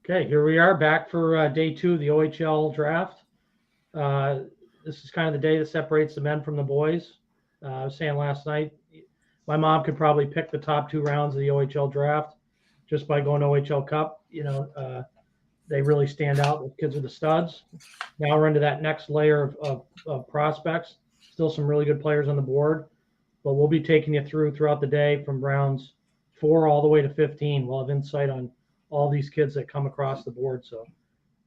Okay, here we are back for day 2 of the OHL Draft. This is kind of the day that separates the men from the boys. I was saying last night, my mom could probably pick the top 2 rounds of the OHL Draft just by going to OHL Cup. They really stand out. The kids are the studs. Now we're into that next layer of prospects. Still some really good players on the board, but we'll be taking you throughout the day from rounds 4 all the way to 15. We'll have insight on all these kids that come across the board. So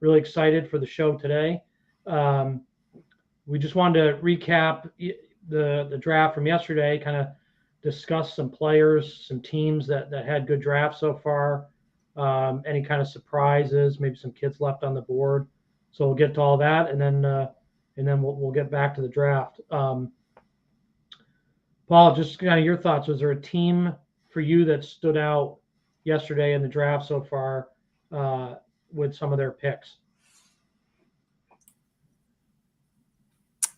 really excited for the show today. We just wanted to recap the draft from yesterday, kind of discuss some players, some teams that had good drafts so far, any kind of surprises, maybe some kids left on the board. So we'll get to all that, and then we'll get back to the draft. Paul, just kind of your thoughts. Was there a team for you that stood out yesterday in the draft so far with some of their picks?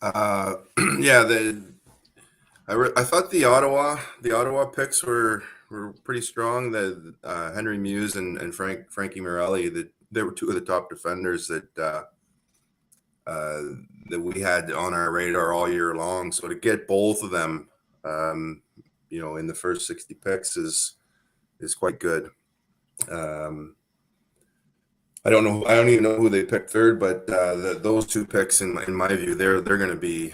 Yeah, I thought the Ottawa picks were pretty strong. The Henry Muse and Frankie Morelli, that they were two of the top defenders that we had on our radar all year long. So to get both of them, in the first 60 picks is quite good. I don't even know who they picked third, but those two picks, in my view, they're going to be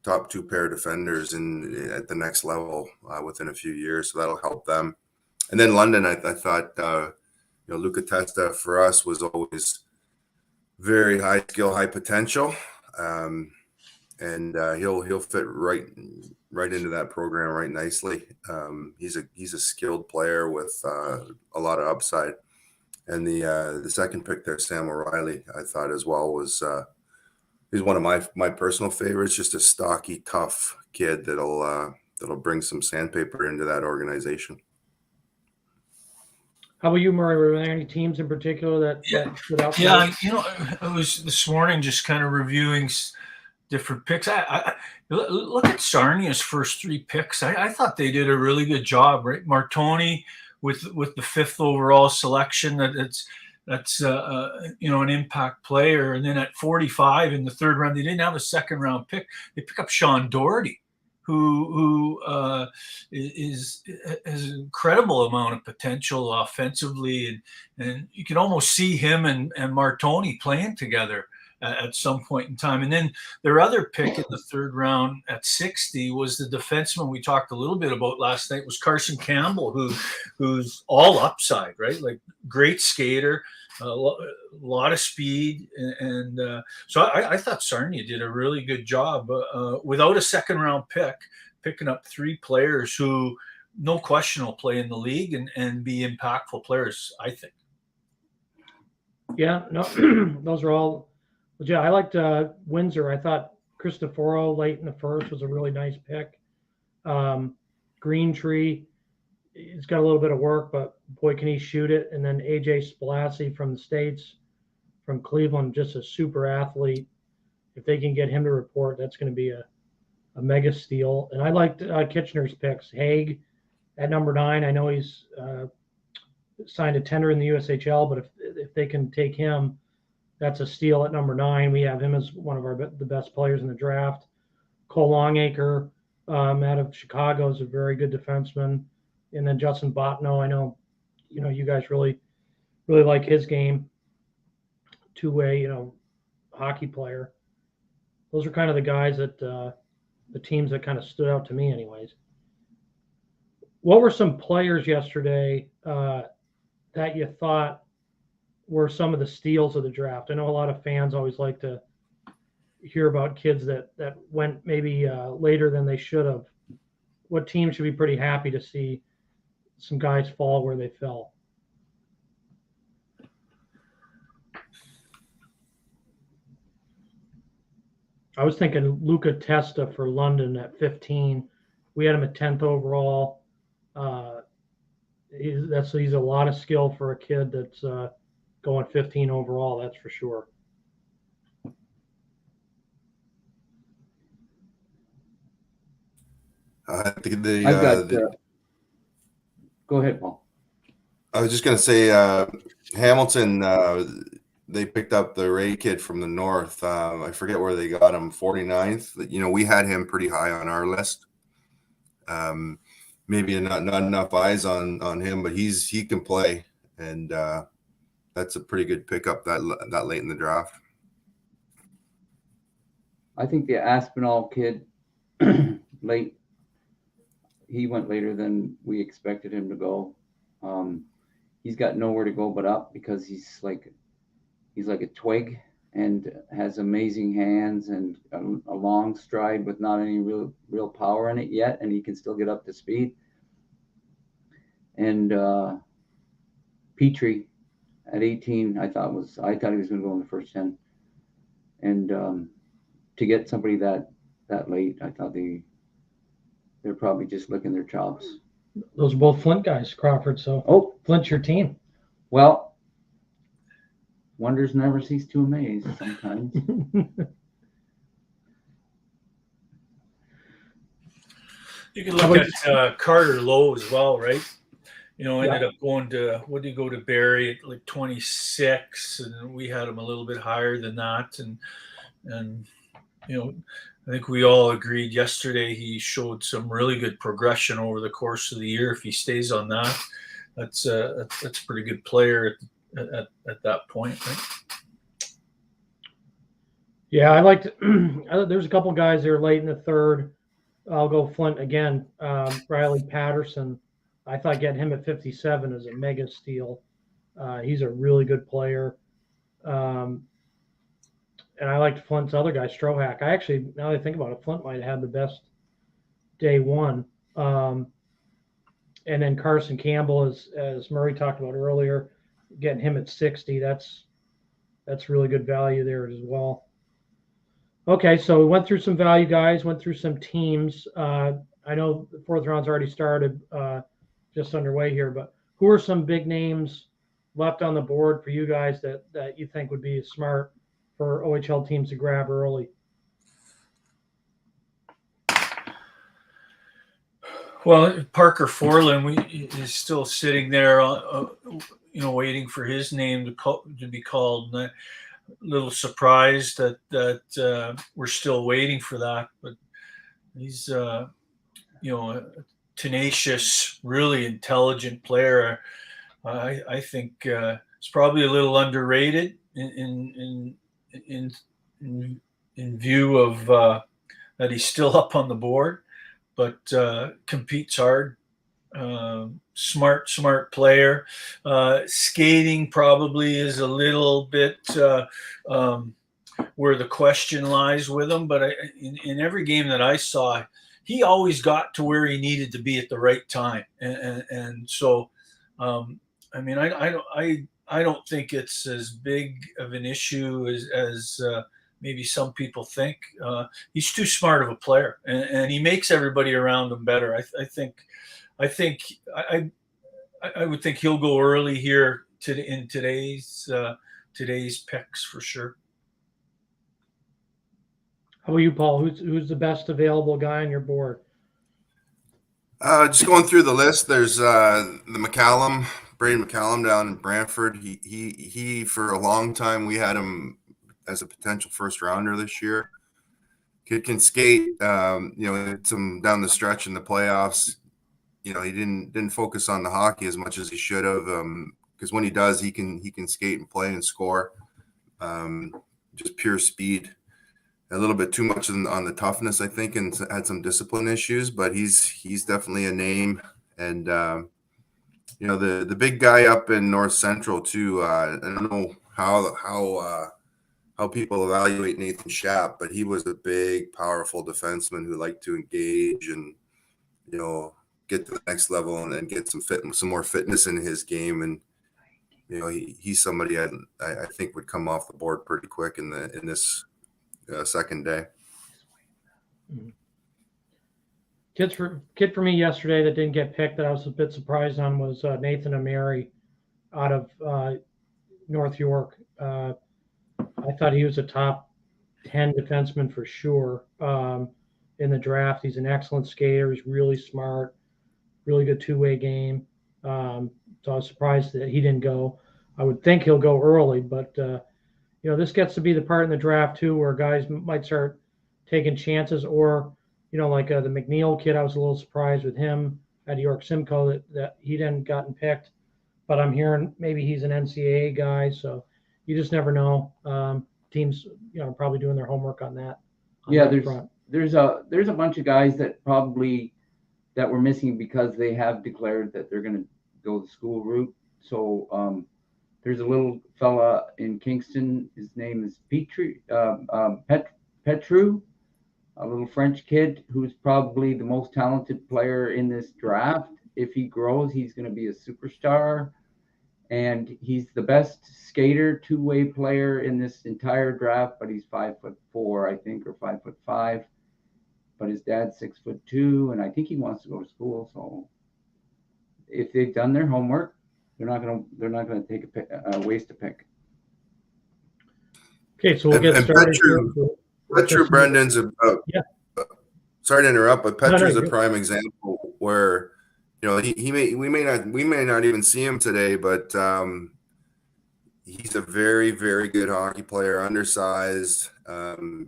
top 2 pair defenders at the next level within a few years. So that'll help them. And then London, I thought, Luca Testa for us was always very high skill, high potential, and he'll fit right into that program right nicely. He's a skilled player with a lot of upside. And the second pick there, Sam O'Reilly, I thought as well was he's one of my personal favorites. Just a stocky, tough kid that'll bring some sandpaper into that organization. How about you, Murray? Were there any teams in particular that stood out? Yeah, I was this morning just kind of reviewing different picks. I look at Sarnia's first 3 picks. I thought they did a really good job, right? Martoni with the 5th overall selection. That's an impact player. And then at 45 in the 3rd round, they didn't have a 2nd round pick. They pick up Sean Doherty, who has an incredible amount of potential offensively, and you can almost see him and Martoni playing together at some point in time. And then their other pick in the 3rd round at 60 was the defenseman we talked a little bit about last night, was Carson Campbell, who's all upside, right? Like great skater, a lot of speed. And so I thought Sarnia did a really good job without a 2nd round pick, picking up 3 players who no question will play in the league and be impactful players, I think. Yeah, no, those are all. Yeah, I liked Windsor. I thought Cristoforo late in the 1st was a really nice pick. Green Tree, he's got a little bit of work, but boy, can he shoot it. And then AJ Spalassi from the States, from Cleveland, just a super athlete. If they can get him to report, that's going to be a mega steal. And I liked Kitchener's picks. Haig at number 9. I know he's signed a tender in the USHL, but if they can take him, that's a steal at number 9. We have him as one of the best players in the draft. Cole Longacre out of Chicago is a very good defenseman. And then Justin Botno, I know, you guys really, really like his game. 2-way, hockey player. Those are kind of the guys that the teams that kind of stood out to me anyways. What were some players yesterday that you thought were some of the steals of the draft? I know a lot of fans always like to hear about kids that went maybe later than they should have. What team should be pretty happy to see some guys fall where they fell? I was thinking Luca Testa for London at 15. We had him at 10th overall. He's a lot of skill for a kid that's going 15 overall, that's for sure. Go ahead, Paul. I was just gonna say, Hamilton. They picked up the Ray kid from the north. I forget where they got him. 49th. You know, we had him pretty high on our list. Maybe not enough eyes on him, but he can play, and that's a pretty good pickup that late in the draft. I think the Aspinall kid late. He went later than we expected him to go. He's got nowhere to go but up because he's like a twig and has amazing hands and a long stride with not any real power in it yet, and he can still get up to speed. And Petrie at 18, I thought he was going to go in the first 10. And to get somebody that late, I thought they're probably just licking their chops. Those are both Flint guys, Crawford. So Flint's your team. Well, wonders never cease to amaze sometimes. You can look at Carter Lowe as well, right? You know, ended up going to, what did he go to Barrie at like 26, and we had him a little bit higher than that. And you know, I think we all agreed yesterday he showed some really good progression over the course of the year. If he stays on that, that's a pretty good player at that point, right? Yeah, I liked. There's a couple guys there late in the third. I'll go Flint again. Riley Patterson. I thought getting him at 57 is a mega steal. He's a really good player. And I liked Flint's other guy, Strohack. I actually, now that I think about it, Flint might have had the best day one. And then Carson Campbell, as Murray talked about earlier, getting him at 60. That's really good value there as well. Okay, so we went through some value guys, went through some teams. I know the fourth round's already started, just underway here, but who are some big names left on the board for you guys that you think would be smart for OHL teams to grab early? Well, Parker Forlan is still sitting there, you know, waiting for his name to be called. And a little surprised that we're still waiting for that, but he's you know, a tenacious, really intelligent player. I think it's probably a little underrated in view of that he's still up on the board, but competes hard. Smart player. Skating probably is a little bit where the question lies with him, but in every game that I saw, he always got to where he needed to be at the right time, and so I mean, I don't think it's as big of an issue as maybe some people think. He's too smart of a player, and he makes everybody around him better. I would think he'll go early here in today's picks for sure. How about you, Paul? Who's the best available guy on your board? Just going through the list, there's the Braden McCallum down in Brantford. He for a long time we had him as a potential first rounder this year. Kid can skate. You know, hit some down the stretch in the playoffs. You know, he didn't focus on the hockey as much as he should have. Because when he does, he can skate and play and score. Just pure speed. A little bit too much on the toughness, I think, and had some discipline issues. But he's definitely a name. And you know, the big guy up in North Central too. I don't know how people evaluate Nathan Schaap, but he was a big, powerful defenseman who liked to engage and, you know, get to the next level and get some more fitness in his game. And you know, he's somebody I think would come off the board pretty quick in this second day. Kid for me yesterday that didn't get picked that I was a bit surprised on was Nathan Ameri out of North York. I thought he was a top 10 defenseman for sure in the draft. He's an excellent skater. He's really smart, really good two-way game. So So I was surprised that he didn't go. I would think he'll go early, but this gets to be the part in the draft too where guys might start taking chances, or like the McNeil kid. I was a little surprised with him at York Simcoe that he didn't gotten picked, but I'm hearing maybe he's an NCAA guy, so you just never know. Teams, probably doing their homework on that. There's a bunch of guys that were missing because they have declared that they're going to go the school route. So there's a little fella in Kingston. His name is Petru, a little French kid who's probably the most talented player in this draft. If he grows, he's going to be a superstar. And he's the best skater, two-way player in this entire draft, but he's 5'4", I think, or 5'5". But his dad's 6'2", and I think he wants to go to school. So if they've done their homework, they're not gonna take waste a pick. Okay, so we'll get started. Petru Brendan's sorry to interrupt, but Petru's a good. prime example where we may not even see him today, but he's a very, very good hockey player, undersized.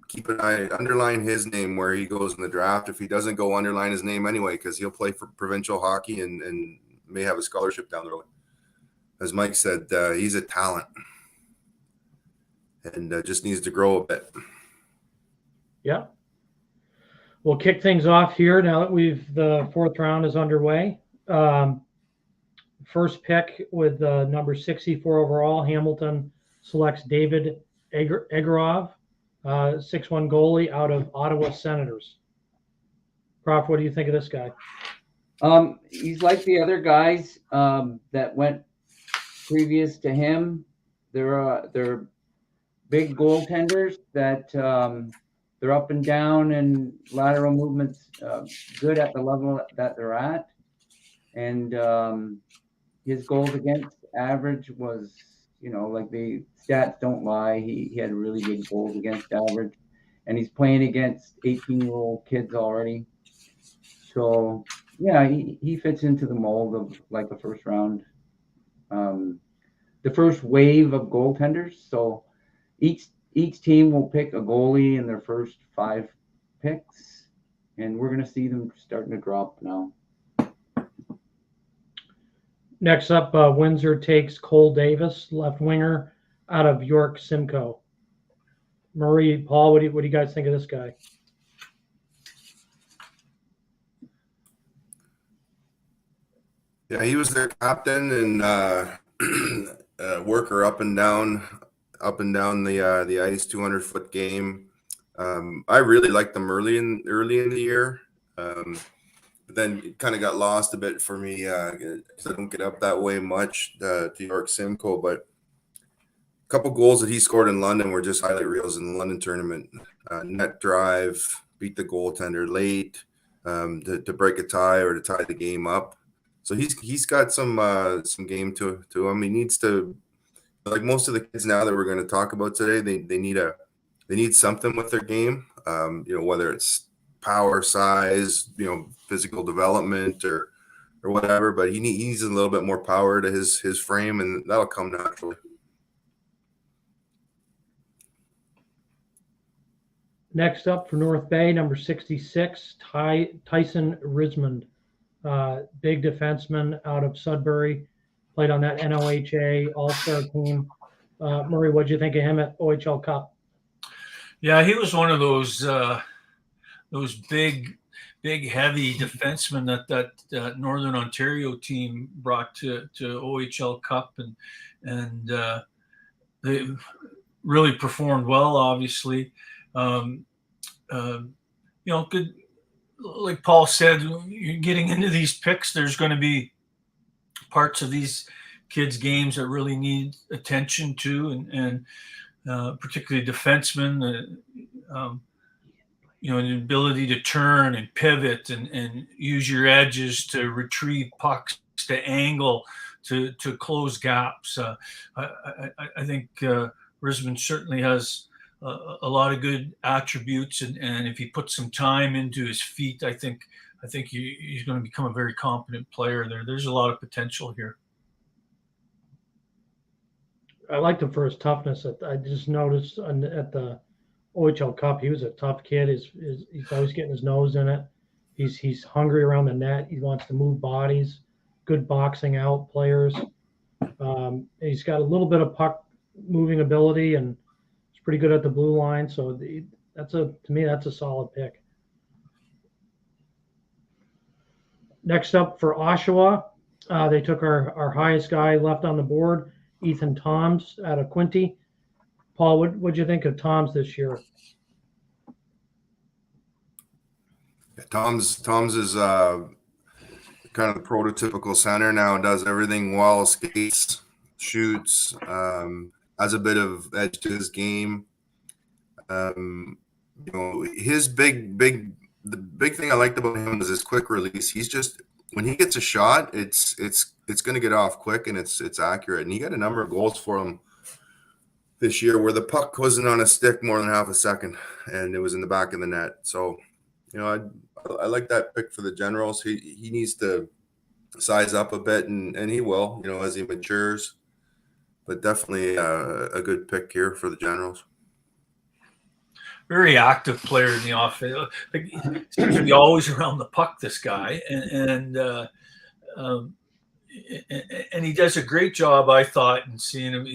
Keep an eye, underline his name where he goes in the draft. If he doesn't go, underline his name anyway, because he'll play for provincial hockey and may have a scholarship down the road. As Mike said, he's a talent and just needs to grow a bit. Yeah. We'll kick things off here now that the fourth round is underway. First pick with number 64 overall, Hamilton selects David Egorov, 6'1" goalie out of Ottawa Senators. Prof, what do you think of this guy? He's like the other guys that went previous to him. They're big goaltenders that they're up and down and lateral movements good at the level that they're at. And his goals against average was, like the stats don't lie. He had really good goals against average. And he's playing against 18-year-old kids already. So, yeah, he fits into the mold of like the first round, the first wave of goaltenders. So each team will pick a goalie in their first 5 picks, and we're going to see them starting to drop now. Next up, Windsor takes Cole Davis, left winger out of York Simcoe. Murray, Paul, what do you guys think of this guy? Yeah, he was their captain and worker up and down the ice, 200-foot game. I really liked them early in the year, but then it kind of got lost a bit for me because I don't get up that way much to York Simcoe. But a couple goals that he scored in London were just highlight reels in the London tournament. Net drive, beat the goaltender late to break a tie or to tie the game up. So he's got some game to him. He needs to, like most of the kids now that we're going to talk about today, they need something with their game. Whether it's power, size, physical development or whatever. But he needs a little bit more power to his frame, and that'll come naturally. Next up for North Bay, number 66, Tyson Rismond. Big defenseman out of Sudbury, played on that NOHA All-Star team. Murray, what'd you think of him at OHL Cup? Yeah, he was one of those big, heavy defensemen that Northern Ontario team brought to OHL Cup, and they really performed well. Obviously, good. Like Paul said, you're getting into these picks, there's going to be parts of these kids' games that really need attention to, and particularly defensemen, the ability to turn and pivot and use your edges to retrieve pucks, to angle, to close gaps. I think Risman certainly has a lot of good attributes, and if he puts some time into his feet, I think he's going to become a very competent player. There's a lot of potential here. I liked him for his toughness. I just noticed at the OHL Cup, he was a tough kid. He's always getting his nose in it. He's hungry around the net. He wants to move bodies. Good boxing out players. He's got a little bit of puck moving ability, and he's pretty good at the blue line. So to me that's a solid pick. Next up for Oshawa, they took our highest guy left on the board, Ethan Toms out of Quinty. Paul, what'd you think of Toms this year? Tom's is kind of the prototypical center now. Does everything well, skates, shoots, has a bit of edge to his game. His the big thing I liked about him was his quick release. He's just, when he gets a shot, it's going to get off quick, and it's accurate. And he got a number of goals for him this year where the puck wasn't on a stick more than half a second, and it was in the back of the net. So, I like that pick for the Generals. He needs to size up a bit, and he will, as he matures. But definitely a good pick here for the Generals. Very active player in the offense. Like, seems to be always around the puck, this guy, and he does a great job, I thought, in seeing him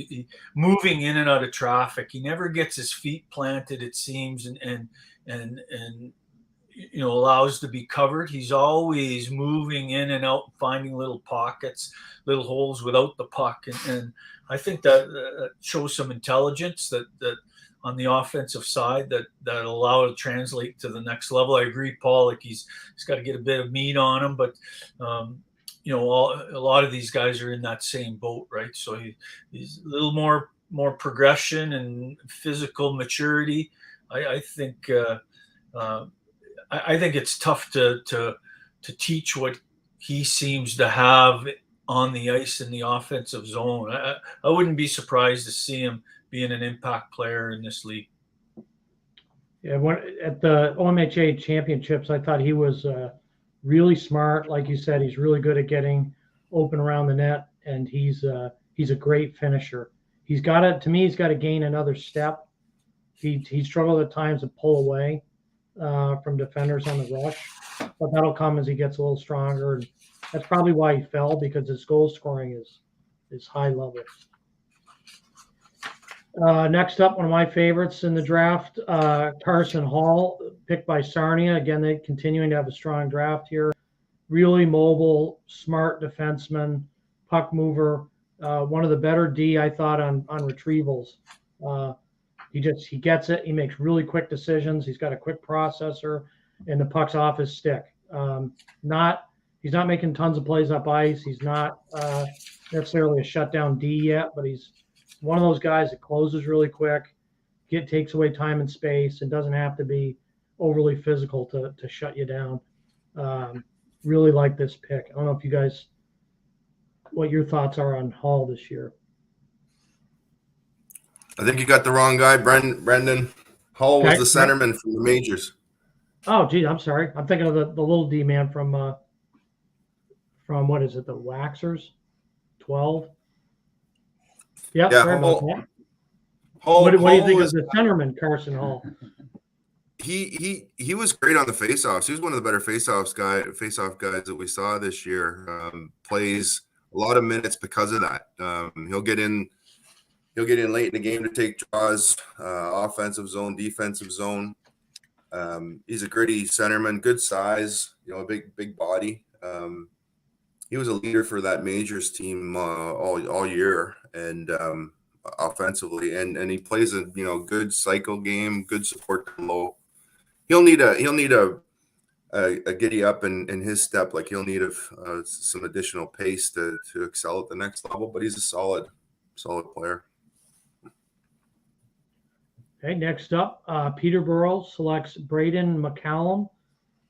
moving in and out of traffic. He never gets his feet planted, it seems, and allows to be covered. He's always moving in and out, finding little pockets, little holes without the puck, and I think that shows some intelligence that on the offensive side that allow it to translate to the next level. I agree, Paul. Like he's got to get a bit of meat on him, but a lot of these guys are in that same boat, right? So he's a little more progression and physical maturity. I think it's tough to teach what he seems to have on the ice in the offensive zone. I wouldn't be surprised to see him being an impact player in this league. Yeah, at the OMHA championships, I thought he was really smart. Like you said, he's really good at getting open around the net, and he's a great finisher. He's got to gain another step. He struggled at times to pull away from defenders on the rush, but that'll come as he gets a little stronger. And that's probably why he fell, because his goal scoring is high level. Next up, one of my favorites in the draft, Carson Hall, picked by Sarnia. Again, they're continuing to have a strong draft here. Really mobile, smart defenseman, puck mover. One of the better D, I thought, on retrievals. He gets it. He makes really quick decisions. He's got a quick processor, and the puck's off his stick. He's not making tons of plays up ice. He's not necessarily a shutdown D yet, but he's one of those guys that closes really quick, takes away time and space, and doesn't have to be overly physical to shut you down. Really like this pick. I don't know if you guys, what your thoughts are on Hall this year. I think you got the wrong guy, Brendan. Hall was the centerman from the majors. Oh, geez, I'm sorry. I'm thinking of the little D man from what is it, the Waxers? 12? Yep, yeah, sorry about that. What do you think of the centerman, Carson Hall? He was great on the faceoffs. He was one of the better faceoff guys that we saw this year. Plays a lot of minutes because of that. He'll get in late in the game to take draws, offensive zone, defensive zone. He's a gritty centerman, good size, a big body. He was a leader for that majors team all year, and offensively, and he plays a good cycle game, good support low. He'll need a giddy up in his step. Like he'll need some additional pace to excel at the next level. But he's a solid player. Okay, next up, Peterborough selects Braden McCallum.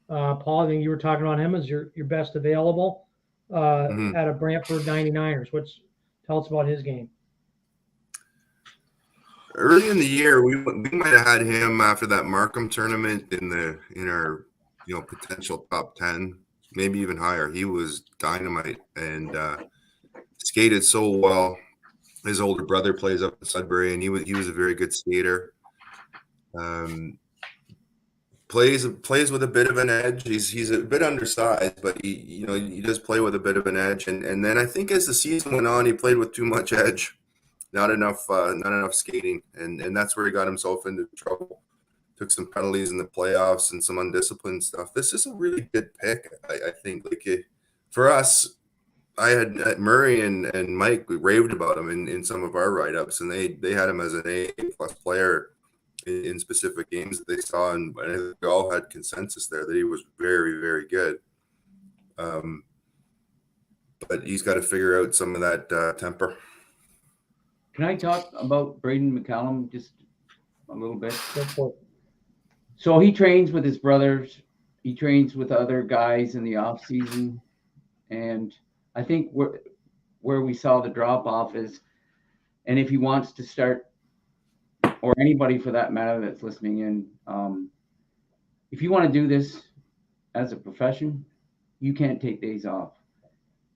Paul, I think you were talking about him as your best available out of Brantford 99ers. Tell us about his game. Early in the year, we might have had him after that Markham tournament in our potential top 10, maybe even higher. He was dynamite and skated so well. His older brother plays up in Sudbury, and he was a very good skater. Plays with a bit of an edge. He's a bit undersized, but he does play with a bit of an edge. And then I think as the season went on, he played with too much edge, not enough skating, and that's where he got himself into trouble. Took some penalties in the playoffs and some undisciplined stuff. This is a really good pick, I think. For us, I had Murray and Mike. We raved about him in some of our write-ups, and they had him as an A+ player in specific games that they saw, and I think we all had consensus there that he was very, very good. But he's got to figure out some of that temper. Can I talk about Braden McCallum just a little bit? So he trains with his brothers. He trains with other guys in the off season, and I think where we saw the drop off is, and if he wants to start, or anybody for that matter that's listening in, if you want to do this as a profession, you can't take days off.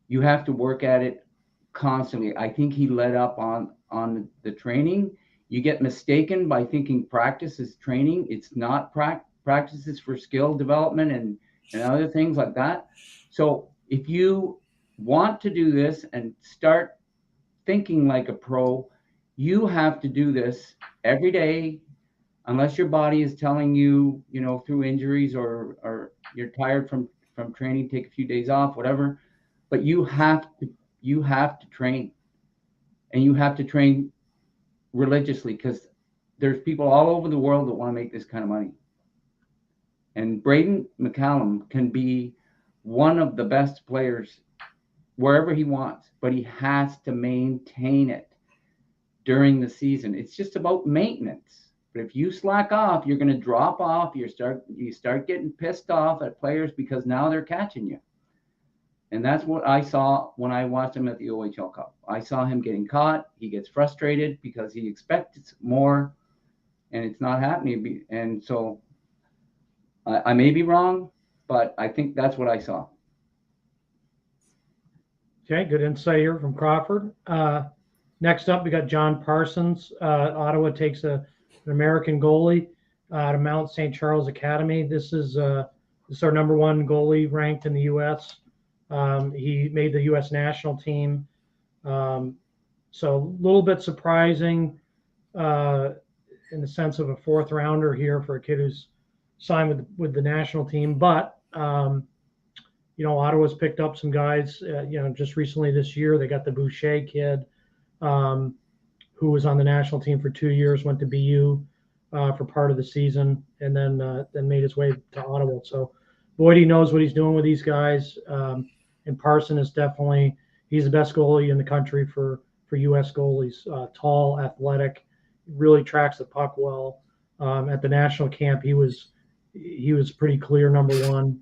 You have to work at it constantly. I think he let up on the training. You get mistaken by thinking practice is training. It's not. Practices for skill development and other things like that. So if you want to do this and start thinking like a pro, you have to do this every day, unless your body is telling you, through injuries or you're tired from training, take a few days off, whatever. But you have to train, and you have to train religiously, because there's people all over the world that want to make this kind of money. And Braden McCallum can be one of the best players wherever he wants, but he has to maintain it during the season. It's just about maintenance. But if you slack off, you're going to drop off. You start getting pissed off at players because now they're catching you. And that's what I saw when I watched him at the OHL Cup. I saw him getting caught. He gets frustrated because he expects more, and it's not happening. And so I may be wrong, but I think that's what I saw. Okay, good insight here from Crawford. Next up, we got John Parsons. Ottawa takes an American goalie out of Mount St. Charles Academy. This is our number one goalie ranked in the U.S. He made the U.S. national team. So a little bit surprising in the sense of a fourth rounder here for a kid who's signed with the national team. But, Ottawa's picked up some guys, just recently this year. They got the Boucher kid who was on the national team for 2 years, went to BU for part of the season, and then made his way to Ottawa. So Boydie knows what he's doing with these guys. And Parson is definitely, he's the best goalie in the country for U.S. goalies. Tall, athletic, really tracks the puck well. At the national camp, he was pretty clear number one.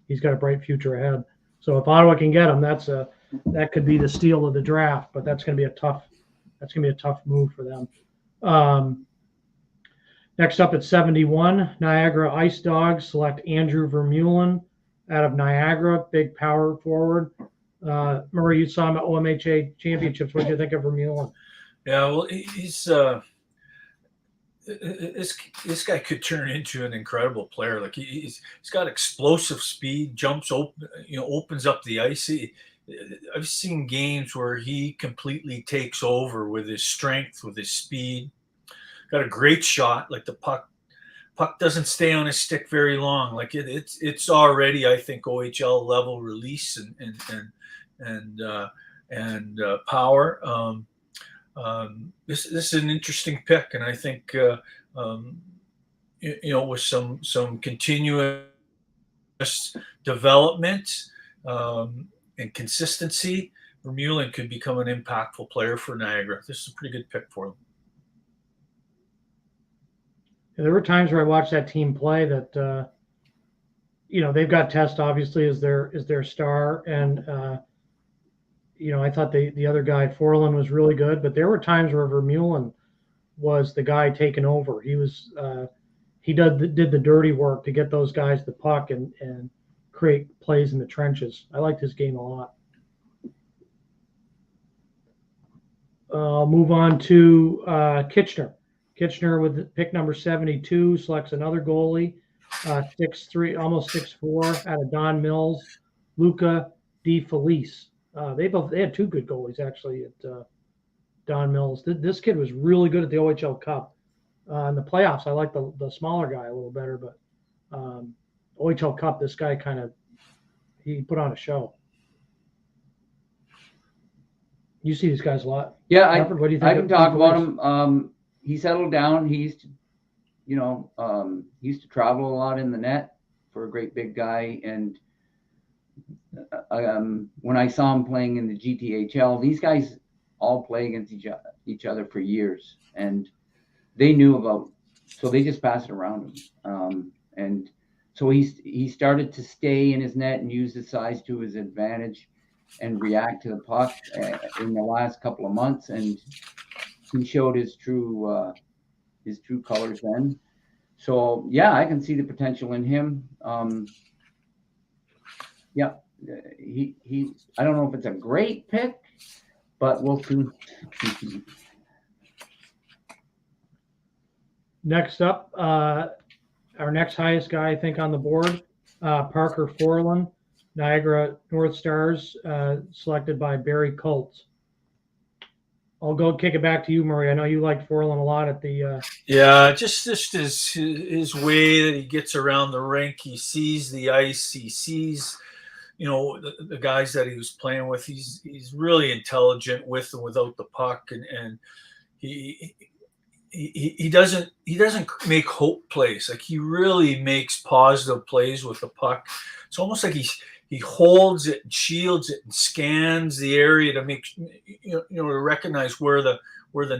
He's got a bright future ahead. So if Ottawa can get him, that could be the steal of the draft. But that's going to be a tough move for them. Next up at 71, Niagara Ice Dogs select Andrew Vermeulen out of Niagara, big power forward. Murray, you saw him at OMHA championships. What did you think of Vermeulen? Yeah, well, he's this guy could turn into an incredible player. Like he's got explosive speed, jumps open, opens up the ice. I've seen games where he completely takes over with his strength, with his speed. Got a great shot. Like the puck doesn't stay on his stick very long. Like it's already, I think, OHL level release and power. This is an interesting pick, and I think with some continuous development and consistency, Vermeulen could become an impactful player for Niagara. This is a pretty good pick for them. There were times where I watched that team play that, they've got Test obviously as their star, and I thought the other guy Forlan was really good, but there were times where Vermeulen was the guy taking over. He was he did the dirty work to get those guys the puck and create plays in the trenches. I liked his game a lot. I'll move on to Kitchener. Kitchener with pick number 72 selects another goalie, 6'3", almost 6'4", out of Don Mills, Luca Di Felice. They had two good goalies actually at Don Mills. This kid was really good at the OHL Cup. In the playoffs, I like the smaller guy a little better, but OHL Cup, this guy he put on a show. You see these guys a lot. Yeah, Alfred, what do you think? I can talk about him. He settled down. He used to, he used to travel a lot in the net for a great big guy. And when I saw him playing in the GTHL, these guys all play against each other for years, and they knew about. So they just passed it around him. And so he started to stay in his net and use his size to his advantage and react to the puck in the last couple of months, and he showed his true colors then. So yeah, I can see the potential in him. Yeah, he. I don't know if it's a great pick, but we'll see. Next up, our next highest guy, I think, on the board, Parker Forlan, Niagara North Stars, selected by Barry Colts. I'll go kick it back to you, Murray. I know you liked Forlan a lot at the. Yeah, just his way that he gets around the rink. He sees the ice. He sees, the guys that he was playing with. He's really intelligent with and without the puck, and he doesn't make hope plays. Like, he really makes positive plays with the puck. It's almost like he holds it and shields it and scans the area to make to recognize where the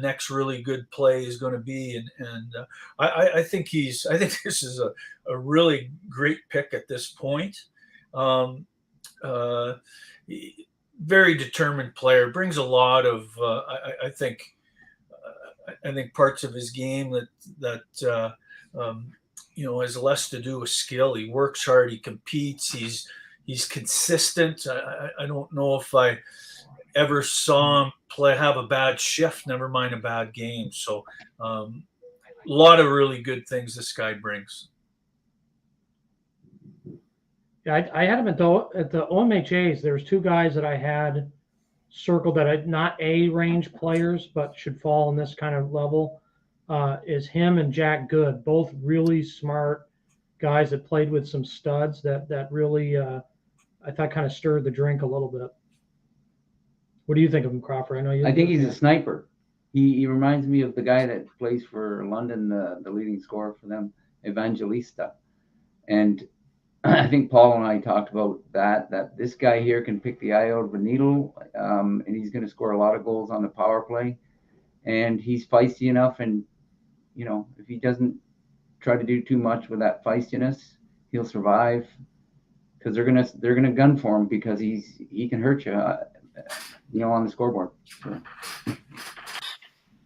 next really good play is going to be. And I think this is a really great pick at this point. Very determined player, brings a lot of I think parts of his game that has less to do with skill. He works hard. He competes. He's consistent. I don't know if I ever saw him have a bad shift, never mind a bad game. So a lot of really good things this guy brings. Yeah, I had him at the OMHAs. There's two guys that I had circled that are not A-range players, but should fall in this kind of level. Is him and Jack Good, both really smart guys that played with some studs that really I thought kind of stirred the drink a little bit. What do you think of him, Crawford? I think he's a sniper. He reminds me of the guy that plays for London, the leading scorer for them, Evangelista. And I think Paul and I talked about that this guy here can pick the eye out of a needle, and he's going to score a lot of goals on the power play. And he's feisty enough, and if he doesn't try to do too much with that feistiness, he'll survive. Because they're gonna gun for him, because he can hurt you, on the scoreboard. So.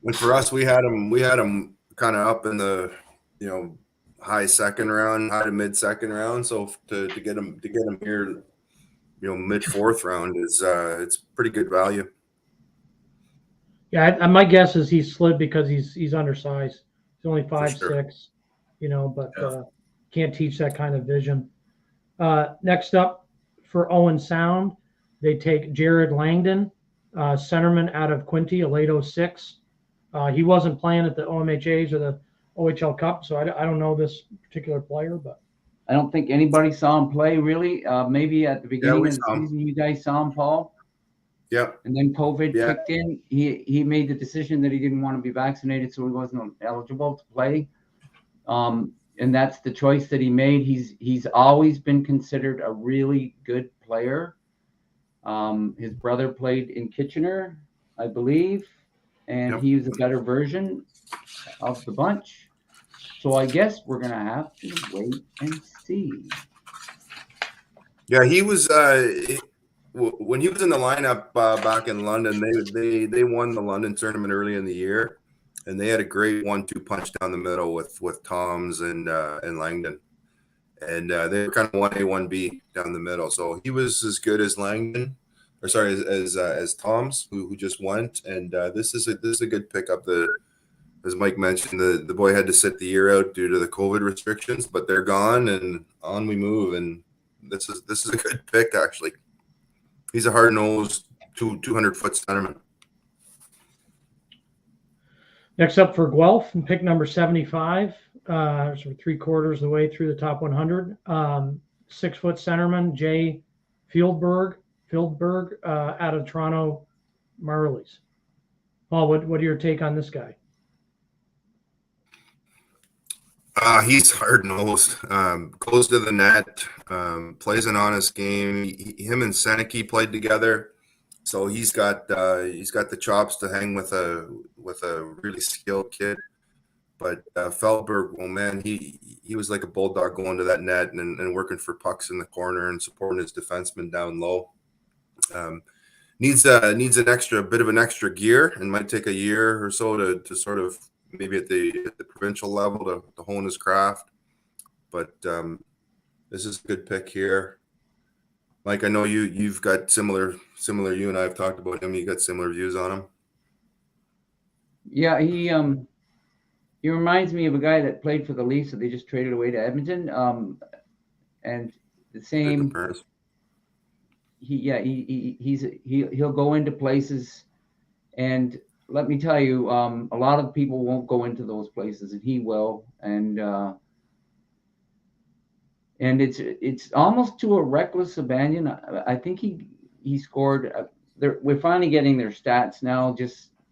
And for us, we had him kind of up in the high second round, high to mid second round. So to get him here, mid fourth round is it's pretty good value. Yeah, my guess is he slid because he's undersized. He's only 5'6", sure. But can't teach that kind of vision. Next up for Owen Sound, they take Jared Langdon, centerman out of Quinty, a late 06. He wasn't playing at the OMHAs or the OHL Cup, so I don't know this particular player, but I don't think anybody saw him play really. Maybe at the beginning of the season, you guys saw him, Paul. Yeah. And then COVID kicked in. He made the decision that he didn't want to be vaccinated, so he wasn't eligible to play. And that's the choice that he made. He's always been considered a really good player. His brother played in Kitchener, I believe, and he was a better version of the bunch. So I guess we're going to have to wait and see. Yeah, he was when he was in the lineup back in London. They won the London tournament early in the year, and they had a great 1-2 punch down the middle with Toms and Langdon, and they were kind of 1A 1B down the middle. So he was as good as Langdon. or sorry, as Tom's, who just went, and this is a good pickup. As Mike mentioned, the boy had to sit the year out due to the COVID restrictions, but they're gone, and on we move. And this is a good pick, actually. He's a hard-nosed 200-foot centerman. Next up for Guelph, and pick number 75, sort of 3/4 of the way through the top 100. 6-foot centerman Jay Fieldberg out of Toronto Marlies. Paul, what are your take on this guy? He's hard-nosed, goes to the net, plays an honest game. Him and Seneke played together, so he's got the chops to hang with a really skilled kid. But Feldberg, well, man, he was like a bulldog going to that net and working for pucks in the corner and supporting his defenseman down low. Needs a bit of an extra gear, and might take a year or so to sort of maybe at the provincial level to hone his craft. But this is a good pick here. Mike, I know you've got similar. You and I have talked about him. You got similar views on him. Yeah, he reminds me of a guy that played for the Leafs that they just traded away to Edmonton. And the same. He'll go into places, and let me tell you, a lot of people won't go into those places, and he will. And it's almost to a reckless abandon. I think he scored. We're finally getting their stats now.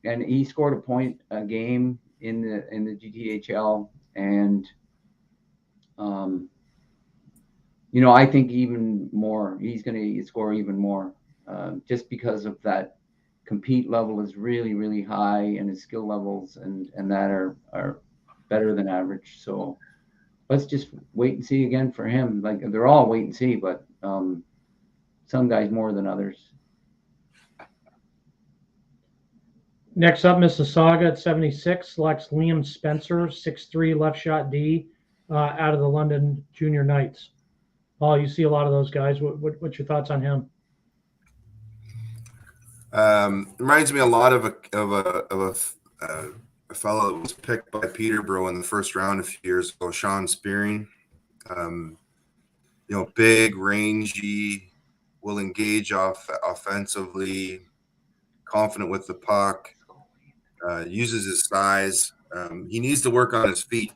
And he scored a point a game in the GTHL, and I think even more. He's going to score even more, just because of that. Compete level is really, really high, and his skill levels and that are better than average. So let's just wait and see again for him. Like, they're all wait and see, but some guys more than others. Next up, Mississauga at 76 selects Liam Spencer, 6'3", left shot D, out of the London Junior Knights. Paul, you see a lot of those guys. What's your thoughts on him? Reminds me a lot of a fellow that was picked by Peterborough in the first round a few years ago, Sean Spearing. Big, rangy, will engage offensively, confident with the puck, uses his size. He needs to work on his feet.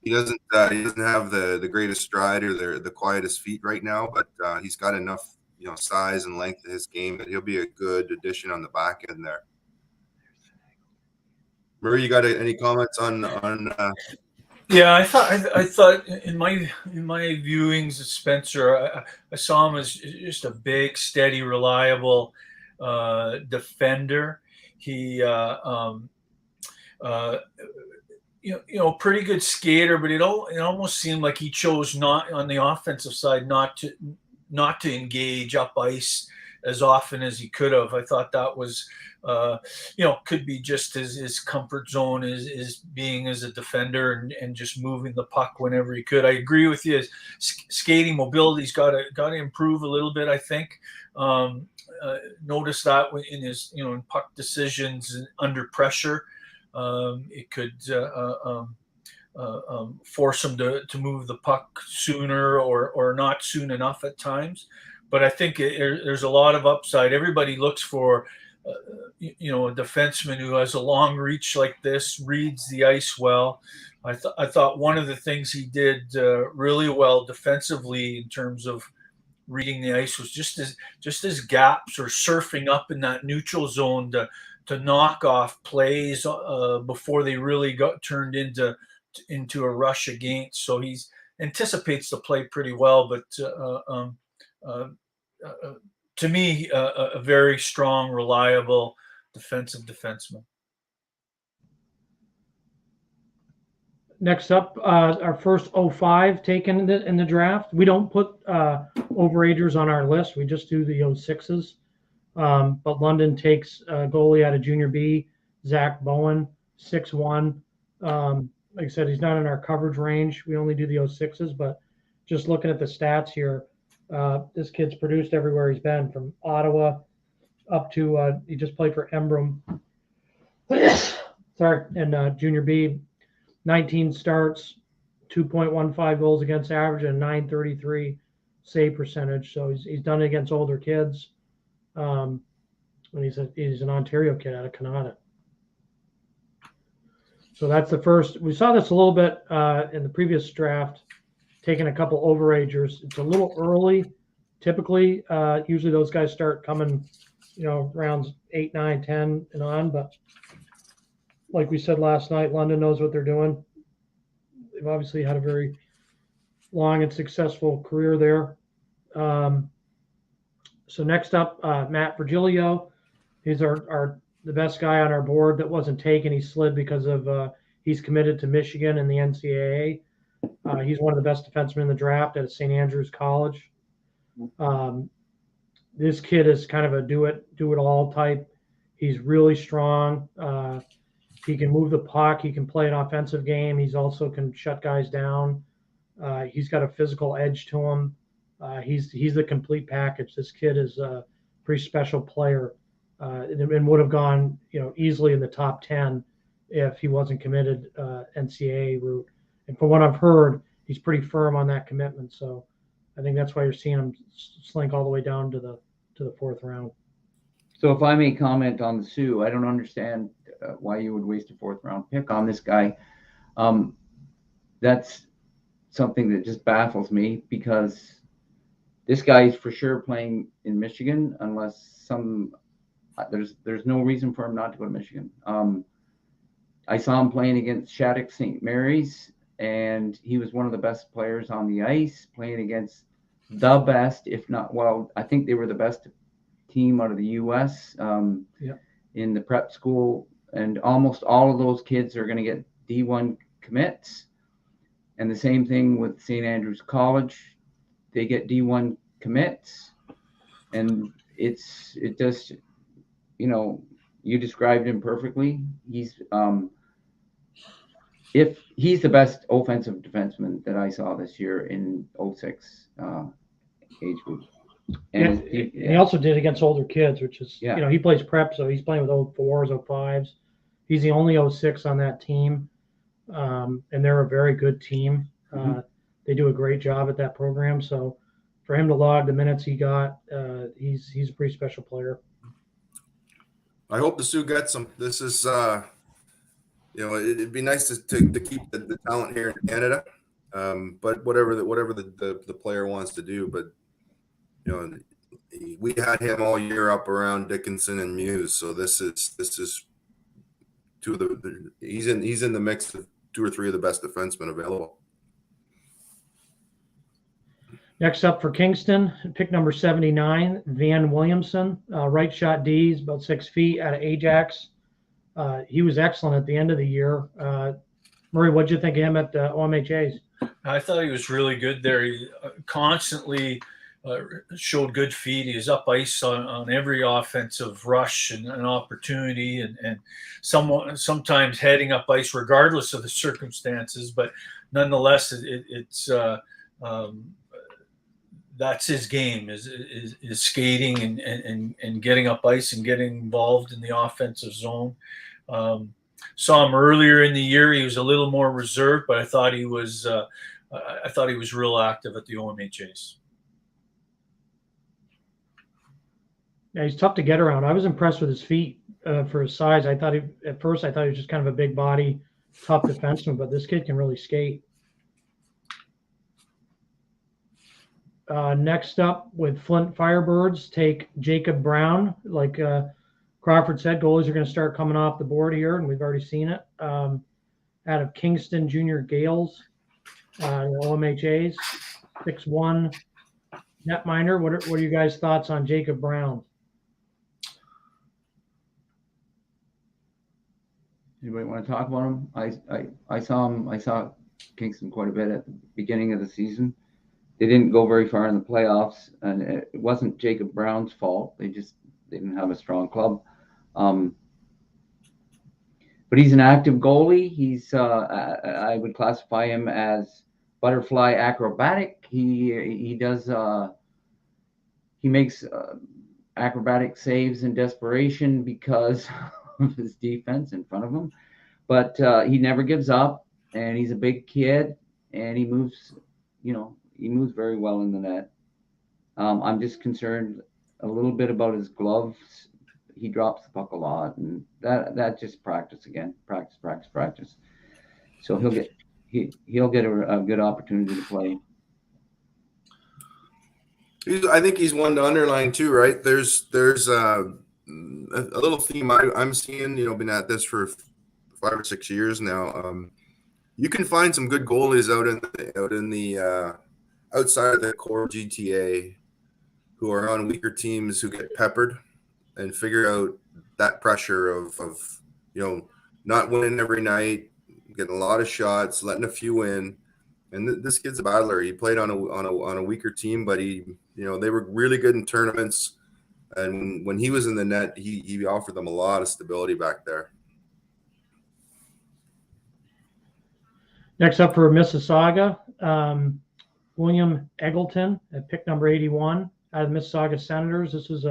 He doesn't have the greatest stride or the quietest feet right now, but he's got enough size and length to his game that he'll be a good addition on the back end there. Murray, you got any comments on? Yeah, I thought in my viewings of Spencer, I saw him as just a big, steady, reliable defender. He pretty good skater, but it almost seemed like he chose not on the offensive side not to engage up ice as often as he could have. I thought that was could be just his comfort zone is being as a defender and just moving the puck whenever he could. I agree with you. His skating mobility's got to improve a little bit, I think. Notice that in his in puck decisions under pressure, it could force him to move the puck sooner or not soon enough at times. But I think there's a lot of upside. Everybody looks for a defenseman who has a long reach like this, reads the ice well. I thought one of the things he did really well defensively in terms of reading the ice was just his gaps or surfing up in that neutral zone to knock off plays before they really got turned into a rush against. So he anticipates the play pretty well, but to me, a very strong, reliable defensive defenseman. Next up, our first 05 taken in the draft. We don't put overagers on our list. We just do the 06s. But London takes goalie out of junior B, Zach Bowen, 6'1". Like I said, he's not in our coverage range. We only do the 06s, but just looking at the stats here, This kid's produced everywhere he's been, from Ottawa up to he just played for Embrum. Sorry, and Junior B, 19 starts, 2.15 goals against average, and 933 save percentage. So he's done it against older kids. And he's an Ontario kid out of Canada. So that's the first. We saw this a little bit in the previous draft, taking a couple overagers. It's a little early. Typically, usually those guys start coming, rounds 8, 9, 10 and on. But like we said last night, London knows what they're doing. They've obviously had a very long and successful career there. So next up, Matt Virgilio. He's the best guy on our board that wasn't taken. He slid because of he's committed to Michigan in the NCAA. He's one of the best defensemen in the draft at St. Andrews College. This kid is kind of a do it all type. He's really strong. He can move the puck. He can play an offensive game. He's also can shut guys down. He's got a physical edge to him. He's the complete package. This kid is a pretty special player, and would have gone easily in the top 10 if he wasn't committed NCAA route. And from what I've heard, he's pretty firm on that commitment. So I think that's why you're seeing him slink all the way down to the fourth round. So if I may comment on the Sioux, I don't understand why you would waste a fourth round pick on this guy. That's something that just baffles me, because this guy is for sure playing in Michigan, unless there's no reason for him not to go to Michigan. I saw him playing against Shattuck St. Mary's, and he was one of the best players on the ice, playing against the best, if not, well, I think they were the best team out of the U.S. In the prep school, and almost all of those kids are going to get D1 commits. And the same thing with St. Andrews College, they get D1 commits, and it just, you described him perfectly. If he's the best offensive defenseman that I saw this year in 06 age group. And he also did against older kids, which is, he plays prep, so he's playing with 04s, 05s. He's the only 06 on that team, and they're a very good team. They do a great job at that program. So for him to log the minutes he got, he's a pretty special player. I hope the Sioux gets him. This is, it'd be nice to keep the talent here in Canada, but whatever the player wants to do. But we had him all year up around Dickinson and Muse, so this is two of the he's in the mix of 2 or 3 of the best defensemen available. Next up for Kingston, pick number 79, Van Williamson, right shot D, he's about 6 feet, out of Ajax. He was excellent at the end of the year. Murray, what'd you think of him at OMHAs? I thought he was really good there. He constantly showed good feet. He was up ice on every offensive rush and an opportunity, and sometimes heading up ice regardless of the circumstances. But nonetheless, it's that's his game is skating and getting up ice and getting involved in the offensive zone. Saw him earlier in the year. He was a little more reserved, but I thought he was real active at the OMHAs. Yeah, he's tough to get around. I was impressed with his feet for his size. At first I thought he was just kind of a big body, tough defenseman, but this kid can really skate. Next up with Flint Firebirds, take Jacob Brown. Like Crawford said, goalies are going to start coming off the board here, and we've already seen it. Out of Kingston Junior Gales, OMHAs, 6'1", netminder. What are you guys' thoughts on Jacob Brown? Anybody want to talk about him? I saw Kingston quite a bit at the beginning of the season. They didn't go very far in the playoffs, and it wasn't Jacob Brown's fault. They didn't have a strong club. But he's an active goalie. He's I would classify him as butterfly acrobatic. He does he makes acrobatic saves in desperation because of his defense in front of him. But he never gives up, and he's a big kid, and he moves, he moves very well in the net. I'm just concerned a little bit about his gloves. He drops the puck a lot, and that just practice again, practice. So he'll get a good opportunity to play. I think he's one to underline too, right? There's a little theme I'm seeing. Been at this for 5 or 6 years now. You can find some good goalies out in the outside of the core GTA who are on weaker teams who get peppered and figure out that pressure of not winning every night, getting a lot of shots, letting a few in. And this kid's a battler. He played on a weaker team, but they were really good in tournaments. And when he was in the net, he offered them a lot of stability back there. Next up for Mississauga, William Eggleton at pick number 81 out of the Mississauga Senators. This was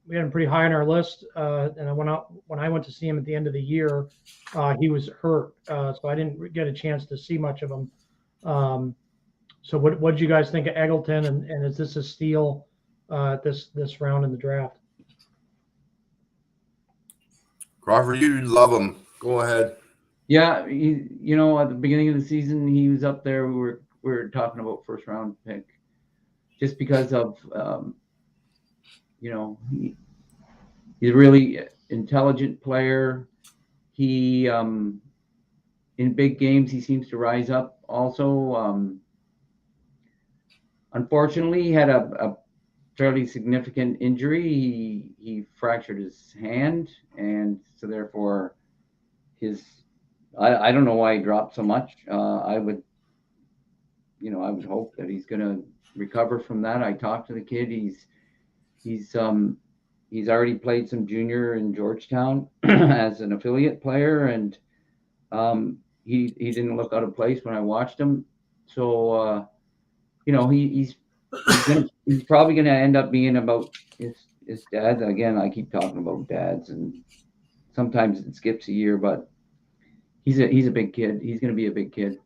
we had him pretty high on our list, and when I went to see him at the end of the year, he was hurt, so I didn't get a chance to see much of him. So what did you guys think of Eggleton, and is this a steal this round in the draft? Crawford, you love him. Go ahead. Yeah, at the beginning of the season, he was up there. We were talking about first round pick, just because of he's a really intelligent player. He in big games he seems to rise up. Also, unfortunately, he had a fairly significant injury. He fractured his hand, and so therefore I don't know why he dropped so much. I would hope that he's going to recover from that. I talked to the kid. He's already played some junior in Georgetown as an affiliate player, and he didn't look out of place when I watched him. So he's probably going to end up being about his dad. Again, I keep talking about dads, and sometimes it skips a year, but he's a big kid. He's going to be a big kid,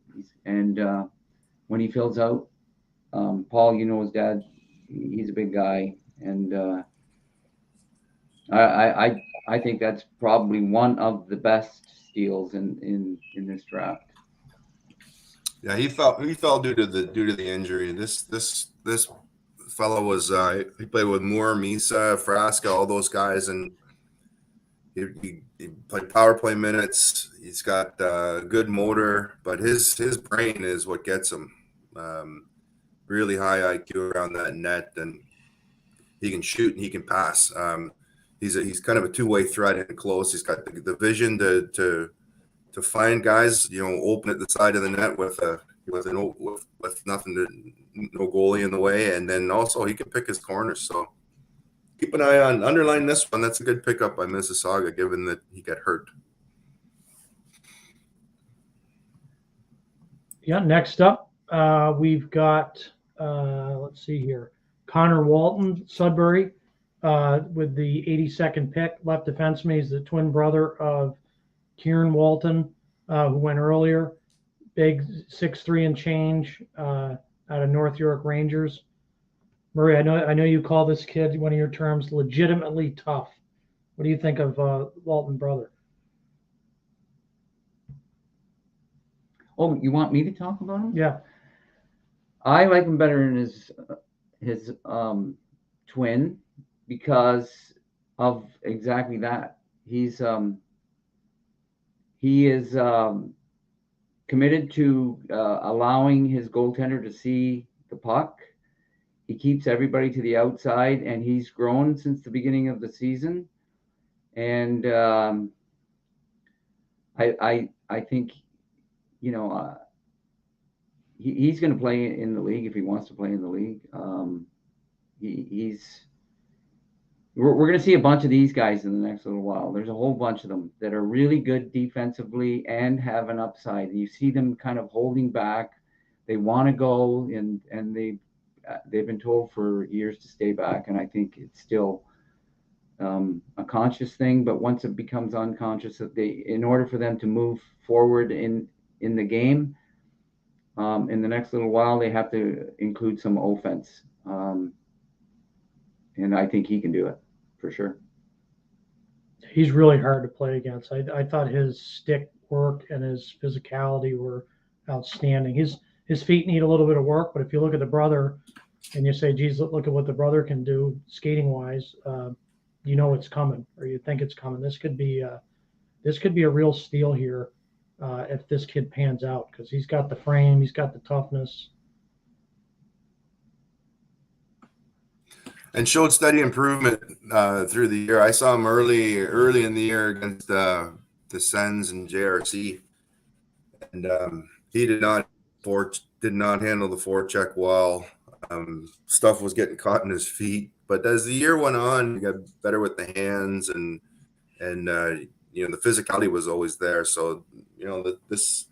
and when he fills out, Paul, his dad, he's a big guy, and I think that's probably one of the best steals in this draft. Yeah, he fell due to the injury. This fellow was he played with Moore, Misa, Frasca, all those guys, and he played power play minutes. He's got good motor, but his brain is what gets him. Really high IQ around that net, and he can shoot and he can pass. He's kind of a two-way threat in close. He's got the vision to find guys, open at the side of the net with nothing, no goalie in the way, and then also he can pick his corners. So keep an eye on, underline this one. That's a good pickup by Mississauga, given that he got hurt. Yeah. Next up, we've got let's see here, Connor Walton, Sudbury, with the 82nd pick, left defenseman. He's the twin brother of Kieran Walton, who went earlier. Big 6'3" and change, out of North York Rangers. Murray, I know you call this kid, one of your terms, legitimately tough. What do you think of Walton brother? Oh, you want me to talk about him? Yeah. I like him better than his twin because of exactly that. He is committed to allowing his goaltender to see the puck. He keeps everybody to the outside, and he's grown since the beginning of the season. And I think he's going to play in the league if he wants to play in the league. We're going to see a bunch of these guys in the next little while. There's a whole bunch of them that are really good defensively and have an upside. You see them kind of holding back. They want to go, and they've been told for years to stay back, and I think it's still a conscious thing. But once it becomes unconscious, that in order for them to move forward in the game, in the next little while, they have to include some offense, and I think he can do it for sure. He's really hard to play against. I thought his stick work and his physicality were outstanding. His feet need a little bit of work, but if you look at the brother and you say, geez, look at what the brother can do skating wise, you know it's coming, or you think it's coming. This could be a real steal here if this kid pans out, because he's got the frame, he's got the toughness. And showed steady improvement through the year. I saw him early in the year against the Sens and JRC, and he did not handle the forecheck well. Stuff was getting caught in his feet, but as the year went on, he got better with the hands, and the physicality was always there. So this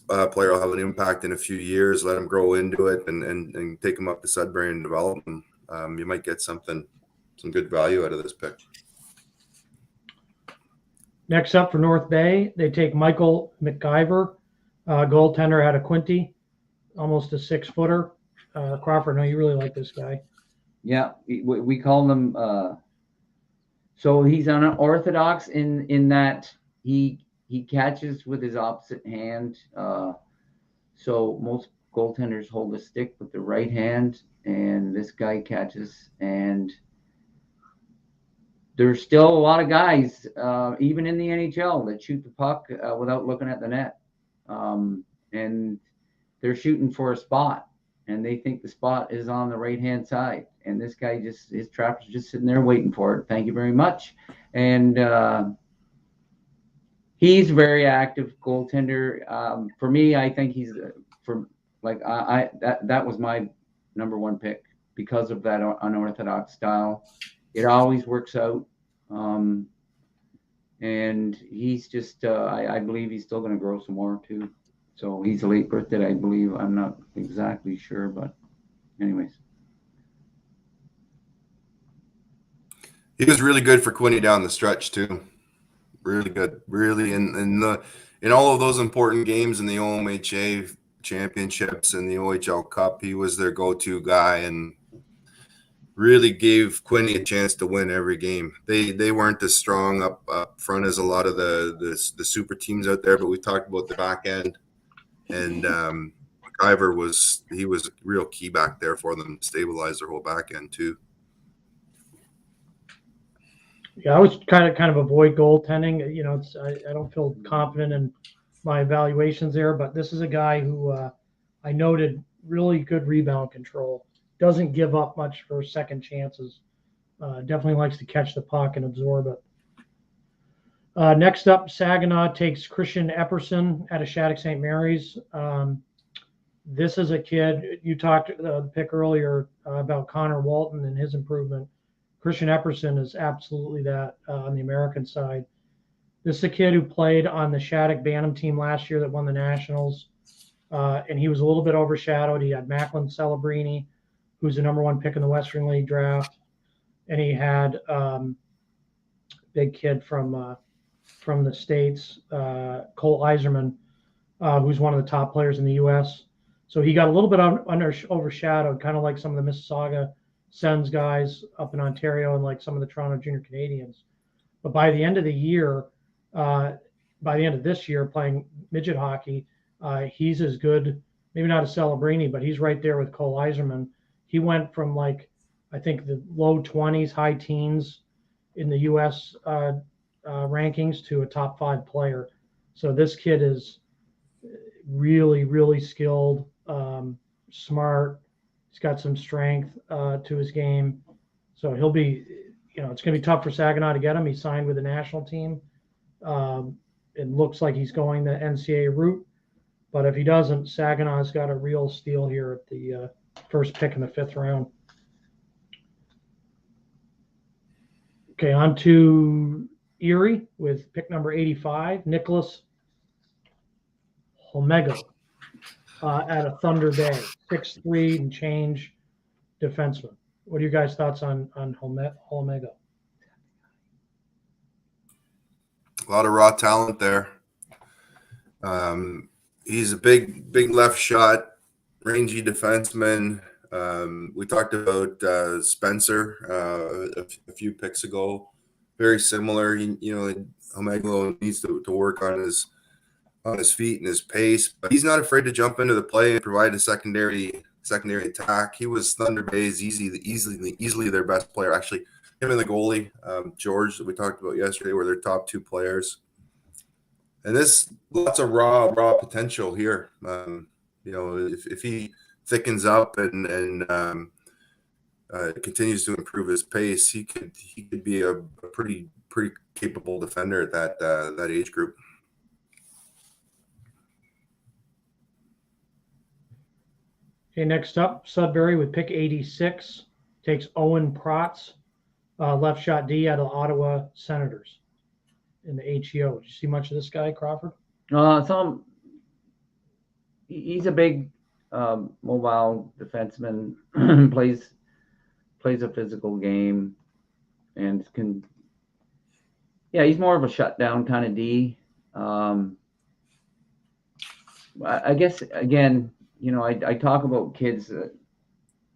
player will have an impact in a few years. Let him grow into it and take him up to Sudbury and develop him. You might get some good value out of this pick. Next up for North Bay, they take Michael McIver, goaltender out of Quinty, almost a 6-footer. Crawford, no, you really like this guy. Yeah, we call him. So he's unorthodox in that he catches with his opposite hand. So most goaltenders hold a stick with the right hand, and this guy catches. And there's still a lot of guys, even in the NHL, that shoot the puck without looking at the net. And they're shooting for a spot, and they think the spot is on the right-hand side. And this guy his trapper's just sitting there waiting for it. Thank you very much. And he's a very active goaltender. For me, I think he's that was my number one pick because of that unorthodox style. It always works out. And he's just, I believe he's still going to grow some more too. So he's a late birthday, I believe. I'm not exactly sure, but anyways. He was really good for Quinny down the stretch too. Really good, really in all of those important games in the OMHA championships and the OHL Cup, he was their go-to guy and really gave Quinny a chance to win every game. They weren't as strong up front as a lot of the super teams out there, but we talked about the back end, and McIver was a real key back there for them to stabilize their whole back end too. Yeah, I was kind of avoid goaltending. I don't feel confident in my evaluations there, but this is a guy who I noted really good rebound control. Doesn't give up much for second chances. Definitely likes to catch the puck and absorb it. Next up, Saginaw takes Christian Epperson out of Shattuck St. Mary's. This is a kid, you talked the pick earlier about Connor Walton and his improvement. Christian Epperson is absolutely that on the American side. This is a kid who played on the Shattuck Bantam team last year that won the Nationals, and he was a little bit overshadowed. He had Macklin Celebrini, who's the number 1 pick in the Western League draft, and he had big kid from the States, Cole Iserman, who's one of the top players in the U.S. So he got a little bit overshadowed, kind of like some of the Mississauga Sens guys up in Ontario and like some of the Toronto Junior Canadians. But by the end of the year, by the end of this year, playing midget hockey, he's as good, maybe not a Celebrini, but he's right there with Cole Iserman. He went from I think the low 20s, high teens in the U.S. Rankings to a top 5 player. So this kid is really, really skilled, smart. He's got some strength to his game. So he'll be, it's going to be tough for Saginaw to get him. He signed with the national team. It looks like he's going the NCAA route. But if he doesn't, Saginaw's got a real steal here at the first pick in the 5th round. Okay, on to Erie with pick number 85, Nicholas Holmego. out of Thunder Bay, 6'3" and change defenseman. What are you guys' thoughts on Holmega? A lot of raw talent there. He's a big left shot, rangy defenseman. We talked about Spencer a few picks ago. Very similar. Omeglo needs to work on his feet and his pace, but he's not afraid to jump into the play and provide a secondary attack. He was Thunder Bay's easily their best player. Actually, him and the goalie, George, that we talked about yesterday, were their top two players. And this lots of raw potential here. If he thickens up and continues to improve his pace, he could be a pretty capable defender at that age group. Okay, next up, Sudbury with pick 86 takes Owen Protz, left shot D out of the Ottawa Senators in the HEO. Did you see much of this guy, Crawford? He's a big mobile defenseman, plays a physical game, and he's more of a shutdown kind of D. I guess, again, I talk about kids that,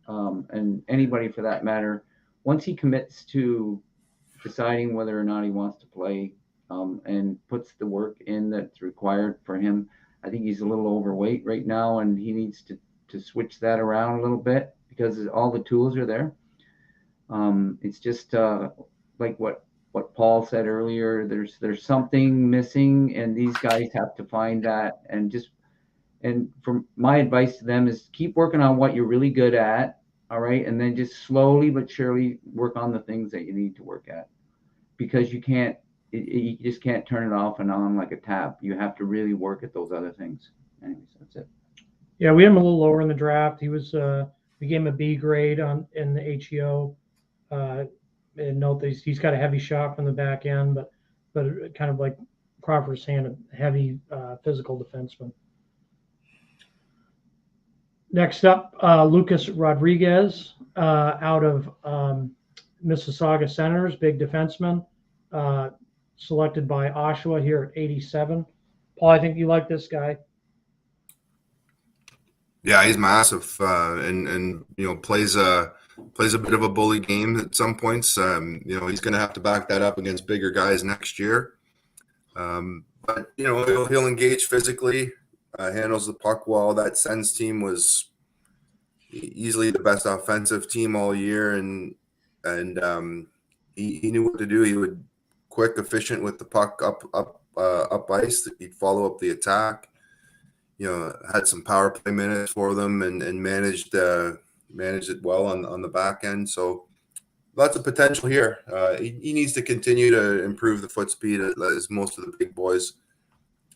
and anybody for that matter, once he commits to deciding whether or not he wants to play, and puts the work in that's required for him. I think he's a little overweight right now, and he needs to switch that around a little bit because all the tools are there. It's just like what Paul said earlier. There's something missing, and these guys have to find that. And from my advice to them is keep working on what you're really good at, all right, and then just slowly but surely work on the things that you need to work at, because you just can't turn it off and on like a tap. You have to really work at those other things. Anyways, that's it. Yeah, we had him a little lower in the draft. He was we gave him a B grade in the HEO. And note that he's got a heavy shot from the back end, but kind of like Crawford's saying, a heavy physical defenseman. Next up, Lucas Rodriguez out of Mississauga Senators, big defenseman, selected by Oshawa here at 87. Paul, I think you like this guy. Yeah, he's massive, and plays a bit of a bully game at some points. He's going to have to back that up against bigger guys next year. But he'll engage physically, handles the puck well. That Sens team was easily the best offensive team all year, and he knew what to do. He would quick, efficient with the puck up ice. He'd follow up the attack. Had some power play minutes for them and managed it well on the back end. So lots of potential here. He needs to continue to improve the foot speed as most of the big boys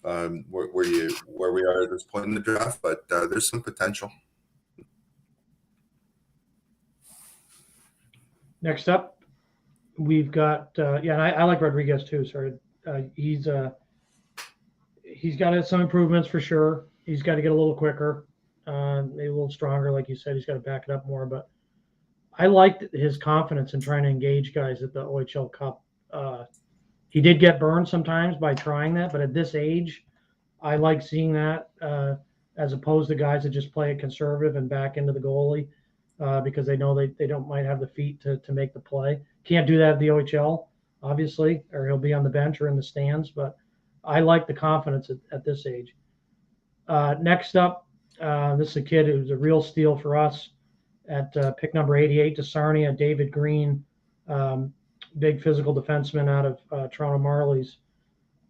where we are at this point in the draft. But there's some potential. Next up, we've got and I like Rodriguez too. Sorry, he's got some improvements for sure. He's got to get a little quicker, maybe a little stronger, like you said. He's got to back it up more. But I liked his confidence in trying to engage guys at the OHL Cup. He did get burned sometimes by trying that, but at this age, I like seeing that as opposed to guys that just play it conservative and back into the goalie because they know they might have the feet to make the play. Can't do that at the OHL, obviously, or he'll be on the bench or in the stands. But I like the confidence at this age. Next up, this is a kid who's a real steal for us at pick number 88 to Sarnia, David Green, big physical defenseman out of Toronto Marlies.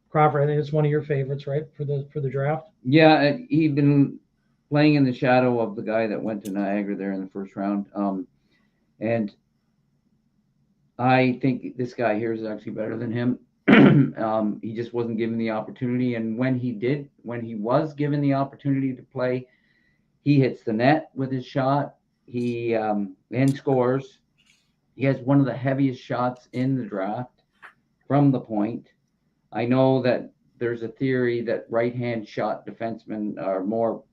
Crawford, I think it's one of your favorites, right, for the draft? Yeah, he'd been playing in the shadow of the guy that went to Niagara there in the first round. And I think this guy here is actually better than him. He just wasn't given the opportunity. And when he was given the opportunity to play, he hits the net with his shot. He and scores. He has one of the heaviest shots in the draft from the point. I know that there's a theory that right-hand shot defensemen are more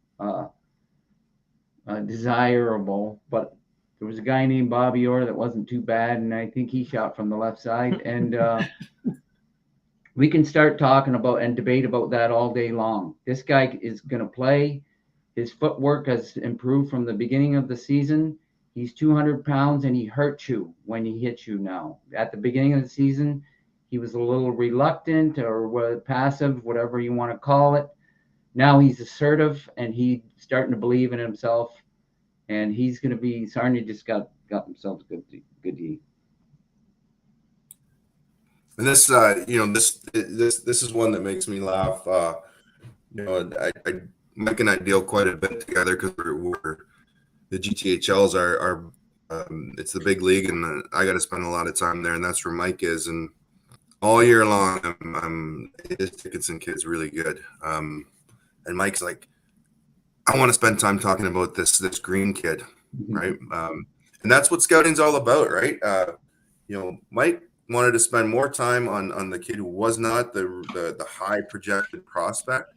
desirable, but there was a guy named Bobby Orr that wasn't too bad, and I think he shot from the left side. And we can start talking about and debate about that all day long. This guy is going to play. His footwork has improved from the beginning of the season. He's 200 pounds, and he hurts you when he hits you now. At the beginning of the season, he was a little reluctant or passive, whatever you want to call it. Now he's assertive, and he's starting to believe in himself. And he's going to be. Sarnia just got himself a good D. And this, this is one that makes me laugh. Mike and I deal quite a bit together because we're the GTHLs are it's the big league, and I got to spend a lot of time there, and that's where Mike is. And all year long, his Dickinson kid's really good. And Mike's like, I want to spend time talking about this green kid, right? And that's what scouting's all about, right? Mike wanted to spend more time on the kid who was not the high projected prospect.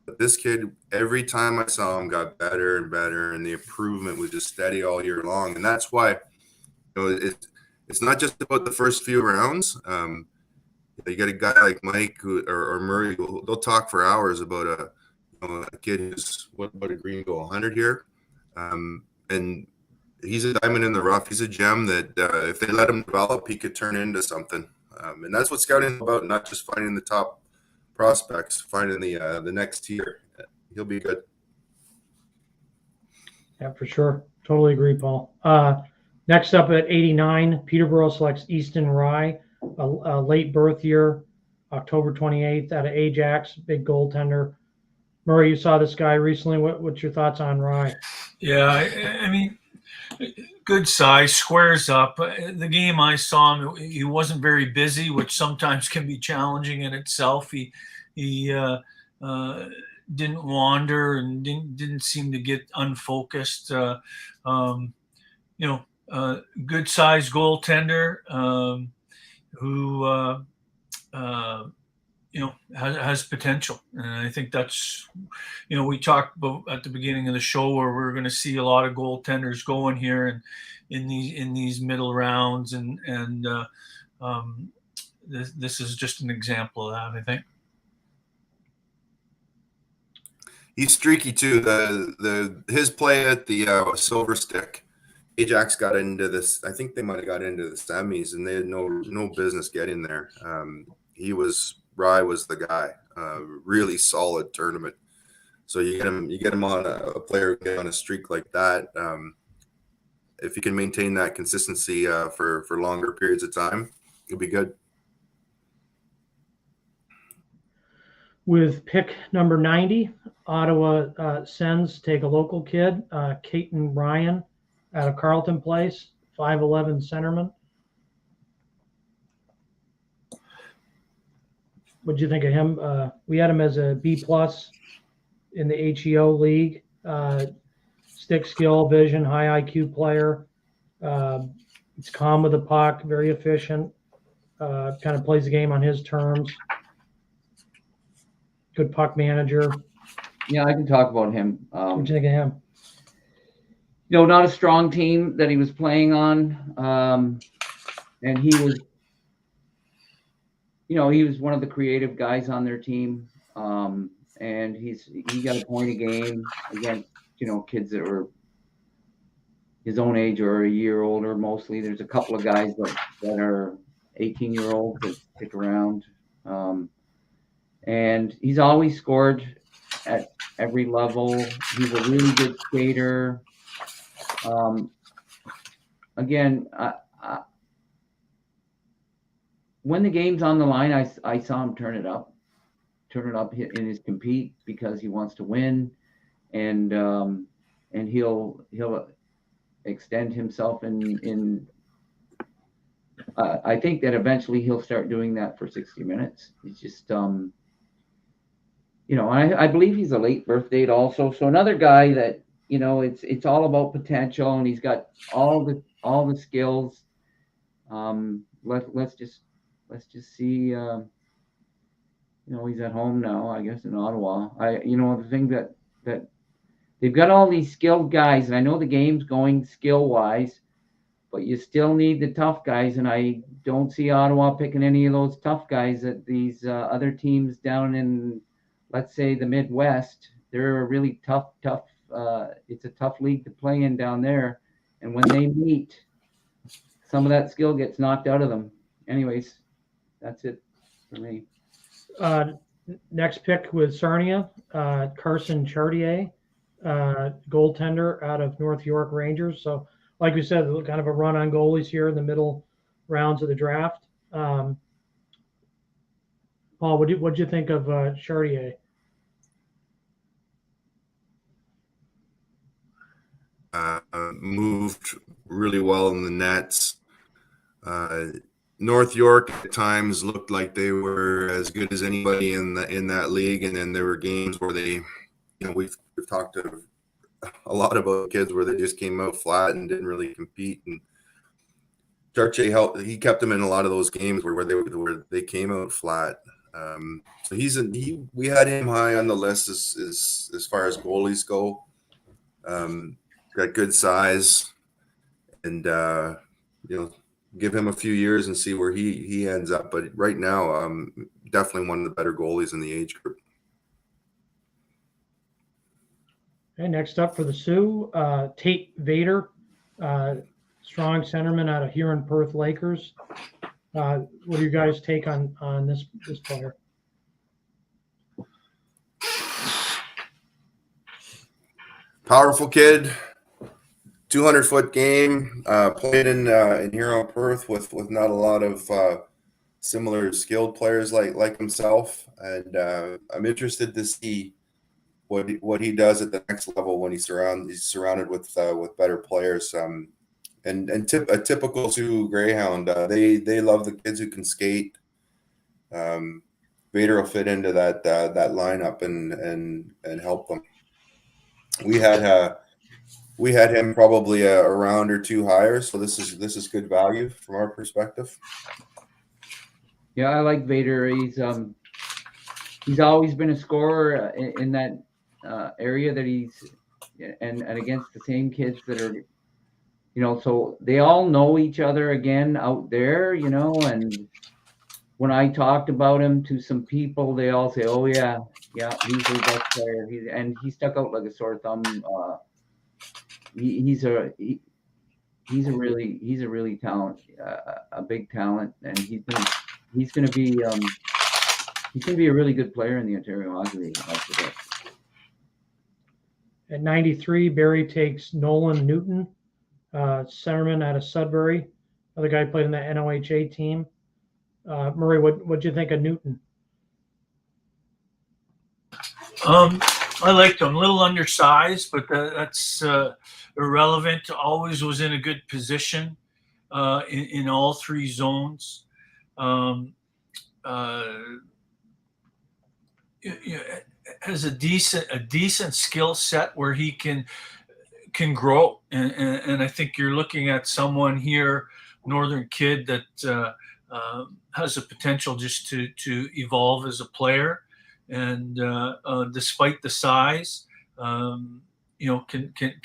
But this kid, every time I saw him, got better and better, and the improvement was just steady all year long. And that's why it's not just about the first few rounds. You got a guy like Mike or Murray, they'll talk for hours about a kid who's what about a green goal 100 here, and he's a diamond in the rough. He's a gem that if they let him develop, he could turn into something. And that's what scouting is about, not just finding the top prospects, finding the next tier. He'll be good. Yeah, for sure. Totally agree, Paul. Next up at 89, Peterborough selects Easton Rye, a late birth year, October 28th out of Ajax, big goaltender. Murray, you saw this guy recently. What's your thoughts on Rye? Yeah, I mean, good size, squares up. The game I saw him, he wasn't very busy, which sometimes can be challenging in itself. He didn't wander and didn't seem to get unfocused. Good size goaltender who has potential, and I think that's we talked about at the beginning of the show where we're going to see a lot of goaltenders going here and in these middle rounds, and this is just an example of that. I think he's streaky too. His play at the Silver Stick, Ajax got into this. I think they might have got into the semis, and they had no business getting there. Rye was the guy. Really solid tournament. So you get him on a player on a streak like that. If you can maintain that consistency for longer periods of time, it'll be good. With pick number 90, Ottawa Sens take a local kid, Caton Ryan, out of Carleton Place, 5'11" centerman. What'd you think of him? We had him as a B+ in the HEO league. Stick skill, vision, high IQ player. He's calm with the puck, very efficient. Kind of plays the game on his terms. Good puck manager. Yeah, I can talk about him. What'd you think of him? Not a strong team that he was playing on, and he was. He was one of the creative guys on their team, and he got a point a game against kids that were his own age or a year older. Mostly, there's a couple of guys that are 18-year-olds that stick around, and he's always scored at every level. He's a really good skater. Again, when the game's on the line, I saw him turn it up in his compete because he wants to win, and he'll extend himself in. I think that eventually he'll start doing that for 60 minutes. He's just I believe he's a late birth date also. So another guy that it's all about potential, and he's got all the skills. Let's just see. He's at home now, I guess, in Ottawa. The thing that they've got all these skilled guys, and I know the game's going skill wise, but you still need the tough guys, and I don't see Ottawa picking any of those tough guys that these other teams down in, let's say, the Midwest. They're a really tough. It's a tough league to play in down there, and when they meet, some of that skill gets knocked out of them. Anyways, that's it for me. Next pick with Sarnia, Carson Chartier, goaltender out of North York Rangers. So, like we said, kind of a run on goalies here in the middle rounds of the draft. Paul, what'd you think of Chartier? Moved really well in the nets. North York at times looked like they were as good as anybody in that league, and then there were games where they, we've talked to a lot about kids where they just came out flat and didn't really compete. And Chartier helped; he kept them in a lot of those games where they came out flat. So we had him high on the list as far as goalies go. Got good size, and give him a few years and see where he ends up. But right now, definitely one of the better goalies in the age group. Okay, next up for the Sioux, Tate Vader, strong centerman out of Huron Perth Lakers. What do you guys take on this player? Powerful kid, 200-foot game. Played in Huron Perth with not a lot of similar skilled players like himself, and I'm interested to see what he does at the next level when he's surrounded with better players. A typical Sioux Greyhound. They love the kids who can skate. Vader will fit into that lineup and help them. We had him probably a round or two higher, so this is good value from our perspective. Yeah, I like Vader. He's always been a scorer in that area that he's and against the same kids that are, so they all know each other again out there, and when I talked about him to some people, they all say, "Oh yeah, he's the best player." He stuck out like a sore thumb. He's a really talent, a big talent, and he's going to be a really good player in the Ontario Hockey League. At 93, Barrie takes Nolan Newton, centerman out of Sudbury. Other guy played in the NOHA team. Murray, what'd you think of Newton? I liked him. A little undersized, but that's irrelevant. Always was in a good position in all three zones. Has a decent skill set where he can grow, and I think you're looking at someone here, Northern kid that has a potential just to evolve as a player, and despite the size, can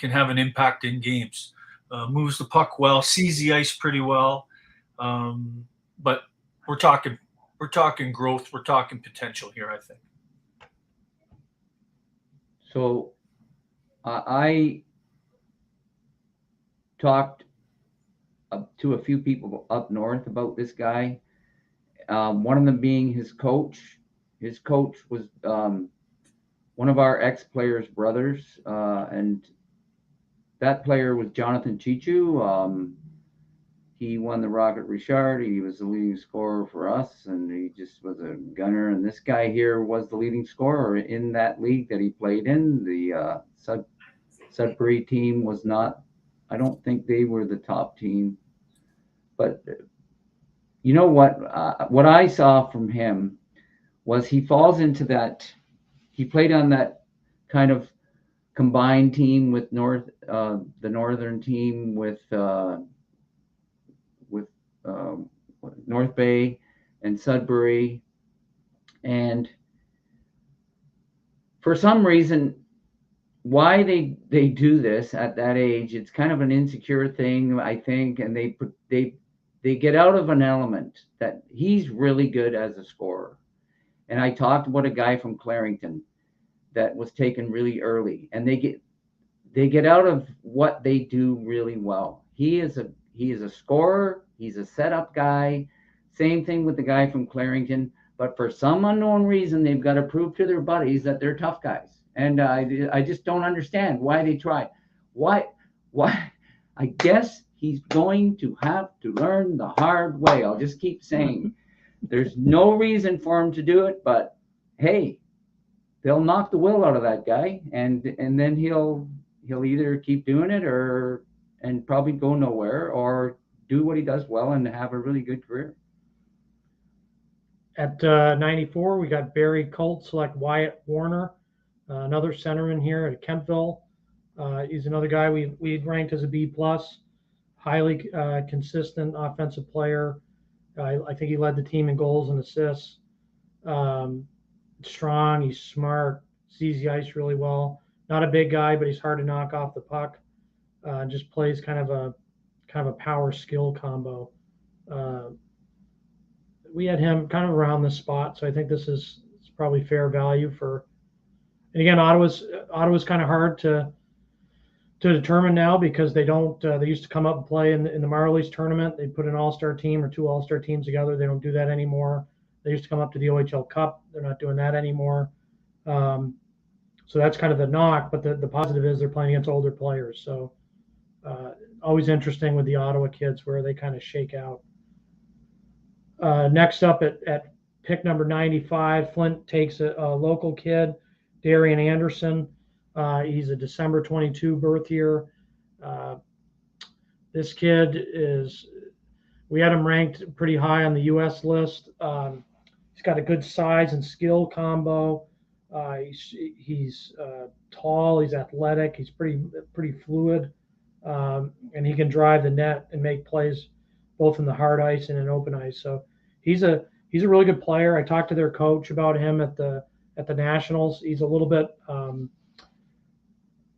have an impact in games. Moves the puck well, sees the ice pretty well, but we're talking growth, we're talking potential here, I think. So I talked to a few people up north about this guy. One of them being his coach. His coach was one of our ex-players' brothers, and that player was Jonathan Chichu. He won the Rocket Richard. He was the leading scorer for us, and he just was a gunner. And this guy here was the leading scorer in that league that he played in. The Sudbury team was not, I don't think they were the top team. But you know what I saw from him was he falls into that, he played on that kind of combined team with the Northern team with North Bay and Sudbury, and for some reason why they do this at that age. It's kind of an insecure thing, I think, and they get out of an element that he's really good as a scorer. And I talked about a guy from Clarington that was taken really early, and they get out of what they do really well. He is a scorer. He's a setup guy. Same thing with the guy from Clarington. But for some unknown reason, they've got to prove to their buddies that they're tough guys. And I just don't understand why they try. Why? I guess he's going to have to learn the hard way. I'll just keep saying there's no reason for him to do it, but hey, they'll knock the will out of that guy, and then he'll either keep doing it and probably go nowhere, or do what he does well and have a really good career. At 94, we got Barry Colt select Wyatt Warner, another centerman here at Kentville. He's another guy we ranked as a B+, highly consistent offensive player. I think he led the team in goals and assists. Strong, he's smart, sees the ice really well. Not a big guy, but he's hard to knock off the puck. Just plays kind of a power skill combo. We had him kind of around this spot, so I think this is probably fair value for. And again, Ottawa's kind of hard to determine now because they don't. They used to come up and play in the Marlies tournament. They put an all-star team or two all-star teams together. They don't do that anymore. They used to come up to the OHL Cup. They're not doing that anymore. So that's kind of the knock. But the positive is they're playing against older players. So always interesting with the Ottawa kids where they kind of shake out. Next up at pick number 95, Flint takes a local kid, Darian Anderson. He's a December 22 birth year. This kid we had him ranked pretty high on the U.S. list. He's got a good size and skill combo. He's tall. He's athletic. He's pretty fluid, and he can drive the net and make plays both in the hard ice and in open ice. So he's a really good player. I talked to their coach about him at the Nationals. He's a little bit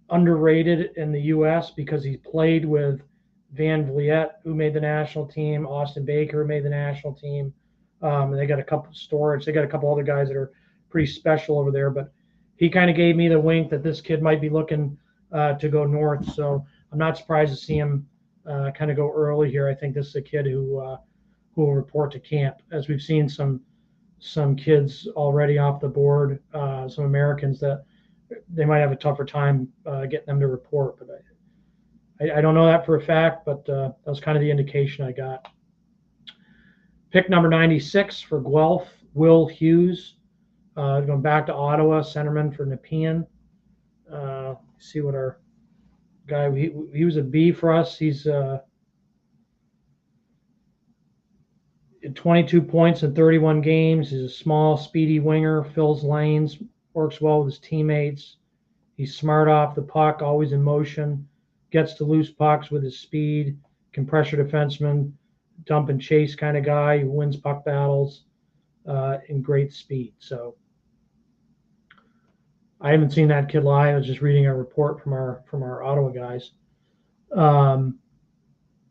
underrated in the U.S. because he played with Van Vliet, who made the national team, Austin Baker, who made the national team. And they got a couple storage. They got a couple other guys that are pretty special over there. But he kind of gave me the wink that this kid might be looking to go north. So I'm not surprised to see him kind of go early here. I think this is a kid who will report to camp, as we've seen some kids already off the board, some Americans that they might have a tougher time getting them to report. But I don't know that for a fact, but that was kind of the indication I got. Pick number 96 for Guelph, Will Hughes. Going back to Ottawa, centerman for Nepean. See what our guy, he was a B for us. He's 22 points in 31 games. He's a small, speedy winger, fills lanes, works well with his teammates. He's smart off the puck, always in motion, gets to loose pucks with his speed, can pressure defenseman, dump and chase kind of guy who wins puck battles in great speed. So I haven't seen that kid live. I was just reading a report from our Ottawa guys.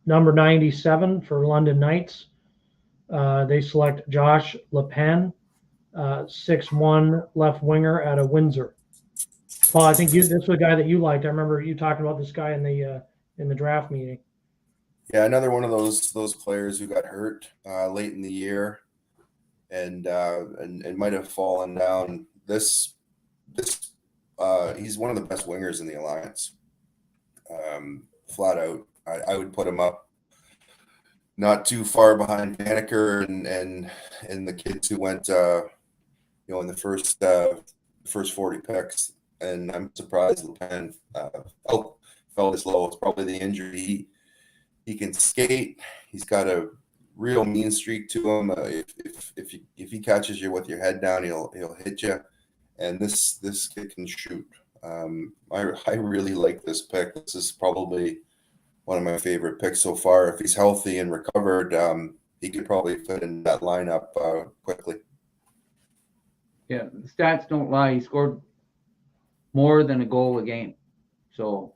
Number 97 for London Knights. They select Josh LePen, 6'1" left winger out of Windsor. Paul, I think this was a guy that you liked. I remember you talking about this guy in the draft meeting. Yeah, another one of those players who got hurt late in the year, and might have fallen down. He's one of the best wingers in the alliance. Flat out, I would put him up not too far behind Paniker and the kids who went in the first 40 picks. And I'm surprised LePen fell this low. It's probably the injury. He can skate. He's got a real mean streak to him. If he catches you with your head down, he'll hit you. And this kid can shoot. I really like this pick. This is probably one of my favorite picks so far. If he's healthy and recovered, he could probably fit in that lineup quickly. Yeah, the stats don't lie. He scored more than a goal a game. So,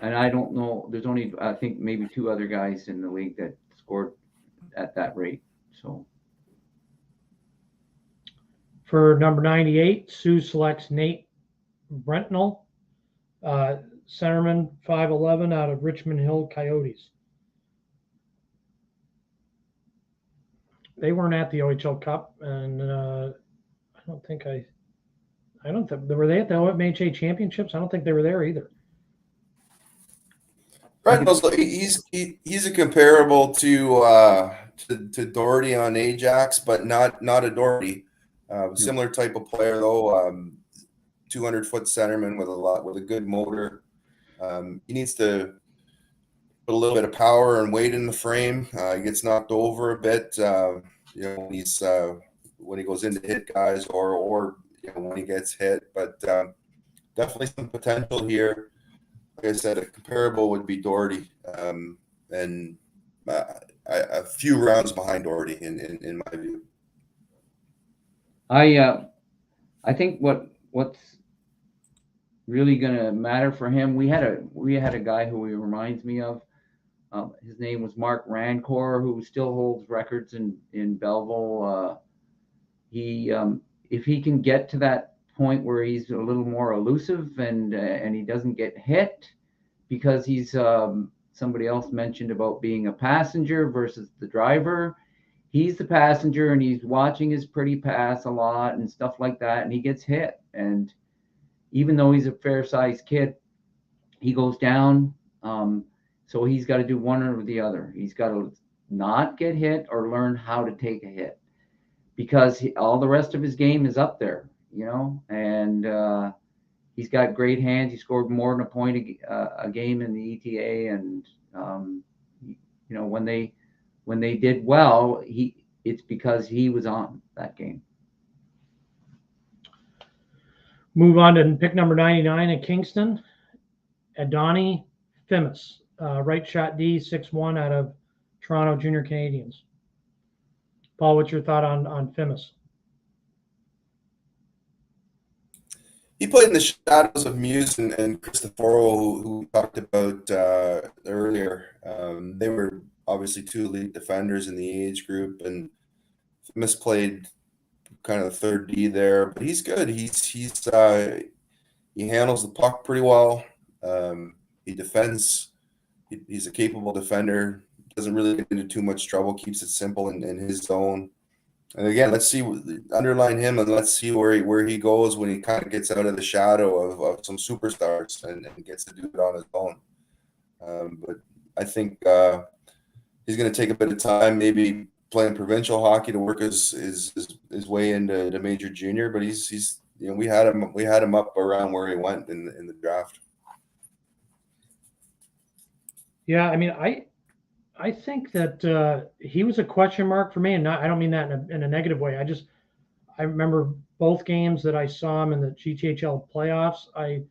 and I don't know. There's only, I think, maybe 2 other guys in the league that scored at that rate. So, For number 98, Sue selects Nate Brentnell, centerman, 5'11", out of Richmond Hill Coyotes. They weren't at the OHL Cup, and I don't think were they at the OMHA Championships? I don't think they were there either. He's a comparable to Doherty on Ajax, but not a Doherty. Similar type of player though. 200-foot centerman with a good motor. He needs to put a little bit of power and weight in the frame. He gets knocked over a bit. When he goes in to hit guys or when he gets hit. But definitely some potential here. Like I said, a comparable would be Doherty, and a few rounds behind Doherty in my view. I think what's really going to matter for him, we had a guy who he reminds me of. His name was Mark Rancor, who still holds records in Belleville. If he can get to that point where he's a little more elusive and he doesn't get hit, because he's somebody else mentioned about being a passenger versus the driver. He's the passenger and he's watching his pretty pass a lot and stuff like that, and he gets hit. And even though he's a fair-sized kid, he goes down. So he's got to do one or the other. He's got to not get hit or learn how to take a hit, because all the rest of his game is up there, and he's got great hands. He scored more than a point a game in the ETA, and when they did well, it's because he was on that game. Move on to pick number 99 at Kingston, Adani Fimis, right shot D, 6'1", out of Toronto Junior Canadians. Paul, what's your thought on Fimis? He played in the shadows of Muse and Cristoforo, who we talked about earlier. They were obviously 2 elite defenders in the age group, and Fimis played kind of the third D there. But he's good. He handles the puck pretty well. He defends. He's a capable defender. Doesn't really get into too much trouble. Keeps it simple in his zone. And again, let's see, underline him, and let's see where he goes when he kind of gets out of the shadow of some superstars and gets to do it on his own. But I think he's going to take a bit of time, maybe playing provincial hockey to work his way into major junior. But he's we had him up around where he went in the draft. Yeah, I mean, I think that he was a question mark for me, and I don't mean that in a negative way. I remember both games that I saw him in the GTHL playoffs. I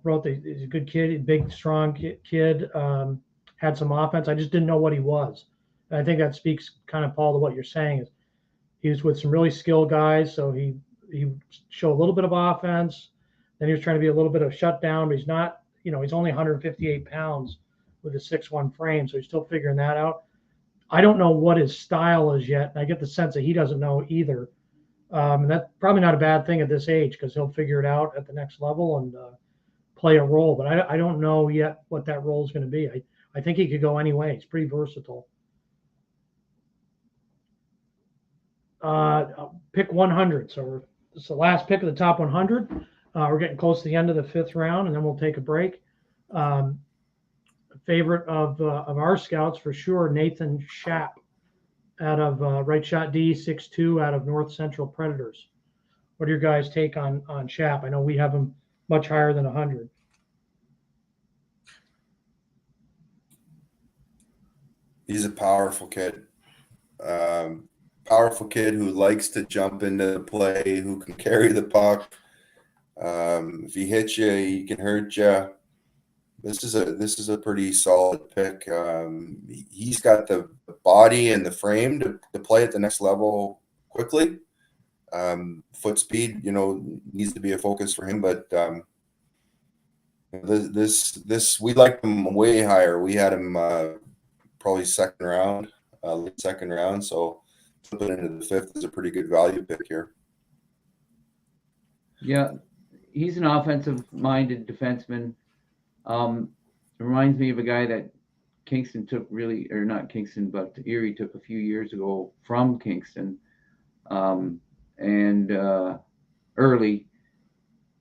wrote that he's a good kid, a big, strong kid, had some offense. I just didn't know what he was. And I think that speaks kind of, Paul, to what you're saying. Is he was with some really skilled guys, so he showed a little bit of offense. Then he was trying to be a little bit of shutdown, but he's not. He's only 158 pounds with a 6'1" frame, so he's still figuring that out. I don't know what his style is yet, and I get the sense that he doesn't know either. And that's probably not a bad thing at this age, because he'll figure it out at the next level and play a role. But I don't know yet what that role is going to be. I think he could go any way. He's pretty versatile. Pick 100. So it's the last pick of the top 100. We're getting close to the end of the 5th round, and then we'll take a break. Favorite of our scouts for sure, Nathan Schaap, out of right shot D, 6'2", out of North Central Predators. What are your guys' take on Schaap? I know we have him much higher than 100. He's a powerful kid. Powerful kid who likes to jump into the play, who can carry the puck. If he hits you, he can hurt you. This is a pretty solid pick. He's got the body and the frame to play at the next level quickly. Foot speed, needs to be a focus for him. But this we liked him way higher. We had him probably second round, late second round. So flipping into the fifth is a pretty good value pick here. Yeah, he's an offensive-minded defenseman. It reminds me of a guy that Kingston took or not Kingston, but Erie took a few years ago from Kingston, and early.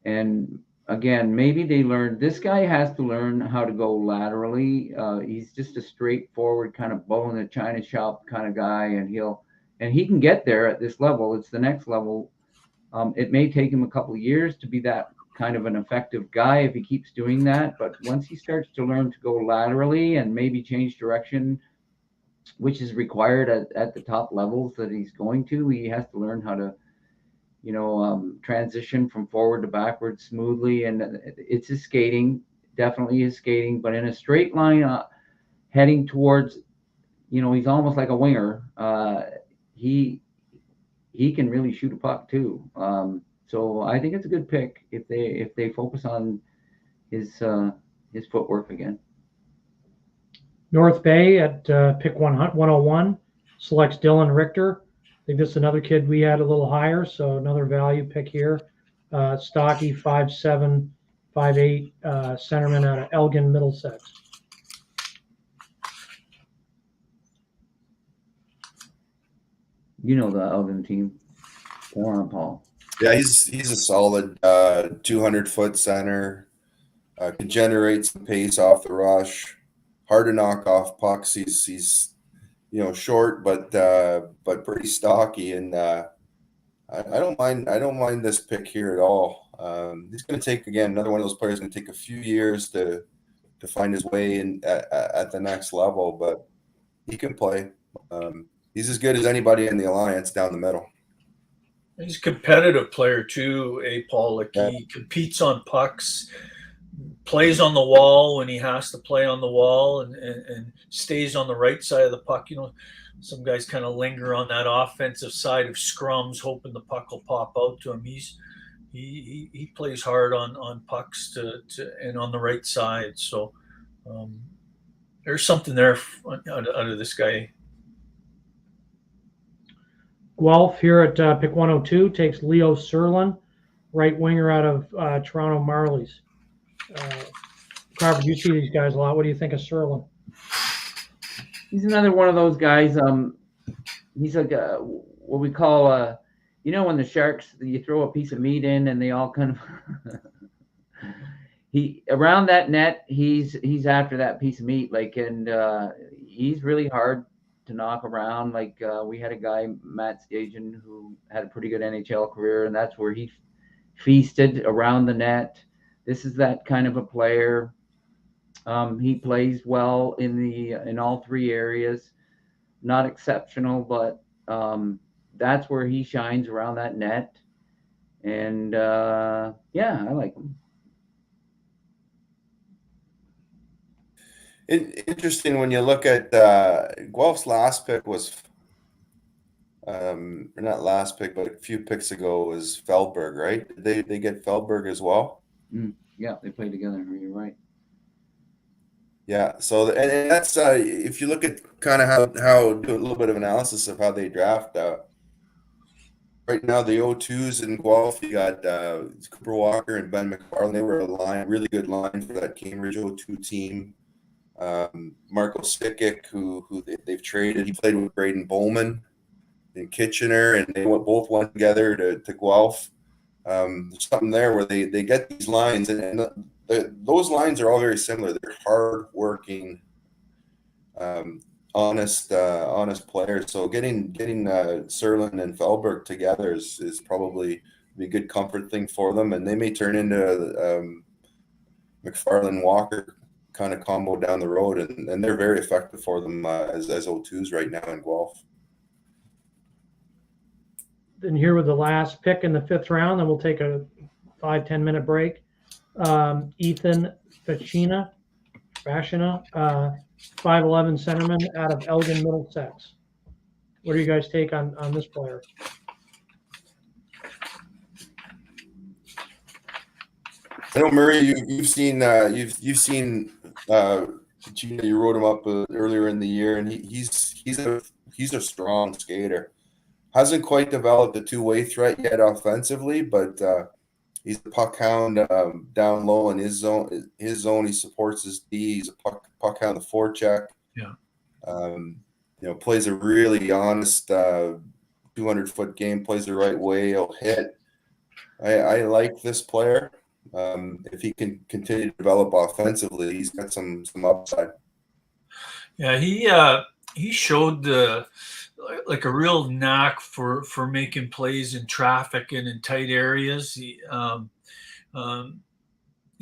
And again, maybe this guy has to learn how to go laterally. He's just a straightforward kind of bow in the china shop kind of guy, and he can get there at this level. It's the next level. It may take him a couple of years to be that kind of an effective guy if he keeps doing that. But once he starts to learn to go laterally and maybe change direction, which is required at the top levels that he's going to, he has to learn how to, transition from forward to backward smoothly. And it's his skating, definitely his skating, but in a straight line heading towards, he's almost like a winger. He can really shoot a puck too. So I think it's a good pick if they focus on his footwork again. North Bay at pick 101 selects Dylan Richter. I think this is another kid we had a little higher, so another value pick here. Stocky, 5'7", 5'8", centerman out of Elgin, Middlesex. You know the Elgin team. Paul. Yeah, he's a solid 200-foot center. Can generate some pace off the rush. Hard to knock off pucks. He's short but pretty stocky, and I don't mind this pick here at all. He's going to take, again, another one of those players going to take a few years to find his way in at the next level, but he can play. He's as good as anybody in the alliance down the middle. He's a competitive player too, Paul. Like he competes on pucks, plays on the wall when he has to play on the wall, and stays on the right side of the puck. Some guys kind of linger on that offensive side of scrums, hoping the puck will pop out to him. He plays hard on pucks to and on the right side. So there's something there out of this guy. Guelph here at pick 102 takes Leo Serlin, right winger out of Toronto Marlies. Crawford, you see these guys a lot. What do you think of Serlin? He's another one of those guys. He's like what we call when the Sharks, you throw a piece of meat in and they all kind of around that net. He's after that piece of meat, and he's really hard to knock around. We had a guy, Matt Stajan, who had a pretty good NHL career, and that's where he feasted around the net. This is that kind of a player. He plays well in all three areas. Not exceptional, but that's where he shines, around that net. And I like him. Interesting when you look at Guelph's last pick was, or not last pick, but a few picks ago was Feldberg, right? Did they get Feldberg as well? Yeah, they played together. You're right. Yeah, so and that's if you look at kind of how do a little bit of analysis of how they draft. Right now, the O2s in Guelph, you got Cooper Walker and Ben McFarland. They were a really good line for that Cambridge O2 team. Marco Stikic, who they've traded. He played with Braden Bowman in Kitchener, and they both went together to Guelph. There's something there where they get these lines, and those lines are all very similar. They're hard-working, honest players. So getting Serlin and Feldberg together is probably be a good comfort thing for them, and they may turn into McFarland Walker kind of combo down the road, and they're very effective for them as O2s right now in Guelph. Then here with the last pick in the fifth round, then we'll take a 5-10 minute break. Ethan Fashina, 5'11" centerman out of Elgin, Middlesex. What do you guys take on this player? I know Murray, you've seen Gina, you wrote him up earlier in the year, and he's a strong skater. Hasn't quite developed a two-way threat yet offensively, but he's a puck hound down low in his zone. He supports his D. He's a puck hound the forecheck. Yeah. Plays a really honest 200-foot game. Plays the right way. He'll hit. I like this player. If he can continue to develop offensively, he's got some upside. Yeah, he showed like a real knack for making plays in traffic and in tight areas. He's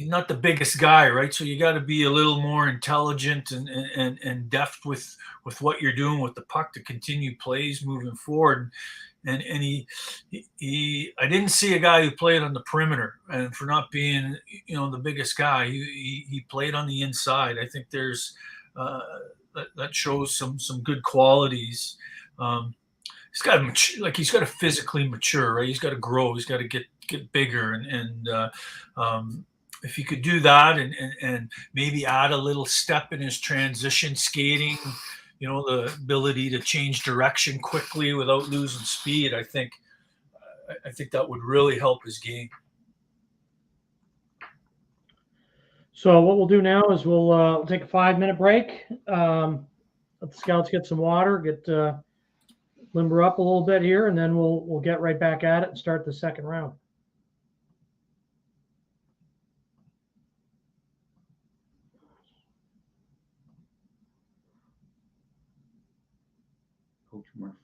not the biggest guy, right? So you got to be a little more intelligent and deft with what you're doing with the puck to continue plays moving forward. And he I didn't see a guy who played on the perimeter, and for not being the biggest guy, he played on the inside. I think there's that shows some good qualities. He's got to physically mature, right? He's got to grow. He's got to get bigger, and if he could do that and maybe add a little step in his transition skating, the ability to change direction quickly without losing speed, I think that would really help his game. So what we'll do now is we'll take a 5-minute break. Let the scouts get some water, get limber up a little bit here, and then we'll get right back at it and start the second round. Coach Murphy.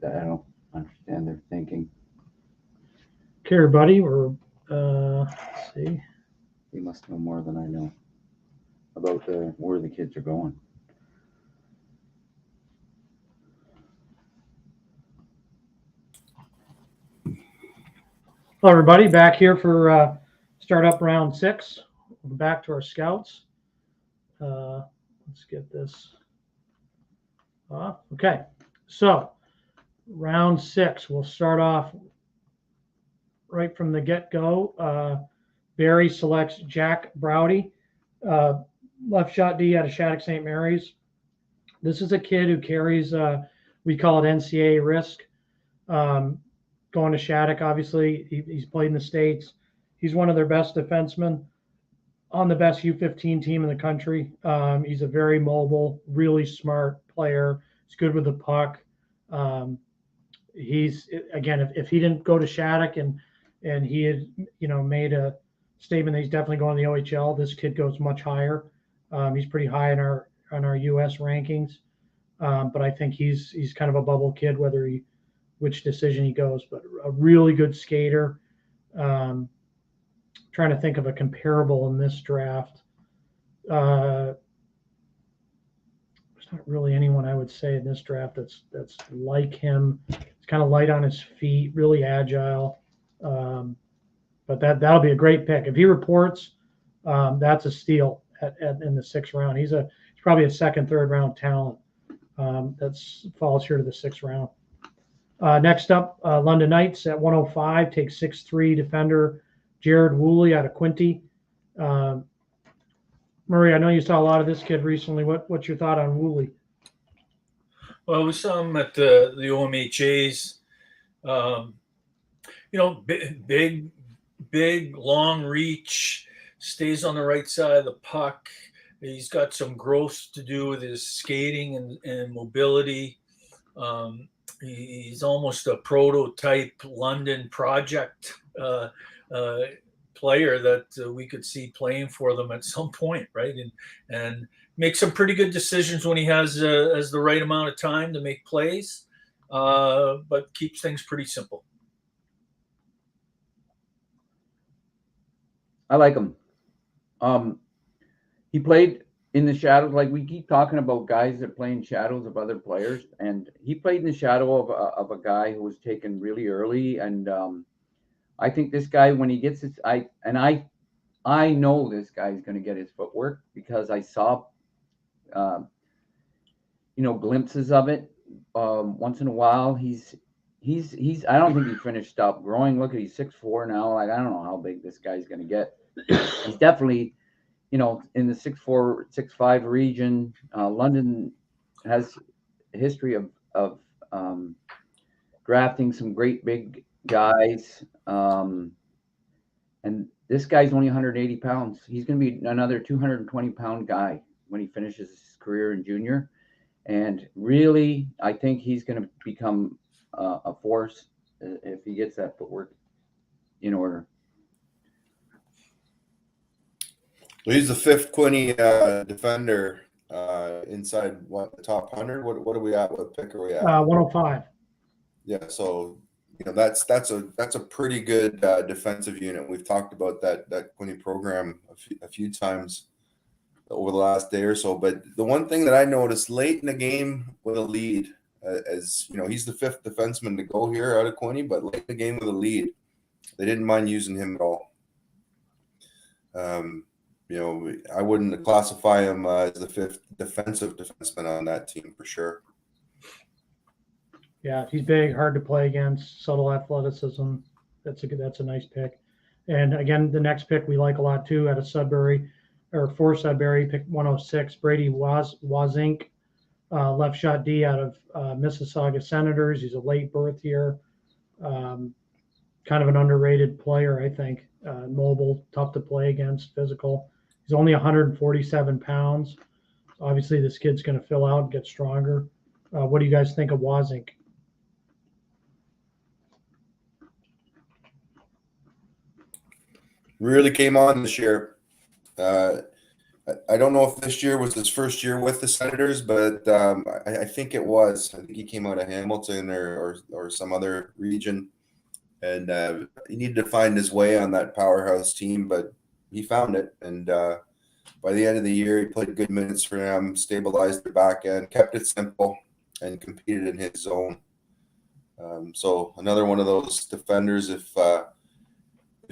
I don't understand their thinking. Okay, everybody, we're let's see. They must know more than I know about where the kids are going. Hello, everybody. Back here for start up round 6. We're back to our scouts. Let's get this. Okay, so round 6. We'll start off right from the get-go. Barry selects Jack Browdy, left shot D out of Shattuck St. Mary's. This is a kid who carries, we call it NCAA risk. Going to Shattuck, obviously, he's played in the States. He's one of their best defensemen on the best U15 team in the country. He's a very mobile, really smart player. He's good with the puck. He's, again, if he didn't go to Shattuck and he had, made a statement that he's definitely going to the OHL, this kid goes much higher. He's pretty high in our U.S. rankings, but I think he's kind of a bubble kid, which decision he goes, but a really good skater. Trying to think of a comparable in this draft. There's not really anyone I would say in this draft that's like him. He's kind of light on his feet, really agile. But that'll be a great pick. If he reports, that's a steal in the 6th round. He's probably a second, third round talent. Falls here to the 6th round. Next up, London Knights at 105 takes 6'3" defender Jared Woolley out of Quinty. Murray, I know you saw a lot of this kid recently. What's your thought on Woolley? Well, we saw him at the OMHAs. Big, long reach, stays on the right side of the puck. He's got some growth to do with his skating and mobility. He's almost a prototype London project player that we could see playing for them at some point, right? And make some pretty good decisions when he has the right amount of time to make plays, but keeps things pretty simple. I like him. He played in the shadows, like we keep talking about guys that play in shadows of other players, and he played in the shadow of a guy who was taken really early. And I think this guy, when he gets his, I know this guy's going to get his footwork because I saw, glimpses of it once in a while. He's. I don't think he finished up growing. Look at, he's 6'4" now. Like, I don't know how big this guy's going to get. He's definitely, in the 6'4", 6'5" region. London has a history of drafting some great big guys. And this guy's only 180 pounds. He's going to be another 220-pound guy when he finishes his career in junior. And really, I think he's going to become a force if he gets that footwork in order. Well, he's the 5th Quinny defender inside the top 100. What are we at? What pick are we at? 105. Yeah, so that's a pretty good defensive unit. We've talked about that Quinny program a few times over the last day or so. But the one thing that I noticed late in the game with a lead, as he's the 5th defenseman to go here out of Quinny, but late in the game with a lead, they didn't mind using him at all. I wouldn't classify him as the 5th defensive defenseman on that team for sure. Yeah, he's big, hard to play against, subtle athleticism. That's a nice pick. And again, the next pick we like a lot too, out of Sudbury, or for Sudbury, pick 106, Brady Wazink, left shot D out of Mississauga Senators. He's a late birth year, kind of an underrated player, I think. Mobile, tough to play against, physical. He's only 147 pounds. Obviously, this kid's going to fill out and get stronger. What do you guys think of Wazink? Really came on this year. I don't know if this year was his first year with the Senators, but I think it was. I think he came out of Hamilton or some other region, and he needed to find his way on that powerhouse team, but he found it. And by the end of the year, he played good minutes for them, stabilized the back end, kept it simple, and competed in his zone. So another one of those defenders, if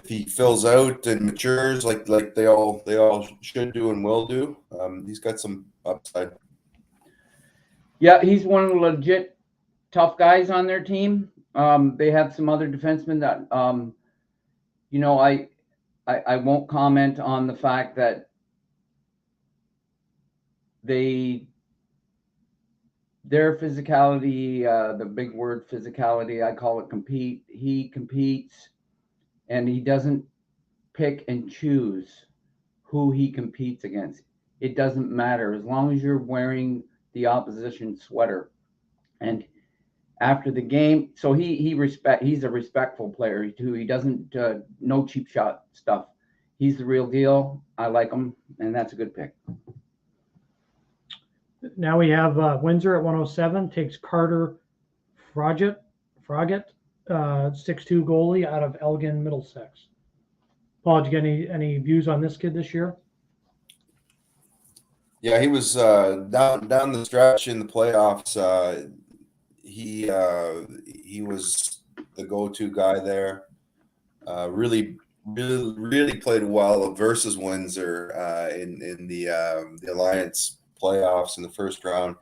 he fills out and matures like they all should do and will do, he's got some upside. Yeah, he's one of the legit tough guys on their team. They have some other defensemen that, I won't comment on the fact that their physicality, the big word physicality, I call it compete. He competes, and he doesn't pick and choose who he competes against. It doesn't matter as long as you're wearing the opposition sweater. And after the game, so he's a respectful player too. He doesn't no cheap shot stuff. He's the real deal. I like him, and that's a good pick. Now we have Windsor at 107 takes Carter Froggett, 6'2" goalie out of Elgin, Middlesex. Paul, did you get any views on this kid this year? Yeah, he was down the stretch in the playoffs. He was the go-to guy there. Really played well versus Windsor in the Alliance playoffs in the first round.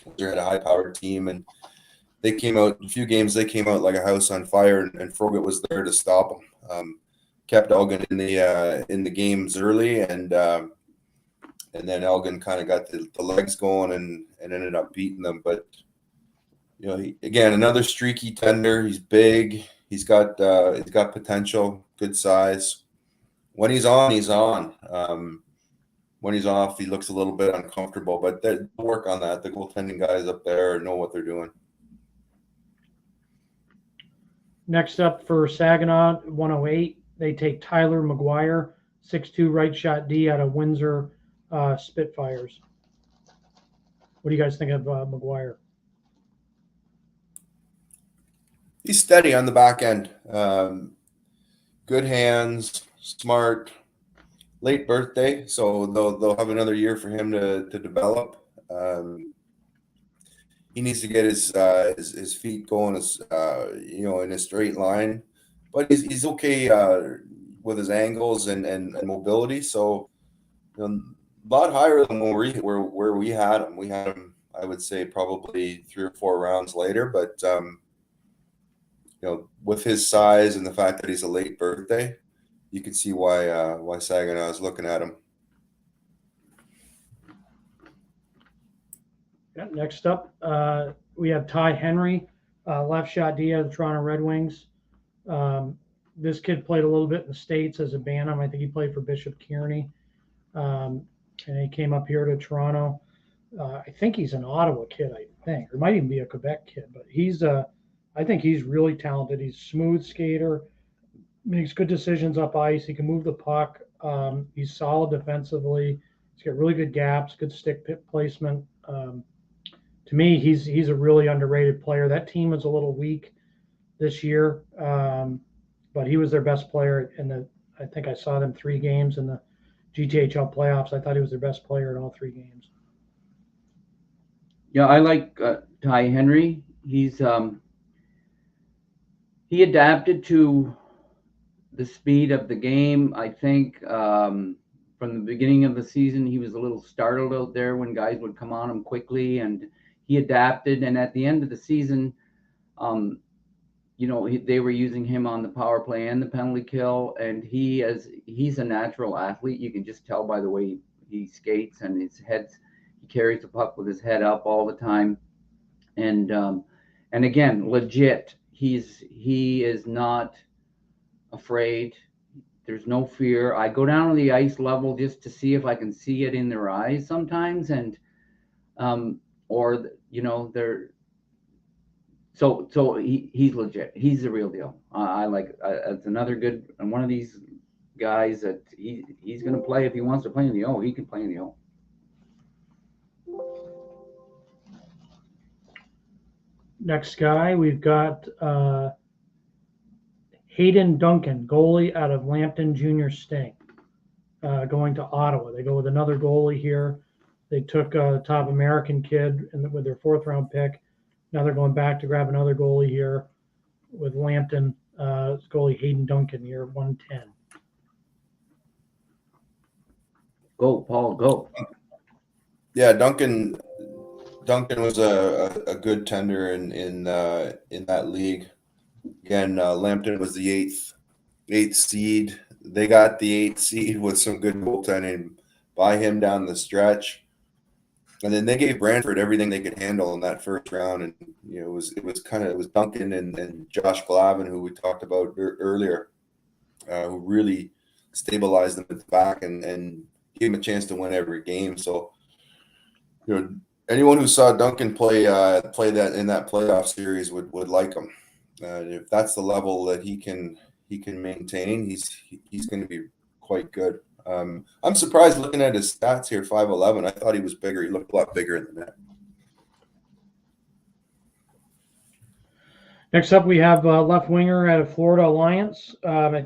Windsor had a high-powered team, and they came out a few games. They came out like a house on fire, and Froggett was there to stop them. Kept Elgin in the games early, and then Elgin kind of got the legs going and ended up beating them. But again, another streaky tender. He's big. He's got potential, good size. When he's on, he's on. When he's off, he looks a little bit uncomfortable. But they'll work on that. The goaltending guys up there know what they're doing. Next up for Saginaw, 108, they take Tyler McGuire, 6'2" right shot D out of Windsor Spitfires. What do you guys think of McGuire? He's steady on the back end. Good hands, smart. Late birthday, so they'll have another year for him to develop. He needs to get his feet going in a straight line, but he's okay with his angles and mobility. So a lot higher than where we had him. We had him, I would say, probably 3 or 4 rounds later. But with his size and the fact that he's a late birthday, you can see why Saginaw is looking at him. Yeah, next up, we have Ty Henry, left shot D out of the Toronto Red Wings. This kid played a little bit in the States as a Bantam. I think he played for Bishop Kearney. And he came up here to Toronto. I think he's an Ottawa kid, or might even be a Quebec kid. But I think he's really talented. He's a smooth skater, makes good decisions up ice. He can move the puck. He's solid defensively. He's got really good gaps, good stick placement. To me, he's a really underrated player. That team was a little weak this year, but he was their best player I think I saw them 3 games in the GTHL playoffs. I thought he was their best player in all 3 games. Yeah, I like Ty Henry. He adapted to the speed of the game. I think from the beginning of the season, he was a little startled out there when guys would come on him quickly, and he adapted. And at the end of the season, they were using him on the power play and the penalty kill, and he's a natural athlete. You can just tell by the way he skates, and he carries the puck with his head up all the time. And again, legit. He is not afraid. There's no fear. I go down to the ice level just to see if I can see it in their eyes sometimes, and they're so he's legit. He's the real deal. I like it's another good one of these guys that he's going to play. If he wants to play in the O, he can play in the O. Next guy, we've got Hayden Duncan, goalie out of Lambton Junior Sting, going to Ottawa. They go with another goalie here. They took a top American kid with their 4th-round pick. Now they're going back to grab another goalie here with Lambton. Goalie Hayden Duncan here, 110. Go, Paul, go. Yeah, Duncan was a good tender in that league. Again, Lambton was the eighth seed. They got the 8th seed with some good goaltending by him down the stretch, and then they gave Brantford everything they could handle in that first round. And it was Duncan and Josh Glavin, who we talked about earlier, who really stabilized them at the back and gave him a chance to win every game. So, anyone who saw Duncan play that in that playoff series would like him. If that's the level that he can maintain, he's going to be quite good. I'm surprised looking at his stats here, 5'11". I thought he was bigger. He looked a lot bigger than that. Next up, we have left winger out of Florida Alliance.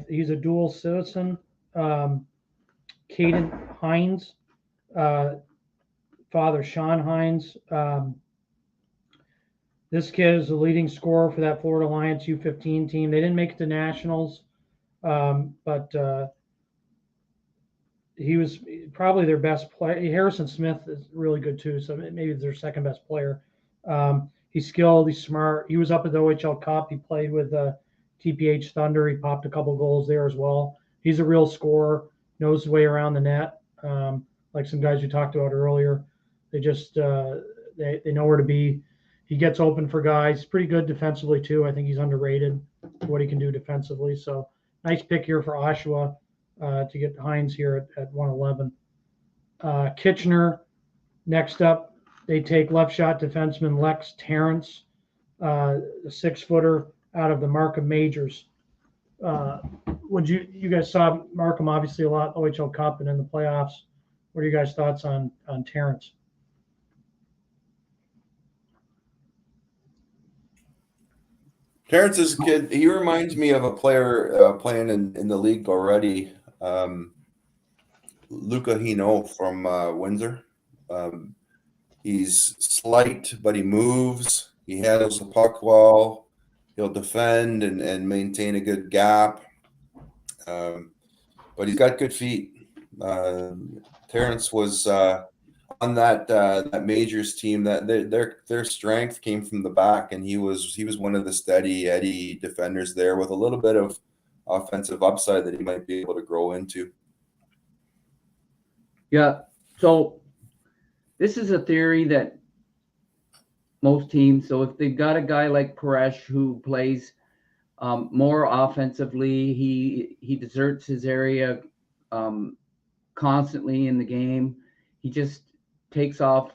He's a dual citizen. Caden Hines, father Sean Hines. This kid is the leading scorer for that Florida Alliance U15 team. They didn't make it to nationals, but he was probably their best player. Harrison Smith is really good too, so maybe their second best player. He's skilled, he's smart. He was up at the OHL Cup. He played with TPH Thunder. He popped a couple goals there as well. He's a real scorer, knows his way around the net. Like some guys you talked about earlier, they just they know where to be. He gets open for guys. He's pretty good defensively too. I think he's underrated for what he can do defensively. So nice pick here for Oshawa to get Hines here at 111. Kitchener, next up, they take left shot defenseman Lex Terrence, the 6-footer out of the Markham Majors. You guys saw Markham obviously a lot OHL Cup and in the playoffs. What are you guys' thoughts on Terrence? Terrence is a kid. He reminds me of a player playing in the league already, Luca Hino from Windsor. He's slight, but he moves. He handles the puck well. He'll defend and maintain a good gap. But he's got good feet. Terrence was on that Majors team. That their strength came from the back, and he was one of the steady Eddie defenders there with a little bit of offensive upside that he might be able to grow into. Yeah. So this is a theory that most teams. So if they've got a guy like Paresh who plays more offensively, he deserts his area constantly in the game. He just takes off,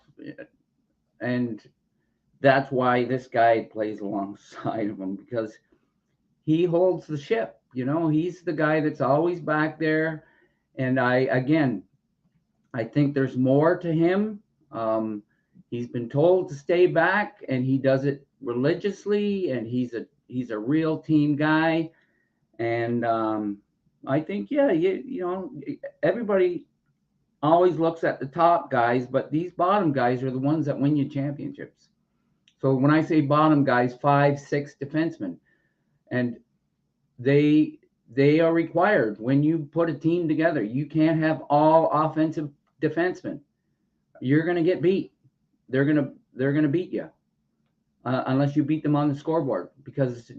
and that's why this guy plays alongside of him, because he holds the ship. He's the guy that's always back there. And I think there's more to him. He's been told to stay back, and he does it religiously, and he's a real team guy. And I think, everybody always looks at the top guys, but these bottom guys are the ones that win you championships. So when I say bottom guys, 5, 6 defensemen, and they are required when you put a team together. You can't have all offensive defensemen. You're going to get beat. They're going to beat you unless you beat them on the scoreboard, because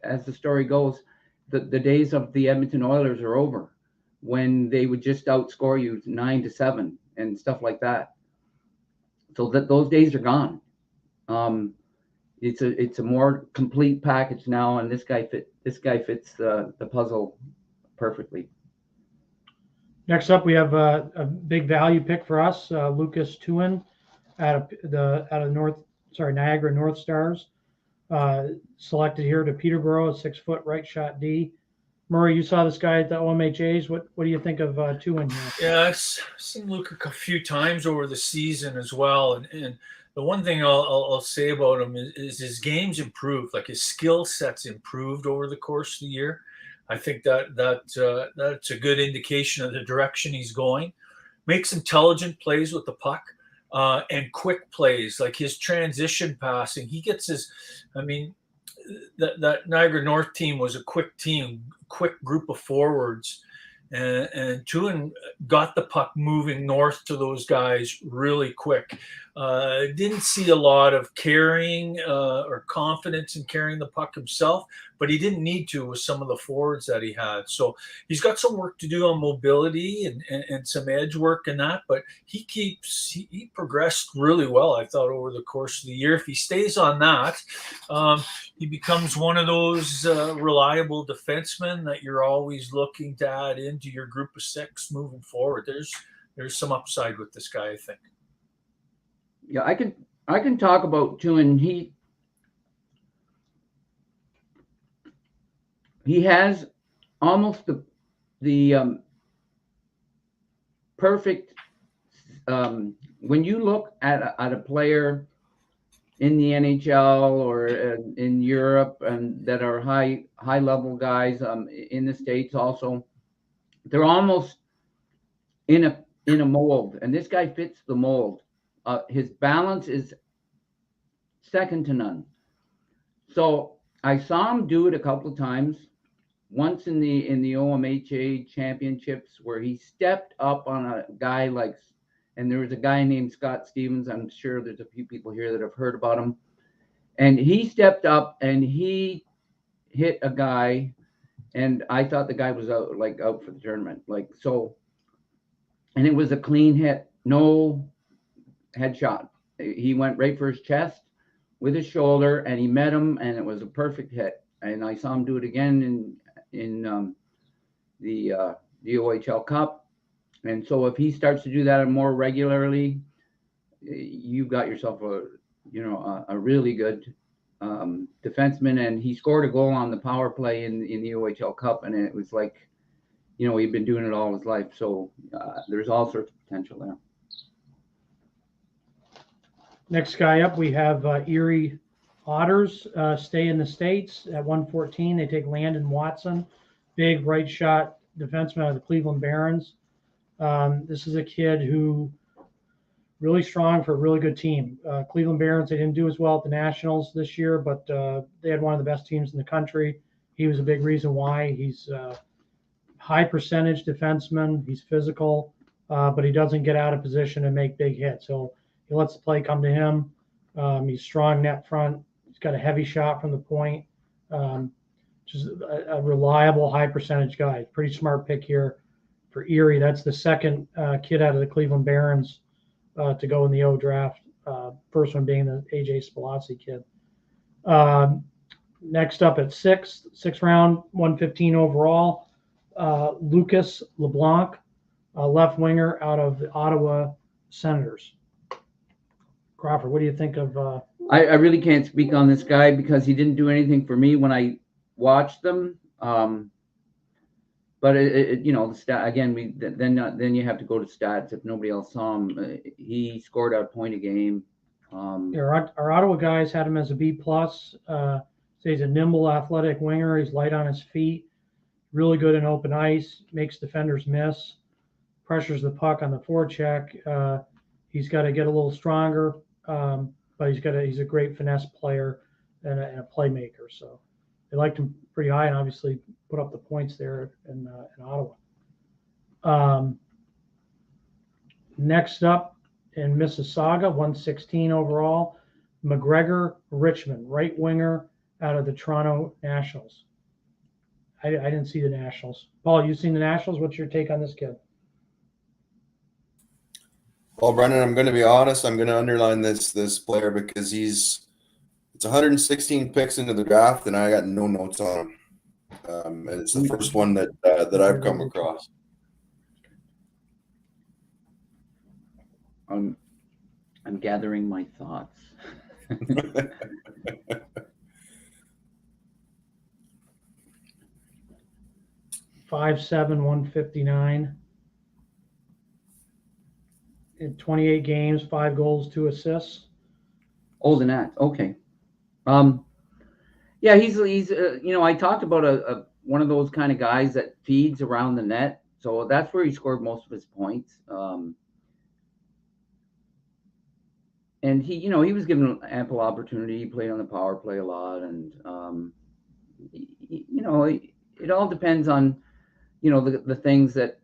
as the story goes, the days of the Edmonton Oilers are over, when they would just outscore you 9-7 and stuff like that. So that those days are gone. It's a more complete package now, and this guy fits the puzzle perfectly. Next up, we have a big value pick for us, Lucas Tuin out of Niagara North Stars, selected here to Peterborough, a 6-foot right shot D. Murray, you saw this guy at the OMHAs. What do you think of Tuin here? Yeah, I've seen Luke a few times over the season as well, and the one thing I'll say about him is his game's improved. Like his skill set's improved over the course of the year. I think that's a good indication of the direction he's going. Makes intelligent plays with the puck, and quick plays, like his transition passing. He gets his, I mean, that Niagara North team was a quick team, quick group of forwards. And Tuin got the puck moving north to those guys really quick. Didn't see a lot of carrying or confidence in carrying the puck himself, but he didn't need to with some of the forwards that he had. So he's got some work to do on mobility and some edge work and that, but he progressed really well, I thought, over the course of the year. If he stays on that, he becomes one of those reliable defensemen that you're always looking to add into your group of six moving forward. There's some upside with this guy, I think. Yeah, I can talk about Tuin. He has almost the perfect when you look at a player in the NHL or in Europe and that are high level guys in the States also, they're almost in a mold, and this guy fits the mold. His balance is second to none. So I saw him do it a couple of times. Once in the OMHA championships where he stepped up on a guy like, and there was a guy named Scott Stevens. I'm sure there's a few people here that have heard about him. And he stepped up and he hit a guy, and I thought the guy was out for the tournament. And it was a clean hit, no headshot. He went right for his chest with his shoulder, and he met him, and it was a perfect hit. And I saw him do it again in the OHL Cup. And so if he starts to do that more regularly, you got yourself a really good defenseman. And he scored a goal on the power play in the OHL Cup, and it was like, he'd been doing it all his life. So there's all sorts of potential there. Next guy up, we have Erie Otters stay in the States at 114. They take Landon Watson, big right shot defenseman out of the Cleveland Barons. This is a kid who really strong for a really good team. Cleveland Barons, they didn't do as well at the Nationals this year, but they had one of the best teams in the country. He was a big reason why. He's high percentage defenseman. He's physical, but he doesn't get out of position and make big hits. So he lets the play come to him. He's strong net front. He's got a heavy shot from the point. Just a reliable, high percentage guy. Pretty smart pick here for Erie. That's the second kid out of the Cleveland Barons to go in the O draft. First one being the AJ Spalazzi kid. Next up at sixth round, 115 overall, Lucas LeBlanc, left winger out of the Ottawa Senators. Crawford, what do you think of? I really can't speak on this guy because he didn't do anything for me when I watched them. But the stat again. Then you have to go to stats if nobody else saw him. He scored a point a game. Our Ottawa guys had him as a B+. So he's a nimble, athletic winger. He's light on his feet, really good in open ice, makes defenders miss, pressures the puck on the forecheck. He's got to get a little stronger, but he's a great finesse player and a playmaker. So they liked him pretty high and obviously put up the points there in Ottawa. Next up in Mississauga, 116 overall, McGregor Richmond, right winger out of the Toronto Nationals. I didn't see the Nationals. Paul, you've seen the Nationals. What's your take on this kid? Well, Brendan, I'm going to be honest. I'm going to underline this player because it's 116 picks into the draft, and I got no notes on him. And it's the first one that I've come across. I'm gathering my thoughts. 5'7", 159. In 28 games, 5 goals, 2 assists. Older than that. Okay. Yeah, he's I talked about one of those kind of guys that feeds around the net. So that's where he scored most of his points. And he was given ample opportunity. He played on the power play a lot, and it all depends on the things that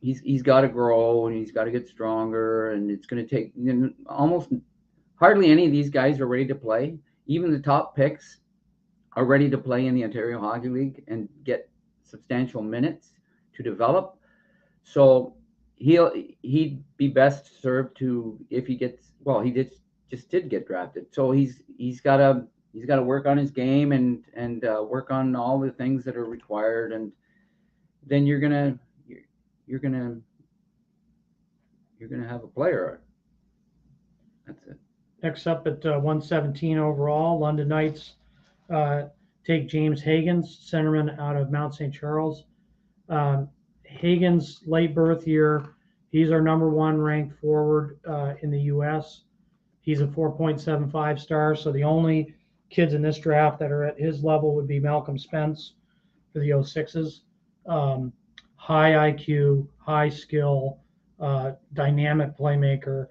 he's got to grow, and he's got to get stronger, and it's going to take almost hardly any of these guys are ready to play. Even the top picks are ready to play in the Ontario Hockey League and get substantial minutes to develop. So he'd be best served to, if he gets, well, he just did get drafted. So he's got to work on his game and work on all the things that are required, and then you're gonna have a player. That's it. Next up at 117 overall, London Knights take James Hagens, centerman out of Mount St. Charles. Hagens' late birth year, he's our number 1 ranked forward in the U.S. He's a 4.75 star, so the only kids in this draft that are at his level would be Malcolm Spence for the 06s. High IQ, high skill, dynamic playmaker.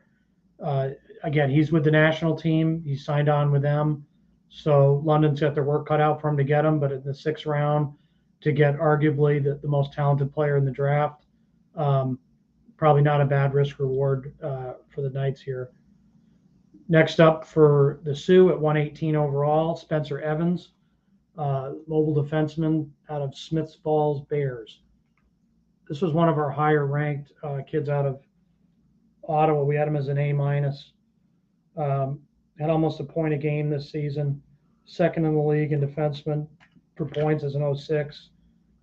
Again, he's with the national team. He signed on with them. So London's got their work cut out for him to get him, but in the 6th round to get arguably the most talented player in the draft, probably not a bad risk reward for the Knights here. Next up for the Sioux at 118 overall, Spencer Evans, mobile defenseman out of Smiths Falls Bears. This was one of our higher ranked kids out of Ottawa. We had him as an A-. Had almost a point a game this season. 2nd in the league in defenseman for points as an 06.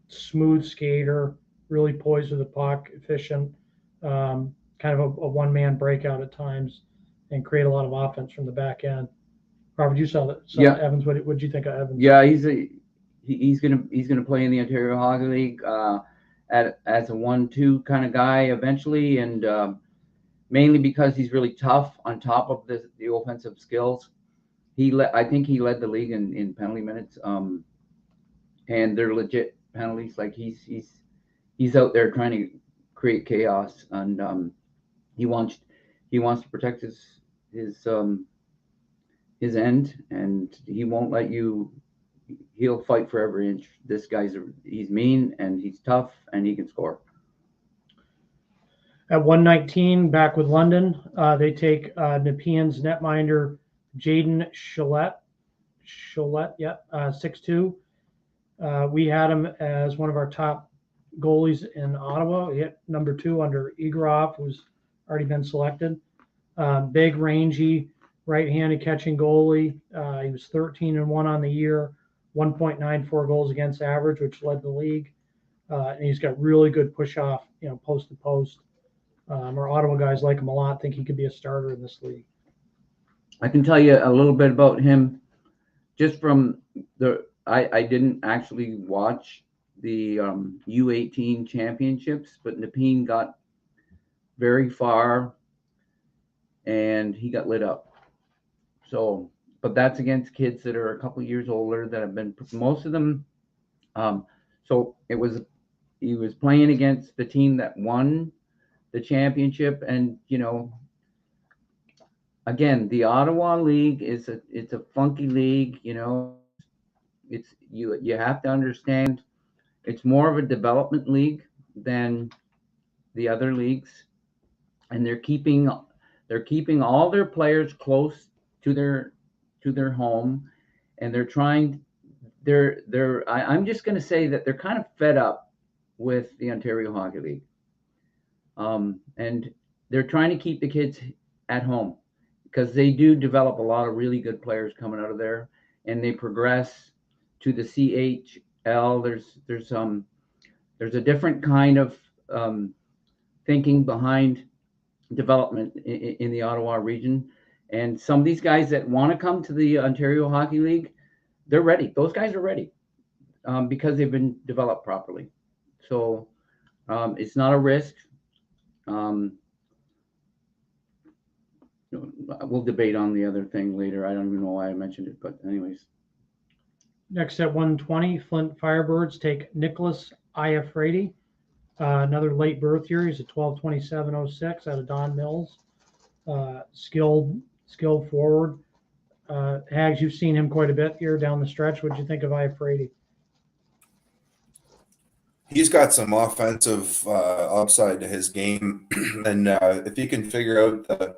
Smooth skater, really poised with the puck, efficient, kind of a one-man breakout at times, and create a lot of offense from the back end. Robert, you saw that. Yeah. Evans. What did you think of Evans? Yeah, he's gonna play in the Ontario Hockey League as a 1-2 kind of guy eventually, and mainly because he's really tough on top of the offensive skills. I think he led the league in penalty minutes, and they're legit penalties. Like he's out there trying to create chaos, and he wants to protect his end, and he won't let you. He'll fight for every inch. This he's mean, and he's tough, and he can score. At 119, back with London, they take Nepean's netminder Jaden Chalette, 6'2". We had him as one of our top goalies in Ottawa. He hit number 2 under Igorov, who's already been selected. Big, rangy, right-handed catching goalie. He was 13-1 on the year, 1.94 goals against average, which led the league. And he's got really good push-off, post to post. Our Ottawa guys like him a lot, think he could be a starter in this league. I can tell you a little bit about him just from I didn't actually watch the U18 championships, but Nepean got very far and he got lit up. So, but that's against kids that are a couple years older that have been, most of them. So he was playing against the team that won the championship, and again, the Ottawa League it's a funky league. It's you have to understand it's more of a development league than the other leagues, and they're keeping all their players close to their home, and I'm just going to say that they're kind of fed up with the Ontario Hockey League. And they're trying to keep the kids at home because they do develop a lot of really good players coming out of there, and they progress to the CHL. There's a different kind of thinking behind development in the Ottawa region, and some of these guys that want to come to the Ontario Hockey League, they're ready. Those guys are ready because they've been developed properly. So it's not a risk. We'll debate on the other thing later. I don't even know why I mentioned it, but anyways. Next at 120, Flint Firebirds take Nicholas Iafrate, another late birth year. He's a 12/27/06 out of Don Mills. Skilled forward. Hags, you've seen him quite a bit here down the stretch. What did you think of Iafrate? He's got some offensive upside to his game, and if he can figure out the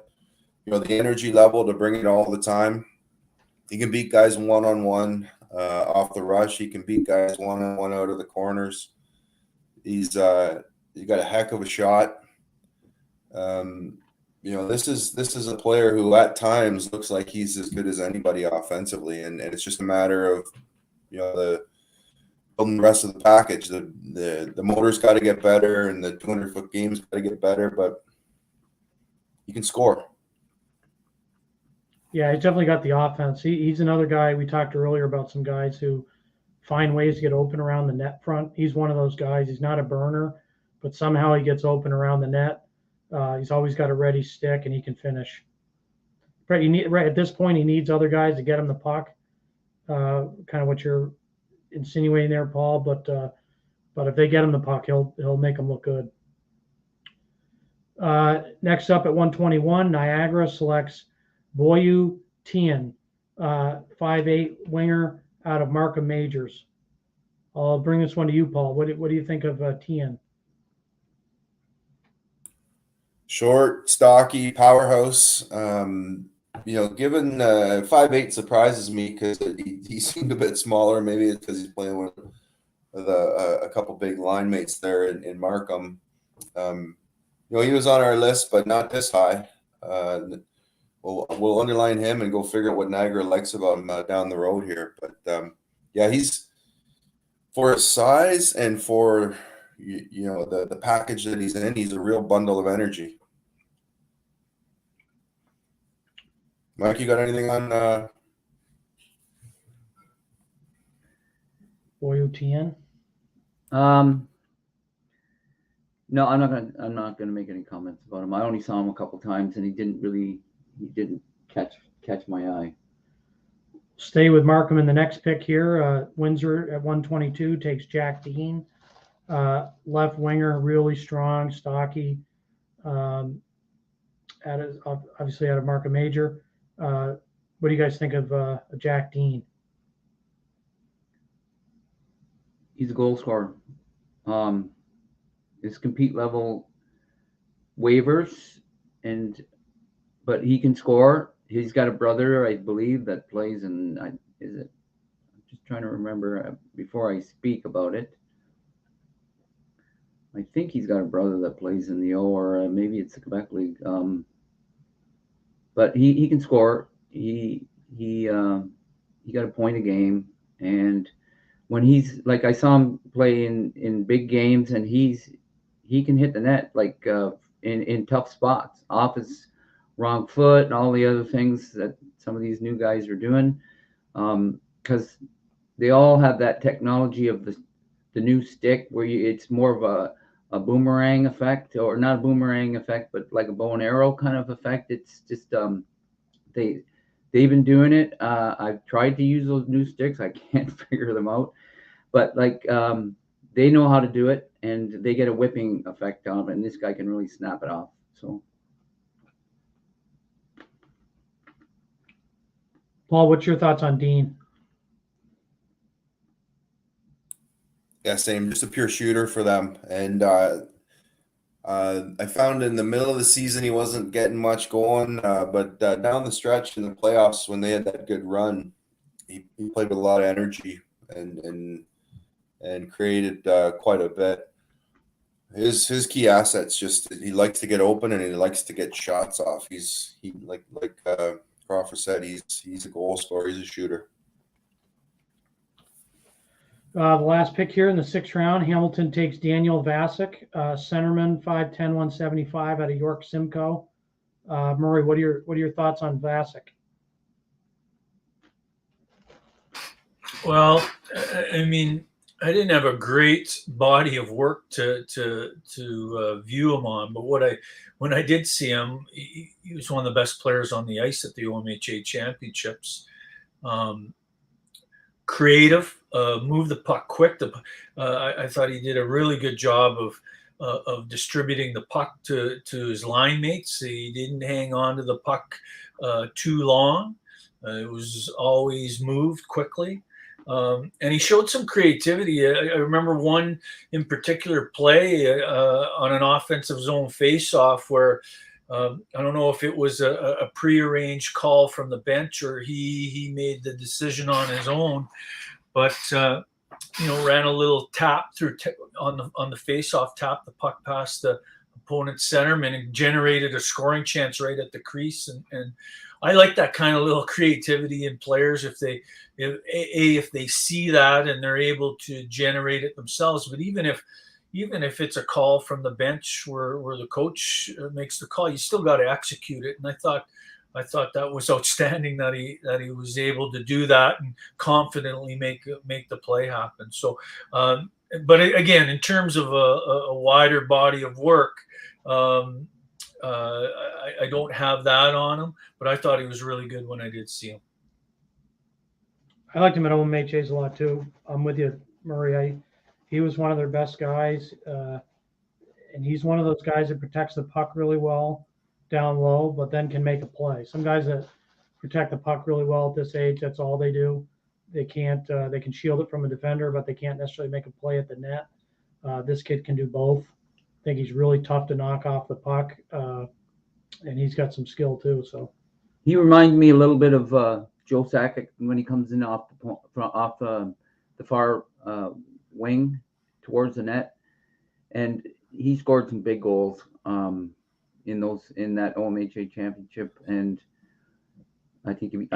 energy level to bring it all the time, he can beat guys one-on-one off the rush. He can beat guys one-on-one out of the corners. He's got a heck of a shot. This is a player who at times looks like he's as good as anybody offensively, and it's just a matter of the rest of the package. The motor's got to get better, and the 200-foot game's got to get better, but he can score. Yeah, he's definitely got the offense. He's another guy. We talked earlier about some guys who find ways to get open around the net front. He's one of those guys. He's not a burner, but somehow he gets open around the net. He's always got a ready stick, and he can finish. Right at this point, he needs other guys to get him the puck. Kind of what you're insinuating there, Paul. But if they get him the puck, he'll make them look good. Next up at 121, Niagara selects Boyu Tian, 5'8" winger out of Markham Majors. I'll bring this one to you, Paul. What do you think of Tian? Short, stocky, powerhouse. Given 5'8" surprises me because he seemed a bit smaller. Maybe it's because he's playing with a couple big line mates there in Markham. He was on our list, but not this high. We'll underline him and go figure out what Niagara likes about him down the road here. But he's for his size and for the package that he's in. He's a real bundle of energy. Mike, you got anything on Boyu Tian? No, I'm not gonna make any comments about him. I only saw him a couple times, and he didn't catch my eye. Stay with Markham in the next pick here. Windsor at 122 takes Jack Dean, left winger, really strong, stocky. Obviously out of Markham Major. What do you guys think of Jack Dean? He's a goal scorer. His compete level wavers, but he can score. He's got a brother, I believe, that plays in. I'm just trying to remember before I speak about it. I think he's got a brother that plays in the O, or maybe it's the Quebec League. But he can score. He got a point a game, and when he's like, I saw him play in big games, and he can hit the net like in tough spots off his wrong foot and all the other things that some of these new guys are doing, because they all have that technology of the new stick where it's more of a boomerang effect, or not a boomerang effect, but like a bow and arrow kind of effect. It's just they've been doing it. I've tried to use those new sticks. I can't figure them out, but like they know how to do it, and they get a whipping effect on it, and this guy can really snap it off. So, Paul, what's your thoughts on Dean? Yeah, same. Just a pure shooter for them. And I found in the middle of the season he wasn't getting much going, but down the stretch in the playoffs when they had that good run, he played with a lot of energy and created quite a bit. His key assets just he likes to get open and he likes to get shots off. He like Crawford said, he's a goal scorer. He's a shooter. The last pick here in the 6th round, Hamilton takes Daniel Vasic, centerman, 5'10", 175 out of York Simcoe. Murray, what are your thoughts on Vasic? Well, I mean, I didn't have a great body of work to view him on, but when I did see him, he was one of the best players on the ice at the OMHA Championships. Creative, moved the puck quick. I thought he did a really good job of distributing the puck to his line mates. He didn't hang on to the puck too long. It was always moved quickly. And he showed some creativity. I remember one in particular play on an offensive zone faceoff where I don't know if it was a prearranged call from the bench or he made the decision on his own, but ran a little tap through on the faceoff, tapped the puck past the opponent's centerman and generated a scoring chance right at the crease. And I like that kind of little creativity in players if they see that and they're able to generate it themselves. But even if it's a call from the bench where the coach makes the call, you still got to execute it. And I thought that was outstanding that he was able to do that and confidently make the play happen. So, but again, in terms of a wider body of work, I don't have that on him, but I thought he was really good when I did see him. I liked him at OMHAs a lot too. I'm with you, Murray. He was one of their best guys, and he's one of those guys that protects the puck really well down low, but then can make a play. Some guys that protect the puck really well at this age, that's all they do. They can't. They can shield it from a defender, but they can't necessarily make a play at the net. This kid can do both. I think he's really tough to knock off the puck, and he's got some skill too. So he reminds me a little bit of Joe Sakic when he comes in off the far wing towards the net, and he scored some big goals in that OMHA championship. And I think he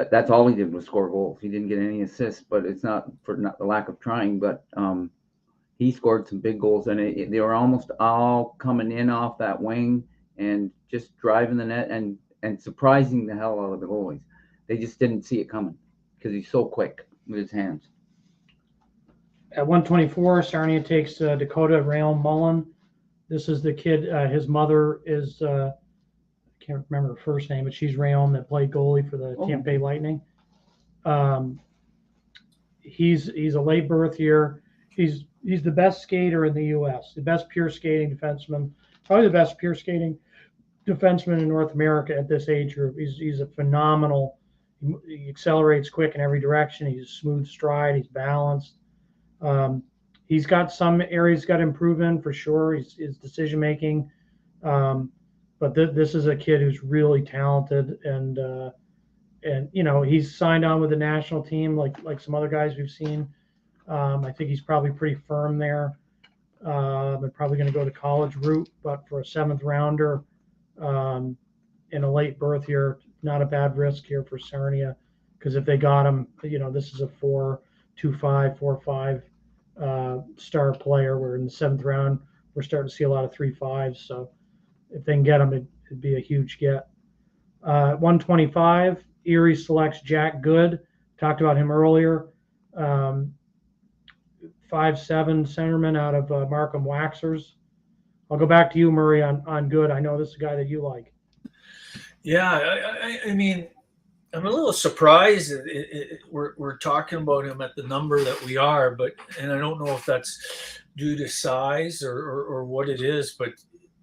that's all he did was score goals. He didn't get any assists, but it's not the lack of trying, but he scored some big goals, and they were almost all coming in off that wing and just driving the net and surprising the hell out of the goalies. They just didn't see it coming because he's so quick with his hands. At 124, Sarnia takes Dakota Rayon Mullen. This is the kid. His mother is I can't remember her first name, but she's Rayon that played goalie for the Tampa Bay Lightning. He's a late birth year. He's the best skater in the U.S., the best pure skating defenseman, probably the best pure skating defenseman in North America at this age group. He's a phenomenal. He accelerates quick in every direction. He's a smooth stride. He's balanced. He's got some areas got to improve in for sure. His decision making, but this is a kid who's really talented, and he's signed on with the national team like some other guys we've seen. I think he's probably pretty firm there. They're probably going to go the college route, but for a 7th rounder in a late birth here, not a bad risk here for Sarnia, because if they got him, this is a 4.25, 4.5 star player. Where in the 7th round, we're starting to see a lot of 3.5s. So if they can get him, it'd be a huge get. 125, Erie selects Jack Good. Talked about him earlier. 5'7" centerman out of Markham Waxers. I'll go back to you, Murray, on Good. I know this is a guy that you like. Yeah, I mean, I'm a little surprised we're talking about him at the number that we are, and I don't know if that's due to size or what it is, but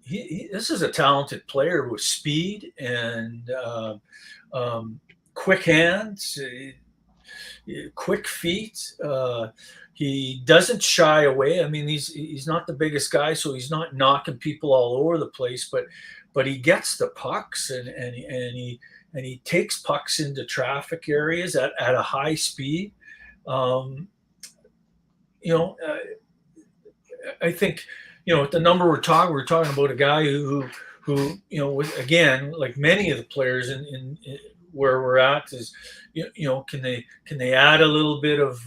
this is a talented player with speed and quick hands, quick feet. He doesn't shy away. I mean, he's not the biggest guy, so he's not knocking people all over the place, but he gets the pucks and he takes pucks into traffic areas at a high speed. I think at the number we're talking about a guy who again, like many of the players in where we're at is can they add a little bit of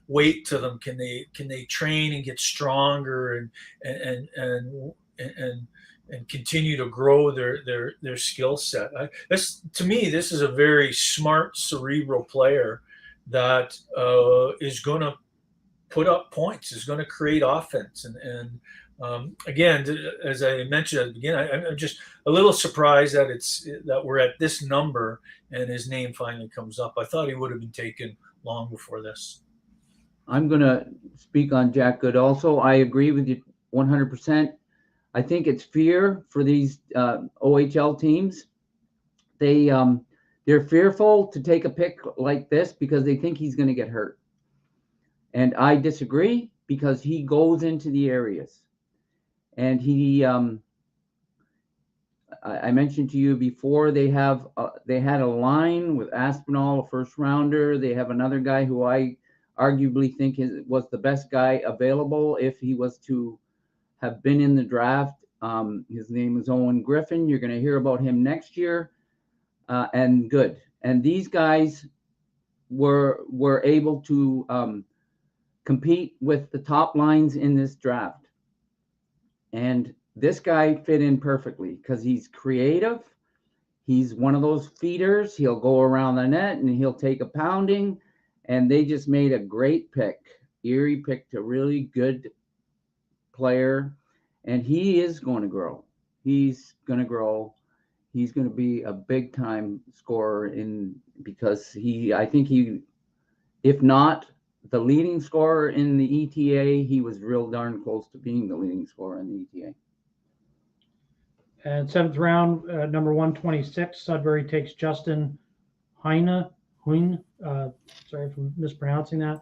weight to them? Can they train and get stronger and continue to grow their skill set? To me, this is a very smart, cerebral player that is going to put up points, is going to create offense. And again, as I mentioned at the beginning, I'm just a little surprised that we're at this number and his name finally comes up. I thought he would have been taken long before this. I'm going to speak on Jack Good also. I agree with you 100%. I think it's fear for these OHL teams. They're fearful to take a pick like this because they think he's going to get hurt. And I disagree, because he goes into the areas. And he, I mentioned to you before, they had a line with Aspinall, a first rounder. They have another guy who I arguably think was the best guy available if he was to have been in the draft. His name is Owen Griffin. You're going to hear about him next year. And good. And these guys were able to compete with the top lines in this draft. And this guy fit in perfectly because he's creative. He's one of those feeders. He'll go around the net and he'll take a pounding. And they just made a great pick. Erie picked a really good player. And he is going to grow. He's going to grow. He's going to be a big time scorer because I think if not the leading scorer in the ETA, he was real darn close to being the leading scorer in the ETA. And 7th round, number 126, Sudbury takes Justin Huyn. Sorry for mispronouncing that.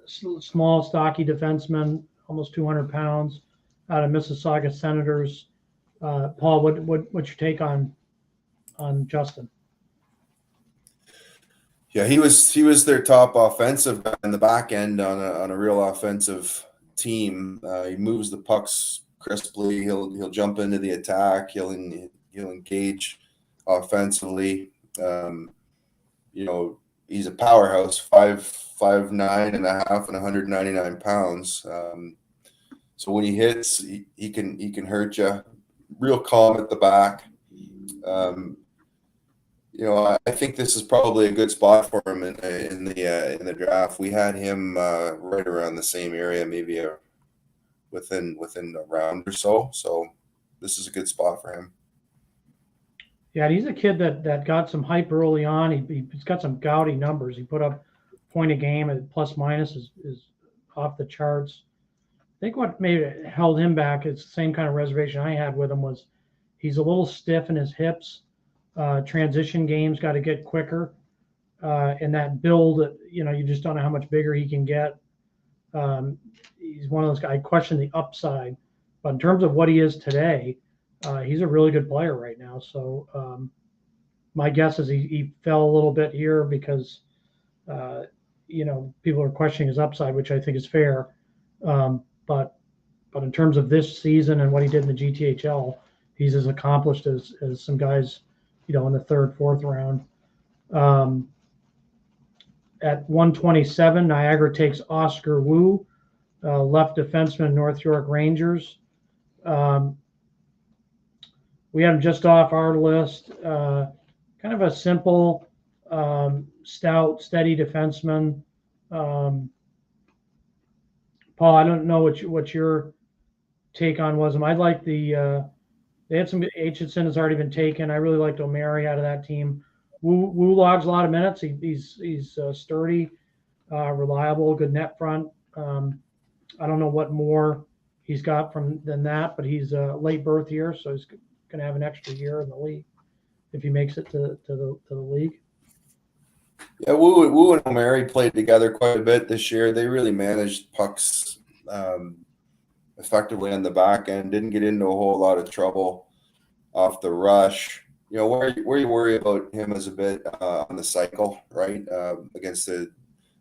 Small, stocky defenseman, almost 200 pounds, out of Mississauga Senators. Paul, what's your take on Justin? Yeah, he was their top offensive guy in the back end on a real offensive team. He moves the pucks crisply. He'll jump into the attack. He'll engage offensively. He's a powerhouse, 5'9" and a half and 199 pounds. So when he hits, he can hurt you. Real calm at the back. I think this is probably a good spot for him in the draft. We had him right around the same area, maybe within a round or so. So this is a good spot for him. Yeah, he's a kid that got some hype early on. He's got some gaudy numbers. He put up point a game, and plus minus is off the charts. I think what maybe held him back is the same kind of reservation I had with him, was he's a little stiff in his hips. Transition games got to get quicker. And that build, you just don't know how much bigger he can get. He's one of those guys. I question the upside, but in terms of what he is today, he's a really good player right now. So my guess is he fell a little bit here because people are questioning his upside, which I think is fair. But in terms of this season and what he did in the GTHL, he's as accomplished as some guys, in the 3rd, 4th round. At 127, Niagara takes Oscar Wu, left defenseman, North York Rangers. We have him just off our list. Kind of a simple, stout, steady defenseman. Paul, I don't know what your take on was. I'd like they had some. Aitchison has already been taken. I really liked O'Mary out of that team. Wu logs a lot of minutes. He's sturdy, reliable, good net front. I don't know what more he's got than that, but he's a late birth year, so he's going to have an extra year in the league if he makes it to the league. Yeah, Wu and O'Mary played together quite a bit this year. They really managed pucks effectively on the back end. Didn't get into a whole lot of trouble off the rush. Where you worry about him is a bit on the cycle, right? Against the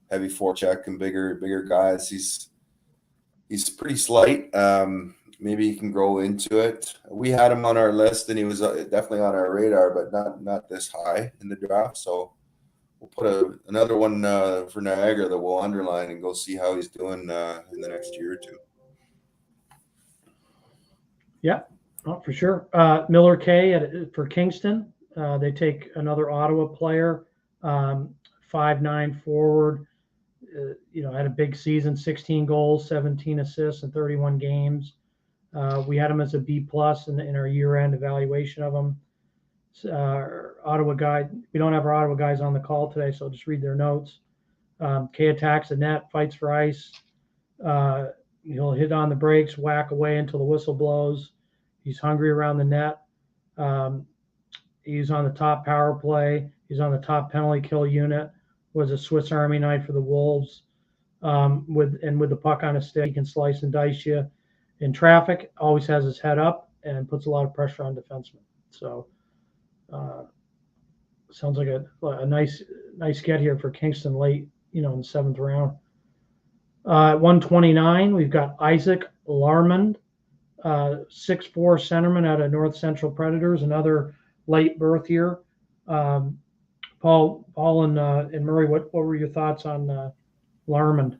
heavy forecheck and bigger guys, he's pretty slight. Maybe he can grow into it. We had him on our list, and he was definitely on our radar, but not this high in the draft. So we'll put another one for Niagara that we'll underline and go see how he's doing in the next year or two. Yeah, for sure. Miller K for Kingston. They take another Ottawa player, 5'9" forward. had a big season, 16 goals, 17 assists in 31 games. We had him as a B plus in our year-end evaluation of him. Ottawa guy, we don't have our Ottawa guys on the call today, so I'll just read their notes. K attacks the net, fights for ice. He'll hit on the brakes, whack away until the whistle blows. He's hungry around the net. He's on the top power play. He's on the top penalty kill unit. Was a Swiss Army knife for the Wolves. With the puck on his stick, he can slice and dice you. In traffic, always has his head up and puts a lot of pressure on defensemen. So sounds like a nice get here for Kingston late, in the 7th round. At 129, we've got Isaac Larmond, 6'4" centerman out of North Central Predators, another late birth here. Paul and Murray, what were your thoughts on Larmond?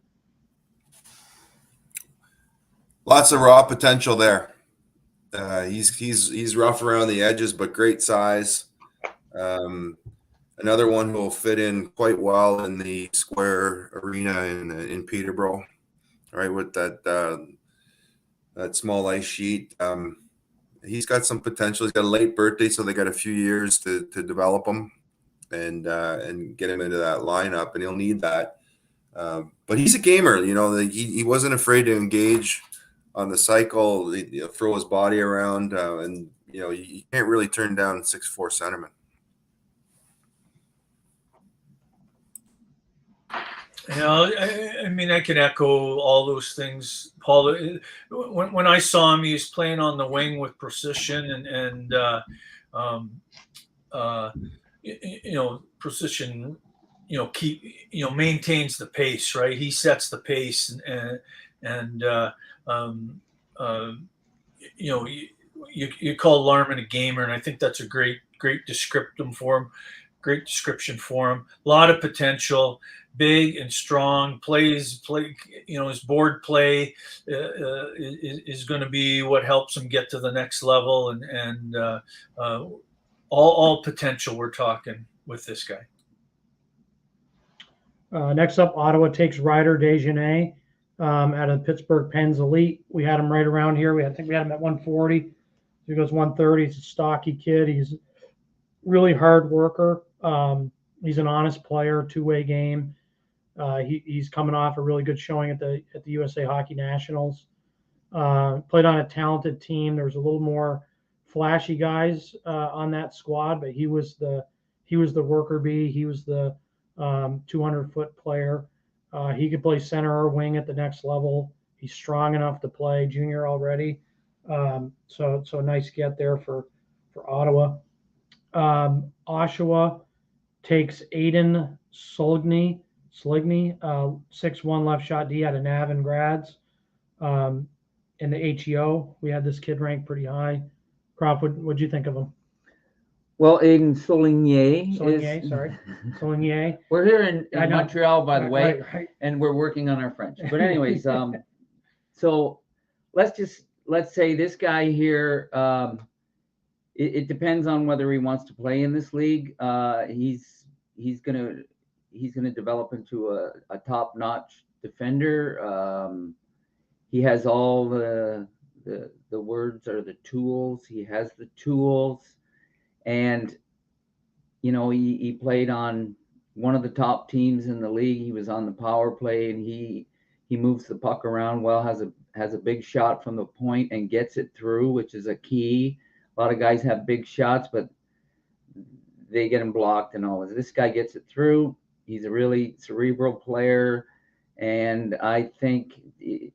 Lots of raw potential there. He's rough around the edges, but great size. Another one who will fit in quite well in the square arena in Peterborough, right, with that small ice sheet. He's got some potential. He's got a late birthday, so they got a few years to develop him and get him into that lineup, and he'll need that. But he's a gamer. He wasn't afraid to engage on the cycle, throw his body around, and you can't really turn down 6'4" centerman. I can echo all those things, Paul. When I saw him, he was playing on the wing with precision and precision. Maintains the pace, right? He sets the pace, you call Larman a gamer, and I think that's a great description for him. Great description for him. A lot of potential. Big and strong, his board play is going to be what helps him get to the next level, and all potential we're talking with this guy. Next up, Ottawa takes Ryder Desjardins out of Pittsburgh Pens Elite. We had him right around here. I think we had him at 140. He goes 130. He's a stocky kid. He's really hard worker. He's an honest player, two-way game. He's coming off a really good showing at the USA Hockey Nationals. Played on a talented team. There was a little more flashy guys on that squad, but he was the worker bee. He was the 200-foot player. He could play center or wing at the next level. He's strong enough to play junior already. So a nice get there for Ottawa. Oshawa takes Aiden Sligny, 6'1" left shot D out of Navan Grads. In the HEO, we had this kid ranked pretty high. Croft, what'd you think of him? Well, Aiden Soligny. Soligny. We're here in Montreal, by the way, right. and we're working on our French. But anyways, so let's say this guy here, it depends on whether he wants to play in this league. He's gonna develop into a top-notch defender. He has all the words or the tools. He has the tools, and he played on one of the top teams in the league. He was on the power play, and he moves the puck around well. Has a big shot from the point and gets it through, which is a key. A lot of guys have big shots, but they get them blocked and all. This guy gets it through. He's a really cerebral player, and I think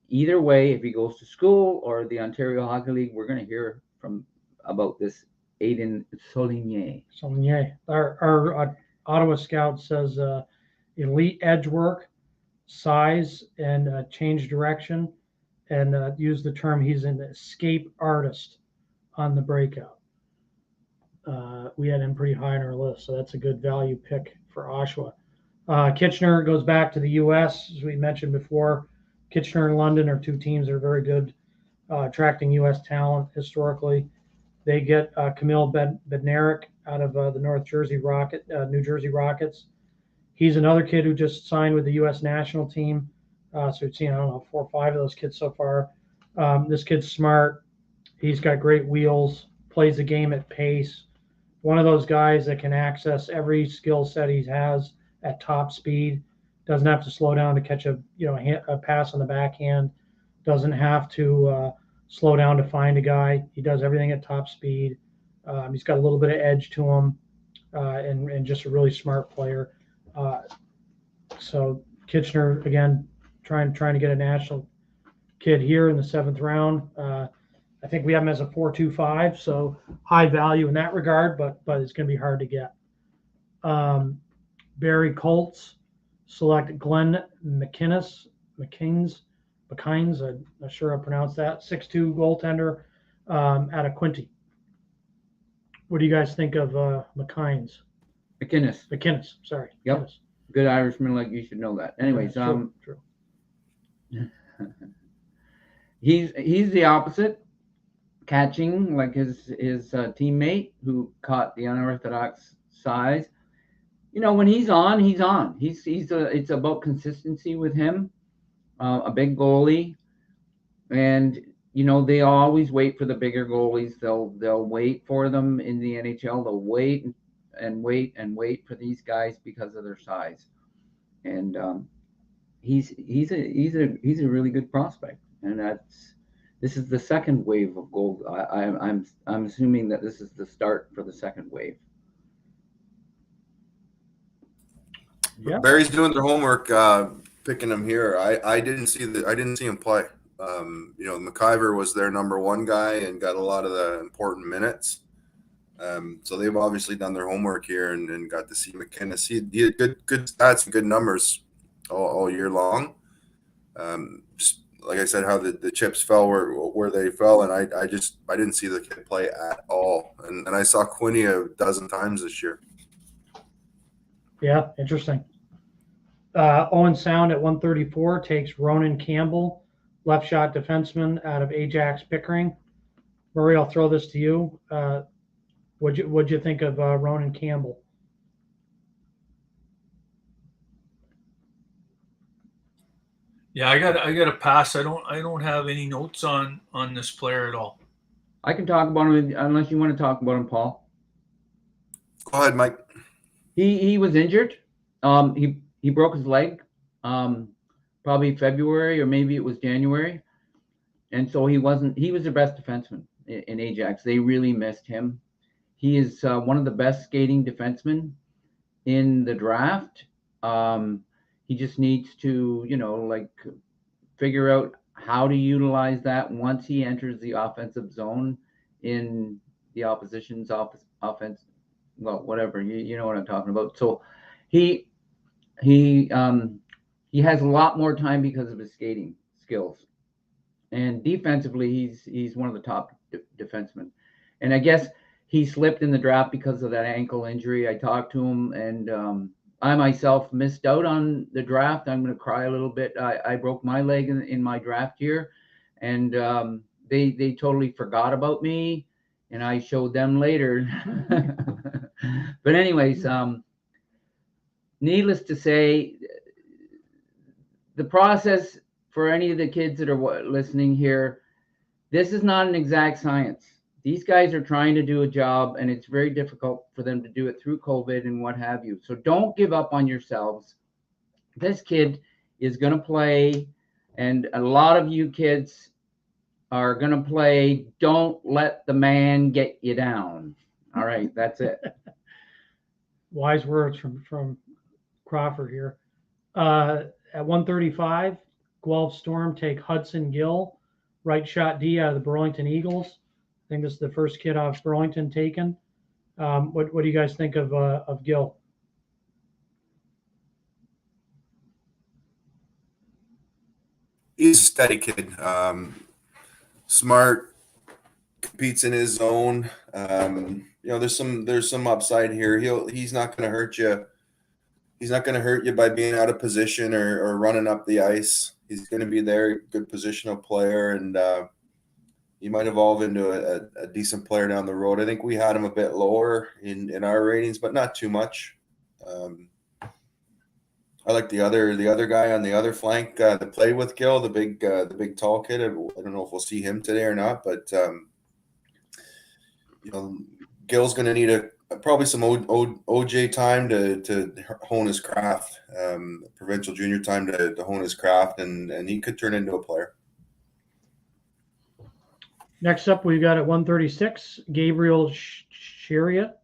either way, if he goes to school or the Ontario Hockey League, we're going to hear about this Aiden Soligny. Our Ottawa scout says elite edge work, size, and change direction, and use the term he's an escape artist on the breakout. We had him pretty high on our list, so that's a good value pick for Oshawa. Kitchener goes back to the U.S. As we mentioned before, Kitchener and London are two teams that are very good attracting U.S. talent historically. They get Camille Bednarik out of the New Jersey Rockets. He's another kid who just signed with the U.S. national team. So we've seen, I don't know, 4 or 5 of those kids so far. This kid's smart. He's got great wheels, plays the game at pace. One of those guys that can access every skill set he has at top speed. Doesn't have to slow down to catch a pass on the backhand. Doesn't have to slow down to find a guy. He does everything at top speed. He's got a little bit of edge to him, and just a really smart player. So Kitchener again, trying to get a national kid here in the 7th round. I think we have him as a 4.25, so high value in that regard, but it's going to be hard to get. Barrie Colts select Glenn McKines. I'm not sure I pronounced that. 6'2" goaltender out of Quinty. What do you guys think of McKines? McKinnis, sorry. Yep. McKinnis. Good Irishman, like you should know that. Anyways, True. he's the opposite, catching like his teammate who caught the unorthodox size. When he's on, he's on. It's about consistency with him. A big goalie, and they always wait for the bigger goalies. They'll wait for them in the NHL. They'll wait and wait and wait for these guys because of their size. And he's a really good prospect. And this is the second wave of gold. I'm assuming that this is the start for the second wave. Yeah. Barry's doing their homework, picking him here. I didn't see him play. McIver was their number 1 guy and got a lot of the important minutes. So they've obviously done their homework here and got to see McKinnis. He had good stats and good numbers all year long. Just like I said, how the chips fell where they fell, and I didn't see the kid play at all. And I saw Quinny a dozen times this year. Yeah, interesting. Owen Sound at 134 takes Ronan Campbell, left shot defenseman out of Ajax Pickering. Murray, I'll throw this to you. What'd you think of Ronan Campbell? Yeah, I got a pass. I don't have any notes on this player at all. I can talk about him unless you want to talk about him, Paul. Go ahead, Mike. He was injured. He broke his leg, probably February or maybe it was January, and so he was their best defenseman in Ajax. They really missed him. He is one of the best skating defensemen in the draft. He just needs to, figure out how to utilize that once he enters the offensive zone in the opposition's offense. Well, whatever, you know what I'm talking about. So he has a lot more time because of his skating skills, and defensively he's one of the top defensemen. And I guess he slipped in the draft because of that ankle injury. I talked to him, and I myself missed out on the draft. I'm going to cry a little bit. I broke my leg in my draft year, and they totally forgot about me, and I showed them later. But anyways, needless to say, the process for any of the kids that are listening here, this is not an exact science. These guys are trying to do a job, and it's very difficult for them to do it through COVID and what have you. So don't give up on yourselves. This kid is going to play, and a lot of you kids are going to play. Don't let the man get you down. All right, that's it. Wise words from Crawford here. At 135, Guelph Storm take Hudson Gill, right shot D out of the Burlington Eagles. I think this is the first kid off Burlington taken. What do you guys think of Gill? He's a steady kid. Smart, competes in his zone. There's some upside here. He's not going to hurt you. He's not going to hurt you by being out of position or running up the ice. He's going to be there, good positional player, and he might evolve into a decent player down the road. I think we had him a bit lower in our ratings, but not too much. I like the other guy on the other flank that played with Gill, the big tall kid. I don't know if we'll see him today or not, but you know, Gill's going to need probably some OJ time to hone his craft, provincial junior time to hone his craft, and he could turn into a player. Next up, we've got at 136, Gabriel Chariot,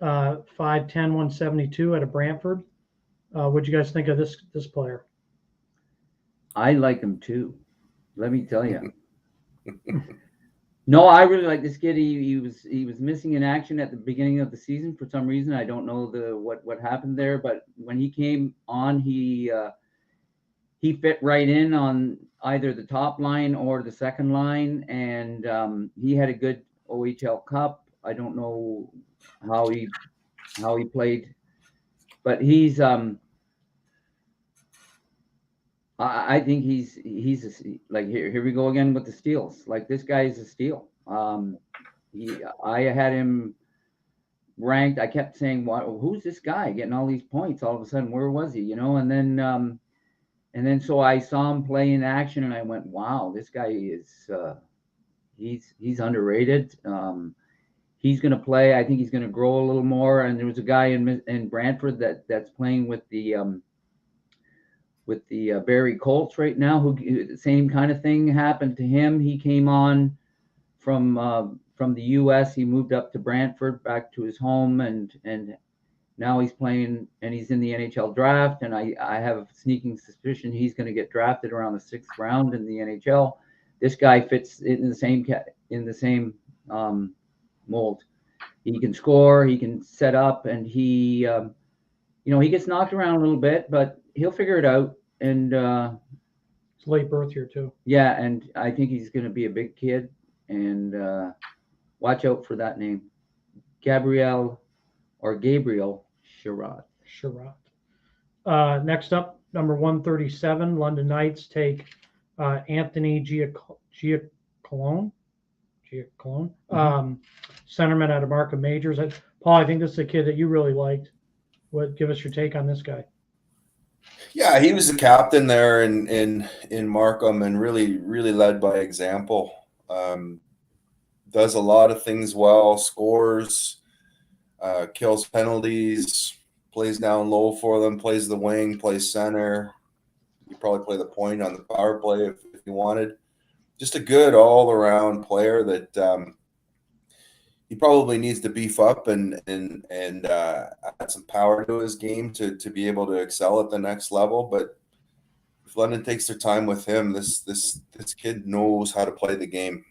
5'10", 172 out of Brantford. What'd you guys think of this player? I like him too. Let me tell you. No, I really like this kid. He was missing in action at the beginning of the season for some reason. I don't know what happened there, but when he came on, he fit right in on either the top line or the second line, and he had a good OHL Cup. I don't know how he played, but he's I think he's like here we go again with the steals. Like, this guy is a steal. I had him ranked. I kept saying, who's this guy getting all these points? All of a sudden, where was he? And then so I saw him play in action, and I went, wow, this guy is he's underrated. He's going to play. I think he's going to grow a little more. And there was a guy in Brantford that's playing with the Barrie Colts right now, who the same kind of thing happened to him. He came on from the U.S. He moved up to Brantford, back to his home, and now he's playing, and he's in the NHL draft. And I have a sneaking suspicion he's going to get drafted around the 6th round in the NHL. This guy fits in the same mold. He can score, he can set up, and he gets knocked around a little bit, but he'll figure it out. And it's late birth year too. Yeah, and I think he's going to be a big kid. And watch out for that name, Gabriel Sherrod. Next up, number 137, London Knights take Anthony Giacalone. Centerman out of Markham Majors. Paul, I think this is a kid that you really liked. Give us your take on this guy. Yeah, he was the captain there in Markham, and really led by example. Does a lot of things well, scores, kills penalties, plays down low for them, plays the wing, plays center. You probably play the point on the power play if you wanted. Just a good all-around player that he probably needs to beef up and add some power to his game to be able to excel at the next level. But if London takes their time with him, this kid knows how to play the game.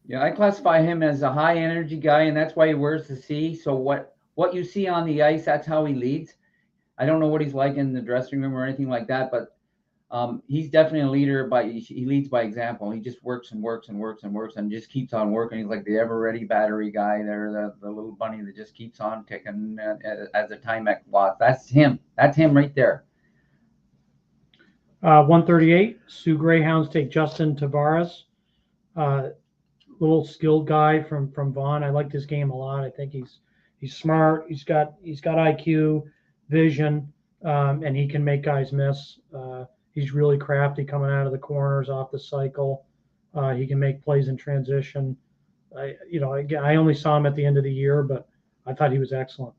Yeah, I classify him as a high energy guy, and that's why he wears the C. So what you see on the ice, that's how he leads. I don't know what he's like in the dressing room or anything like that, but he's definitely a leader. He leads by example. He just works and works and works and works and just keeps on working. He's like the ever-ready battery guy there, the little bunny that just keeps on ticking as a Timex boss. That's him. That's him right there. 138, Sioux Greyhounds take Justin Tavares. Little skilled guy from Vaughan. I like this game a lot. I think he's smart. He's got IQ, vision, and he can make guys miss. He's really crafty coming out of the corners, off the cycle. He can make plays in transition. I only saw him at the end of the year, but I thought he was excellent.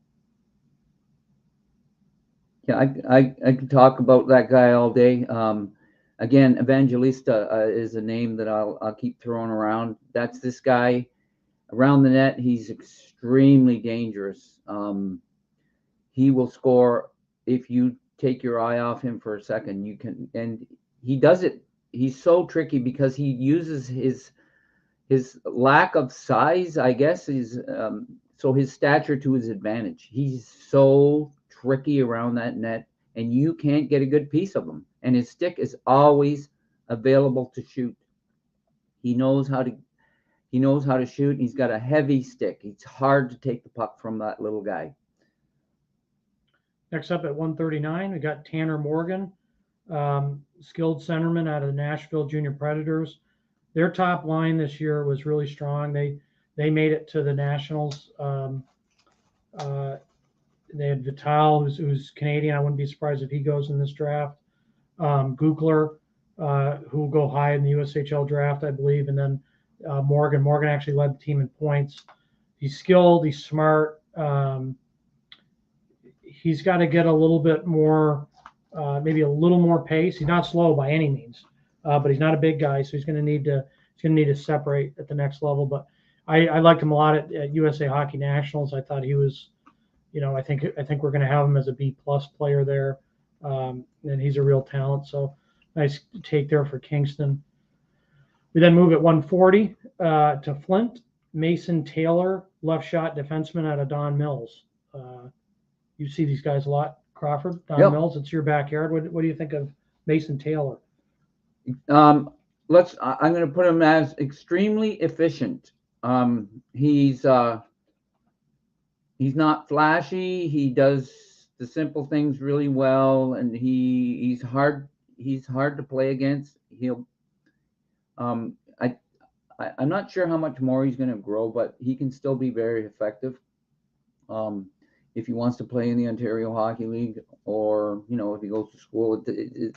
Yeah, I could talk about that guy all day. Again, Evangelista is a name that I'll keep throwing around. That's this guy around the net. He's extremely dangerous. He will score if you take your eye off him for a second. You can, and he does it. He's so tricky because he uses his lack of size, I guess, so his stature to his advantage. He's so tricky around that net, and you can't get a good piece of him. And his stick is always available to shoot. He knows how to shoot. And he's got a heavy stick. It's hard to take the puck from that little guy. Next up at 139, we got Tanner Morgan, skilled centerman out of the Nashville Junior Predators. Their top line this year was really strong. They made it to the Nationals They had Vital, who's Canadian. I wouldn't be surprised if he goes in this draft. Gookler, who will go high in the USHL draft, I believe, and then Morgan. Morgan actually led the team in points. He's skilled. He's smart. He's got to get a little bit more, maybe a little more pace. He's not slow by any means, but he's not a big guy, so he's going to need to separate at the next level. But I liked him a lot at USA Hockey Nationals. I thought he was, I think we're going to have him as a B+ player there, and he's a real talent. So nice take there for Kingston. We then move at 140 to Flint. Mason Taylor, left shot defenseman out of Don Mills. You see these guys a lot, Crawford. Don Mills, it's your backyard. What do you think of Mason Taylor? I'm going to put him as extremely efficient. He's not flashy. He does the simple things really well, and he's hard to play against. I'm not sure how much more he's going to grow, but he can still be very effective. If he wants to play in the Ontario Hockey League, or if he goes to school,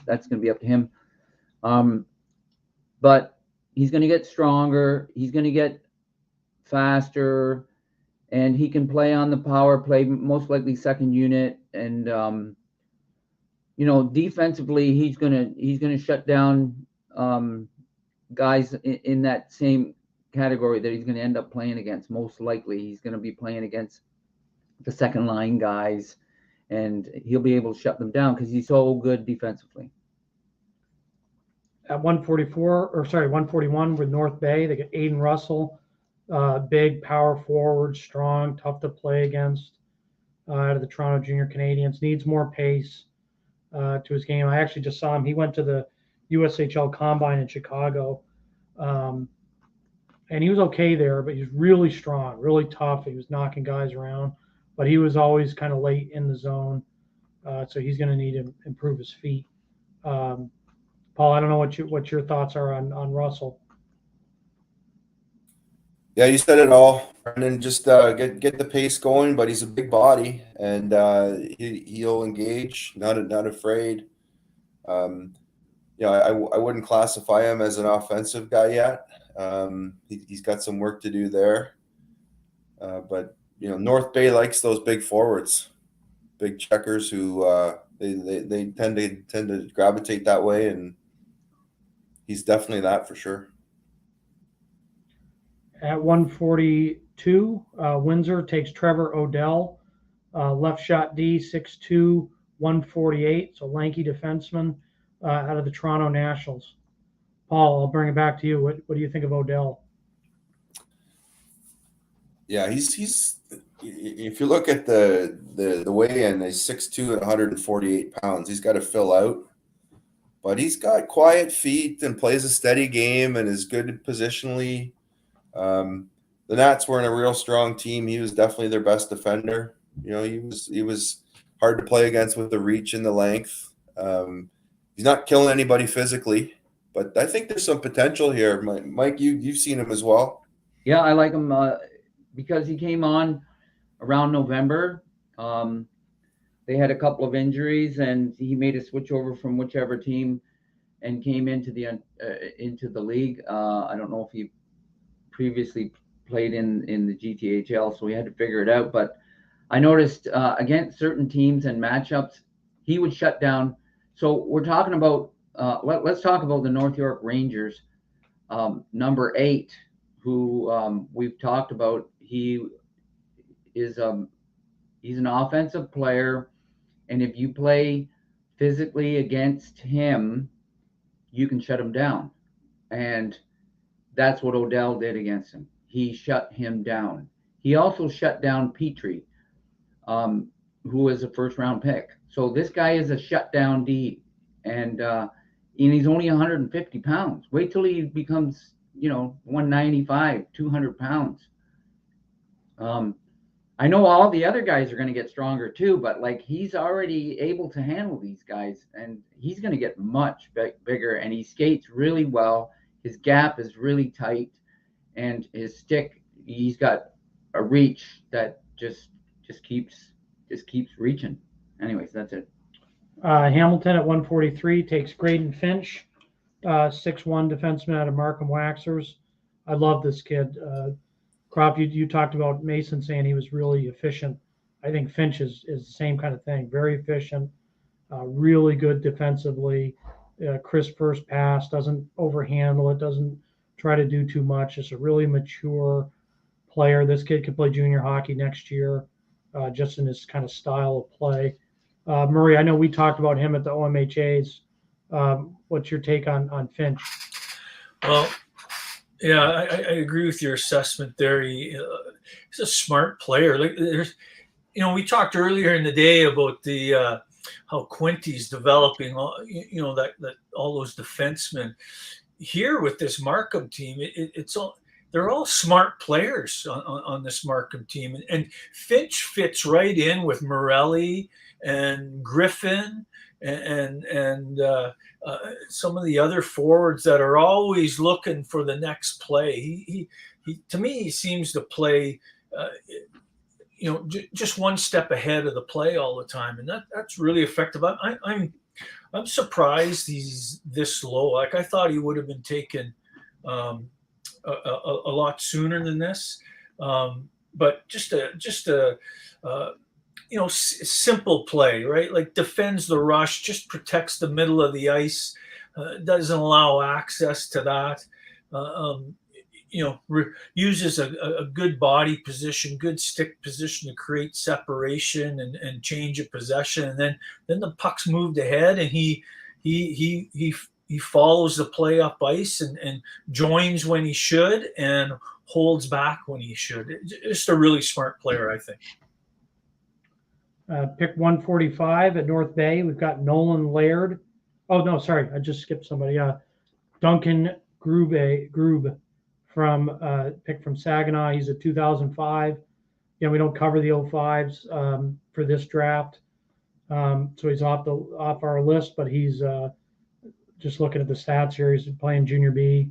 that's going to be up to him. But he's going to get stronger. He's going to get faster, and he can play on the power play, most likely second unit. And defensively, he's going to shut down guys in that same category that he's going to end up playing against. Most likely, he's going to be playing against the second line guys, and he'll be able to shut them down because he's so good defensively. At 141 with North Bay, they got Aiden Russell, big power forward, strong, tough to play against, out of the Toronto Junior Canadiens. Needs more pace to his game. I actually just saw him. He went to the USHL Combine in Chicago, and he was okay there, but he's really strong, really tough. He was knocking guys around, but he was always kind of late in the zone, so he's going to need to improve his feet. Paul, I don't know what your thoughts are on Russell. Yeah, you said it all. Brendan, just get the pace going, but he's a big body, and he'll engage, not afraid. I wouldn't classify him as an offensive guy yet. He's got some work to do there. But North Bay likes those big forwards, big checkers who they tend to gravitate that way, and he's definitely that for sure. At 142, Windsor takes Trevor Odell, left shot D, 6'2", 148, so lanky defenseman out of the Toronto Nationals. Paul, I'll bring it back to you. What do you think of Odell? Yeah, he's if you look at the weigh-in, he's 6'2" and 148 pounds. He's got to fill out, but he's got quiet feet and plays a steady game and is good positionally. The Nats were in a real strong team. He was definitely their best defender. He was hard to play against with the reach and the length. He's not killing anybody physically, but I think there's some potential here. Mike, you've seen him as well. Yeah, I like him because he came on around November. They had a couple of injuries, and he made a switch over from whichever team and came into the league. I don't know if he previously played in the GTHL, so we had to figure it out. But I noticed against certain teams and matchups, he would shut down. So we're talking about let's talk about the North York Rangers, number 8, who we've talked about. He is he's an offensive player, and if you play physically against him, you can shut him down. And that's what Odell did against him. He shut him down. He also shut down Petrie, who was a first-round pick. So this guy is a shutdown D, and he's only 150 pounds. Wait till he becomes, 195, 200 pounds. I know all the other guys are going to get stronger too, but he's already able to handle these guys, and he's going to get much bigger, and he skates really well. His gap is really tight, and his stick, he's got a reach that just keeps just keeps reaching. Anyways, that's it. Hamilton at 143 takes Graydon Finch, 6'1" defenseman out of Markham Waxers. I love this kid. Crop, you talked about Mason saying he was really efficient. I think Finch is the same kind of thing. Very efficient, really good defensively. Crisp first pass, doesn't overhandle it, doesn't try to do too much. Just a really mature player. This kid could play junior hockey next year, just in his kind of style of play. Murray, I know we talked about him at the OMHAs. What's your take on Finch? Well, yeah, I agree with your assessment there. He's a smart player. Like there's, we talked earlier in the day about the how Quinty's developing all, that all those defensemen. Here with this Markham team, they're all smart players on this Markham team, and Finch fits right in with Morelli and Griffin and some of the other forwards that are always looking for the next play. He to me, he seems to play, just one step ahead of the play all the time, and that's really effective. I'm surprised he's this low. Like I thought he would have been taken a lot sooner than this. But just a simple play, right? Like defends the rush, just protects the middle of the ice, doesn't allow access to that. Uses a good body position, good stick position to create separation and change of possession, and then the puck's moved ahead, and he follows the play up ice and joins when he should and holds back when he should. Just a really smart player, I think. Pick 145 at North Bay. We've got Nolan Laird. Oh, no, sorry. I just skipped somebody. Duncan Grube pick from Saginaw. He's a 2005. We don't cover the 05s for this draft. So he's off our list, but he's just looking at the stats here. He's playing junior B,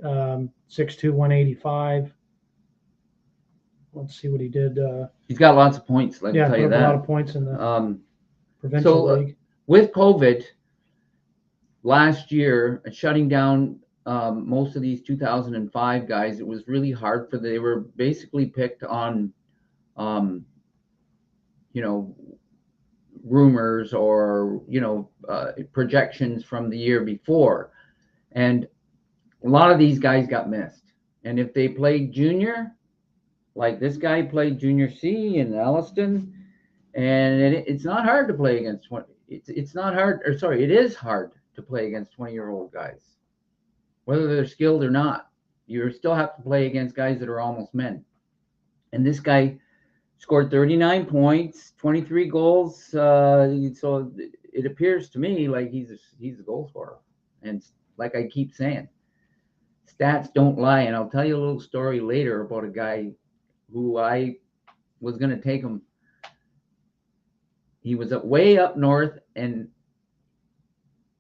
6'2", 185. Let's see what he did. He's got lots of points. Let me tell you that. A lot of points in the provincial league. With COVID last year, shutting down most of these 2005 guys, it was really hard for they were basically picked on, rumors or, projections from the year before. And a lot of these guys got missed. And if they played junior, like this guy played junior C in Alliston, and it's not hard to play against 20. It's not hard, or sorry, it is hard to play against 20-year-old guys. Whether they're skilled or not, you still have to play against guys that are almost men. And this guy scored 39 points, 23 goals. So it appears to me like he's a goal scorer. And like I keep saying, stats don't lie. And I'll tell you a little story later about a guy who I was going to take him. He was way up north, and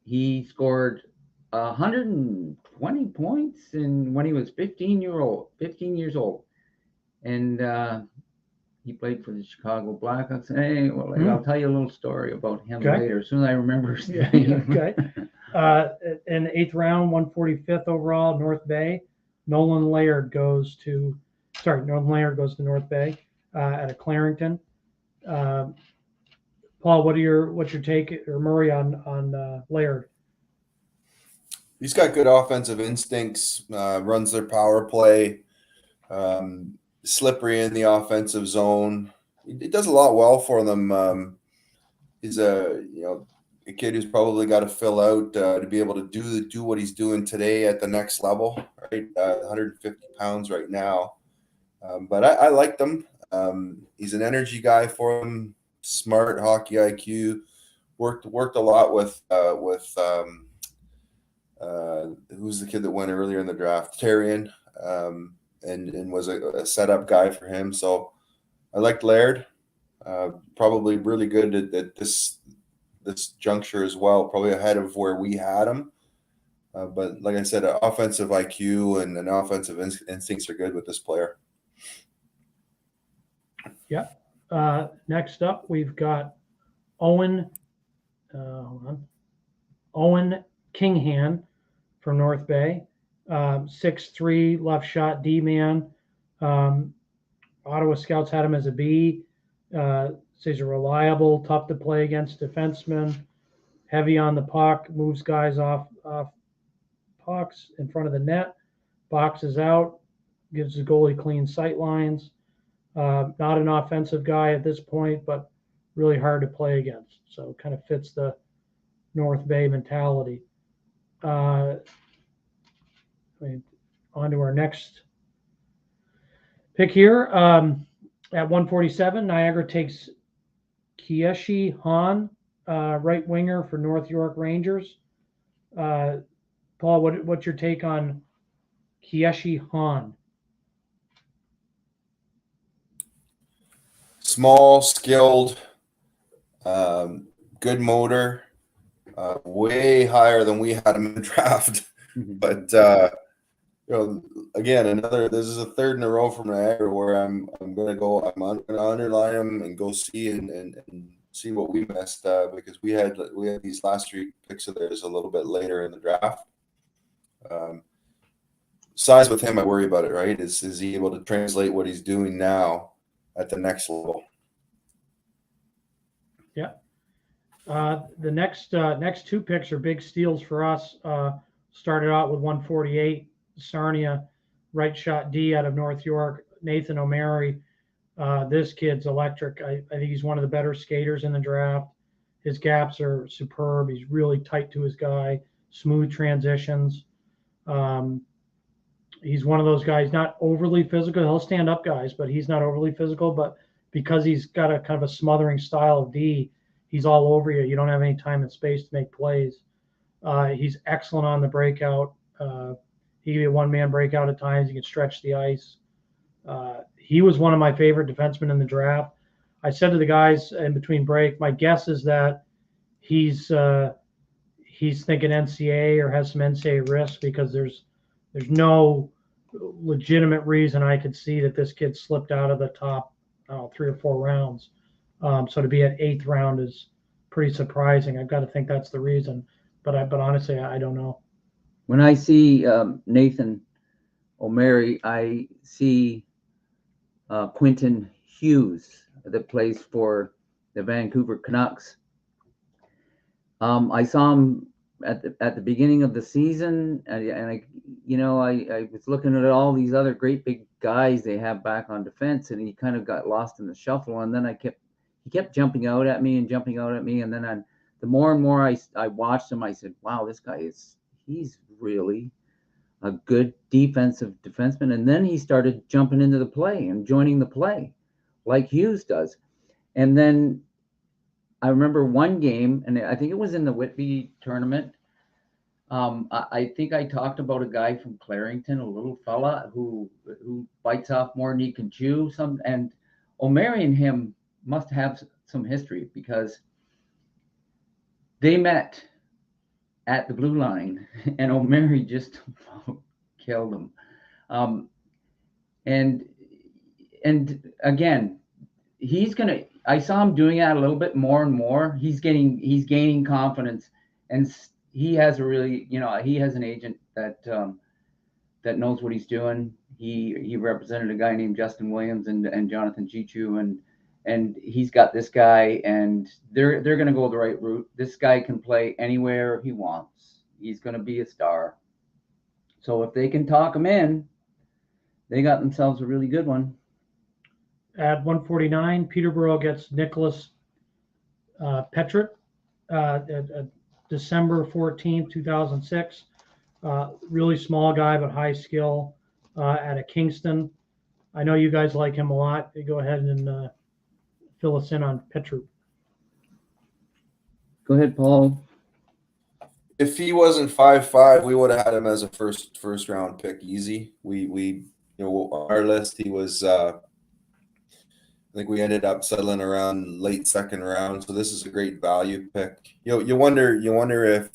he scored 120 points when he was 15 years old. And he played for the Chicago Blackhawks. I'll tell you a little story about him later, as soon as I remember his name. Okay. In the 8th round, 145th overall, North Bay. Nolan Laird goes to North Bay at a Clarington. Paul, what's your take, or Murray, on Laird? He's got good offensive instincts, runs their power play, slippery in the offensive zone. He does a lot well for them. He's a kid who's probably got to fill out to be able to do what he's doing today at the next level, right? 150 pounds right now. But I liked him. He's an energy guy for him, smart hockey IQ, worked a lot with who's the kid that went earlier in the draft, Terrian, and was a setup guy for him. So I liked Laird. Probably really good at this juncture as well, probably ahead of where we had him. But like I said, offensive IQ and offensive instincts are good with this player. Yeah. Next up, we've got Owen Kinghan from North Bay, 6'3", left shot D-man. Ottawa scouts had him as a B. So he's a reliable, tough to play against defenseman, heavy on the puck, moves guys off pucks in front of the net, boxes out, gives the goalie clean sight lines. Not an offensive guy at this point, but really hard to play against. So kind of fits the North Bay mentality. On to our next pick here. At 147, Niagara takes Kieshi Han, right winger for North York Rangers. Paul, what's your take on Kieshi Han? Small, skilled, good motor, way higher than we had him in the draft. But again, this is a third in a row from Niagara where I'm gonna underline him and go see and see what we missed, because we had these last 3 picks of theirs a little bit later in the draft. Size with him, I worry about it. Right? Is he able to translate what he's doing now at the next level? Yeah. The next 2 picks are big steals for us. Started out with 148, Sarnia, right shot D out of North York, Nathan O'Mary. This kid's electric. I think he's one of the better skaters in the draft. His gaps are superb. He's really tight to his guy, smooth transitions. He's one of those guys, not overly physical. He'll stand up guys, but he's not overly physical. But because he's got a kind of a smothering style of D, he's all over you. You don't have any time and space to make plays. He's excellent on the breakout. He can be a one-man breakout at times. He can stretch the ice. He was one of my favorite defensemen in the draft. I said to the guys in between break, my guess is that he's thinking NCAA or has some NCAA risk, because there's no legitimate reason I could see that this kid slipped out of the top 3 or 4 rounds. So to be at 8th round is pretty surprising. I've got to think that's the reason, but honestly, I don't know. When I see Nathan O'Mary, I see Quentin Hughes that plays for the Vancouver Canucks. I saw him at the beginning of the season, and I was looking at all these other great big guys they have back on defense, and he kind of got lost in the shuffle. And then he kept jumping out at me, and then the more and more I watched him, I said, wow, this guy he's really a good defensive defenseman. And then he started jumping into the play and joining the play like Hughes does. And then I remember one game, and I think it was in the Whitby tournament. I think I talked about a guy from Clarington, a little fella who bites off more than he can chew. And O'Mary and him must have some history, because they met at the blue line, and O'Mary just killed him. And again, I saw him doing that a little bit more and more. He's gaining confidence, and he has he has an agent that knows what he's doing. He represented a guy named Justin Williams and Jonathan Chichu, and he's got this guy, and they're going to go the right route. This guy can play anywhere he wants. He's going to be a star. So if they can talk him in, they got themselves a really good one. At 149, Peterborough gets Nicholas Petrit, December 14th, 2006. Really small guy, but high skill, out of Kingston. I know you guys like him a lot. Go ahead and fill us in on Petrit. Go ahead, Paul. If he wasn't 5'5", we would have had him as a first round pick easy. We on our list he was I think we ended up settling around late 2nd round. So this is a great value pick. You wonder if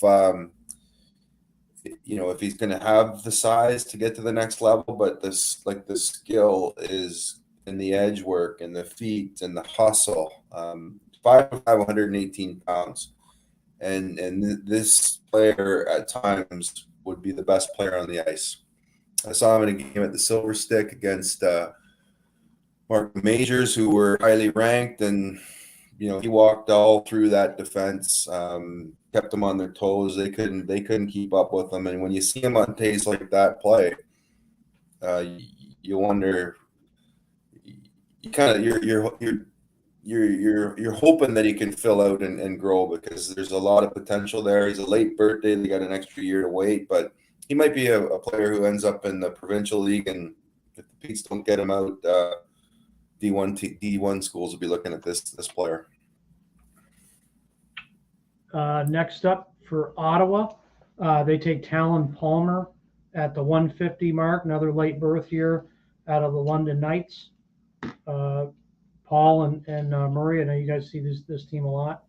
if he's going to have the size to get to the next level, but the skill is and the edge work and the feet and the hustle. 5'5", 118 pounds. And this player at times would be the best player on the ice. I saw him in a game at the Silver Stick against Mark Majors, who were highly ranked, and he walked all through that defense, kept them on their toes. They couldn't keep up with them. And when you see him on days like that play, you wonder. You kind of you're hoping that he can fill out and grow, because there's a lot of potential there. He's a late birthday. They got an extra year to wait, but he might be a player who ends up in the provincial league, and if the Petes don't get him out, D1 schools will be looking at this player. Next up for Ottawa, they take Talon Palmer at the 150 mark, another late birth year out of the London Knights. Paul and Murray, I know you guys see this team a lot.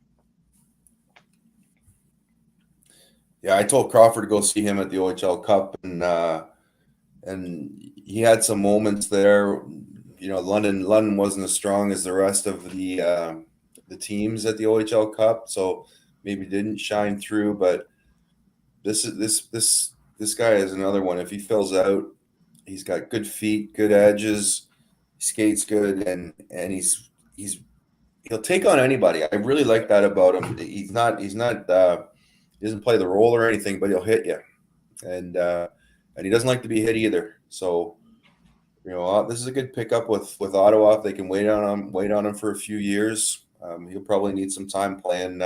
Yeah, I told Crawford to go see him at the OHL Cup, and he had some moments there. London wasn't as strong as the rest of the teams at the OHL Cup, so maybe didn't shine through. But this guy is another one. If he fills out, he's got good feet, good edges, he skates good, and he'll take on anybody. I really like that about him. He doesn't play the role or anything, but he'll hit you, and he doesn't like to be hit either. So this is a good pickup with Ottawa. If they can wait on him for a few years, he'll probably need some time playing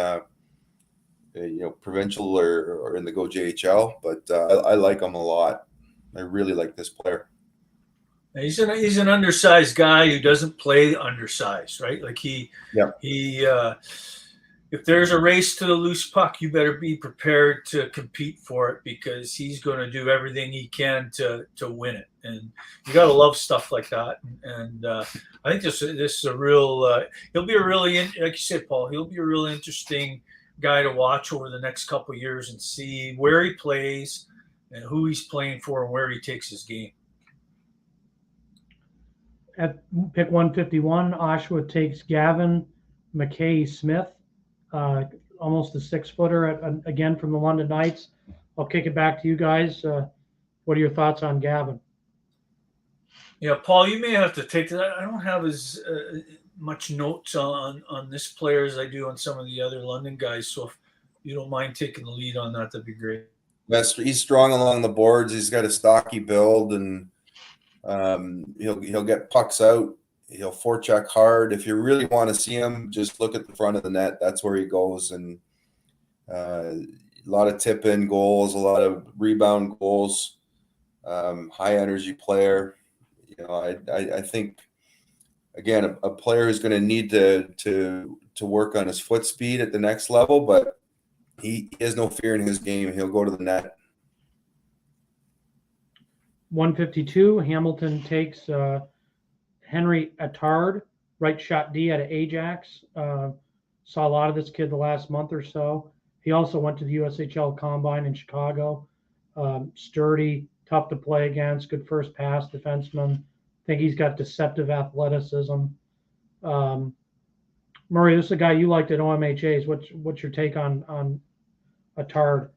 provincial or in the GTHL. But I like him a lot. I really like this player. He's an undersized guy who doesn't play undersized, right? Like if there's a race to the loose puck, you better be prepared to compete for it, because he's going to do everything he can to win it. And you got to love stuff like that. And I think this is a real. He'll be a really, like you said, Paul. He'll be a really interesting guy to watch over the next couple of years and see where he plays and who he's playing for and where he takes his game. At pick 151, Oshawa takes Gavin McKay-Smith, almost a 6-footer, again from the London Knights. I'll kick it back to you guys. What are your thoughts on Gavin? Yeah, Paul, you may have to take that. I don't have as much notes on this player as I do on some of the other London guys. So if you don't mind taking the lead on that, that'd be great. He's strong along the boards. He's got a stocky build, and he'll get pucks out. He'll forecheck hard. If you really want to see him, just look at the front of the net. That's where he goes. And a lot of tip-in goals, a lot of rebound goals, high energy player. I think, again, a player who's going to need to work on his foot speed at the next level, but he has no fear in his game. He'll go to the net. 152, Hamilton takes Henry Attard, right shot D out of Ajax. Saw a lot of this kid the last month or so. He also went to the USHL Combine in Chicago. Sturdy, tough to play against, good first pass defenseman. I think he's got deceptive athleticism. Murray, this is a guy you liked at OMHAs. What's your take on Attard?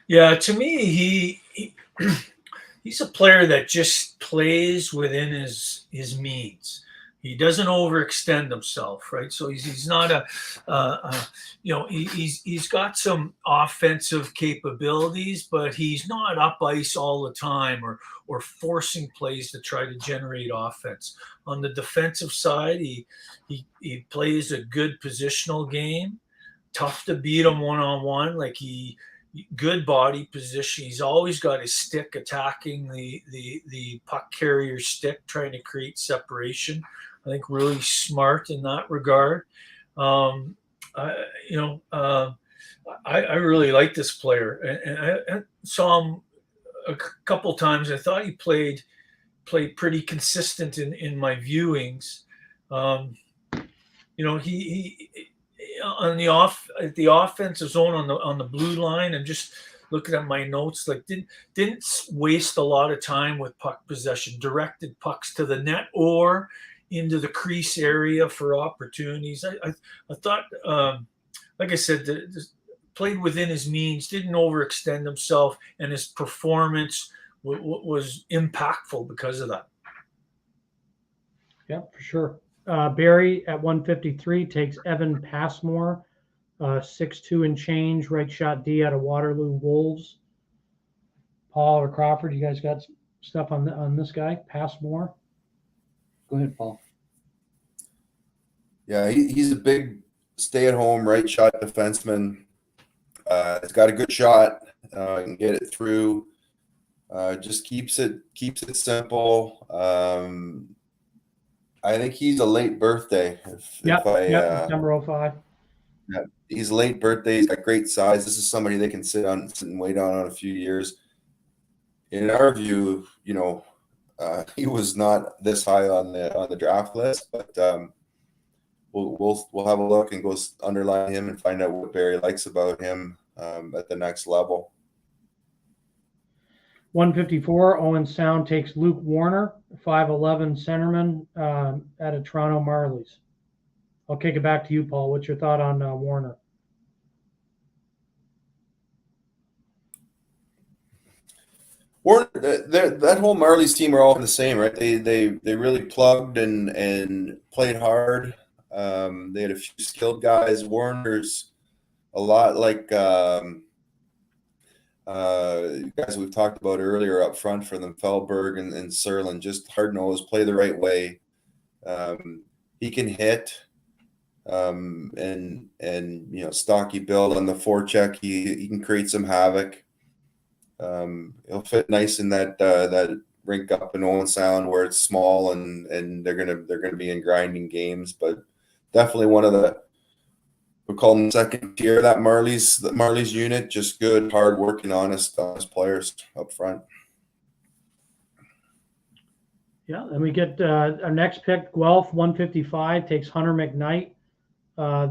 Yeah, to me, he's a player that just plays within his means. He doesn't overextend himself, right? So he's not he's got some offensive capabilities, but he's not up ice all the time or forcing plays to try to generate offense. On the defensive side, he plays a good positional game. Tough to beat him one-on-one. Like good body position. He's always got his stick attacking the puck carrier stick, trying to create separation. I think really smart in that regard. I really like this player, and I saw him a couple times. I thought he played pretty consistent in my viewings. He on the offensive zone on the blue line, and just looking at my notes, like didn't waste a lot of time with puck possession, directed pucks to the net, or into the crease area for opportunities. I thought, like I said, played within his means, didn't overextend himself, and his performance was impactful because of that. Yeah, for sure. Barry at 153 takes Evan Passmore, 6'2" and change, right shot D out of Waterloo Wolves. Paul or Crawford, you guys got stuff on this guy, Passmore? Go ahead, Paul. Yeah, he's a big stay-at-home right shot defenseman. He's got a good shot. Can get it through. Just keeps it simple. I think he's a late birthday. December 05. Yeah, he's a late birthday. He's got great size. This is somebody they can sit and wait on a few years. In our view, he was not this high on the draft list, but we'll have a look and go underline him and find out what Barry likes about him at the next level. 154, Owen Sound takes Luke Warner, 5'11" centerman out of Toronto Marlies. I'll kick it back to you, Paul. What's your thought on Warner? Warner, that whole Marlies team are all the same, right? They really plugged and played hard. They had a few skilled guys. Warner's a lot like guys we've talked about earlier up front for them, Feldberg and Serlin, just hard-nosed, play the right way. He can hit, and stocky build on the forecheck. He can create some havoc. He'll fit nice in that rink up in Owen Sound where it's small and they're gonna be in grinding games, but definitely one of we'll call them second tier, that Marlies unit, just good, hard working, honest players up front. Yeah, and we get our next pick, Guelph, 155, takes Hunter McKnight.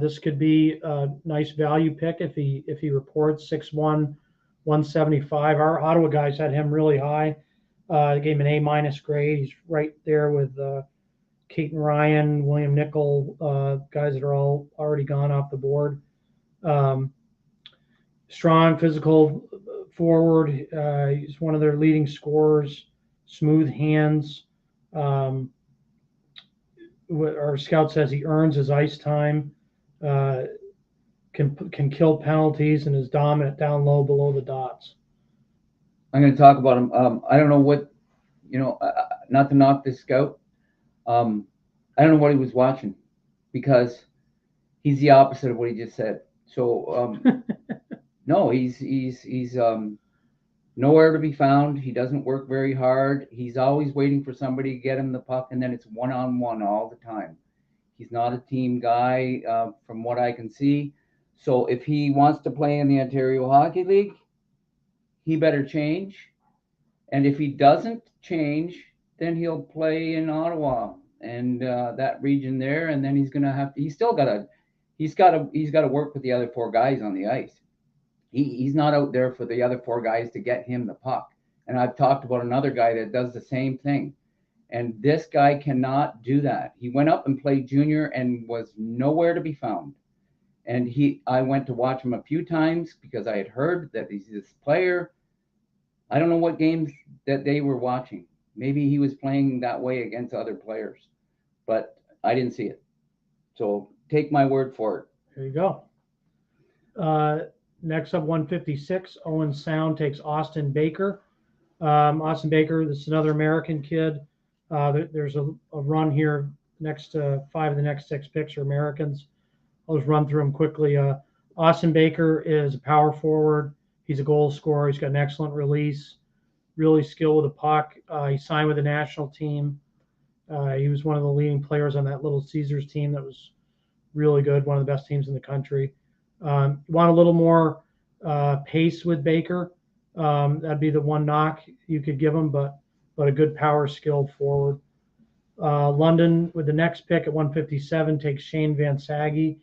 This could be a nice value pick if he reports 6'1", 175. Our Ottawa guys had him really high. Gave him an A- grade. He's right there with Keaton Ryan, William Nickel, guys that are all already gone off the board. Strong, physical forward. He's one of their leading scorers. Smooth hands. Our scout says he earns his ice time. Can kill penalties and is dominant down low below the dots. I'm going to talk about him. I don't know what, not to knock this scout. I don't know what he was watching, because he's the opposite of what he just said. So no, he's nowhere to be found. He doesn't work very hard. He's always waiting for somebody to get him the puck, and then it's one-on-one all the time. He's not a team guy from what I can see. So if he wants to play in the Ontario Hockey League, he better change. And if he doesn't change, then he'll play in Ottawa and that region there. And then he's going to have to, he's got to work with the other four guys on the ice. He's not out there for the other four guys to get him the puck. And I've talked about another guy that does the same thing. And this guy cannot do that. He went up and played junior and was nowhere to be found. And I went to watch him a few times because I had heard that he's this player. I don't know what games that they were watching. Maybe he was playing that way against other players, but I didn't see it. So take my word for it. There you go. Next up, 156, Owen Sound takes Austin Baker. Austin Baker, this is another American kid. There's a run here. Next 5 of the next 6 picks are Americans. I'll just run through them quickly. Austin Baker is a power forward. He's a goal scorer. He's got an excellent release, really skilled with the puck. He signed with the national team. He was one of the leading players on that Little Caesars team that was really good, one of the best teams in the country. You want a little more pace with Baker. That'd be the one knock you could give him, but a good power skilled forward. London with the next pick at 157 takes Shane Van Saggy.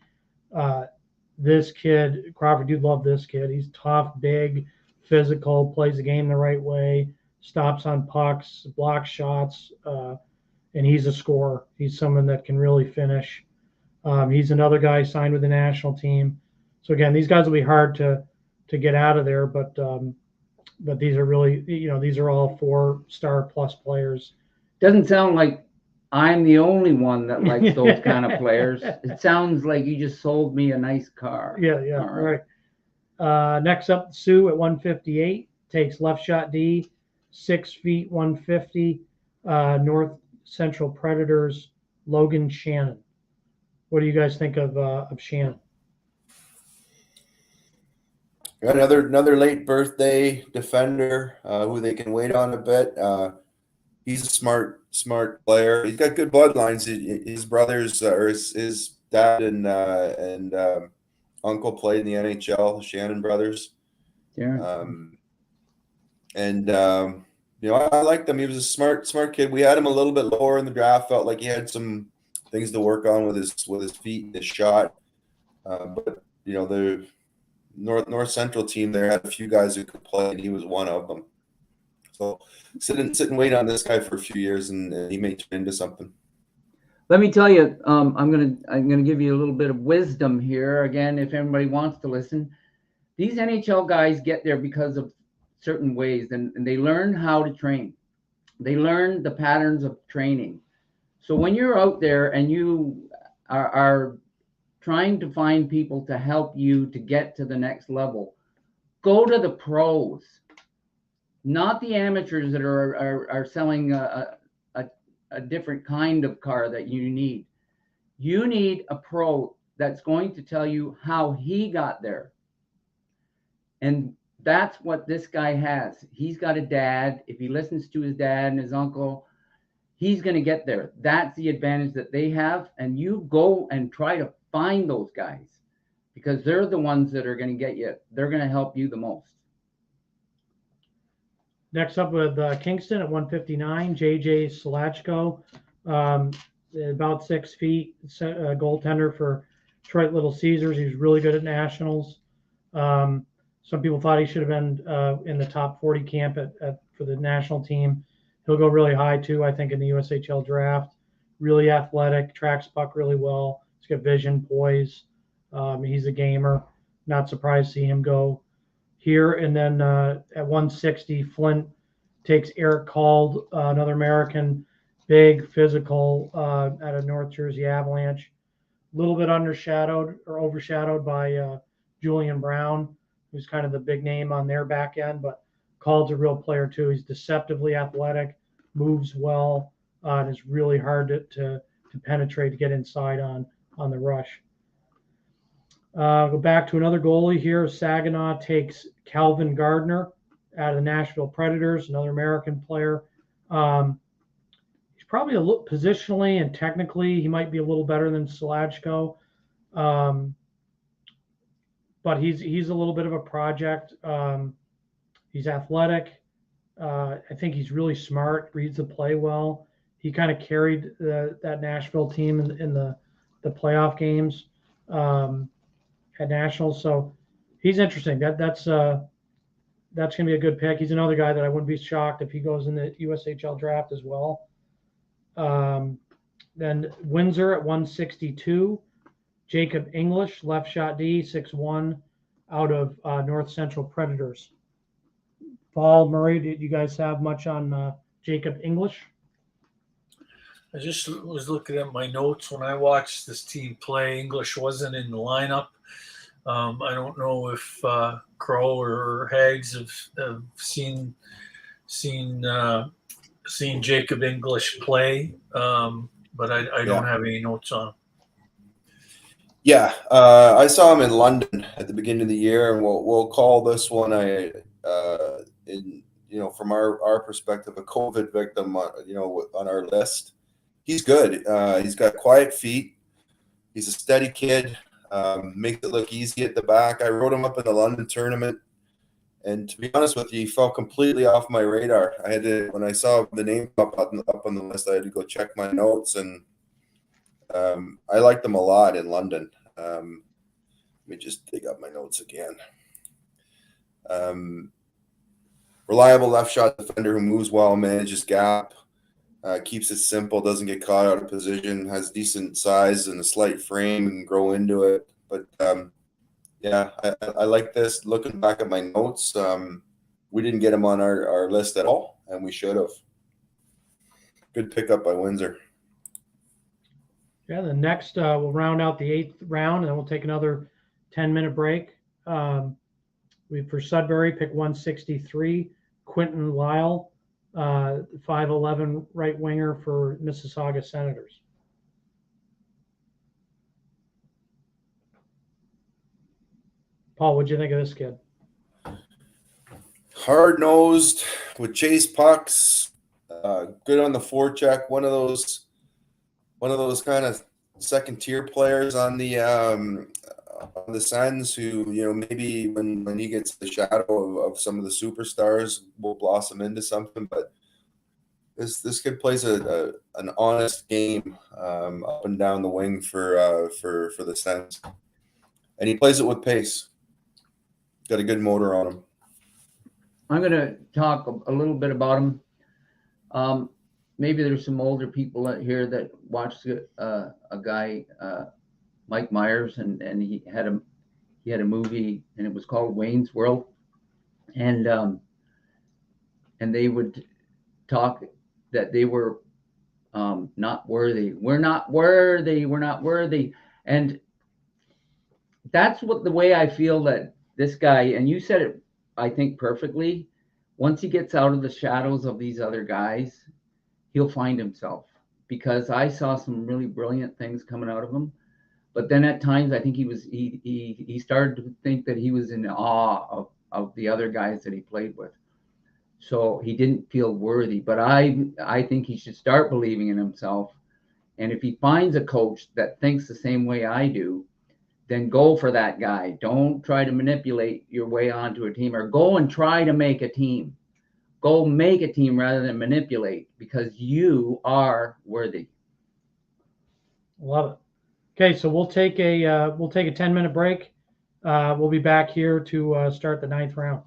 This kid, Crawford, you'd love this kid. He's tough, big, physical, plays the game the right way, stops on pucks, blocks shots, and he's a scorer. He's someone that can really finish. He's another guy signed with the national team. So again, these guys will be hard to get out of there, but these are really, these are all 4-star plus players. Doesn't sound like I'm the only one that likes those kind of players. It sounds like you just sold me a nice car. Yeah, All right. Next up, Sue at 158 takes left shot D, 6 feet 150, North Central Predators, Logan Shannon. What do you guys think of Shannon? Got another late birthday defender who they can wait on a bit. He's a smart player. He's got good bloodlines. His brothers or his dad and uncle played in the NHL, the Shannon brothers. Yeah. I liked him. He was a smart kid. We had him a little bit lower in the draft. Felt like he had some things to work on with his feet and his shot. But the North Central team there had a few guys who could play, and he was one of them. So sit and wait on this guy for a few years, and he may turn into something. Let me tell you, I'm gonna give you a little bit of wisdom here. Again, if anybody wants to listen, these NHL guys get there because of certain ways, and they learn how to train. They learn the patterns of training. So when you're out there and you are trying to find people to help you to get to the next level, go to the pros, not the amateurs that are selling a different kind of car that you need. You need a pro that's going to tell you how he got there. And that's what this guy has. He's got a dad. If he listens to his dad and his uncle, he's going to get there. That's the advantage that they have. And you go and try to find those guys, because they're the ones that are going to get you. They're going to help you the most. Next up with Kingston at 159, JJ Slachko, about 6 feet, goaltender for Detroit Little Caesars. He was really good at nationals. Some people thought he should have been in the top 40 camp for the national team. He'll go really high too, I think, in the USHL draft. Really athletic, tracks puck really well. He's got vision, poise. He's a gamer. Not surprised to see him go here. And then at 160, Flint takes Eric Cald, another American, big, physical, out of North Jersey Avalanche. A little bit overshadowed by Julian Brown, who's kind of the big name on their back end, but Cald's a real player too. He's deceptively athletic, moves well, and is really hard to penetrate, to get inside on the rush. Go back to another goalie here. Saginaw takes Calvin Gardner out of the Nashville Predators, another American player. He's probably a little positionally and technically, he might be a little better than Slachko. But he's a little bit of a project. He's athletic. I think he's really smart, reads the play well. He kind of carried that Nashville team in the playoff games at Nationals. So he's interesting. That's going to be a good pick. He's another guy that I wouldn't be shocked if he goes in the USHL draft as well. Then Windsor at 162. Jacob English, left shot D, 6'1", out of North Central Predators. Paul, Murray, did you guys have much on Jacob English? I just was looking at my notes when I watched this team play. English wasn't in the lineup. I don't know if Crow or Hags have seen Jacob English play, but I don't have any notes on him. Yeah, I saw him in London at the beginning of the year, and we'll call this one from our perspective, a COVID victim. On our list, he's good. He's got quiet feet. He's a steady kid. Makes it look easy at the back. I wrote him up in the London tournament, and to be honest with you, he fell completely off my radar. I had to, when I saw the name up on the list, I had to go check my notes, and I liked him a lot in London. Let me just dig up my notes again. Reliable left shot defender who moves well, manages gap. Keeps it simple, doesn't get caught out of position, has decent size and a slight frame and grow into it. But yeah, I like this. Looking back at my notes, we didn't get him on our list at all, and we should have. Good pickup by Windsor. Yeah, the next we'll round out the 8th round, and then we'll take another 10-minute break. For Sudbury, pick 163, Quentin Lyle, 5'11" right winger for Mississauga Senators. Paul, what'd you think of this kid? Hard-nosed with chase pucks, good on the forecheck. One of those kind of second-tier players on the Sens who, maybe when he gets the shadow of some of the superstars will blossom into something. But this kid plays an honest game up and down the wing for the Sens, and he plays it with pace. Got a good motor on him. I'm going to talk a little bit about him. Maybe there's some older people out here that watched a guy, Mike Myers, and he had a movie, and it was called Wayne's World, and they would talk that they were not worthy. We're not worthy. We're not worthy, and that's what the way I feel that this guy, and you said it, I think perfectly. Once he gets out of the shadows of these other guys, he'll find himself, because I saw some really brilliant things coming out of him. But then at times I think he started to think that he was in awe of the other guys that he played with. So he didn't feel worthy. But I think he should start believing in himself. And if he finds a coach that thinks the same way I do, then go for that guy. Don't try to manipulate your way onto a team, or go and try to make a team. Go make a team rather than manipulate, because you are worthy. Love it. Okay, so we'll take a 10-minute break. We'll be back here to start the 9th round.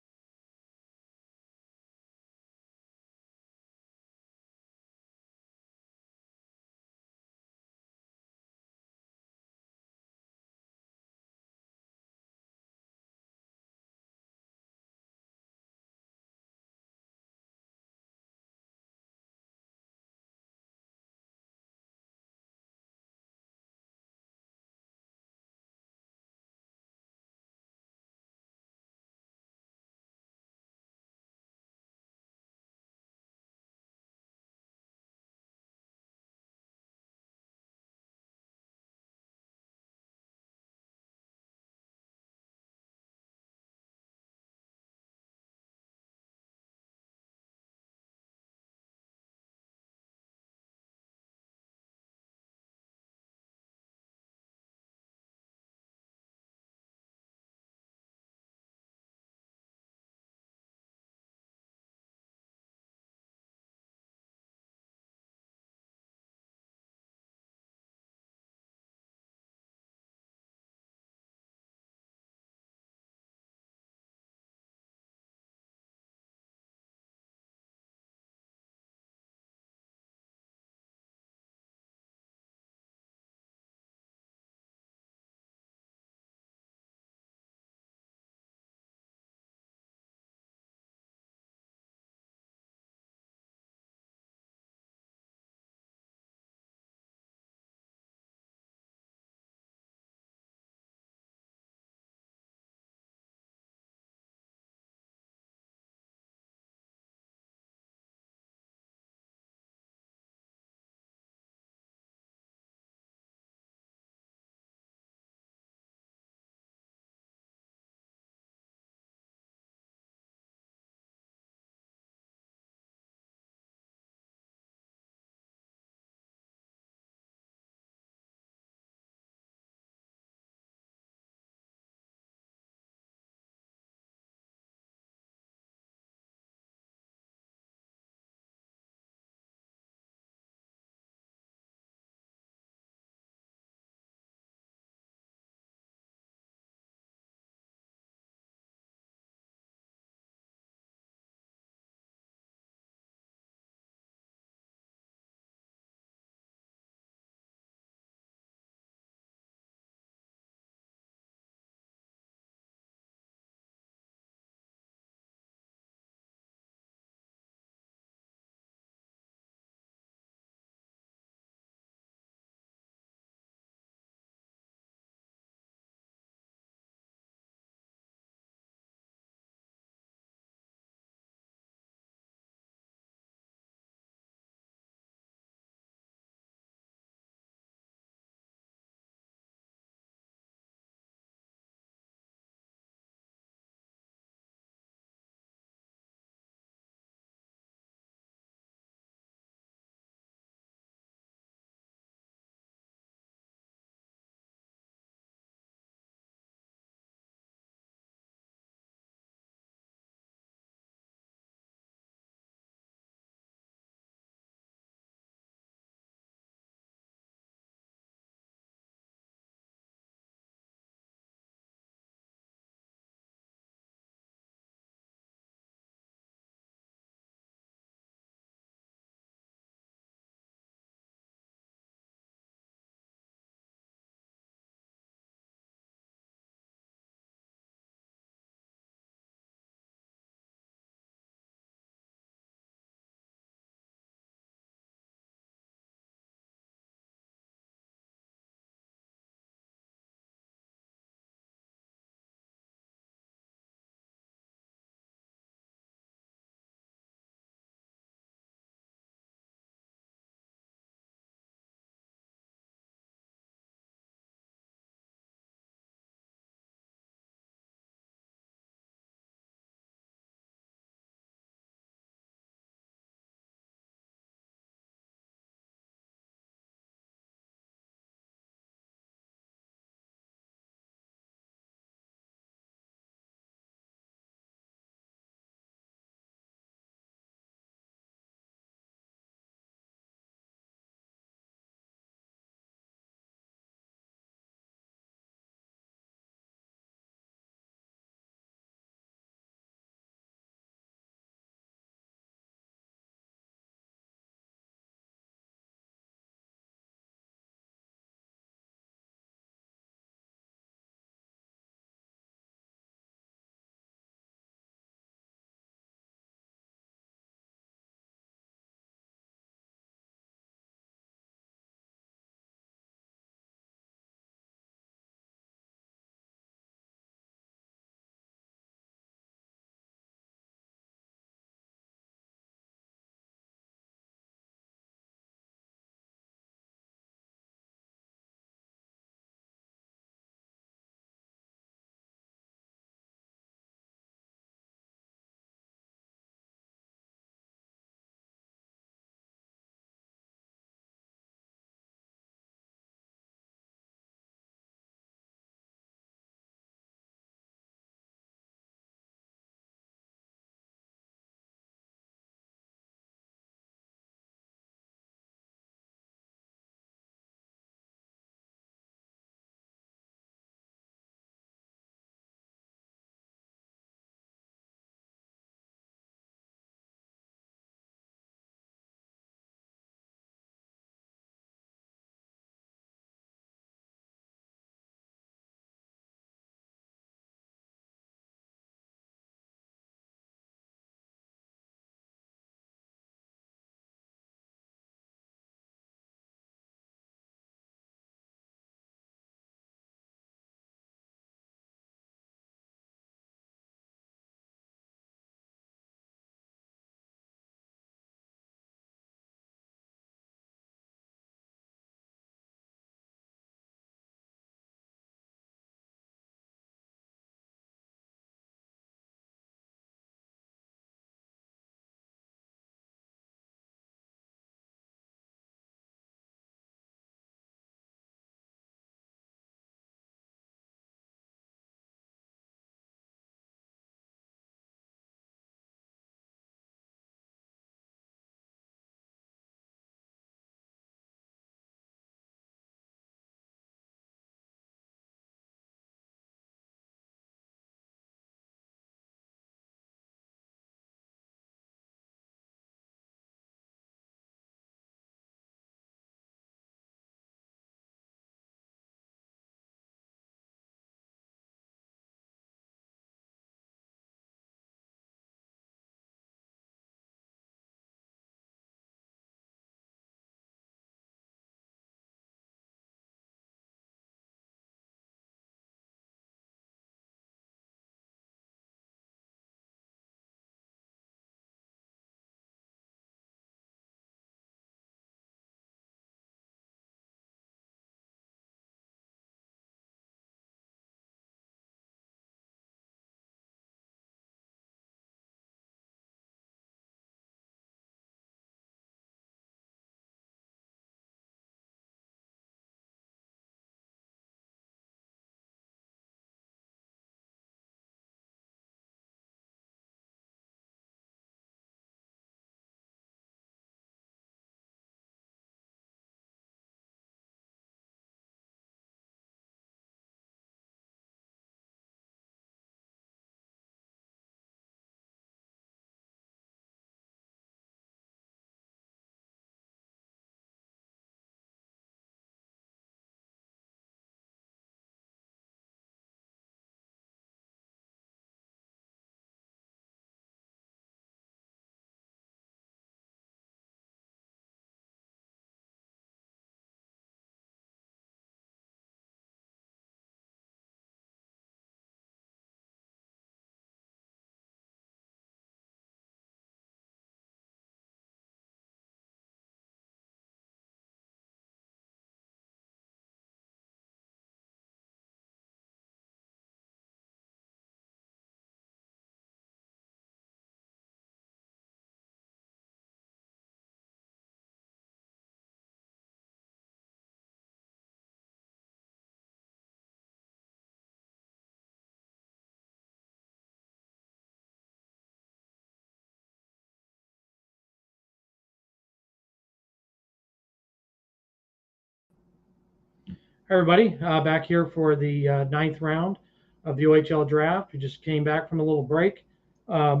Everybody, back here for the 9th round of the OHL Draft. We just came back from a little break. I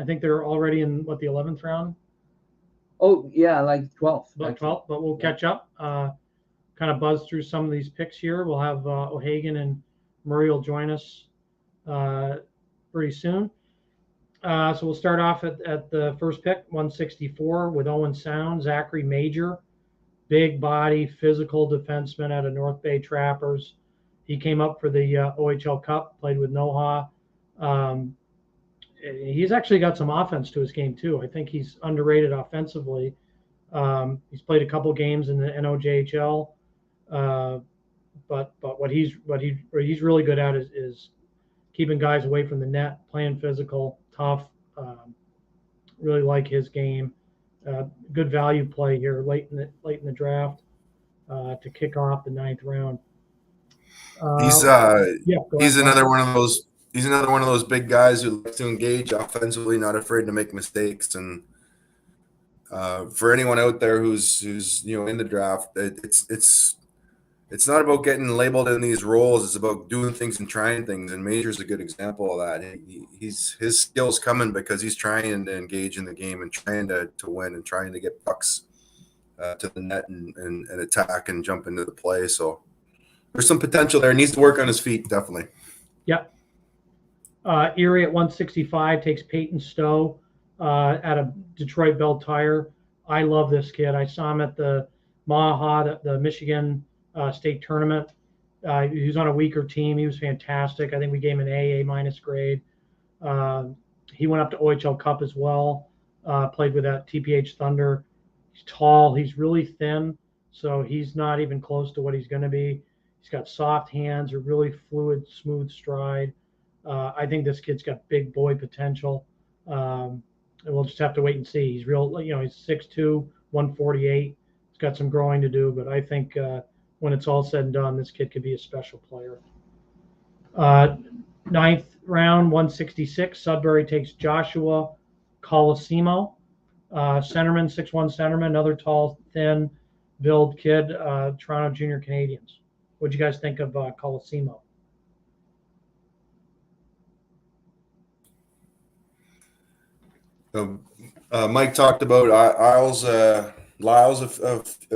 think they're already in, what, the 11th round? Oh, yeah, like 12th. About actually. 12th, but we'll catch up. Kind of buzz through some of these picks here. We'll have O'Hagan and Murray will join us pretty soon. So we'll start off at the first pick, 164, with Owen Sound, Zachary Major, big body, physical defenseman out of North Bay Trappers. He came up for the OHL Cup, played with Noha. He's actually got some offense to his game too. I think he's underrated offensively. He's played a couple games in the NOJHL, but what he's really good at is keeping guys away from the net, playing physical, tough. Really like his game. Good value play here late in the draft to kick off the 9th round. He's another one of those. He's another one of those big guys who likes to engage offensively, not afraid to make mistakes. And for anyone out there who's in the draft, it's not about getting labeled in these roles. It's about doing things and trying things. And Major's a good example of that. His skills coming because he's trying to engage in the game and trying to win and trying to get pucks to the net and attack and jump into the play. So there's some potential there. He needs to work on his feet, definitely. Yep. Erie at 165 takes Peyton Stowe out of Detroit Bell Tire. I love this kid. I saw him at the Maha, the Michigan state tournament. He was on a weaker team. He was fantastic. I think we gave him an A- grade. He went up to OHL Cup as well. Played with that TPH Thunder. He's tall. He's really thin, so he's not even close to what he's going to be. He's got soft hands, a really fluid, smooth stride. I think this kid's got big boy potential. And we'll just have to wait and see. He's real, he's 6'2", 148. He's got some growing to do, but I think when it's all said and done, this kid could be a special player. 9th round, 166. Sudbury takes Joshua Colosimo, centerman, 6'1" centerman, another tall, thin, build kid, Toronto Junior Canadians. What'd you guys think of Colosimo? Mike talked about Lyles a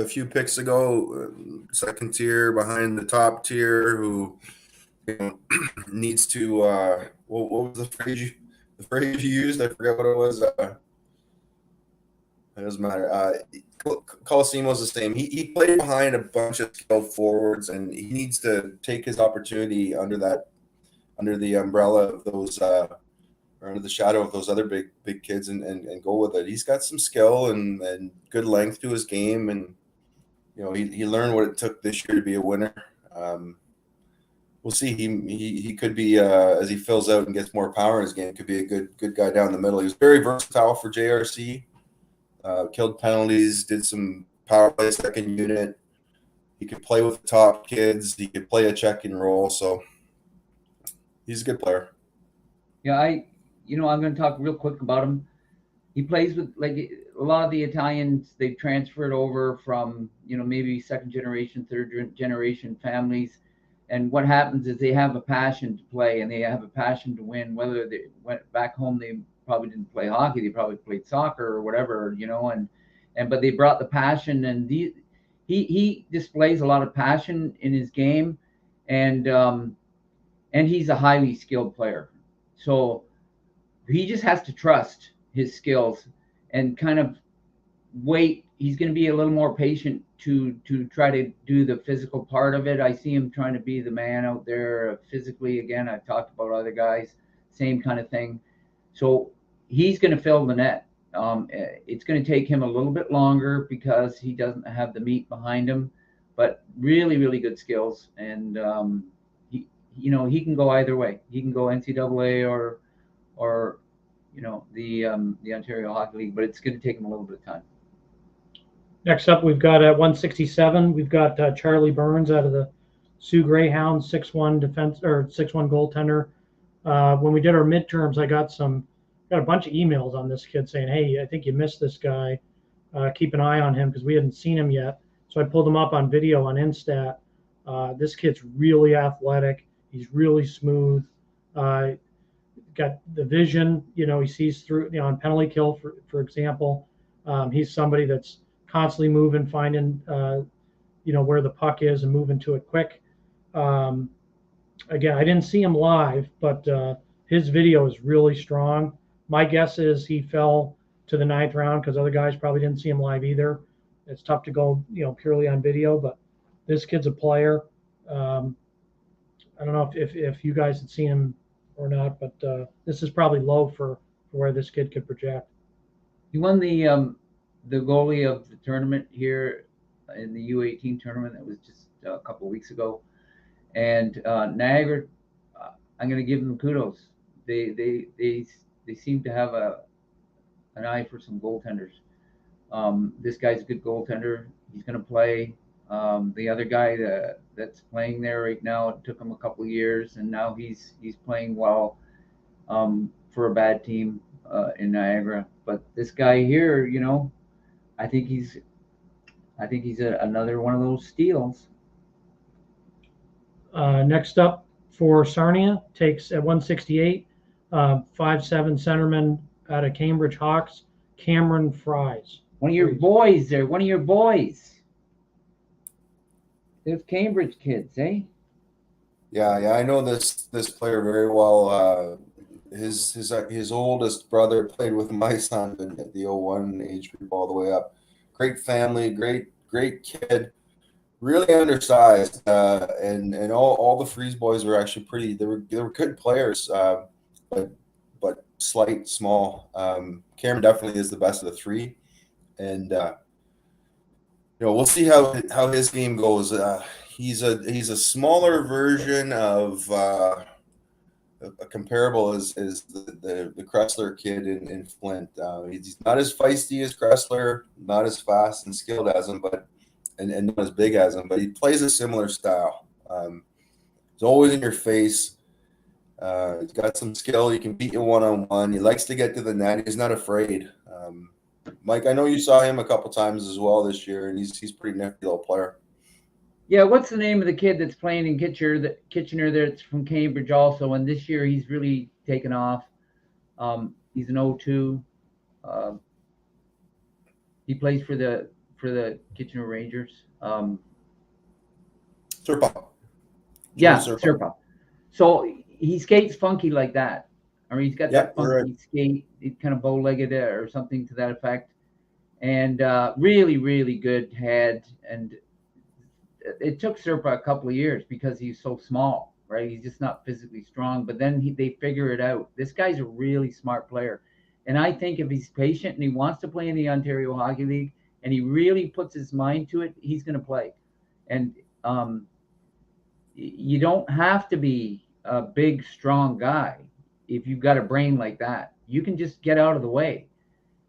few picks ago, second tier behind the top tier, who needs to what was the phrase you used? I forgot what it was. It doesn't matter. Colosimo's the same. He played behind a bunch of skilled forwards, and he needs to take his opportunity under the umbrella of those or under the shadow of those other big kids and go with it. He's got some skill and good length to his game, and he learned what it took this year to be a winner. We'll see. He could be as he fills out and gets more power in his game, could be a good guy down the middle. He was very versatile for JRC. Killed penalties, did some power play second unit. He could play with the top kids. He could play a check-in role. So he's a good player. Yeah, I'm going to talk real quick about him. He plays with, like, a lot of the Italians. They've transferred over from, maybe second generation, third generation families. And what happens is they have a passion to play and they have a passion to win. Whether they went back home, they probably didn't play hockey. They probably played soccer or whatever, but they brought the passion, and he displays a lot of passion in his game, and he's a highly skilled player. So he just has to trust his skills and kind of wait. He's going to be a little more patient to try to do the physical part of it. I see him trying to be the man out there physically. Again, I've talked about other guys, same kind of thing. So he's going to fill the net. It's going to take him a little bit longer because he doesn't have the meat behind him, but really, really good skills. And he can go either way. He can go NCAA or the Ontario Hockey League, but it's going to take him a little bit of time. Next up, we've got at 167, we've got Charlie Burns out of the Sioux Greyhounds, 6'1" defense or 6'1" goaltender. When we did our midterms, I got a bunch of emails on this kid saying, "Hey, I think you missed this guy. Keep an eye on him," because we hadn't seen him yet. So I pulled him up on video on Instat. This kid's really athletic. He's really smooth. Got the vision. He sees through. On penalty kill, for example, he's somebody that's constantly moving, finding where the puck is and moving to it quick. Again, I didn't see him live, but his video is really strong. My guess is he fell to the 9th round because other guys probably didn't see him live either. It's tough to go, purely on video, but this kid's a player. I don't know if you guys had seen him or not, but this is probably low for where this kid could project. He won the goalie of the tournament here in the U18 tournament that was just a couple of weeks ago. And Niagara, I'm going to give them kudos. They seem to have an eye for some goaltenders. This guy's a good goaltender. He's going to play. The other guy that's playing there right now, it took him a couple of years, and now he's playing well for a bad team in Niagara. But this guy here, I think he's another one of those steals. Next up for Sarnia, takes at 168, 5'7" centerman out of Cambridge Hawks, Cameron Fries. One of your boys there. One of your boys. They're Cambridge kids, eh? Yeah, I know this player very well. His oldest brother played with my son at the 01 age group all the way up. Great family, great kid. Really undersized, and all the Freeze boys were actually pretty. They were good players, but slight, small. Cameron definitely is the best of the three, and we'll see how his game goes. He's a smaller version of a comparable as the Kressler kid in Flint. He's not as feisty as Kressler, not as fast and skilled as him, and not as big as him, but he plays a similar style. He's always in your face. He's got some skill. He can beat you one-on-one. He likes to get to the net. He's not afraid. Mike, I know you saw him a couple times as well this year, and he's pretty nifty little player. Yeah, what's the name of the kid that's playing in Kitchener that's from Cambridge also? And this year he's really taken off. He's an 02. He plays for the Kitchener Rangers. Serpa. Yeah, Serpa. So he skates funky like that. I mean, he's got that funky skate. He's kind of bow-legged or something to that effect. And really, really good head. And it took Serpa a couple of years because he's so small, right? He's just not physically strong. But then they figure it out. This guy's a really smart player. And I think if he's patient and he wants to play in the Ontario Hockey League, and he really puts his mind to it, he's going to play. And you don't have to be a big, strong guy if you've got a brain like that. You can just get out of the way.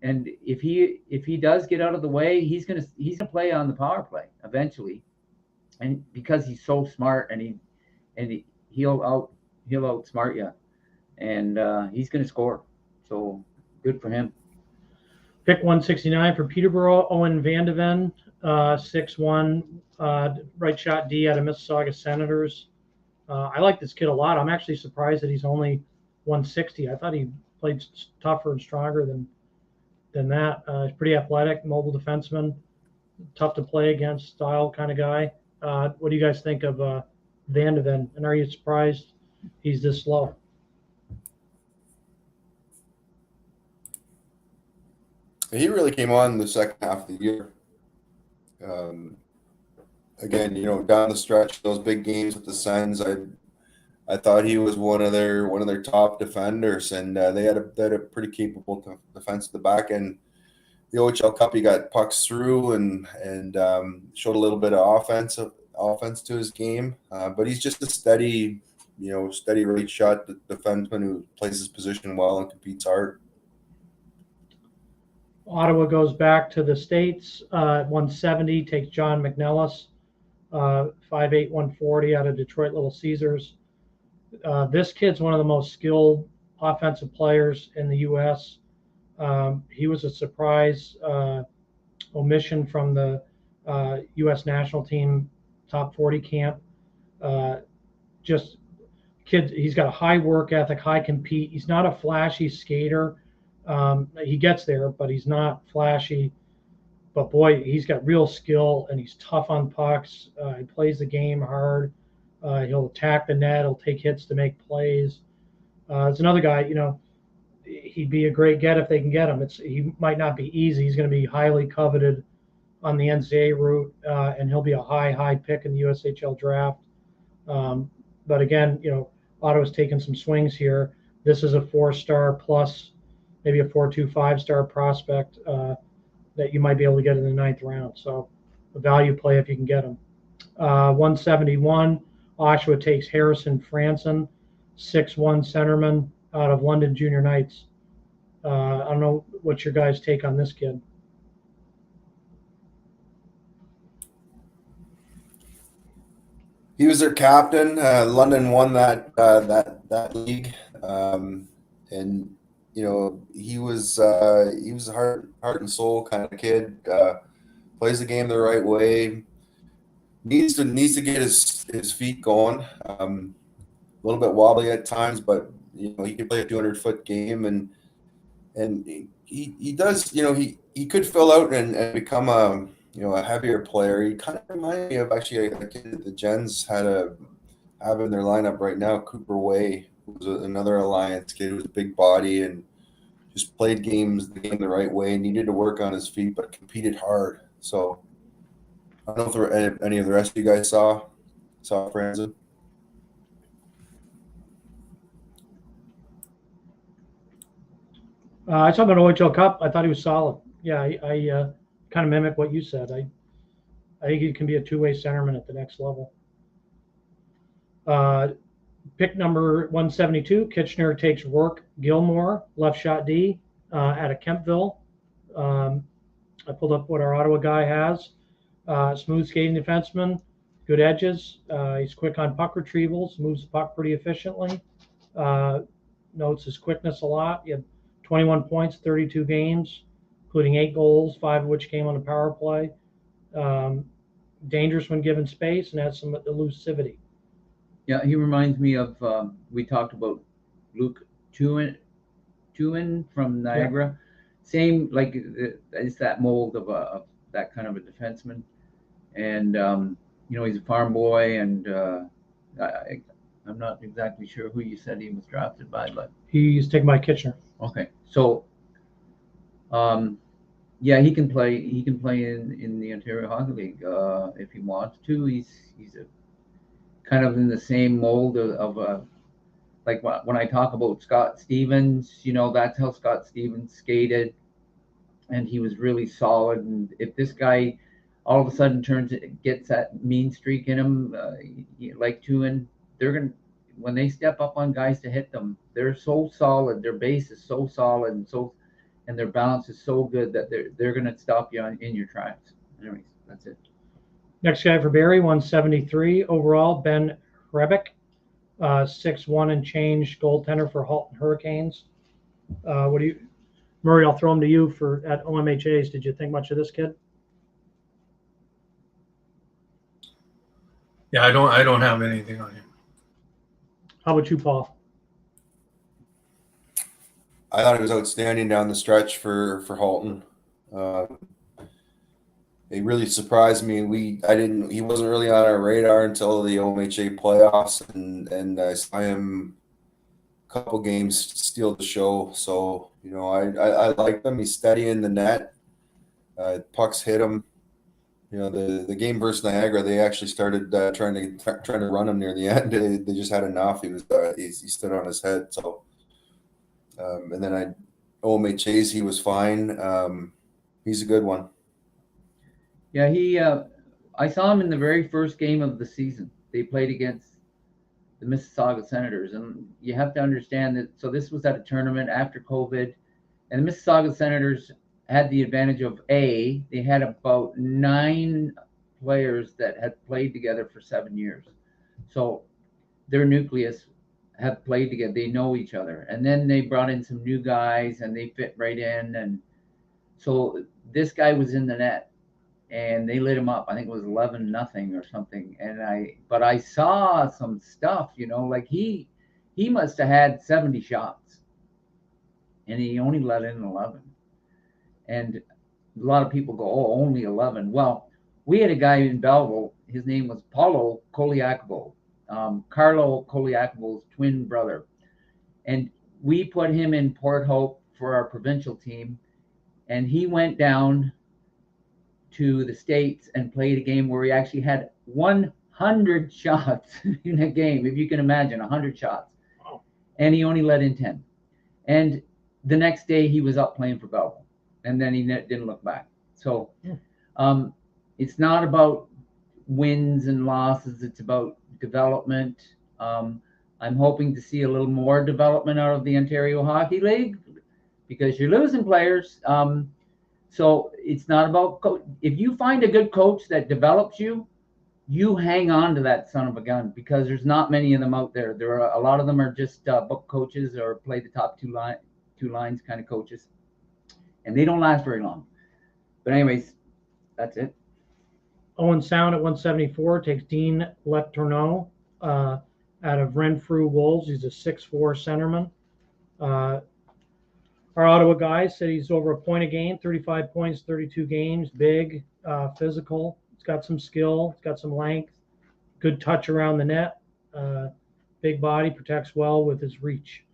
And if he does get out of the way, he's gonna play on the power play eventually. And because he's so smart, and he'll outsmart you, and he's going to score. So good for him. Pick 169 for Peterborough, Owen Vandeven, 6'1", right shot D out of Mississauga Senators. I like this kid a lot. I'm actually surprised that he's only 160. I thought he played tougher and stronger than that. He's pretty athletic, mobile defenseman, tough to play against style kind of guy. What do you guys think of Vandeven? And are you surprised he's this low? He really came on in the second half of the year. Again, down the stretch, those big games with the Sens, I thought he was one of their top defenders, and they had a pretty capable defense at the back end. The OHL Cup, he got pucks through and showed a little bit of offense to his game, but he's just a steady right shot defenseman who plays his position well and competes hard. Ottawa goes back to the States at 170, takes John McNellis, 5'8", 140 out of Detroit Little Caesars. This kid's one of the most skilled offensive players in the U.S. He was a surprise omission from the U.S. national team top 40 camp. Just kid, he's got a high work ethic, high compete. He's not a flashy skater. He gets there, but he's not flashy. But boy, he's got real skill and he's tough on pucks. He plays the game hard. He'll attack the net. He'll take hits to make plays. It's another guy, he'd be a great get if they can get him. He might not be easy. He's going to be highly coveted on the NCAA route, and he'll be a high pick in the USHL draft. But again, Ottawa's taken some swings here. This is a 4-star plus, maybe a 4.2, 5-star prospect that you might be able to get in the 9th round. So a value play if you can get him. 171, Oshawa takes Harrison Franson, 6'1" centerman out of London Junior Knights. I don't know what's your guys' take on this kid. He was their captain. London won that league, and he was a heart and soul kind of kid. Plays the game the right way. Needs to get his feet going. A little bit wobbly at times, but he can play a 200-foot game, and he does. He could fill out and become a heavier player. He kind of reminded me of actually a kid that the Gens have in their lineup right now, Cooper Way, who was another Alliance kid who was a big body and just played the game the right way, needed to work on his feet, but competed hard. So I don't know if there were any of the rest of you guys saw Franzen. I saw him at OHL Cup. I thought he was solid. Yeah, I kind of mimic what you said. I think he can be a two-way centerman at the next level. Pick number 172, Kitchener takes Rourke Gilmore, left shot D, out of Kempville. I pulled up what our Ottawa guy has. Smooth skating defenseman, good edges. He's quick on puck retrievals, moves the puck pretty efficiently. Notes his quickness a lot. He had 21 points, 32 games, including 8 goals, 5 of which came on the power play. Dangerous when given space and has some elusivity. Yeah, he reminds me of, we talked about Luke Tuin from Niagara. Yeah. Same, like, it's that mold of that kind of a defenseman. And, he's a farm boy, and I'm not exactly sure who you said he was drafted by, but he's taken by Kitchener. Okay, so yeah, he can play in the Ontario Hockey League if he wants to. He's a kind of in the same mold of like when I talk about Scott Stevens, that's how Scott Stevens skated, and he was really solid. And if this guy all of a sudden gets that mean streak in him, like Tuin, when they step up on guys to hit them, they're so solid. Their base is so solid, and their balance is so good that they're going to stop you in your tracks. Anyways, that's it. Next guy for Barrie, 173 overall, Ben Hrebeck, 6'1" and change goaltender for Halton Hurricanes. Murray, I'll throw him to you at OMHAs. Did you think much of this kid? Yeah, I don't have anything on him. How about you, Paul? I thought he was outstanding down the stretch for Halton. It really surprised me. He wasn't really on our radar until the OMHA playoffs, and I saw him a couple games steal the show. So I like him. He's steady in the net. Pucks hit him. The game versus Niagara, they actually started trying to run him near the end. They just had enough. He stood on his head. So, and then OMHAs, he was fine. He's a good one. Yeah, I saw him in the very first game of the season. They played against the Mississauga Senators, and you have to understand that. So this was at a tournament after COVID, and the Mississauga Senators had the advantage of they had about 9 players that had played together for 7 years. So their nucleus have played together. They know each other. And then they brought in some new guys and they fit right in. And so this guy was in the net and they lit him up. I think it was 11-0 or something. But I saw some stuff, like he must have had 70 shots, and he only let in 11. And a lot of people go, oh, only 11. Well, we had a guy in Belleville. His name was Paulo Koliakovo, Carlo Koliakovo's twin brother. And we put him in Port Hope for our provincial team. And he went down to the States and played a game where he actually had 100 shots in a game. If you can imagine, 100 shots. Wow. And he only let in 10. And the next day he was up playing for Belleville. And then he didn't look back. So it's not about wins and losses. It's about development. I'm hoping to see a little more development out of the Ontario Hockey League because you're losing players. So it's not about if you find a good coach that develops you, you hang on to that son of a gun because there's not many of them out there. There are a lot of them are just book coaches or play the top two lines kind of coaches. And they don't last very long. But anyways, that's it. Owen Sound at 174 takes Dean Letourneau out of Renfrew Wolves. He's a 6'4" centerman. Our Ottawa guy said he's over a point a game, 35 points, 32 games, big, physical. He's got some skill. He's got some length, good touch around the net, big body, protects well with his reach.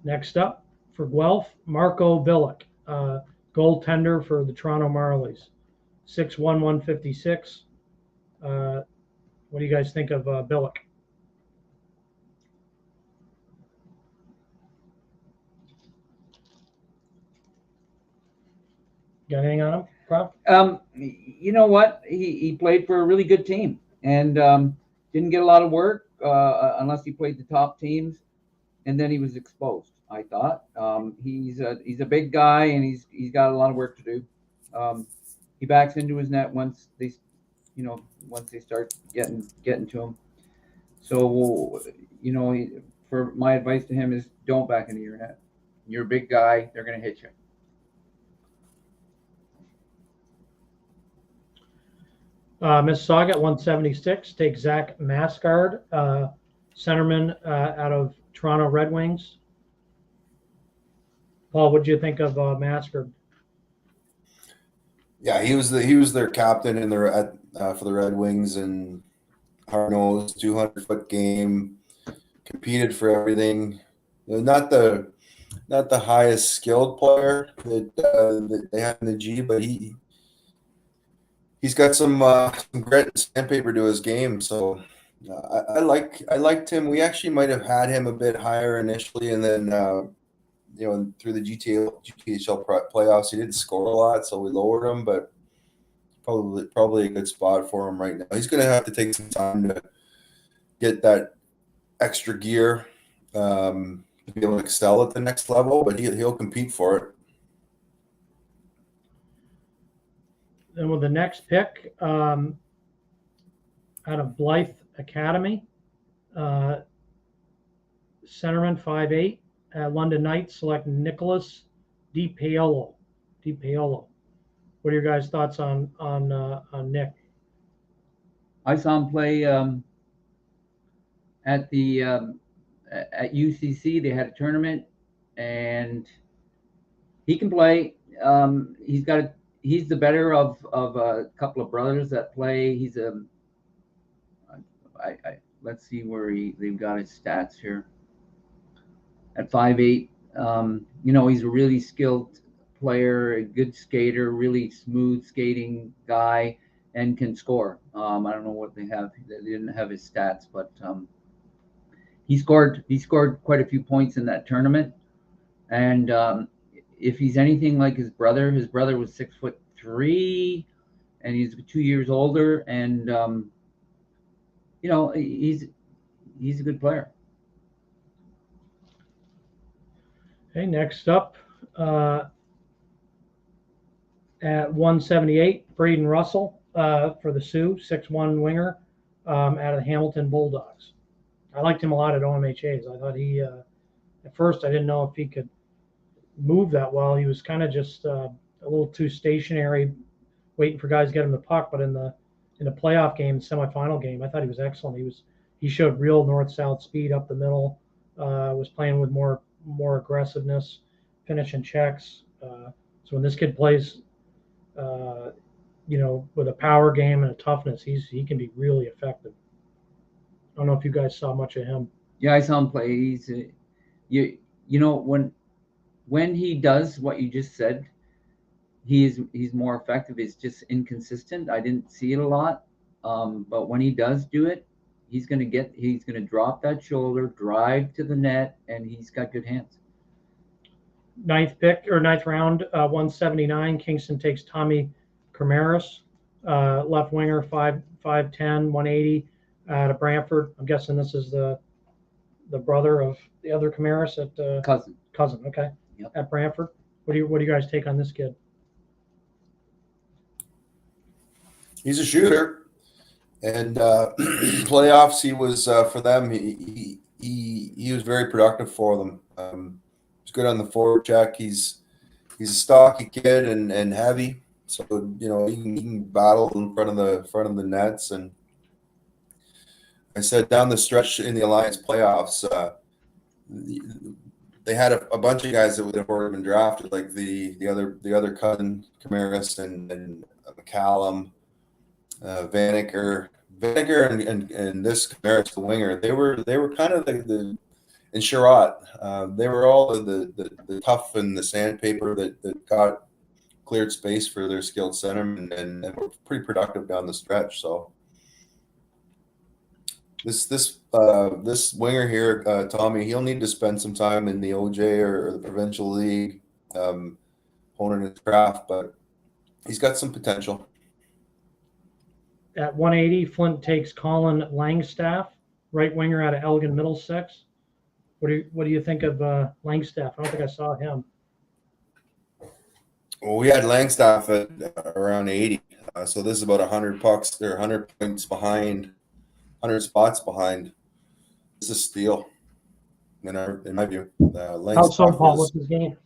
Next up for Guelph, Marco Billick, goaltender for the Toronto Marlies, 6'1", 156. What do you guys think of Billick? Got anything on him, Prof? You know what? He played for a really good team and didn't get a lot of work unless he played the top teams, and then he was exposed. I thought he's a big guy and he's got a lot of work to do. He backs into his net once they start getting to him. So for my advice to him is don't back into your net. You're a big guy; they're going to hit you. Mississauga at 176 takes Zach Mascard, centerman out of Toronto Red Wings. Paul, what did you think of Mascard? Yeah, he was their captain in their for the Red Wings, and hard-nosed, 200-foot game, competed for everything. Not the highest skilled player that they have in the G, but he's got some grit and sandpaper to his game. So I liked him. We actually might have had him a bit higher initially, and then through the GTHL playoffs, he didn't score a lot, so we lowered him. But probably a good spot for him right now. He's going to have to take some time to get that extra gear to be able to excel at the next level, but he'll compete for it. Then with the next pick, out of Blythe Academy, centerman 5'8", London Knights select Nicholas DiPaolo. What are your guys' thoughts on Nick? I saw him play at UCC. They had a tournament, and he can play. He's the better of a couple of brothers that play. He's let's see where they've got his stats here. At 5'8", he's a really skilled player, a good skater, really smooth skating guy, and can score. I don't know what they have. They didn't have his stats, but he scored quite a few points in that tournament. And if he's anything like his brother was 6'3", and he's 2 years older, and he's a good player. Okay, next up at 178, Braden Russell for the Sioux, 6'1" winger out of the Hamilton Bulldogs. I liked him a lot at OMHAs. I thought he, at first I didn't know if he could move that well. He was kind of just a little too stationary, waiting for guys to get him the puck. But in the playoff game, semifinal game, I thought he was excellent. He showed real north-south speed up the middle. Was playing with more aggressiveness, finishing checks. So when this kid plays, with a power game and a toughness, he can be really effective. I don't know if you guys saw much of him. Yeah, I saw him play. He's you know when he does what you just said, he's more effective. It's just inconsistent. I didn't see it a lot, but when he does do it, he's gonna drop that shoulder, drive to the net, and he's got good hands. Ninth round, 179. Kingston takes Tommy Cramaris, left winger, 5'10", 180, out of Brantford. I'm guessing this is the brother of the other Cramaris at cousin. Okay, yep. At Brantford. What do you guys take on this kid? He's a shooter, and playoffs he was for them. He was very productive for them. He's good on the forward check. He's a stocky kid and heavy, so he can battle in front of the nets. And I said down the stretch in the Alliance playoffs, they had a bunch of guys that would have already been drafted, like the other cousin Camaris and McCallum, Vanaker and this Camaris, the winger. They were kind of the and Sherratt. They were all the tough and the sandpaper that got cleared space for their skilled centermen and were pretty productive down the stretch. So this winger here, Tommy, he'll need to spend some time in the OJ or the provincial league, honing his craft, but he's got some potential. At 180, Flint takes Colin Langstaff, right winger out of Elgin Middlesex. What do you think of Langstaff? I don't think I saw him. Well, we had Langstaff at around 80, so this is about 100 pucks. They're 100 points behind, 100 spots behind. This is a steal, in my view. How so, Paul? What's his game?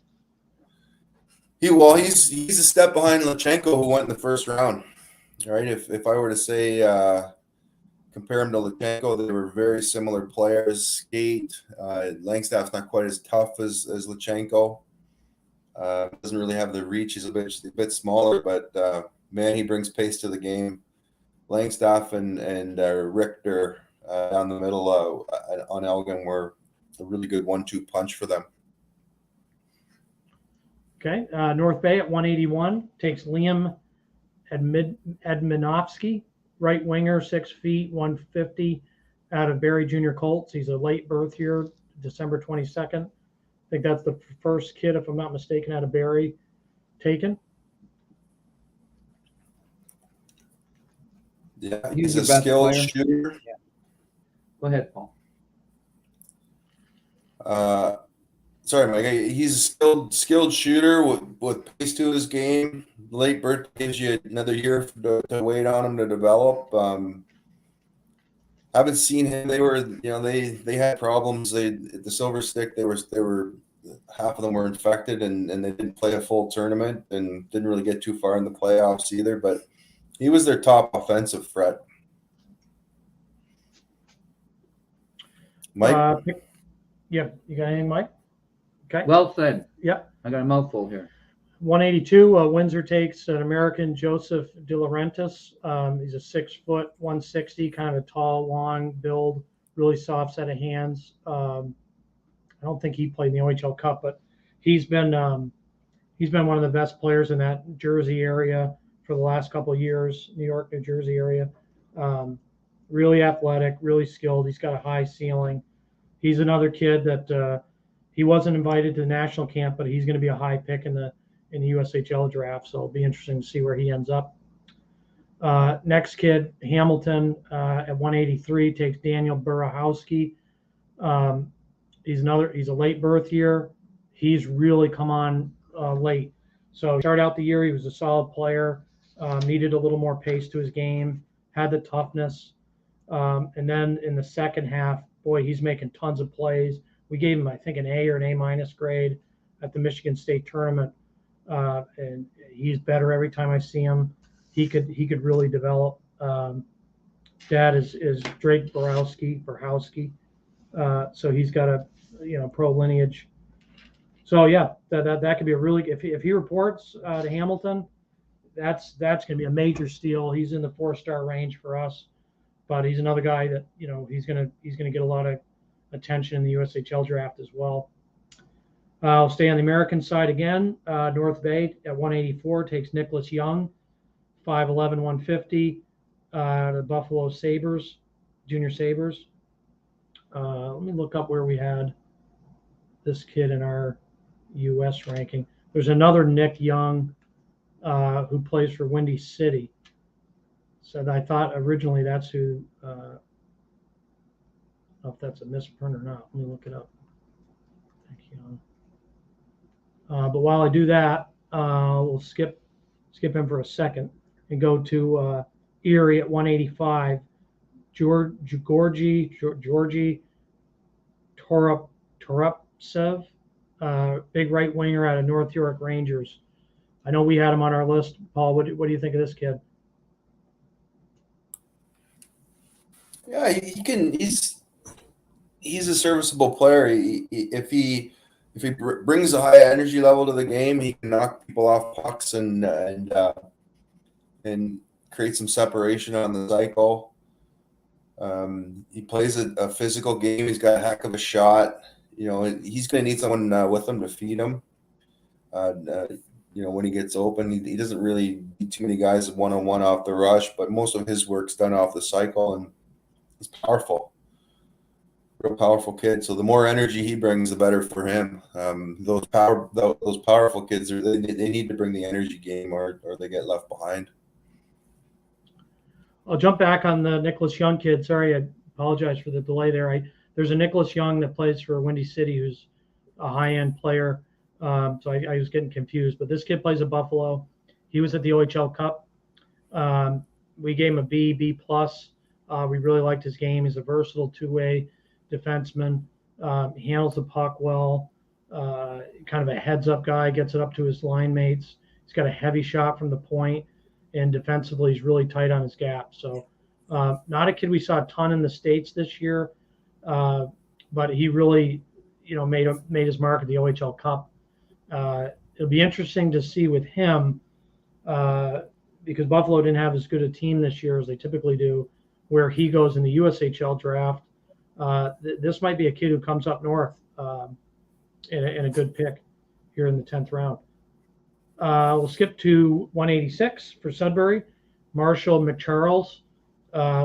He's a step behind Lachenko, who went in the first round. All right, if I were to say compare him to Lachenko, they were very similar players. Skate, Langstaff's not quite as tough as Lachenko. Doesn't really have the reach. He's a bit smaller, but man, he brings pace to the game. Langstaff and Richter down the middle on Elgin were a really good 1-2 punch for them. Okay, North Bay at 181 takes Liam Edmanovsky, right winger, 6 feet, 150, out of Barrie Junior Colts. He's a late birth here, December 22nd. I think that's the first kid, if I'm not mistaken, out of Barrie taken. Yeah, he's a skilled shooter. Yeah. Go ahead, Paul. Sorry, Mike. He's a skilled shooter with pace to his game. Late birth gives you another year to wait on him to develop. Haven't seen him. They were, they had problems. The Silver Stick. They were half of them were infected, and they didn't play a full tournament and didn't really get too far in the playoffs either. But he was their top offensive threat. Mike? Yeah, you got anything, Mike? Okay. Well said. Yep. I got a mouthful here. 182, Windsor takes an American, Joseph De Laurentiis. He's a 6 foot, 160, kind of a tall, long build, really soft set of hands. I don't think he played in the OHL Cup, but he's been one of the best players in that Jersey area for the last couple of years, New York, New Jersey area. Really athletic, really skilled. He's got a high ceiling. He's another kid that he wasn't invited to the national camp, but he's going to be a high pick in the USHL draft. So it'll be interesting to see where he ends up. Next kid, Hamilton, at 183, takes Daniel Burachowski. He's a late birth year. He's really come on late. So started out the year, he was a solid player, needed a little more pace to his game, had the toughness. And then in the second half, boy, he's making tons of plays. We gave him, I think, an A or an A- grade. at the Michigan State tournament, and he's better every time I see him. He could really develop. Dad is Drake Borowski, so he's got a pro lineage. So yeah, that could be a really, if he reports to Hamilton, that's going to be a major steal. He's in the 4-star range for us, but he's another guy that he's going to get a lot of attention in the USHL draft as well. I'll stay on the American side again. North Bay at 184 takes Nicholas Young, 5'11", 150, the Buffalo Sabres, Junior Sabres. Let me look up where we had this kid in our U.S. ranking. There's another Nick Young who plays for Windy City. So I thought originally that's who. I don't know if that's a misprint or not. Let me look it up. Nick Young. But while I do that, we'll skip him for a second and go to Erie at 185. Georgi Torupsev, big right winger out of North York Rangers. I know we had him on our list. Paul, what do you think of this kid? Yeah, he can. He's a serviceable player. If he brings a high energy level to the game, he can knock people off pucks and create some separation on the cycle. He plays a physical game. He's got a heck of a shot. He's going to need someone with him to feed him. When he gets open, he doesn't really beat too many guys one-on-one off the rush, but most of his work's done off the cycle, and he's powerful. Real powerful kid. So the more energy he brings, the better for him. Those powerful kids, they need to bring the energy game, or they get left behind. I'll jump back on the Nicholas Young kid. Sorry, I apologize for the delay there. There's a Nicholas Young that plays for Windy City who's a high-end player. So I was getting confused. But this kid plays at Buffalo. He was at the OHL Cup. We gave him a B+. We really liked his game. He's a versatile two-way defenseman. He handles the puck well. Kind of a heads-up guy, gets it up to his line mates. He's got a heavy shot from the point. And defensively, he's really tight on his gap. So not a kid we saw a ton in the States this year, but he really, made his mark at the OHL Cup. It'll be interesting to see with him because Buffalo didn't have as good a team this year as they typically do, where he goes in the USHL draft. This might be a kid who comes up north in a good pick here in the 10th round. We'll skip to 186 for Sudbury. Marshall McCharles,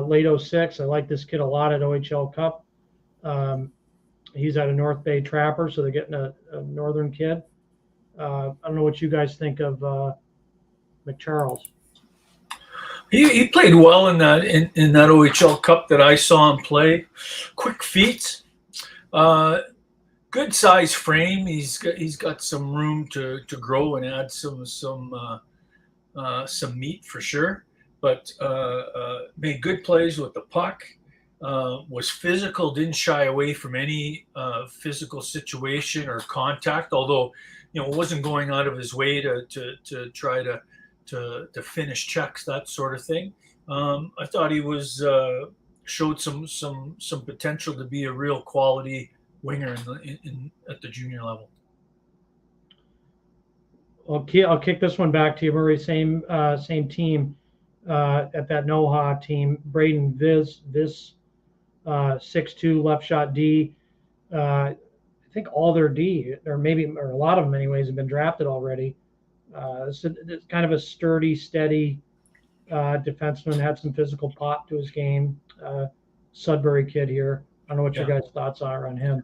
late 06. I like this kid a lot at OHL Cup. He's at a North Bay Trapper, so they're getting a northern kid. I don't know what you guys think of McCharles. He played well in that OHL Cup that I saw him play. Quick feet. Good size frame. He's got some room to grow and add some meat for sure. But made good plays with the puck. Was physical. Didn't shy away from any physical situation or contact. Although wasn't going out of his way to try to finish checks, that sort of thing. I thought he was showed some potential to be a real quality winger at the junior level. I'll kick this one back to you, Murray. Same team at that NOHA team. Braden Viz 6'2", left shot D. I think all their D, or a lot of them anyways, have been drafted already. So it's kind of a sturdy, steady defenseman. Had some physical pop to his game. Sudbury kid here. I don't know what your guys' thoughts are on him.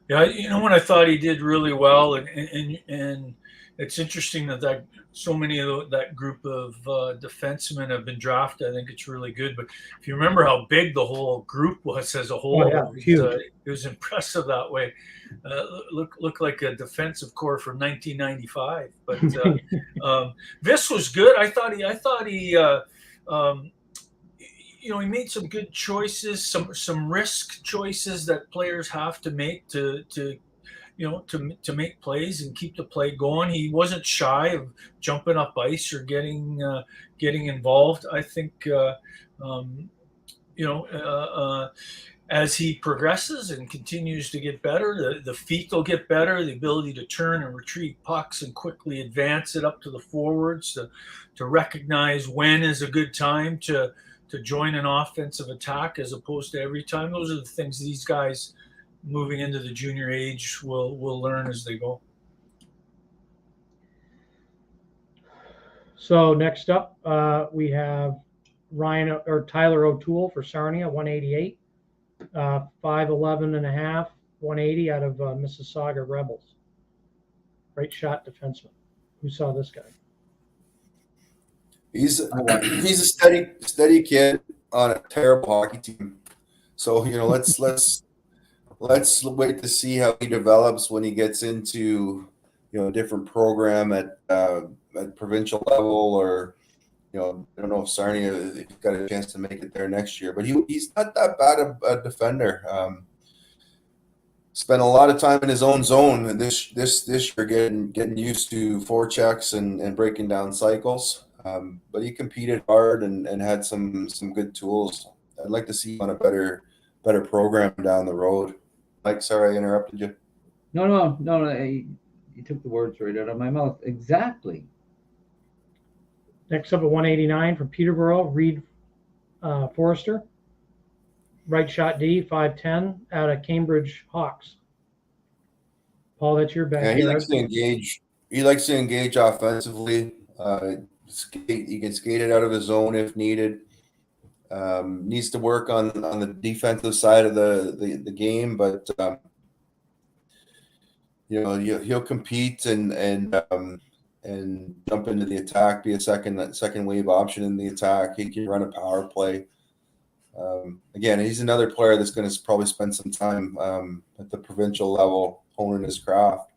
Yeah, what I thought he did really well, and it's interesting that so many of that group of defensemen have been drafted. I think it's really good. But if you remember how big the whole group was as a whole, it was impressive that way. Looked like a defensive core from 1995. But this was good. I thought he he made some good choices, some risk choices that players have to make to to make plays and keep the play going. He wasn't shy of jumping up ice or getting involved. I think as he progresses and continues to get better, the feet will get better, the ability to turn and retrieve pucks and quickly advance it up to the forwards, to recognize when is a good time to join an offensive attack as opposed to every time. Those are the things these guys moving into the junior age will learn as they go. So next up, we have Tyler O'Toole for Sarnia, 188, 5'11 and a half, 180 out of Mississauga Rebels. Right shot defenseman. Who saw this guy? He's a steady kid on a terrible hockey team. So let's wait to see how he develops when he gets into a different program at provincial level, or I don't know if Sarnia got a chance to make it there next year, but he's not that bad a defender. Spent a lot of time in his own zone this year, getting used to forechecks and breaking down cycles. But he competed hard and had some good tools. I'd like to see him on a better program down the road. Mike, sorry I interrupted you. No. You took the words right out of my mouth. Exactly. Next up at 189 from Peterborough, Reed Forrester. Right shot D, 5'10", out of Cambridge Hawks. Paul, that's your backyard. Yeah, he likes to engage offensively. He can skate it out of his zone if needed. Needs to work on the defensive side of the game, but he'll compete and jump into the attack, be a second wave option in the attack. He can run a power play. Again, he's another player that's going to probably spend some time at the provincial level honing his craft.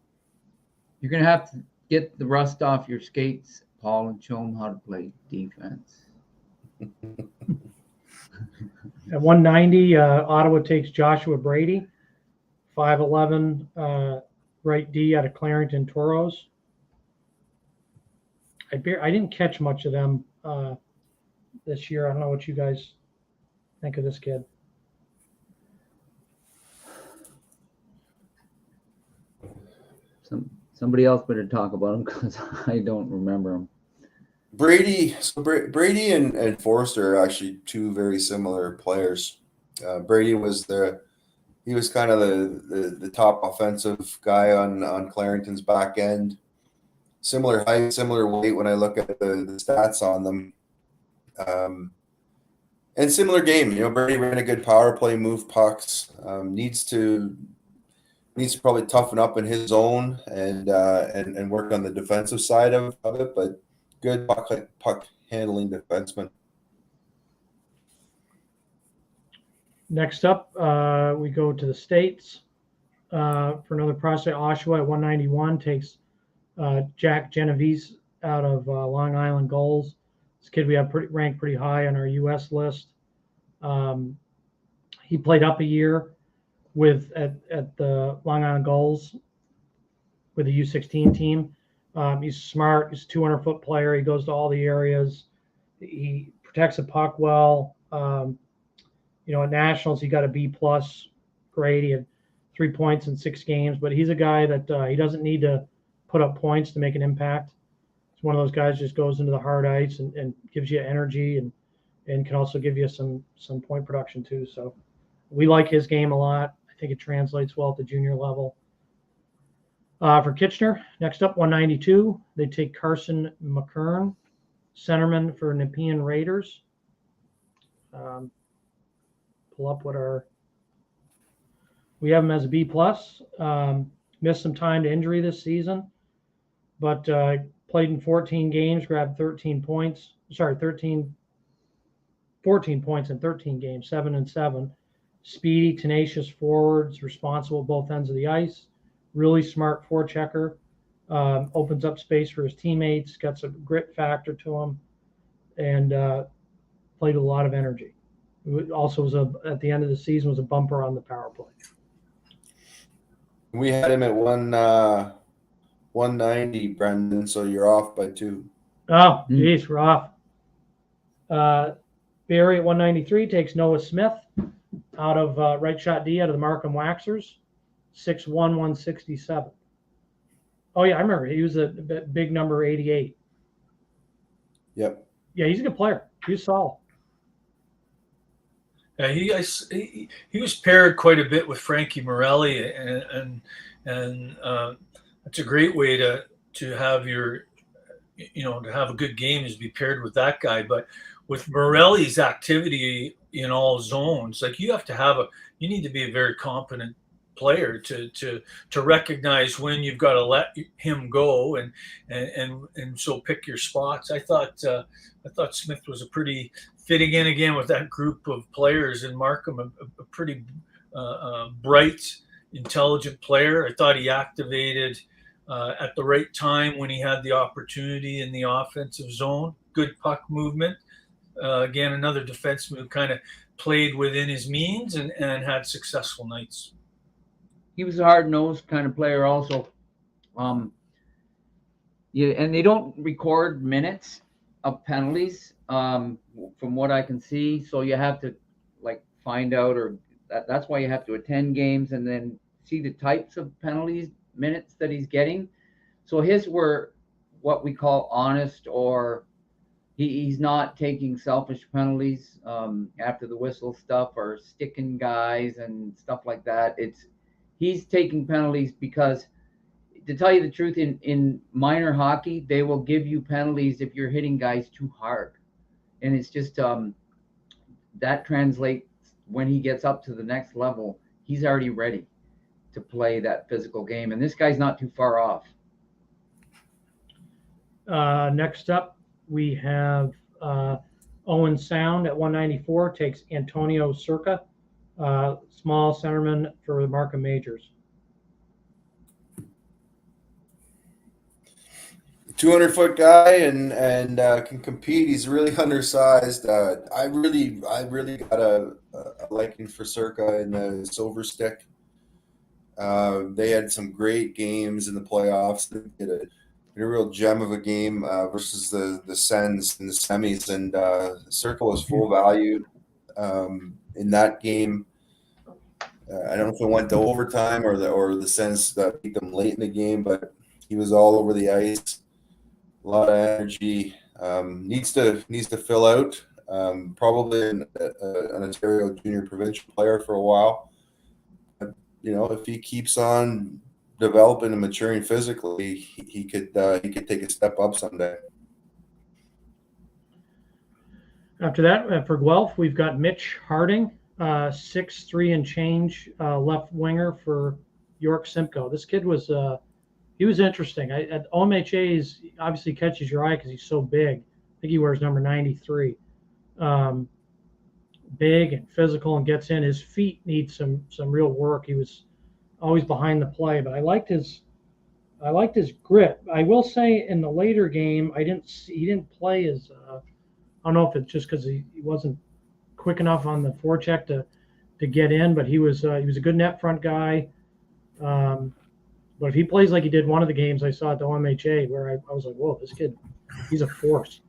You're going to have to get the rust off your skates, Paul, and show him how to play defense. At 190, Ottawa takes Joshua Brady, 5'11", right D out of Clarington Toros. I didn't catch much of them this year. I don't know what you guys think of this kid. Somebody else better talk about him because I don't remember him. Brady and Forrester are actually two very similar players. Brady was kind of the top offensive guy on Clarington's back end. Similar height, similar weight when I look at the stats on them. And similar game. Brady ran a good power play, move pucks. Needs to probably toughen up in his zone and work on the defensive side of it, but good puck handling defenseman. Next up, we go to the States for another prospect. Oshawa at 191 takes Jack Genovese out of Long Island Goals. This kid we have ranked pretty high on our U.S. list. He played up a year at the Long Island Goals with the U16 team. He's smart. He's a 200-foot player. He goes to all the areas. He protects the puck well. At Nationals, he got a B+ grade. He had 3 points in 6 games, but he's a guy that he doesn't need to put up points to make an impact. He's one of those guys just goes into the hard ice and gives you energy and can also give you some point production too. So we like his game a lot. I think it translates well at the junior level. For Kitchener, next up, 192, they take Carson McKern, centerman for Nepean Raiders. Pull up we have him as a B+. Missed some time to injury this season, but played in 14 games, grabbed 14 points in 13 games, 7-7. Speedy, tenacious forwards, responsible at both ends of the ice. Really smart forechecker. Opens up space for his teammates. Got some grit factor to him, and played with a lot of energy. Also was at the end of the season was a bumper on the power play. We had him at 190, Brendan. So you're off by 2. Oh, geez, we're off. Barry at 193 takes Noah Smith out of right shot D out of the Markham Waxers, 6'1", 167. Oh, yeah, I remember. He was a big number 88. Yep. Yeah, he's a good player. He's solid. He was paired quite a bit with Frankie Morelli, and that's a great way to have your, to have a good game is be paired with that guy. But with Morelli's activity in all zones, like you need to be a very competent player to recognize when you've got to let him go and so pick your spots. I thought Smith was a pretty fitting in again with that group of players in Markham, a pretty bright, intelligent player. I thought he activated at the right time when he had the opportunity in the offensive zone. Good puck movement. Again, another defenseman who kind of played within his means and had successful nights. He was a hard-nosed kind of player also. And they don't record minutes of penalties from what I can see. So you have to find out, or that's why you have to attend games and then see the types of penalties, minutes that he's getting. So his were what we call honest, or he's not taking selfish penalties after the whistle stuff or sticking guys and stuff like that. He's taking penalties because, to tell you the truth, in minor hockey, they will give you penalties if you're hitting guys too hard. And it's just that translates when he gets up to the next level, he's already ready to play that physical game. And this guy's not too far off. Next up, we have Owen Sound at 194 takes Antonio Circa, small centerman for the Markham Majors. 200-foot guy and can compete. He's really undersized. I really got a liking for Circa in the Silver Stick. They had some great games in the playoffs. They did a real gem of a game versus the Sens in the semis, and Circa was full value in that game. I don't know if it went to overtime or the Sens beat them late in the game, but he was all over the ice. A lot of energy. Needs to fill out. Probably an Ontario junior provincial player for a while. But, if he keeps on developing and maturing physically, he could take a step up someday. After that, for Guelph, we've got Mitch Harding, 6'3" and change, left winger for York Simcoe. This kid was he was interesting. At OMHA, he's obviously catches your eye because he's so big. I think he wears number 93. Big and physical and gets in. His feet need some real work. He was always behind the play, but I liked his grit. I will say in the later game, he didn't play as I don't know if it's just because he wasn't quick enough on the forecheck to get in, but he was a good net front guy. But if he plays like he did one of the games I saw at the OMHA, where I was like, whoa, this kid, he's a force.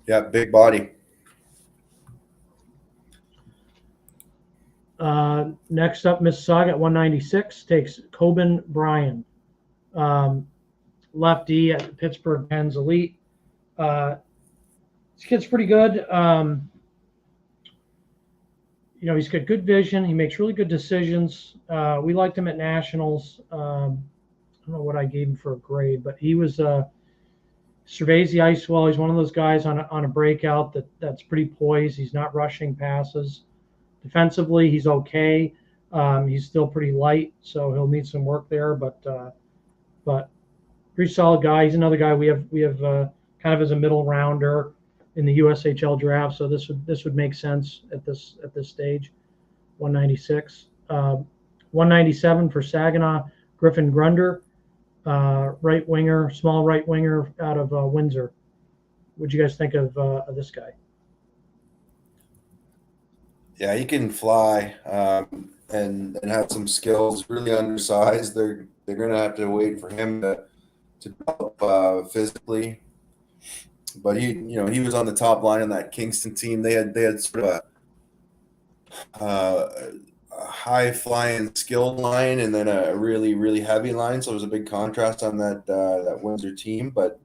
Yeah, big body. Next up, Mississauga at 196 takes Coben Bryan, lefty at Pittsburgh Pens Elite. This kid's pretty good. He's got good vision. He makes really good decisions. We liked him at Nationals. I don't know what I gave him for a grade, but he was surveys the ice well. He's one of those guys on a breakout that's pretty poised. He's not rushing passes. Defensively, he's okay. He's still pretty light, so he'll need some work there. But pretty solid guy. He's another guy we have kind of as a middle rounder in the USHL draft, so this would make sense at this stage. 196, 197 for Saginaw, Griffin Grunder, right winger, small right winger out of Windsor. What'd you guys think of this guy? Yeah, he can fly. and have some skills. Really undersized. They're going to have to wait for him to develop physically. But he was on the top line in that Kingston team. They had sort of a high flying skilled line and then a really, really heavy line. So it was a big contrast on that Windsor team. But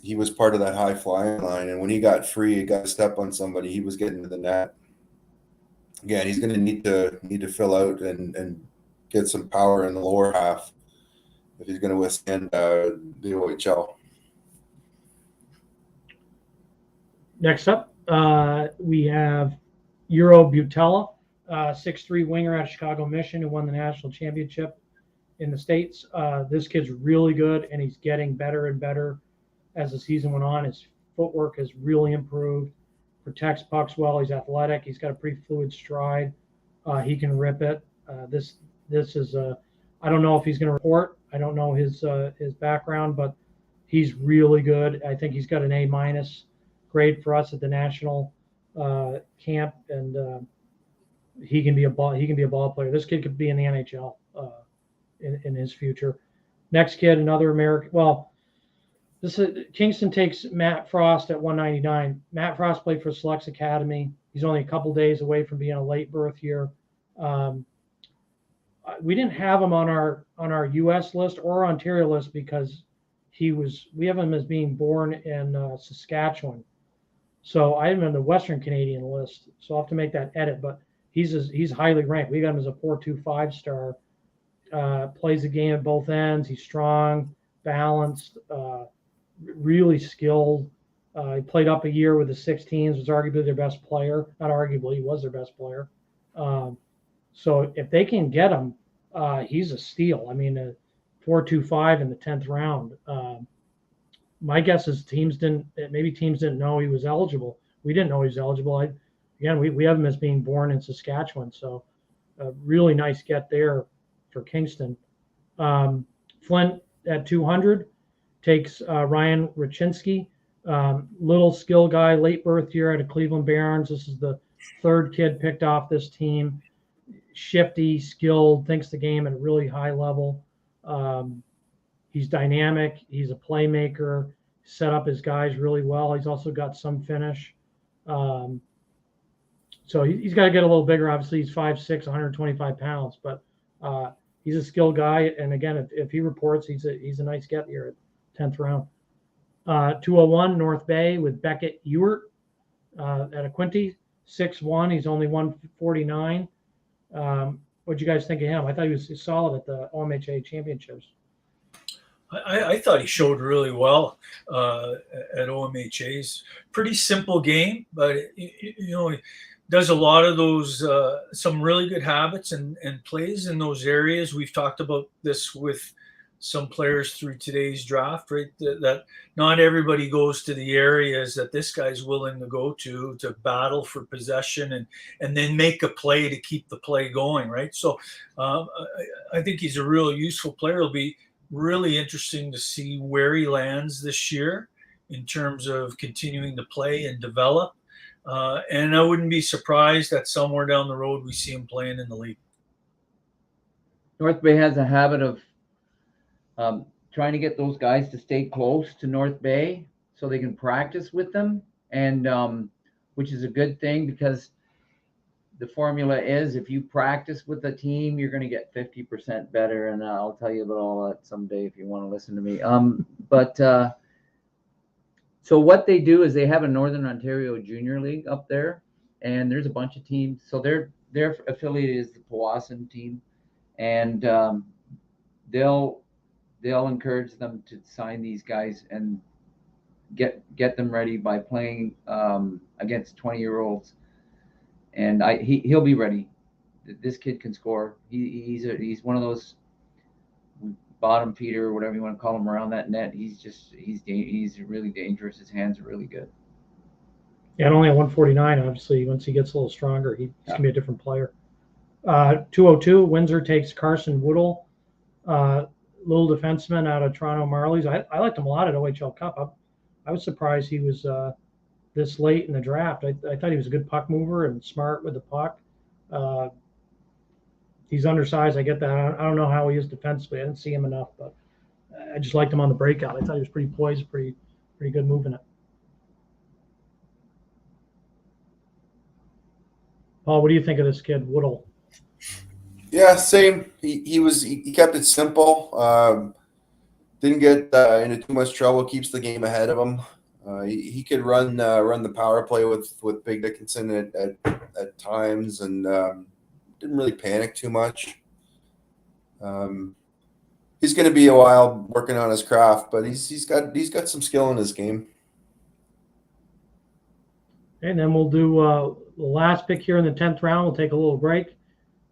he was part of that high flying line. And when he got free, he got to step on somebody, he was getting to the net. Again, he's going to need to fill out and get some power in the lower half if he's going to withstand the OHL. Next up, we have Euro Butella, 6'3" winger out of Chicago Mission, who won the national championship in the States. This kid's really good, and he's getting better and better as the season went on. His footwork has really improved, protects pucks well. He's athletic. He's got a pretty fluid stride. He can rip it. This is I don't know if he's going to report. I don't know his background, but he's really good. I think he's got an A- grade for us at the national camp, and he can be a ball player. This kid could be in the NHL in his future. Next kid, another American. Well, Kingston takes Matt Frost at 199. Matt Frost played for Selects Academy. He's only a couple days away from being a late birth year. We didn't have him on our U.S. list or Ontario list because we have him as being born in Saskatchewan. So I have him on the Western Canadian list. So I'll have to make that edit, but he's highly ranked. We got him as a 4.25 star. Plays the game at both ends. He's strong, balanced, really skilled. He played up a year with the 16s, was arguably their best player. Not arguably, he was their best player. So if they can get him, he's a steal. I mean, 4.25 in the 10th round. My guess is teams didn't know he was eligible. We didn't know he was eligible. We have him as being born in Saskatchewan. So a really nice get there for Kingston. Flint at 200 takes Ryan Raczynski, little skill guy, late birth year out of Cleveland Barons. This is the third kid picked off this team. Shifty, skilled, thinks the game at a really high level. He's dynamic. He's a playmaker. Set up his guys really well. He's also got some finish. So he's got to get a little bigger. Obviously, he's 5'6", 125 pounds, but he's a skilled guy. And again, if he reports, he's a nice get here at 10th round. 201 North Bay with Beckett Ewart at a Quinty, 6'1". He's only 149. What'd you guys think of him? I thought he was solid at the OMHA championships. I thought he showed really well at OMHA's. Pretty simple game, but he does a lot of those some really good habits and plays in those areas. We've talked about this with some players through today's draft, right? That not everybody goes to the areas that this guy's willing to go to battle for possession and then make a play to keep the play going, right? So I think he's a real useful player. It'll be really interesting to see where he lands this year in terms of continuing to play and develop. And I wouldn't be surprised that somewhere down the road we see him playing in the league. North Bay has a habit of trying to get those guys to stay close to North Bay so they can practice with them, and which is a good thing because the formula is if you practice with the team, you're going to get 50% better. And I'll tell you about all that someday if you want to listen to me. So what they do is they have a Northern Ontario Junior League up there, and there's a bunch of teams. So their affiliate is the Powassan team, and they'll encourage them to sign these guys and get them ready by playing against 20-year-olds. And he'll be ready. This kid can score. He's one of those bottom feeder, or whatever you want to call him, around that net. He's really dangerous. His hands are really good. Yeah, and only at 149. Obviously, once he gets a little stronger, he's gonna be a different player. 202 Windsor takes Carson Woodall, little defenseman out of Toronto Marlies. I liked him a lot at OHL Cup. I was surprised he was this late in the draft. I thought he was a good puck mover and smart with the puck. He's undersized. I get that. I don't know how he is defensively. I didn't see him enough, but I just liked him on the breakout. I thought he was pretty poised, pretty good moving it. Paul, what do you think of this kid, Woodle? Yeah, same. He kept it simple. Didn't get into too much trouble. Keeps the game ahead of him. He could run the power play with Big Dickinson at times, and didn't really panic too much. He's going to be a while working on his craft, but he's got some skill in his game. And then we'll do the last pick here in the 10th round. We'll take a little break.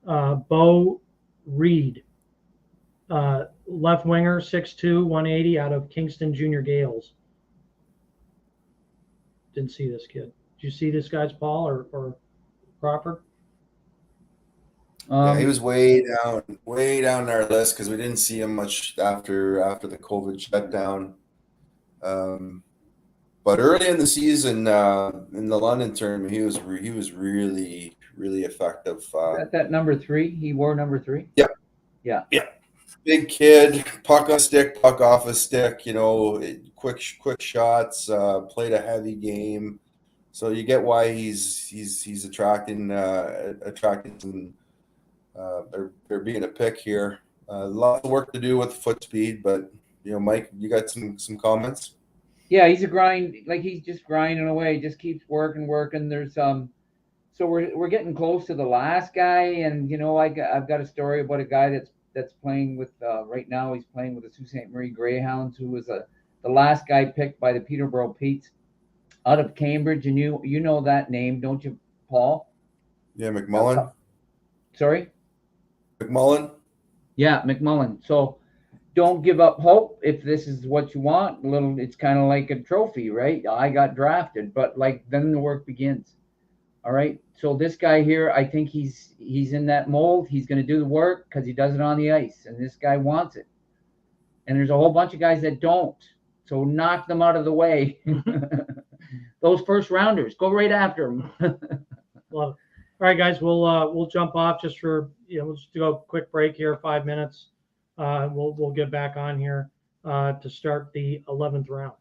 Bo Reed, left winger, 6'2", 180, out of Kingston Junior Gales. Didn't see this kid. Did you see this guy's, Paul or Crawford? Yeah, he was way down our list because we didn't see him much after the COVID shutdown. But early in the season, in the London tournament, he was really effective. That number 3, he wore number 3. Yeah, yeah. Big kid, puck on stick, puck off a stick. You know, quick shots. Played a heavy game, so you get why he's attracting some. They're being a pick here. Lots of work to do with foot speed, but Mike, you got some comments? Yeah, he's a grind. Like he's just grinding away. Just keeps working. There's so we're getting close to the last guy, and I've got a story about a guy that's playing with right now. He's playing with the Sault Ste. Marie Greyhounds, who was the last guy picked by the Peterborough Petes out of Cambridge, and you know that name, don't you, Paul? Yeah, McMullen. Sorry? McMullen? Yeah, McMullen. So don't give up hope if this is what you want. It's kind of like a trophy, right? I got drafted, but then the work begins. All right. So this guy here, I think he's in that mold. He's going to do the work because he does it on the ice, and this guy wants it. And there's a whole bunch of guys that don't. So knock them out of the way. Those first rounders, go right after them. Love it. All right, guys, we'll jump off just for we'll just do a quick break here, 5 minutes. We'll get back on here to start the 11th round.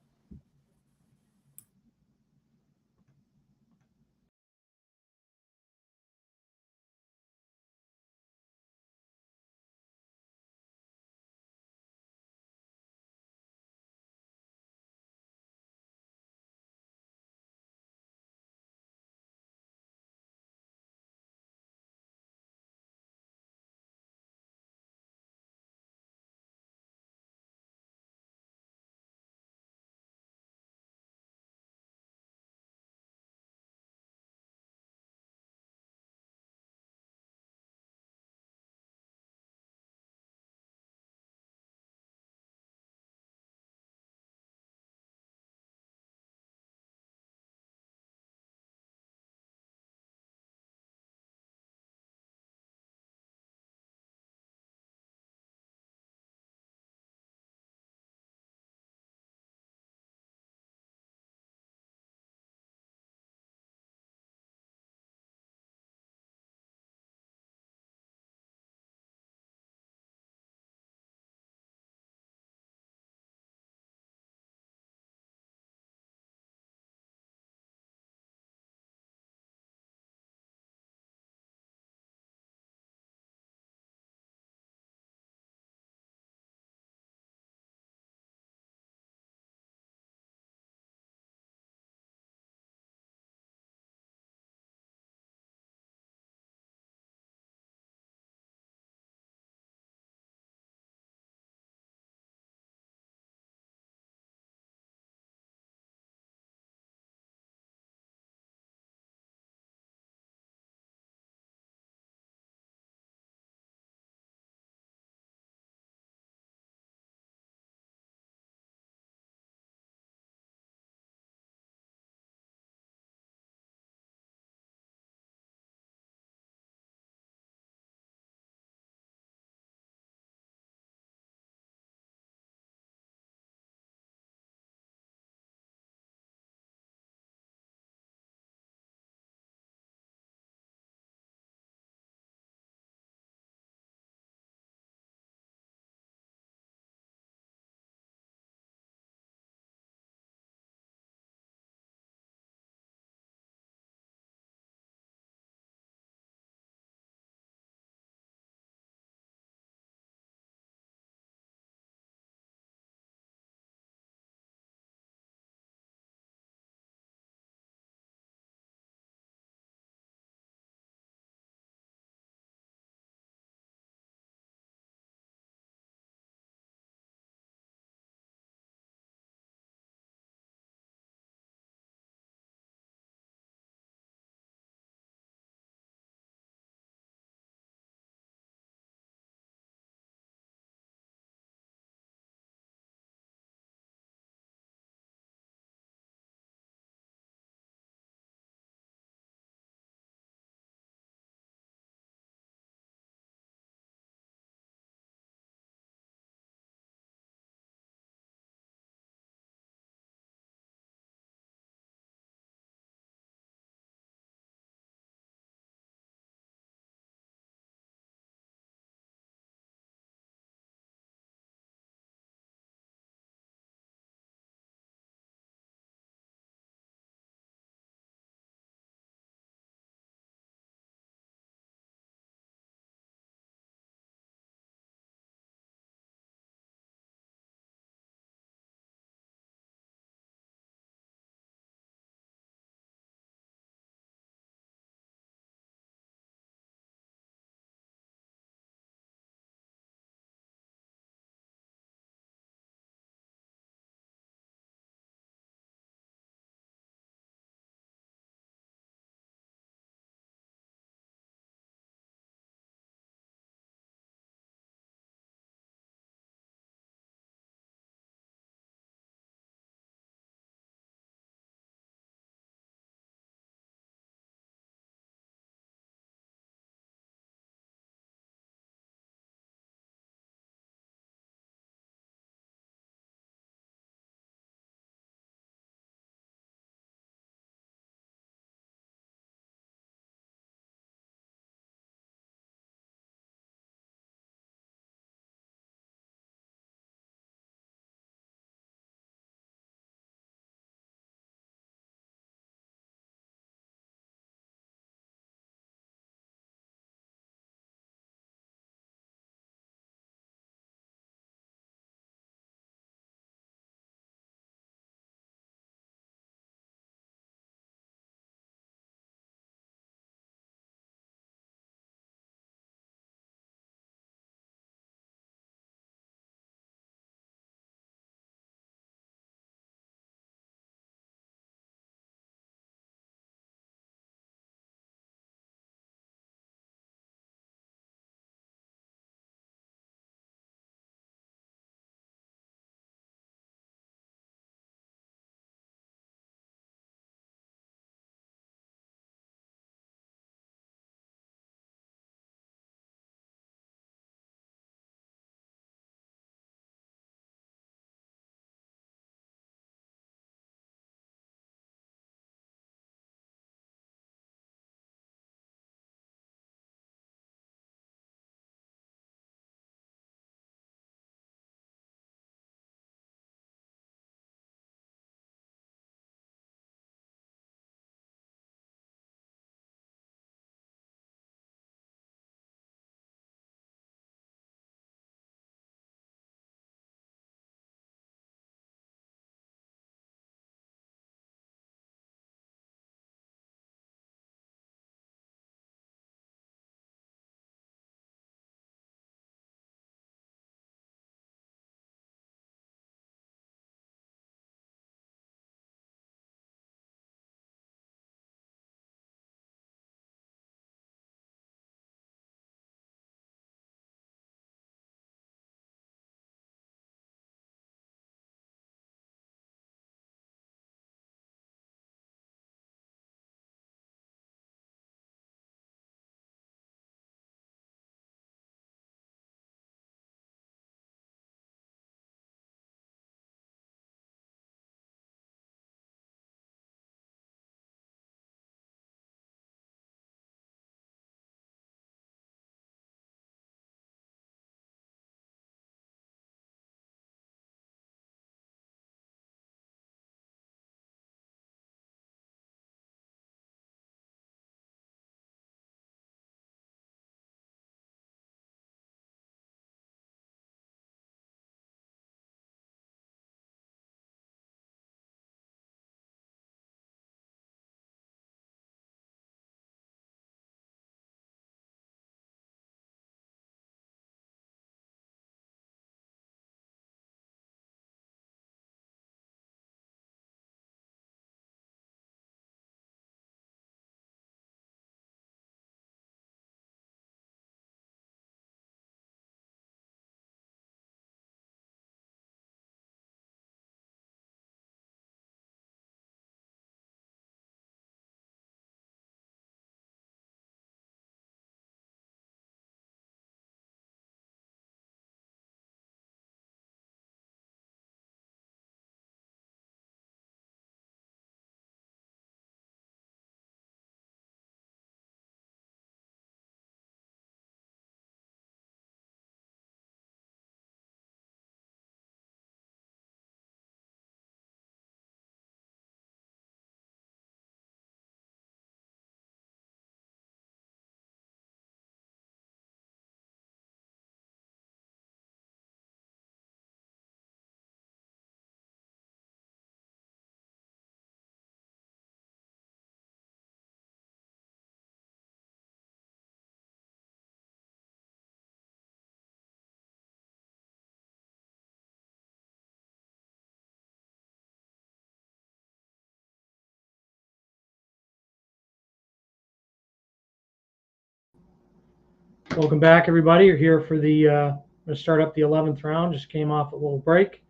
Welcome back, everybody. You're here for the, I'm going to start up the 11th round. Just came off a little break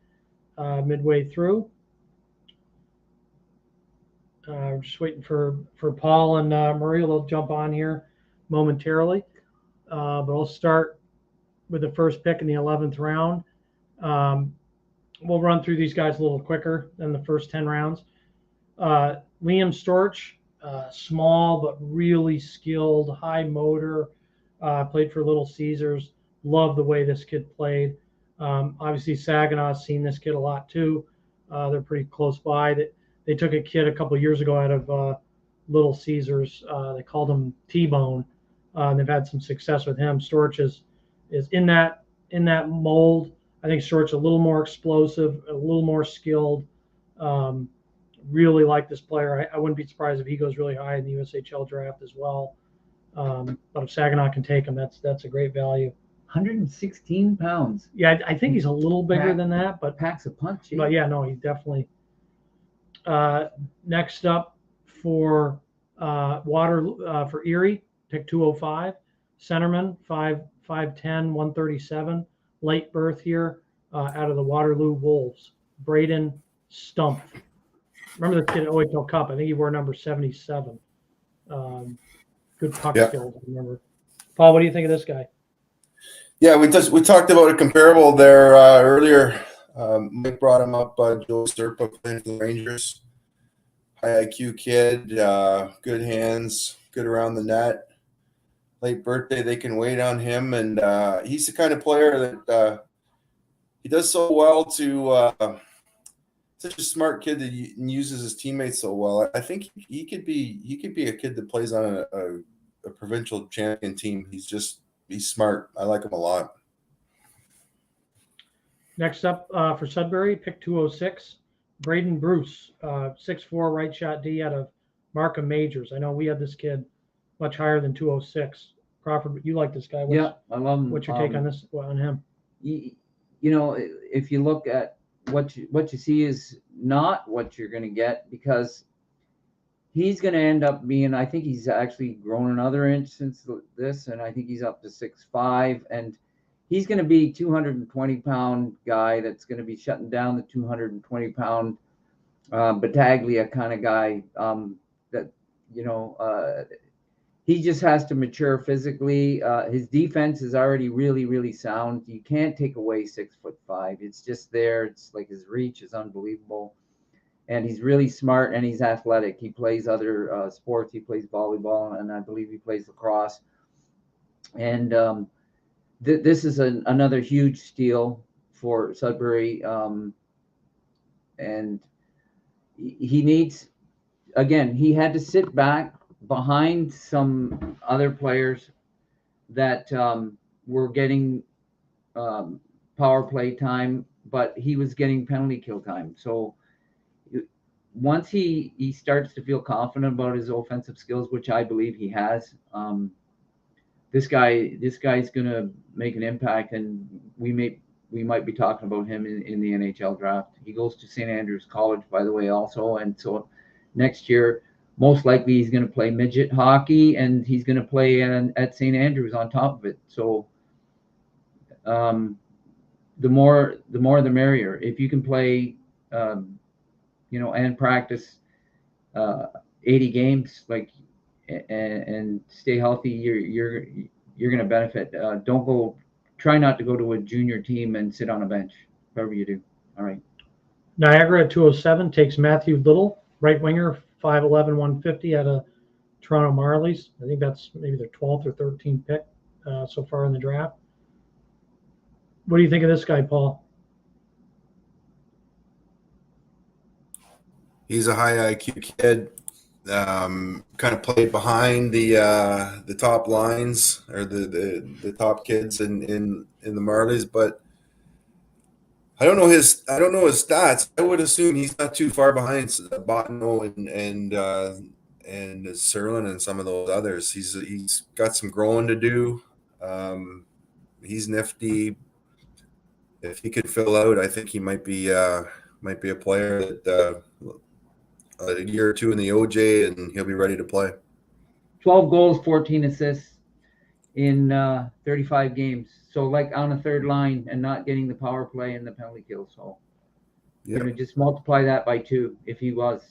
midway through. Just waiting for Paul and Murray. They'll jump on here momentarily. But I'll start with the first pick in the 11th round. We'll run through these guys a little quicker than the first 10 rounds. Liam Storch, small but really skilled, high motor, played for Little Caesars. Love the way this kid played. Obviously, Saginaw's seen this kid a lot too. They're pretty close by. They took a kid a couple of years ago out of Little Caesars. They called him T-Bone. And they've had some success with him. Storch is in that mold. I think Storch a little more explosive, a little more skilled. Really like this player. I wouldn't be surprised if he goes really high in the USHL draft as well. But if Saginaw can take him, that's a great value. 116 pounds. Yeah, I think he's a little bigger than that, but Packs a punch. but yeah, no, he's definitely. Next up for for Erie, pick 205, centerman, 5'10", 137, late birth here, out of the Waterloo Wolves, Braden Stump. Remember the kid at OHL Cup? I think he wore number 77. Good puck skills, I remember. Paul, what do you think of this guy? Yeah, we talked about a comparable there earlier. Mike brought him up. Joe Serpa playing for the Rangers. High IQ kid, good hands, good around the net. Late birthday, they can wait on him, and he's the kind of player that he does so well to such a smart kid that uses his teammates so well. I think he could be a kid that plays on a provincial champion team. He's smart. I like him a lot. Next up for Sudbury, pick 206, Braden Bruce, 6'4", right shot D out of Markham Majors. I know we had this kid much higher than 206. Crawford, you like this guy? Yeah, I love him. What's your take on him? You know, if you look at what you see is not what you're going to get, because he's going to end up being, I think he's actually grown another inch since this, and I think he's up to 6'5", and he's going to be 220-pound guy that's going to be shutting down the 220-pound Battaglia kind of guy. That he just has to mature physically. His defense is already really, really sound. You can't take away 6'5". It's just there. It's like his reach is unbelievable. And he's really smart, and he's athletic. He plays other sports. He plays volleyball, and I believe he plays lacrosse. And this is another huge steal for Sudbury. And he needs, again, he had to sit back behind some other players that were getting power play time, but he was getting penalty kill time. So once he starts to feel confident about his offensive skills, which I believe he has, this guy's gonna make an impact, and we might be talking about him in the NHL draft. He goes to St. Andrews College, by the way, also, and so next year most likely he's going to play midget hockey, and he's going to play at St. Andrews on top of it. So the more the merrier. If you can play and practice 80 games and stay healthy, you're going to benefit. Try not to go to a junior team and sit on a bench, whatever you do. All right. Niagara at 207 takes Matthew Little, right winger, 5'11", 150 out of Toronto Marlies. I think that's maybe their 12th or 13th pick so far in the draft. What do you think of this guy, Paul? He's a high IQ kid. Kind of played behind the top lines, or the top kids in the Marlies, but I don't know his stats. I would assume he's not too far behind Bottineau and Serlin and some of those others. He's got some growing to do. He's nifty. If he could fill out, I think he might be a player that a year or two in the OJ, and he'll be ready to play. 12 goals, 14 assists. in 35 games. So like on a third line and not getting the power play and the penalty kill. So Yeah. you know, just multiply that by 2 if he was.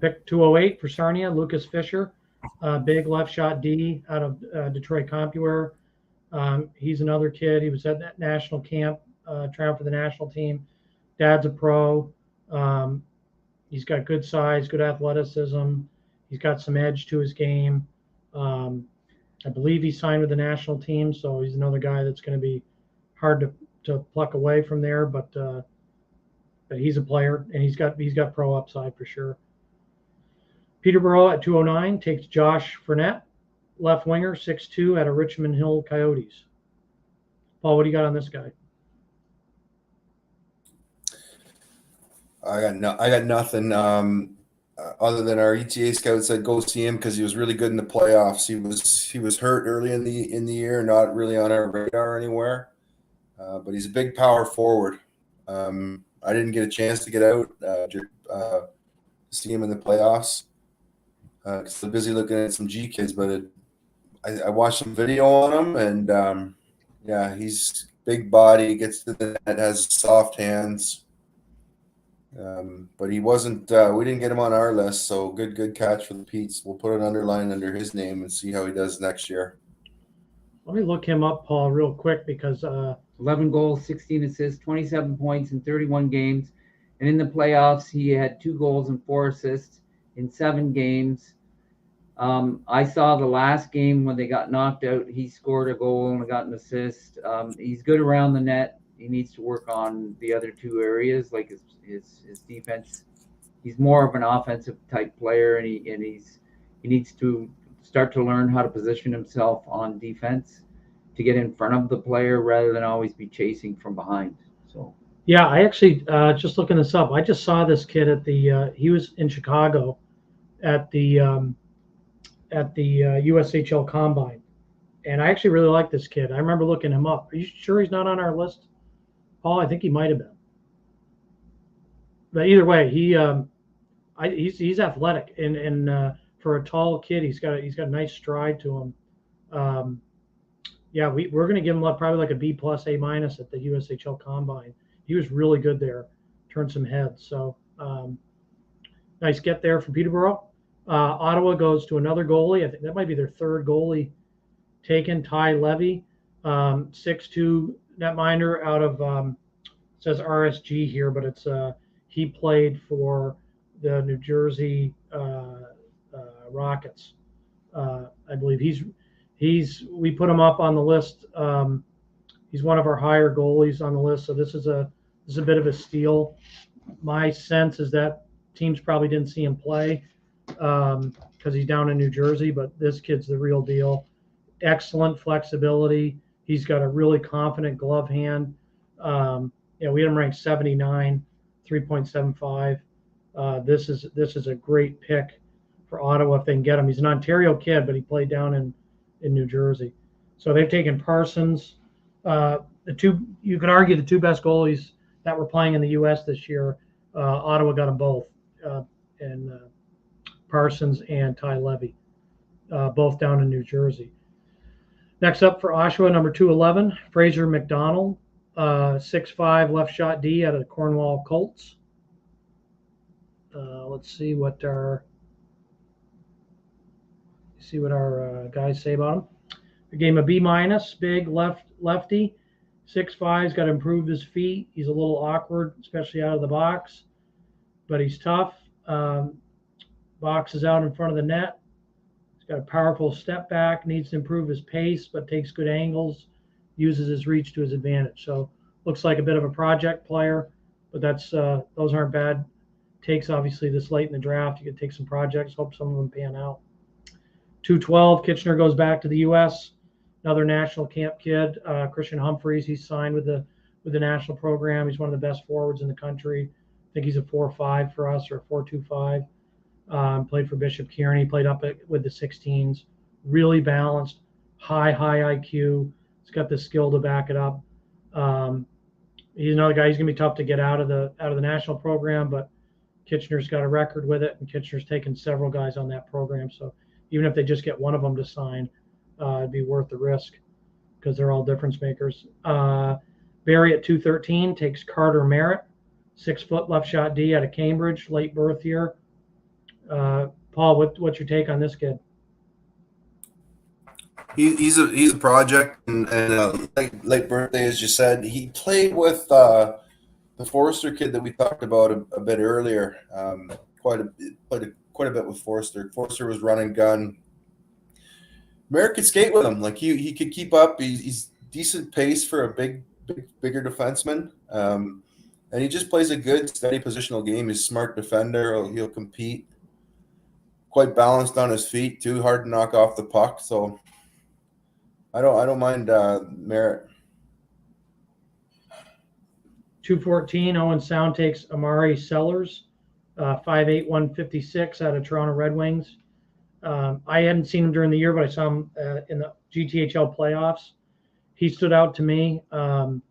Pick 208 for Sarnia, Lucas Fisher, big left shot D out of Detroit CompuWare. He's another kid. He was at that national camp, trying for the national team. Dad's a pro. He's got good size, good athleticism. He's got some edge to his game. I believe he signed with the national team, so he's another guy that's going to be hard to pluck away from there. But he's a player, and he's got pro upside for sure. Peterborough at 209 takes Josh Fournette, left winger, 6'2", out of Richmond Hill Coyotes. Paul, what do you got on this guy? I got nothing. Other than our ETA scout said go see him because he was really good in the playoffs. He was hurt early in the year, not really on our radar anywhere. But he's a big power forward. I didn't get a chance to get out to see him in the playoffs because I'm busy looking at some G kids. But I watched some video on him, and yeah, he's big body, gets to the net, has soft hands. But he wasn't. We didn't get him on our list, so good catch for the Pete's. We'll put an underline under his name and see how he does next year. Let me look him up, Paul, real quick because 11 goals, 16 assists, 27 points in 31 games. And in the playoffs, he had 2 goals and 4 assists in 7 games. I saw the last game when they got knocked out. He scored a goal and got an assist. He's good around the net. He needs to work on the other 2 areas, like his defense. He's more of an offensive type player, and he needs to start to learn how to position himself on defense to get in front of the player rather than always be chasing from behind. So yeah, I actually just looking this up. I just saw this kid at the he was in Chicago at the USHL Combine, and I actually really like this kid. I remember looking him up. Are you sure he's not on our list, Paul? I think he might have been. But either way, he's athletic, and for a tall kid, he's got a nice stride to him. Yeah, we're going to give him probably like a B+, A- at the USHL Combine. He was really good there, turned some heads. So nice get there from Peterborough. Ottawa goes to another goalie. I think that might be their 3rd goalie taken, Ty Levy, 6'2" netminder out of it says RSG here, but it's he played for the New Jersey Rockets. I believe we put him up on the list. He's one of our higher goalies on the list, so this is a bit of a steal. My sense is that teams probably didn't see him play because he's down in New Jersey, but this kid's the real deal. Excellent flexibility. He's got a really confident glove hand. We had him ranked 79, 3.75. This is a great pick for Ottawa if they can get him. He's an Ontario kid, but he played down in New Jersey. So they've taken Parsons. You can argue the 2 best goalies that were playing in the U.S. this year. Ottawa got them both, and Parsons and Ty Levy, both down in New Jersey. Next up for Oshawa, number 211, Fraser McDonald, 6'5", left shot D out of the Cornwall Colts. Let's see what our guys say about him. I gave him a B-, big lefty, 6'5", he's got to improve his feet. He's a little awkward, especially out of the box, but he's tough. Boxes out in front of the net. He's got a powerful step back, needs to improve his pace, but takes good angles, uses his reach to his advantage. So looks like a bit of a project player, but those aren't bad takes. Obviously, this late in the draft, you could take some projects, hope some of them pan out. 212, Kitchener goes back to the U.S. Another national camp kid, Christian Humphreys. He's signed with the national program. He's one of the best forwards in the country. I think he's a 4.5 for us, or a 4.25. Played for Bishop Kearney. Played up with the 16s. Really balanced, high IQ. He's got the skill to back it up. He's another guy. He's gonna be tough to get out of the national program, but Kitchener's got a record with it, and Kitchener's taken several guys on that program. So even if they just get one of them to sign, It'd be worth the risk because they're all difference makers. Barry at 213 takes Carter Merritt, 6 foot left shot D out of Cambridge, late birth year. Paul, what's your take on this kid? He's a project, and late birthday, as you said. He played with the Forrester kid that we talked about a bit earlier. Quite a bit with Forrester. Forrester was run and gun. Merritt could skate with him. Like he could keep up. He's decent pace for a bigger defenseman. And he just plays a good, steady positional game. He's a smart defender. He'll compete. Quite balanced on his feet too. Hard to knock off the puck. So I don't mind Merritt. 214, Owen Sound takes Amari Sellers, 5'8", 156 out of Toronto Red Wings. I hadn't seen him during the year, but I saw him in the GTHL playoffs. He stood out to me. Kind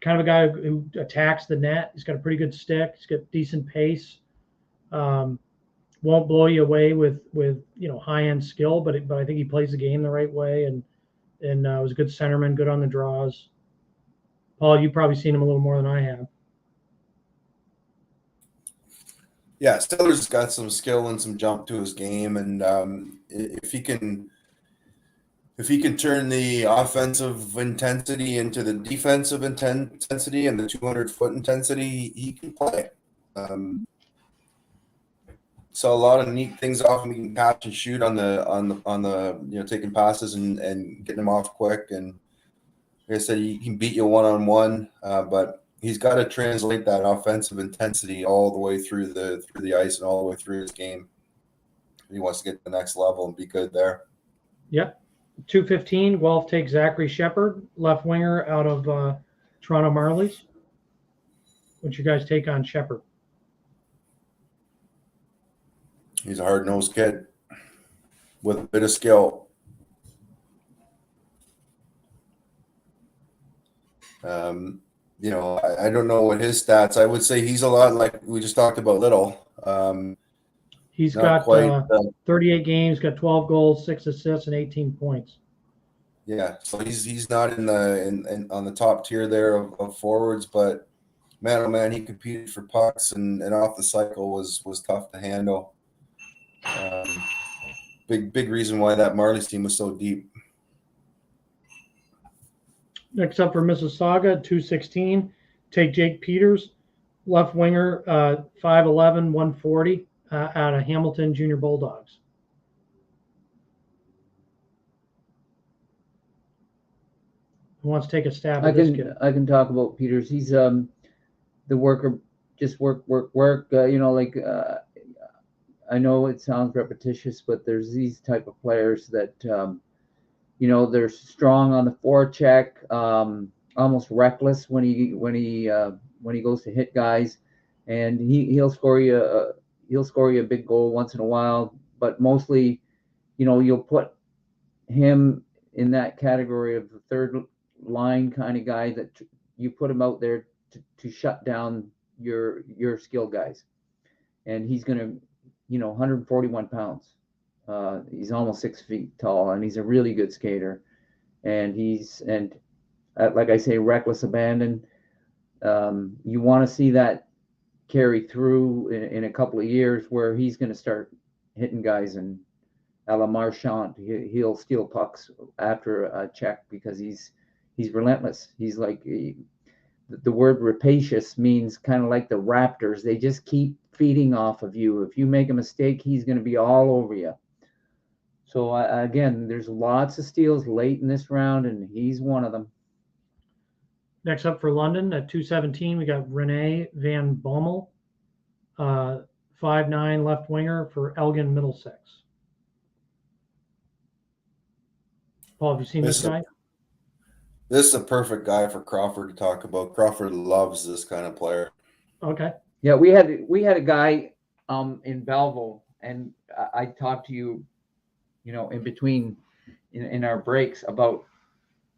of a guy who attacks the net. He's got a pretty good stick. He's got decent pace. Won't blow you away with high-end skill, but I think he plays the game the right way and was a good centerman, good on the draws. Paul, you've probably seen him a little more than I have. Yeah, Stiller's got some skill and some jump to his game, and if he can turn the offensive intensity into the defensive intensity and the 200-foot intensity, he can play. So a lot of neat things off him. He can catch and shoot on the taking passes and getting them off quick. And like I said, he can beat you one-on-one, but he's got to translate that offensive intensity all the way through the ice and all the way through his game. He wants to get to the next level and be good there. Yep. 215, Guelph takes Zachary Shepard, left winger out of Toronto Marlies. What's your guys' take on Shepard? He's a hard-nosed kid with a bit of skill. I don't know what his stats. I would say he's a lot like we just talked about Little. He's got 38 games, got 12 goals, 6 assists, and 18 points. Yeah, so he's not on the top tier there of forwards, but man, oh man, he competed for pucks and off the cycle was tough to handle. Big reason why that Marlies team was so deep. Next up for Mississauga, 216, take Jake Peters, left winger, 5'11", 140, out of Hamilton Junior Bulldogs. Who wants to take a stab at this kid? I can talk about Peters. He's the worker, just work. I know it sounds repetitious, but there's these type of players that they're strong on the forecheck, almost reckless when he goes to hit guys, and he'll score you a big goal once in a while, but mostly, you'll put him in that category of the third line kind of guy that you put him out there to shut down your skill guys, and he's gonna 141 pounds. He's almost 6 feet tall, and he's a really good skater. And like I say, reckless abandon. You want to see that carry through in a couple of years, where he's going to start hitting guys, and a la Marchand, he'll steal pucks after a check because he's relentless. He's like, the word rapacious means kind of like the Raptors. They just keep feeding off of you. If you make a mistake, he's going to be all over you. So again, there's lots of steals late in this round, and he's one of them. Next up for London at 217, we got Rene Van Bommel, 5'9", left winger for Elgin Middlesex. Paul, have you seen this guy? This is a perfect guy for Crawford to talk about. Crawford loves this kind of player. Okay. Yeah, we had a guy in Belleville, and I talked to you, in between in our breaks about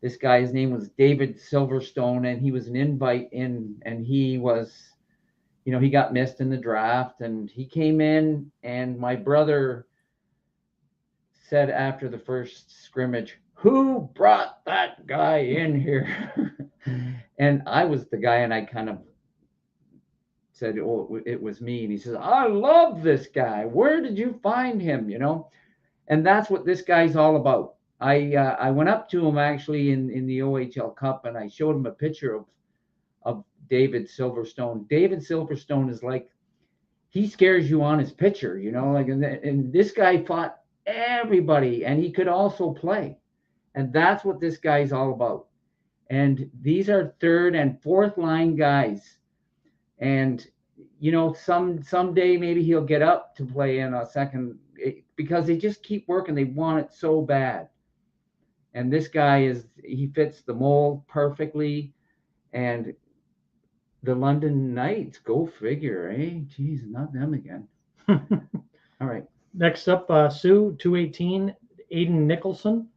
this guy. His name was David Silverstone, and he was an invite in, and he was, he got missed in the draft, and he came in, and my brother said after the first scrimmage, "Who brought that guy in here?" And I was the guy, and I kind of said, "Oh, it was me." And he says, "I love this guy. Where did you find him?" And that's what this guy's all about. I went up to him actually in the OHL Cup, and I showed him a picture of David Silverstone. David Silverstone is like, he scares you on his picture, like, and this guy fought everybody, and he could also play. And that's what this guy's all about. And these are third and fourth line guys. And, someday maybe he'll get up to play in a second, because they just keep working. They want it so bad. And this guy he fits the mold perfectly. And the London Knights, go figure, eh? Geez, not them again. All right. Next up, Sue, 218, Aiden Nicholson,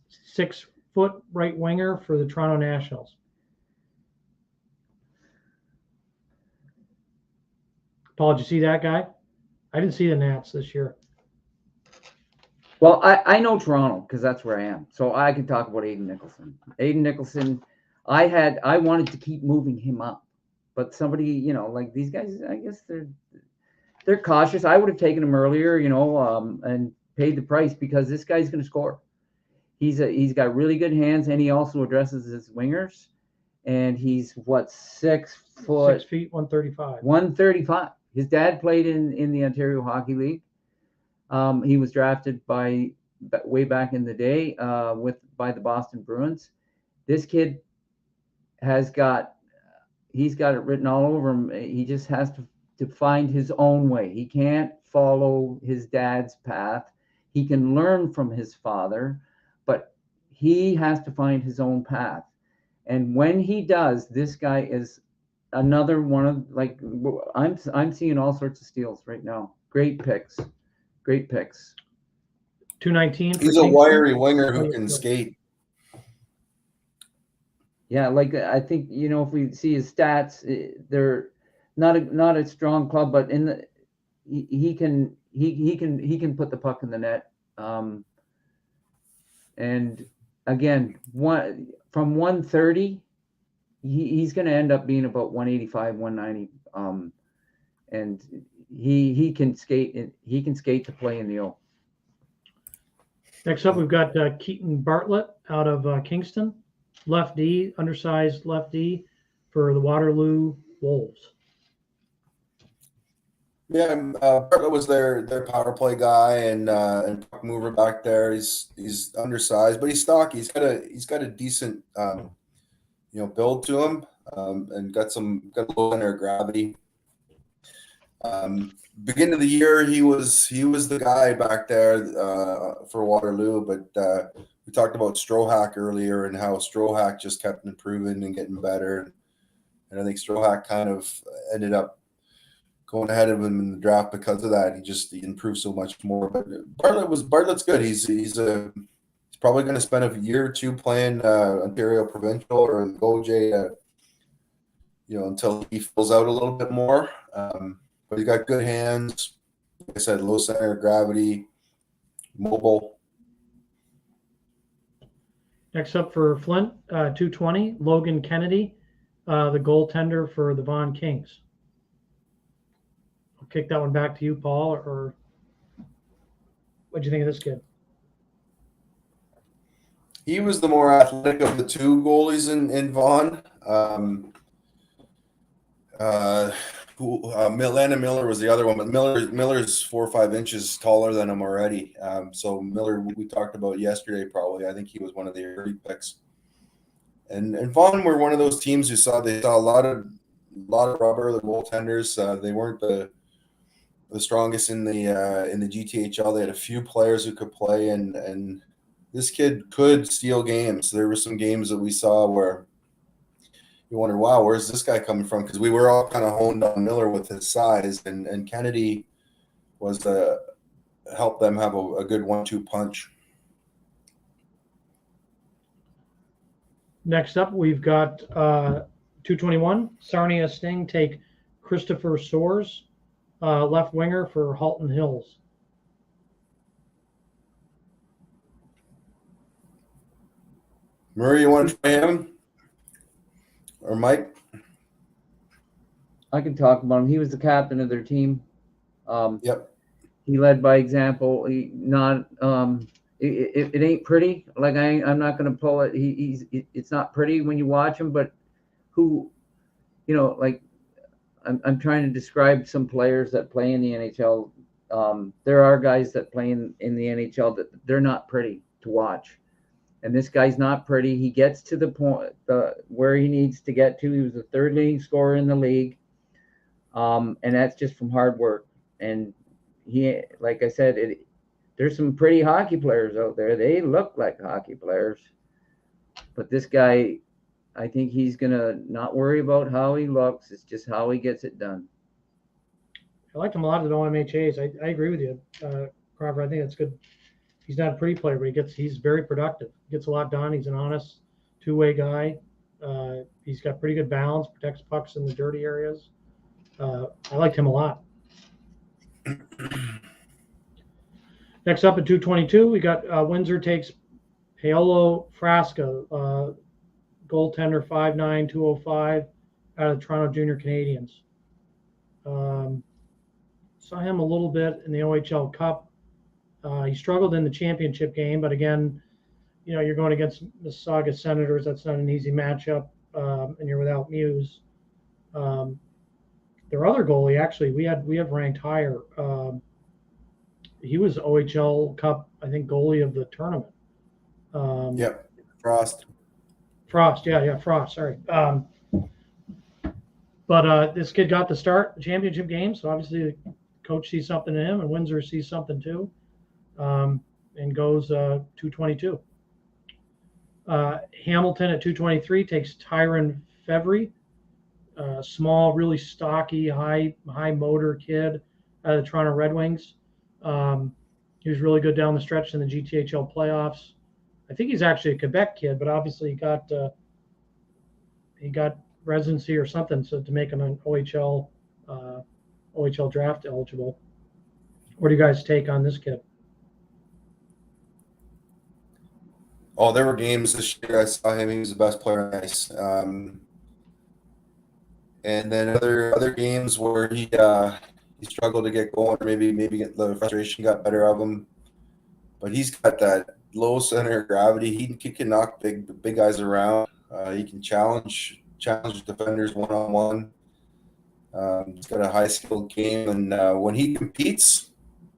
6 foot right winger for the Toronto Nationals. Paul, did you see that guy? I didn't see the Nats this year. Well, I know Toronto because that's where I am. So I can talk about Aiden Nicholson. Aiden Nicholson, I wanted to keep moving him up. But somebody, like these guys, I guess they're cautious. I would have taken him earlier, and paid the price because this guy's going to score. He's got really good hands, and he also addresses his wingers. And he's 6 foot, 6 feet, 135. 135. His dad played in the Ontario Hockey League. He was drafted way back in the day by the Boston Bruins. This kid he's got it written all over him. He just has to find his own way. He can't follow his dad's path. He can learn from his father, but he has to find his own path. And when he does, this guy is another one of, like, I'm seeing all sorts of steals right now. Great picks. 219. He's a wiry winger who can skate. Yeah, like I think if we see his stats, they're not a strong club, but he can put the puck in the net. And again, from 130, he's going to end up being about 185, 190. And he can skate. He can skate to play in the O. Next up, we've got Keaton Bartlett out of Kingston, left D, undersized left D for the Waterloo Wolves. Yeah, Bartlett was their power play guy and puck mover back there. He's undersized, but he's stocky. He's got a decent build to him, and got a low center of gravity. Beginning of the year, he was the guy back there for Waterloo, but we talked about Strohack earlier and how Strohack just kept improving and getting better, and I think Strohack kind of ended up going ahead of him in the draft because of that. He improved so much more. But Bartlett's good. He's probably going to spend a year or two playing Ontario Provincial or GOJ, until he fills out a little bit more. But he's got good hands. Like I said, low center of gravity, mobile. Next up for Flint, 220, Logan Kennedy, the goaltender for the Vaughan Kings. I'll kick that one back to you, Paul, or what'd you think of this kid? He was the more athletic of the two goalies in Vaughan. Landon Miller was the other one, but Miller's 4 or 5 inches taller than him already. So Miller, we talked about yesterday, probably. I think he was one of the early picks. And Vaughan were one of those teams who saw a lot of rubber, the goaltenders. They weren't the strongest in the GTHL. They had a few players who could play, and this kid could steal games. There were some games that we saw where you wonder, wow, where's this guy coming from? Because we were all kind of honed on Miller with his size, and Kennedy was to help them have a good 1-2 punch. Next up, we've got 221, Sarnia Sting take Christopher Soares, left winger for Halton Hills. Murray, you want to try him? Or Mike? I can talk about him. He was the captain of their team. Yep. He led by example. It ain't pretty. Like I'm not going to pull it. It's not pretty when you watch him, but like I'm trying to describe some players that play in the NHL. There are guys that play in the NHL that they're not pretty to watch. And this guy's not pretty. He gets to the point where he needs to get to. He was the third leading scorer in the league. And that's just from hard work. And he, like I said, there's some pretty hockey players out there. They look like hockey players. But this guy, I think he's going to not worry about how he looks. It's just how he gets it done. I liked him a lot at the OMHAs. I agree with you, Crawford. I think that's good. He's not a pretty player, but he's very productive. Gets a lot done. He's an honest two-way guy. He's got pretty good balance, protects pucks in the dirty areas. I liked him a lot. Next up at 222, we got Windsor takes Paolo Frasca, goaltender 5'9", 205, out of the Toronto Junior Canadiens. Saw him a little bit in the OHL Cup. He struggled in the championship game, but again, you're going against Mississauga Senators. That's not an easy matchup, and you're without Muse. Their other goalie, actually, we have ranked higher. He was OHL Cup, I think, goalie of the tournament. Yep, Frost. Frost, yeah, Frost. Sorry. But this kid got to start the championship game, so obviously the coach sees something in him, and Windsor sees something too, and goes 222. Hamilton at 223 takes Tyron Fevry, small, really stocky, high motor kid out of the Toronto Red Wings. He was really good down the stretch in the GTHL playoffs. I think he's actually a Quebec kid, but obviously he got residency or something so to make him an OHL draft eligible. What do you guys take on this kid? Oh, there were games this year I saw him. He was the best player on ice. And then other games where he struggled to get going, or maybe the frustration got better of him. But he's got that low center of gravity. He can knock big guys around. He can challenge defenders one-on-one. He's got a high skilled game, and when he competes,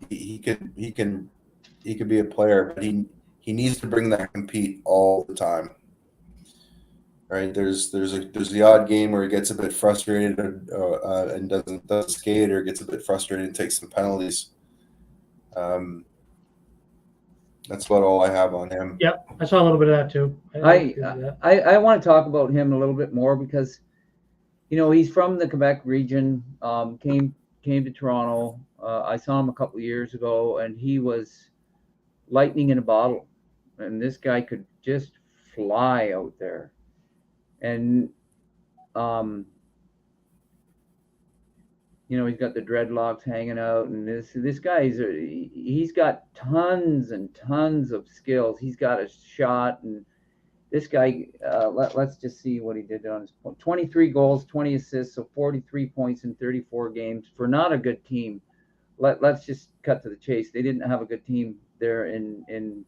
he could be a player, but he needs to bring that compete all the time. Right? There's the odd game where he gets a bit frustrated and doesn't skate, or gets a bit frustrated and takes some penalties. That's about all I have on him. Yep, I saw a little bit of that too. I want to talk about him a little bit more because, he's from the Quebec region. Came to Toronto. I saw him a couple of years ago, and he was lightning in a bottle. And this guy could just fly out there. And he's got the dreadlocks hanging out, and this guy he's got tons and tons of skills. He's got a shot, and this guy, let's just see what he did on his point. 23 goals, 20 assists, so 43 points in 34 games for not a good team. Let's just cut to the chase. They didn't have a good team there in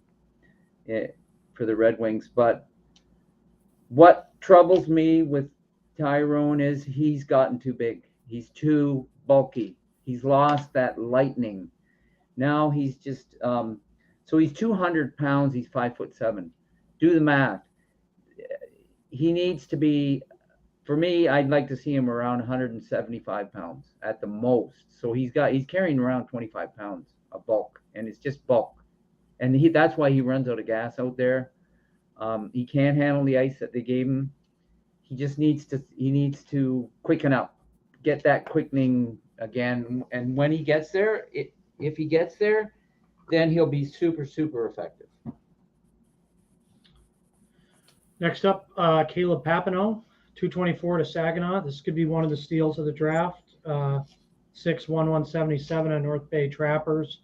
for the Red Wings, but what troubles me with Tyrone is he's gotten too big. He's too bulky. He's lost that lightning. Now he's just so he's 200 pounds. He's 5'7". Do the math. He needs to be, for me, I'd like to see him around 175 pounds at the most. So he's carrying around 25 pounds of bulk, and it's just bulk. And that's why he runs out of gas out there. He can't handle the ice that they gave him. He just needs to quicken up, get that quickening again. And when he gets there, if he gets there, then he'll be super, super effective. Next up, Caleb Papineau, 224 to Saginaw. This could be one of the steals of the draft. 6'1", 177 on North Bay Trappers.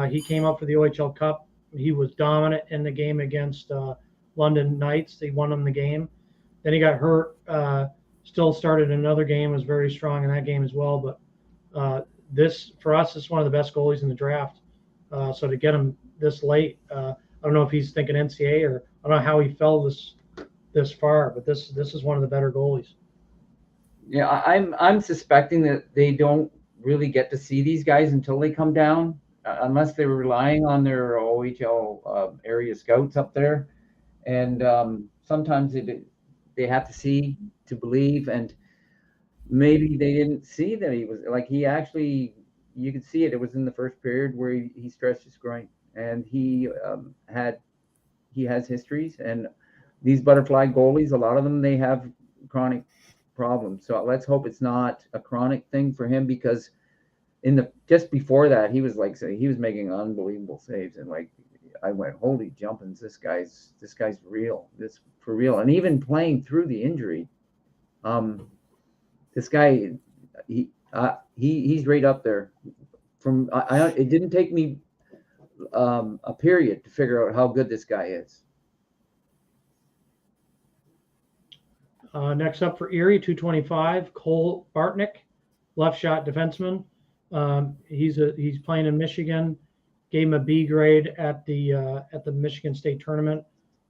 He came up for the OHL Cup. He was dominant in the game against London Knights. They won him the game. Then he got hurt. Still started another game. Was very strong in that game as well. But this for us is one of the best goalies in the draft. So to get him this late, I don't know if he's thinking NCAA or I don't know how he fell this far. But this is one of the better goalies. Yeah, I'm suspecting that they don't really get to see these guys until they come down, unless they're relying on their OHL area scouts up there, and sometimes they have to see to believe, and maybe they didn't see that he was like he actually. You could see it. It was in the first period where he stretched his groin, and he has histories, and these butterfly goalies, a lot of them, they have chronic problems. So let's hope it's not a chronic thing for him, because just before that, he was making unbelievable saves, and like I went, holy jumpins, this guy's real, this for real. And even playing through the injury, this guy, he's right up there. It didn't take me a period to figure out how good this guy is. Next up for Erie, 225, Cole Bartnick, left shot defenseman. He's playing in Michigan. Gave him a B grade at the Michigan State tournament.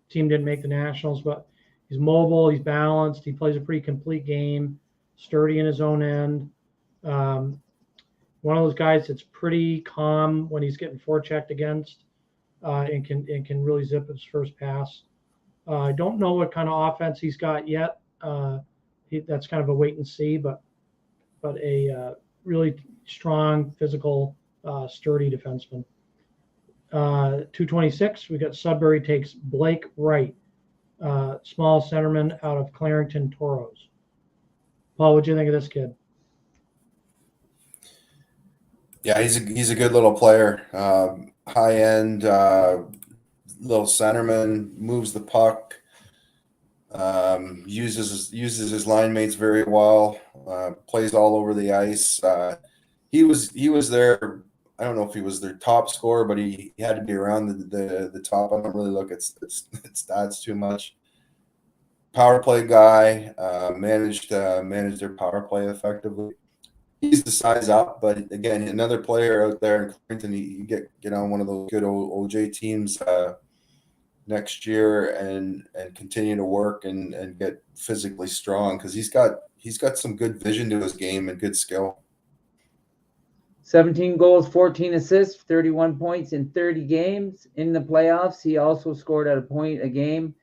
Team didn't make the nationals, but he's mobile. He's balanced. He plays a pretty complete game. Sturdy in his own end. One of those guys that's pretty calm when he's getting forechecked against, and can really zip his first pass. I don't know what kind of offense he's got yet. That's kind of a wait and see, but a really strong, physical, sturdy defenseman. 226, we got Sudbury takes Blake Wright, small centerman out of Clarington Toros. Paul, what'd you think of this kid? Yeah, he's a good little player. High end, little centerman, moves the puck, uses his line mates very well, plays all over the ice. He was there. I don't know if he was their top scorer, but he had to be around the top. I don't really look at stats too much. Power play guy, managed their power play effectively. He's the size up, but again, another player out there in Clinton. You get on one of those good OJ teams next year and continue to work and get physically strong, because he's got some good vision to his game and good skill. 17 goals, 14 assists, 31 points in 30 games in the playoffs. He also scored at a point a game.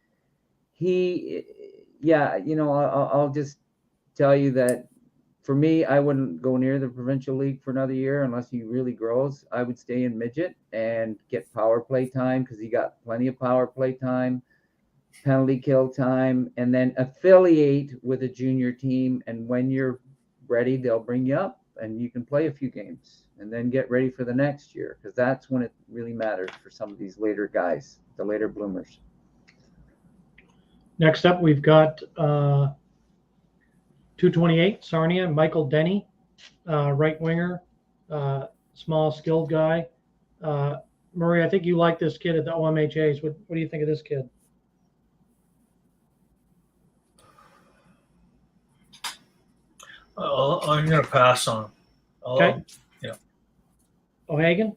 I'll just tell you that for me, I wouldn't go near the provincial league for another year unless he really grows. I would stay in midget and get power play time, because he got plenty of power play time, penalty kill time, and then affiliate with a junior team. And when you're ready, they'll bring you up and you can play a few games and then get ready for the next year, because that's when it really matters for some of these later guys, the later bloomers. Next up, we've got 228, Sarnia, Michael Denny, right winger, small, skilled guy. Murray, I think you like this kid at the OMHAs. What do you think of this kid? I'm going to pass on him. Okay. Yeah. O'Hagan?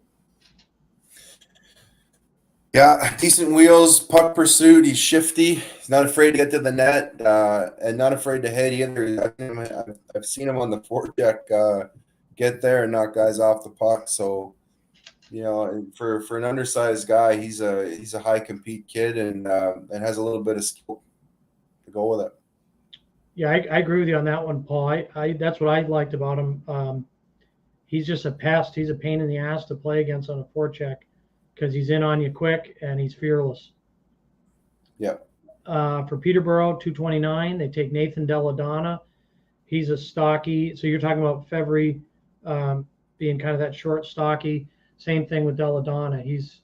Yeah, decent wheels, puck pursuit. He's shifty. He's not afraid to get to the net, and not afraid to hit either. I've seen him on the forecheck get there and knock guys off the puck. So, for an undersized guy, he's a high compete kid and has a little bit of skill to go with it. Yeah, I agree with you on that one, Paul. That's what I liked about him. He's just a pest. He's a pain in the ass to play against on a forecheck, because he's in on you quick and he's fearless. Yeah. For Peterborough, 229, they take Nathan Deladonna. He's a stocky. So you're talking about Fevry being kind of that short, stocky. Same thing with Deladonna. He's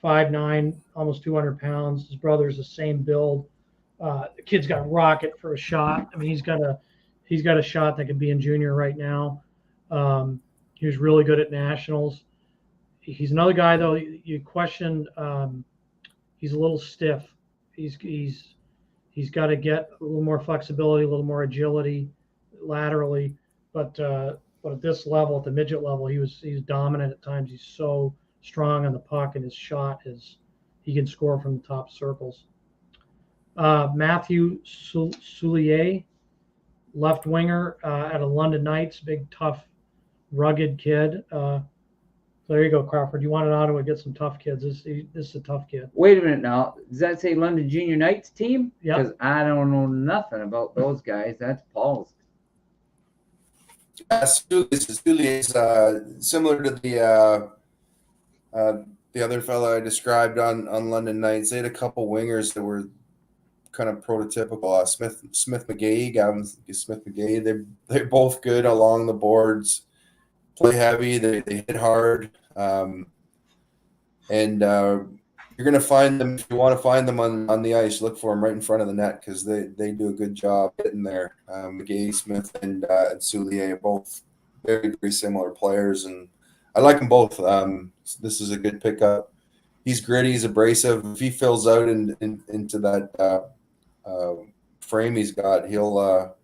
5'9", almost 200 pounds. His brother's the same build. The kid's got a rocket for a shot. I mean, he's got a shot that could be in junior right now. He was really good at nationals. He's another guy, though, you questioned. He's a little stiff. He's got to get a little more flexibility, a little more agility laterally. But at this level, at the midget level, he's dominant at times. He's so strong on the puck, and his shot he can score from the top circles. Matthew Soulier, left winger at a London Knights, big, tough, rugged kid. So there you go, Crawford. You wanted Ottawa to get some tough kids. This is a tough kid. Wait a minute now. Does that say London Junior Knights team? Yeah. Because I don't know nothing about those guys. That's Paul's. Soulier is similar to the other fellow I described on London Knights. They had a couple wingers that were kind of prototypical. Smith McGahey, Gavin Smith McGahey. They're both good along the boards, play heavy. They hit hard, and you're going to find them if you want to find them on the ice. Look for them right in front of the net because they do a good job hitting there. McGahey, Smith, and Soulier are both very, very similar players, and I like them both. This is a good pickup. He's gritty. He's abrasive. If he fills out into that frame he's got, he'll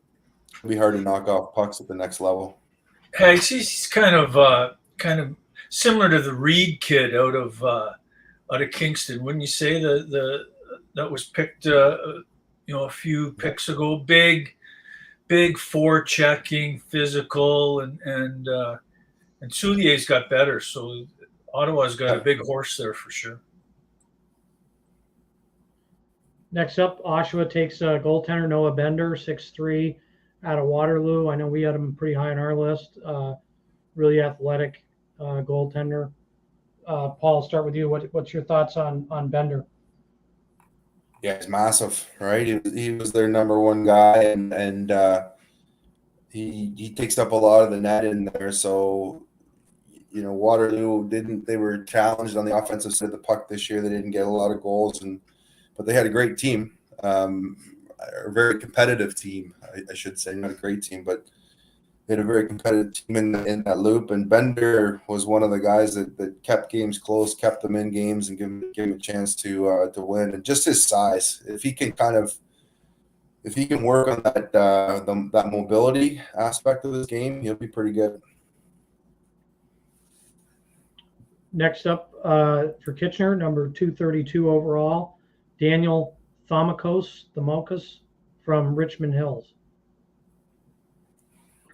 be hard to knock off pucks at the next level. Hey, he's kind of similar to the Reed kid out of Kingston, wouldn't you say? That was picked a few picks ago. Big forechecking, physical, and Soulier's got better. So Ottawa's got a big horse there for sure. Next up, Oshawa takes goaltender Noah Bender, 6'3", out of Waterloo. I know we had him pretty high on our list. Really athletic goaltender. Paul, I'll start with you. What's your thoughts on Bender? Yeah, he's massive, right? He was their number one guy, and he takes up a lot of the net in there. So, Waterloo they were challenged on the offensive side of the puck this year. They didn't get a lot of goals, but they had a great team, a very competitive team, I should say, not a great team, but they had a very competitive team in that loop. And Bender was one of the guys that kept games close, kept them in games, and gave him a chance to win. And just his size, if he can work on that mobility aspect of his game, he'll be pretty good. Next up for Kitchener, number 232 overall, Daniel Thomacos from Richmond Hills.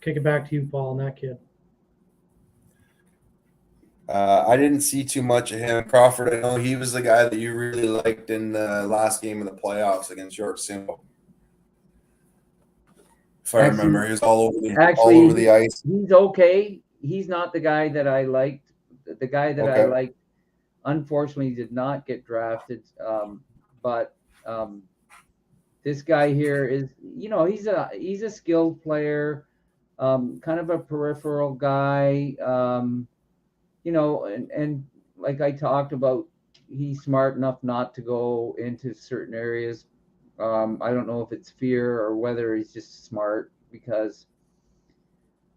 Kick it back to you, Paul, and that kid. I didn't see too much of him. Crawford, I know he was the guy that you really liked in the last game of the playoffs against York Simple. If I remember, he was all over the ice. He's okay. He's not the guy that I liked. The guy that I liked, unfortunately, did not get drafted. But this guy here is, he's a skilled player, kind of a peripheral guy, and like I talked about, he's smart enough not to go into certain areas. I don't know if it's fear or whether he's just smart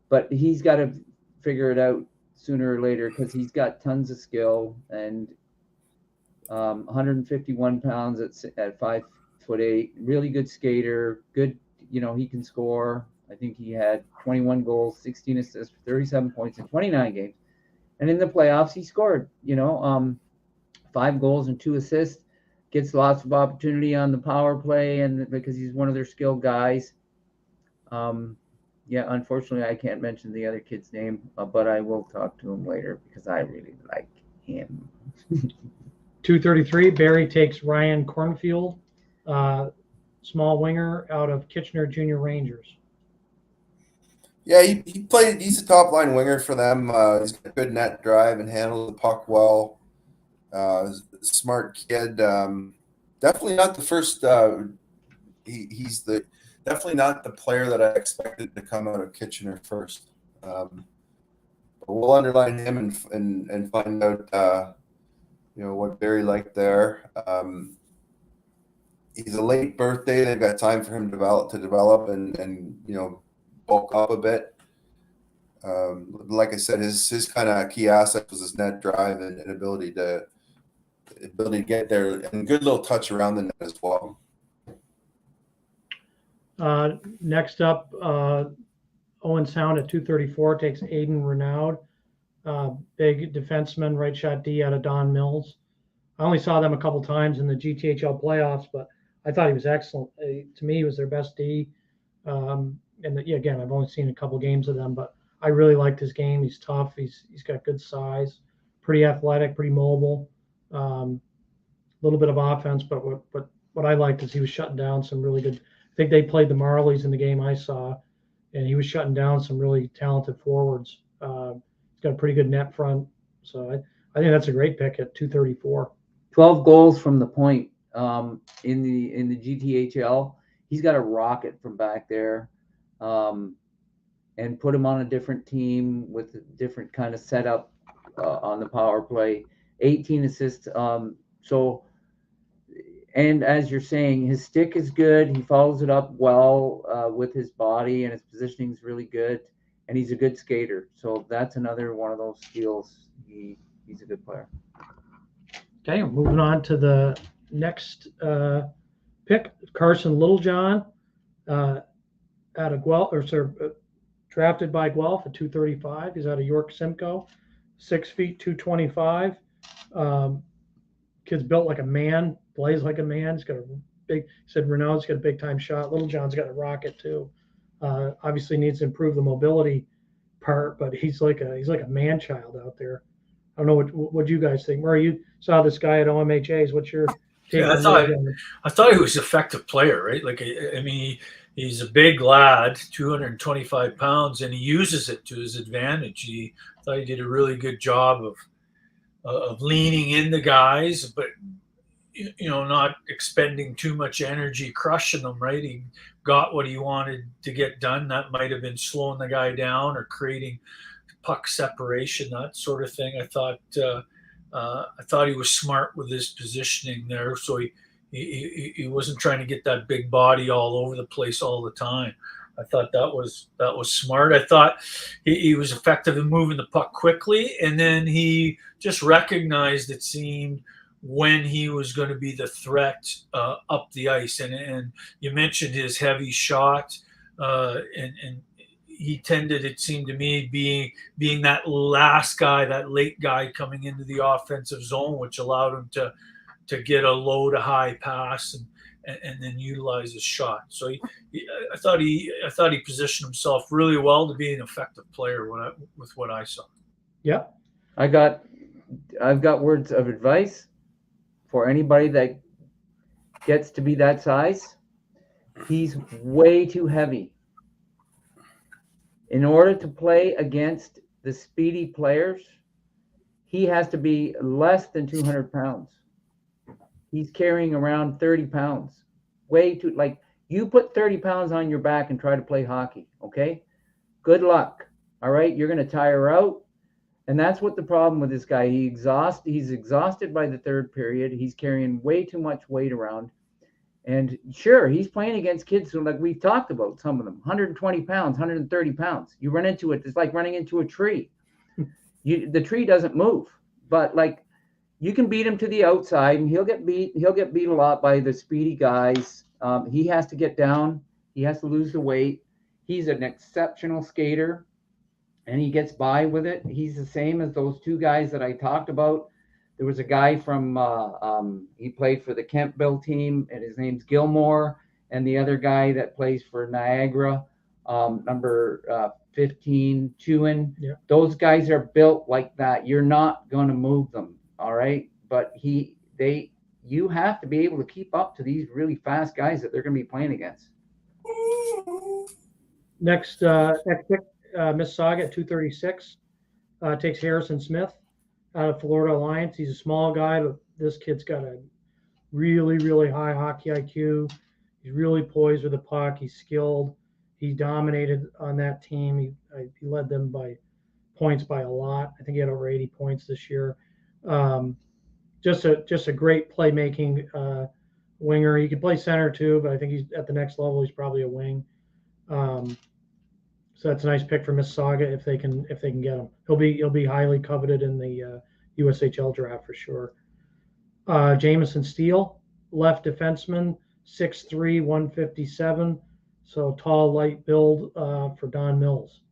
but he's got to figure it out sooner or later because he's got tons of skill and 151 pounds at 5'8", really good skater, good, he can score. I think he had 21 goals, 16 assists, 37 points in 29 games. And in the playoffs, he scored, 5 goals and 2 assists, gets lots of opportunity on the power play, and because he's one of their skilled guys. Unfortunately, I can't mention the other kid's name, but I will talk to him later because I really like him. 233, Barry takes Ryan Cornfield, small winger out of Kitchener Junior Rangers. Yeah, he played. He's a top line winger for them. He's got good net drive and handles the puck well. Smart kid. Definitely not the first. He's definitely not the player that I expected to come out of Kitchener first. But we'll underline him and find out what Barry liked there. He's a late birthday. They've got time for him to develop and bulk up a bit. Like I said, his kind of key asset was his net drive and ability to ability to get there, and good little touch around the net as well. Next up, Owen Sound at 234 takes Aiden Renaud, big defenseman, right shot D out of Don Mills. I only saw them a couple times in the GTHL playoffs, but I thought he was excellent. To me, he was their best D. Again, I've only seen a couple games of them, but I really liked his game. He's tough. He's got good size, pretty athletic, pretty mobile. A little bit of offense, but what I liked is he was shutting down some really good. I think they played the Marlies in the game I saw, and he was shutting down some really talented forwards. He's got a pretty good net front, so I think that's a great pick at 234. 12 goals from the point in the GTHL. He's got a rocket from back there, and put him on a different team with a different kind of setup on the power play. 18 assists. And as you're saying, his stick is good. He follows it up well with his body, and his positioning is really good. And he's a good skater. So that's another one of those skills. He's a good player. Okay, moving on to the next pick, Carson Littlejohn, out of Guelph, drafted by Guelph at 235. He's out of York Simcoe, 6 feet 225. Kid's built like a man, plays like a man. He's got a big. Said Renaud's got a big time shot. Littlejohn's got a rocket too. Obviously needs to improve the mobility part, but he's like a man child out there. I don't know what you guys think. Murray, you saw this guy at OMHA's. What's your take on Littlejohn? I thought he was an effective player, right? Like, I mean, he's a big lad, 225 pounds, and he uses it to his advantage. I thought he did a really good job of leaning in the guys, but not expending too much energy crushing them, right? He got what he wanted to get done. That might have been slowing the guy down or creating puck separation, that sort of thing. I thought he was smart with his positioning there, so he wasn't trying to get that big body all over the place all the time. I thought that was smart. I thought he was effective in moving the puck quickly, and then he just recognized, it seemed, when he was going to be the threat up the ice. And you mentioned his heavy shot, and he tended, it seemed to me, being that last guy, that late guy coming into the offensive zone, which allowed him to get a low to high pass and then utilize his shot. So I thought he positioned himself really well to be an effective player with what I saw. Yeah, I've got words of advice for anybody that gets to be that size. He's way too heavy. In order to play against the speedy players, he has to be less than 200 pounds. He's carrying around 30 pounds. Way too, like, you put 30 pounds on your back and try to play hockey, okay? Good luck, all right? You're going to tire out. And that's what the problem with this guy. He's exhausted by the third period. He's carrying way too much weight around. And sure, he's playing against kids who, like we've talked about, some of them, 120 pounds, 130 pounds. You run into it, it's like running into a tree. The tree doesn't move. But, like, you can beat him to the outside, and he'll get beat a lot by the speedy guys. He has to get down. He has to lose the weight. He's an exceptional skater, and he gets by with it. He's the same as those two guys that I talked about. There was a guy from he played for the Kempville team, and his name's Gilmore, and the other guy that plays for Niagara, number 15, Chewin. Yeah. Those guys are built like that. You're not going to move them, all right? But you have to be able to keep up to these really fast guys that they're going to be playing against. Next pick, Mississauga at 236, takes Harrison Smith out of Florida Alliance. He's a small guy, but this kid's got a really, really high hockey IQ. He's really poised with the puck. He's skilled. He dominated on that team. He led them by points by a lot. I think he had over 80 points this year. Just a great playmaking winger. He can play center too, but I think he's at the next level. He's probably a wing. So that's a nice pick for Mississauga if they can get him. He'll be highly coveted in the USHL draft for sure. Jamison Steele, left defenseman, 6'3", 157. So tall, light build for Don Mills.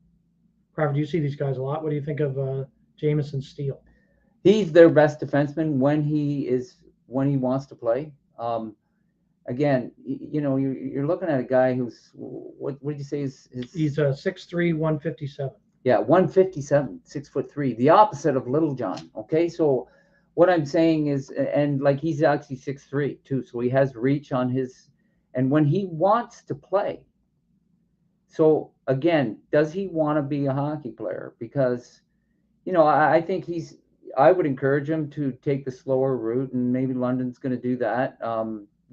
Crawford, you see these guys a lot. What do you think of Jamison Steele? He's their best defenseman when he wants to play. Again, you're looking at a guy who's what did you say his He's a 6'3", 157. Yeah, 157, 6'3", the opposite of Little John. Okay, so what I'm saying is, and like he's actually 6'3" too, so he has reach on his, and when he wants to play. So again, does he want to be a hockey player? Because, I think I would encourage him to take the slower route, and maybe London's going to do that.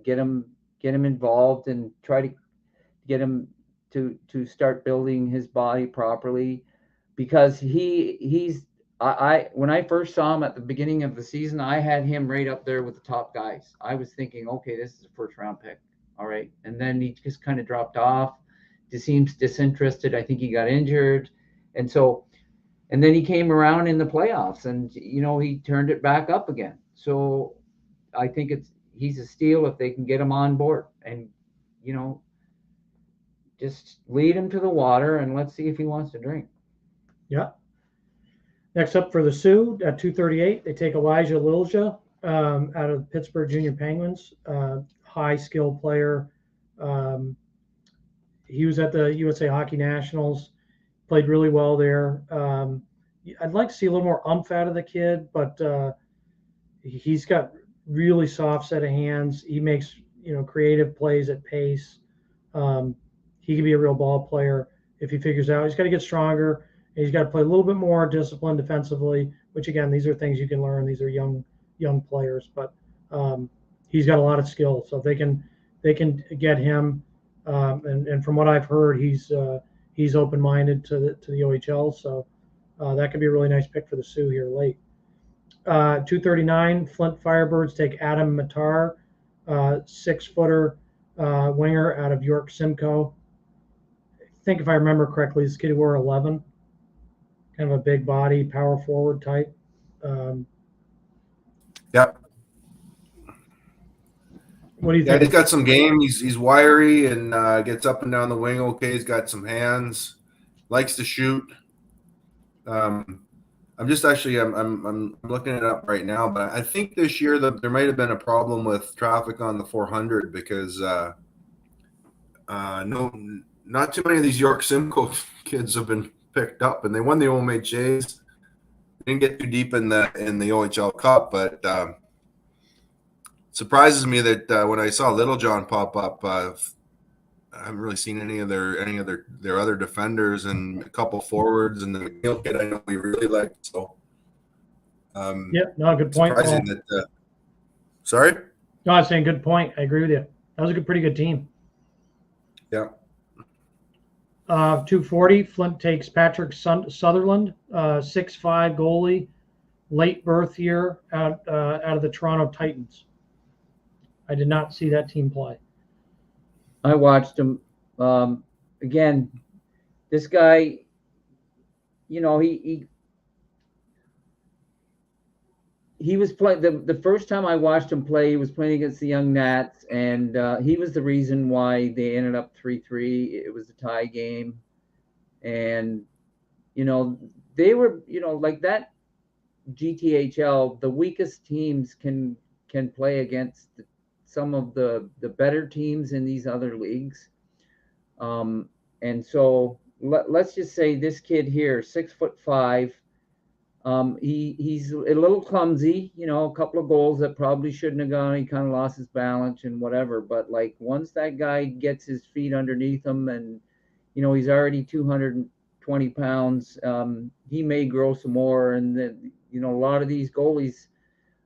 Get him involved and try to get him to start building his body properly, because when I first saw him at the beginning of the season, I had him right up there with the top guys. I was thinking, okay, this is a first round pick. All right. And then he just kind of dropped off. Just seems disinterested. I think he got injured. And then he came around in the playoffs and, he turned it back up again. So I think he's a steal if they can get him on board and, just lead him to the water and let's see if he wants to drink. Yeah. Next up for the Sioux at 238, they take Elijah Lilja out of Pittsburgh Junior Penguins. High skill player. He was at the USA Hockey Nationals, played really well there. I'd like to see a little more umph out of the kid, but he's got really soft set of hands. He makes creative plays at pace. He could be a real ball player if he figures out. He's got to get stronger. And he's got to play a little bit more disciplined defensively, which again, these are things you can learn. These are young players, but he's got a lot of skill. So if they can get him, and from what I've heard, he's open-minded to the OHL. So that could be a really nice pick for the Sioux here late. 239, Flint Firebirds take Adam Matar, 6-footer winger out of York Simcoe. I think if I remember correctly, this kid wore 11, kind of a big body, power forward type. Yep. What do you Yeah, think? he's got some game. He's wiry and gets up and down the wing. Okay, he's got some hands. Likes to shoot. I'm looking it up right now, but I think this year there might have been a problem with traffic on the 400 because not too many of these York Simcoe kids have been picked up, and they won the OMHAs. Didn't get too deep in the OHL Cup, but surprises me that when I saw Little John pop up, I haven't really seen any of their other defenders and a couple forwards, and the McNeil kid I know we really liked. So, good point. Surprising that. Sorry. No, I was saying good point. I agree with you. That was a pretty good team. Yeah. 240, Flint takes Patrick Sutherland, 6'5" goalie, late birth year out of the Toronto Titans. I did not see that team play. I watched him. Again, this guy, he was playing the first time I watched him play. He was playing against the Young Nats, and he was the reason why they ended up 3-3. It was a tie game, and they were like that. GTHL, the weakest teams can play against some of the better teams in these other leagues, and so let's just say this kid here, 6'5". He's a little clumsy, a couple of goals that probably shouldn't have gone. He kind of lost his balance and whatever. But like once that guy gets his feet underneath him and, he's already 220 pounds, he may grow some more. And then, a lot of these goalies,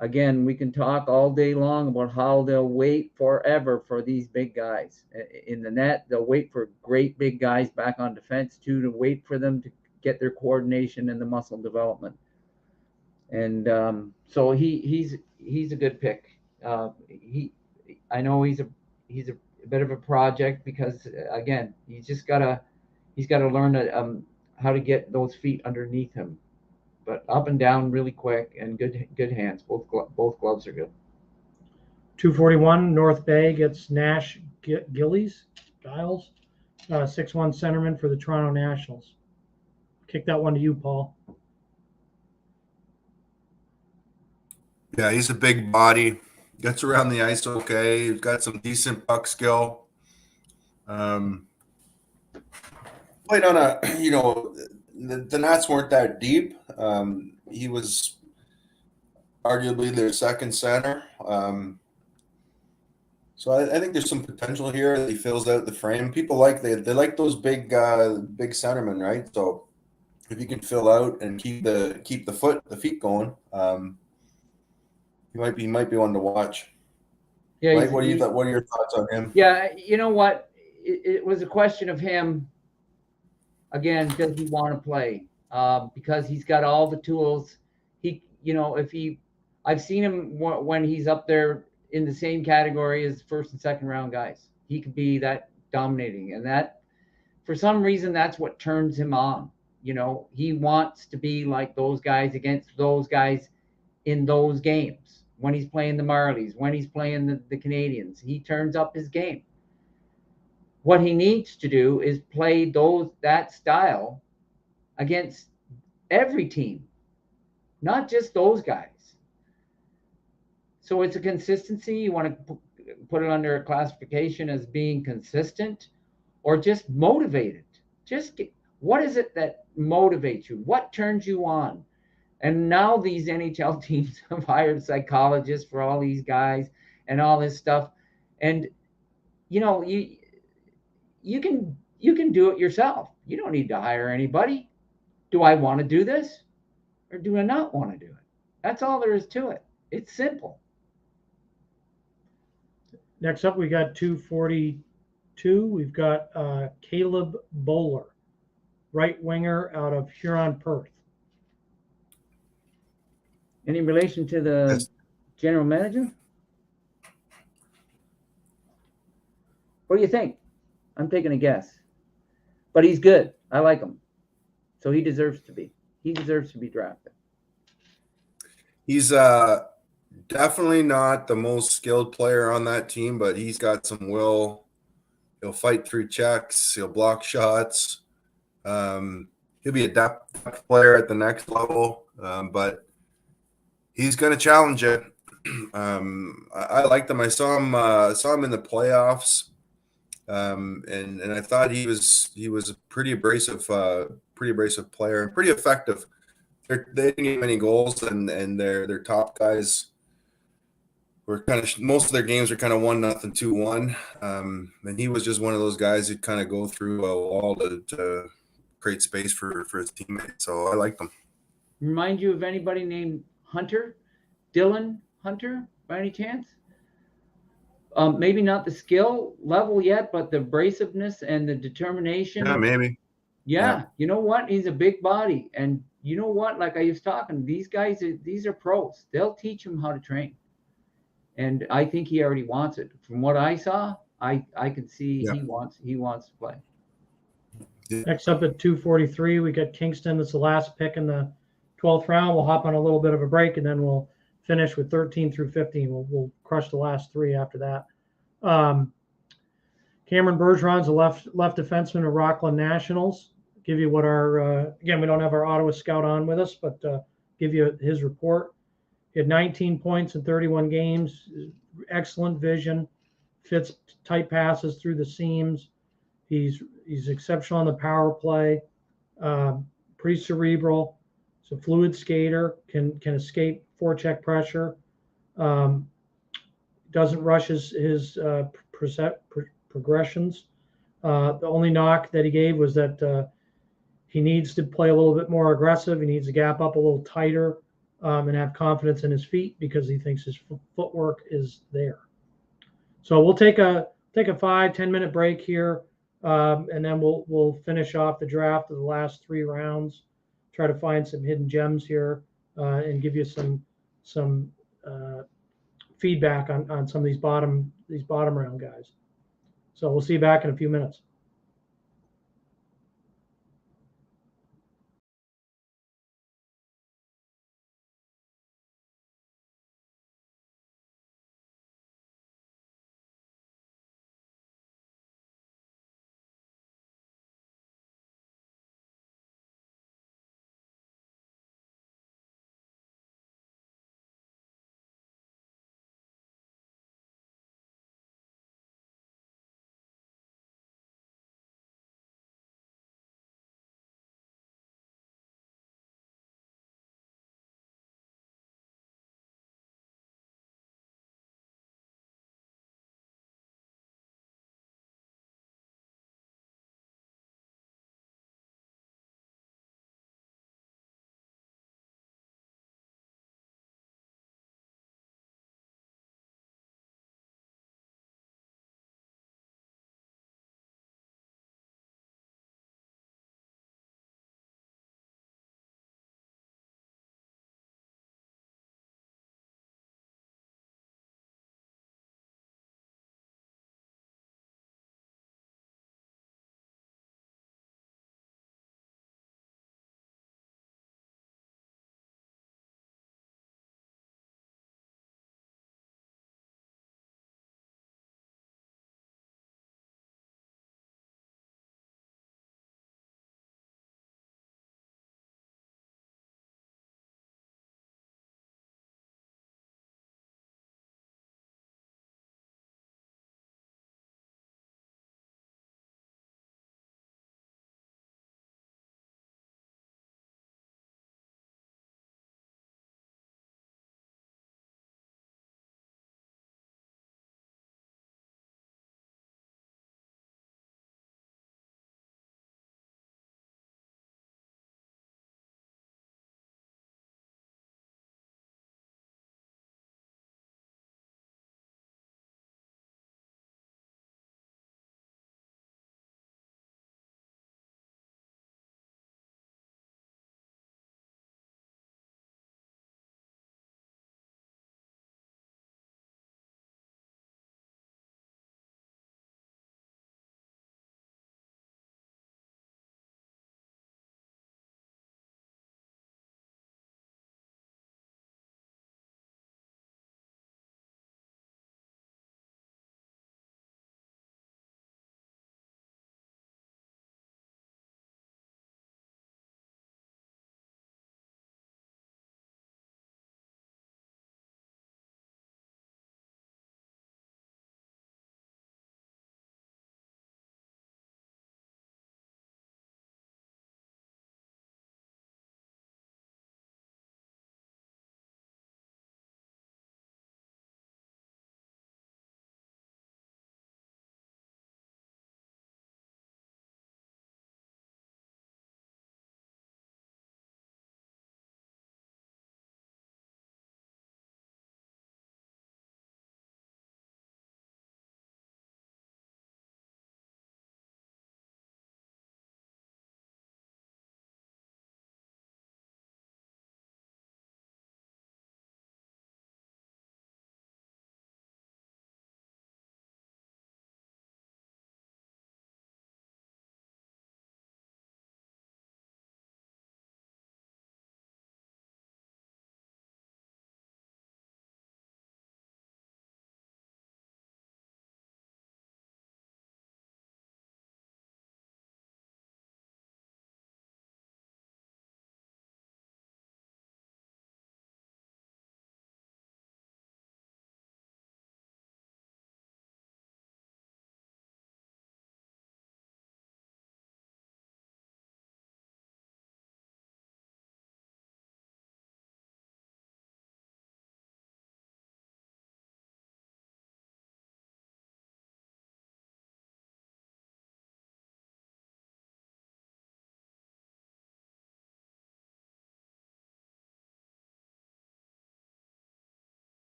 again, we can talk all day long about how they'll wait forever for these big guys in the net. They'll wait for great big guys back on defense too, to wait for them to get their coordination and the muscle development. And so he's a good pick. I know he's a bit of a project because again, he's got to learn how to get those feet underneath him, but up and down really quick and good hands. Both gloves are good. 241 North Bay gets Nash Giles, 6'1" centerman for the Toronto Nationals. Kick that one to you, Paul. Yeah, he's a big body. Gets around the ice okay. He's got some decent puck skill. Played on a, the Nats weren't that deep. He was arguably their second center. So I think there's some potential here that he fills out the frame. People they like those big centermen, right? So if you can fill out and keep the feet going, he might be one to watch. Yeah, Mike, what are your thoughts on him? Yeah, you know what? It was a question of him. Again, does he want to play? Because he's got all the tools. I've seen him when he's up there in the same category as first and second round guys. He could be that dominating, and that, for some reason, that's what turns him on. He wants to be like those guys against those guys in those games. When he's playing the Marlies, when he's playing the Canadians, he turns up his game. What he needs to do is play that style against every team, not just those guys. So it's a consistency. You want to put it under a classification as being consistent or just motivated. What is it that motivates you? What turns you on? And now these NHL teams have hired psychologists for all these guys and all this stuff. And you can do it yourself. You don't need to hire anybody. Do I want to do this or do I not want to do it? That's all there is to it. It's simple. Next up, we got 242. We've got Caleb Bowler, right winger out of Huron-Perth. Any relation to the general manager? What do you think? I'm taking a guess. But he's good. I like him. So he deserves to be. He deserves to be drafted. He's definitely not the most skilled player on that team, but he's got some will. He'll fight through checks. He'll block shots. He'll be a depth player at the next level, but he's going to challenge it. I liked him. I saw him in the playoffs, and I thought he was a pretty abrasive player and pretty effective. They didn't get many goals, and their top guys were most of their games were kind of 1-0, 2-1, and he was just one of those guys who'd kind of go through a wall to create space for his teammates. So I liked him. Remind you of anybody named Hunter, Dylan Hunter, by any chance? Maybe not the skill level yet, but the abrasiveness and the determination. Yeah, maybe. Yeah. You know what? He's a big body, and you know what? Like I was talking, these guys, these are pros. They'll teach him how to train. And I think he already wants it. From what I saw, I could see he wants to play. Next up at 243, we got Kingston. That's the last pick in the 12th round. We'll hop on a little bit of a break, and then we'll finish with 13 through 15. We'll crush the last three after that. Cameron Bergeron's a left defenseman of Rockland Nationals. Give you what our again, we don't have our Ottawa scout on with us, but give you his report. He had 19 points in 31 games, excellent vision, fits tight passes through the seams. He's exceptional on the power play, pretty cerebral. He's a fluid skater, can escape forecheck pressure. Doesn't rush his progressions. The only knock that he gave was that he needs to play a little bit more aggressive. He needs to gap up a little tighter and have confidence in his feet because he thinks his footwork is there. So we'll take a 5-10 minute break here, and then we'll finish off the draft of the last three rounds. Try to find some hidden gems here and give you some feedback on some of these bottom round guys. So we'll see you back in a few minutes.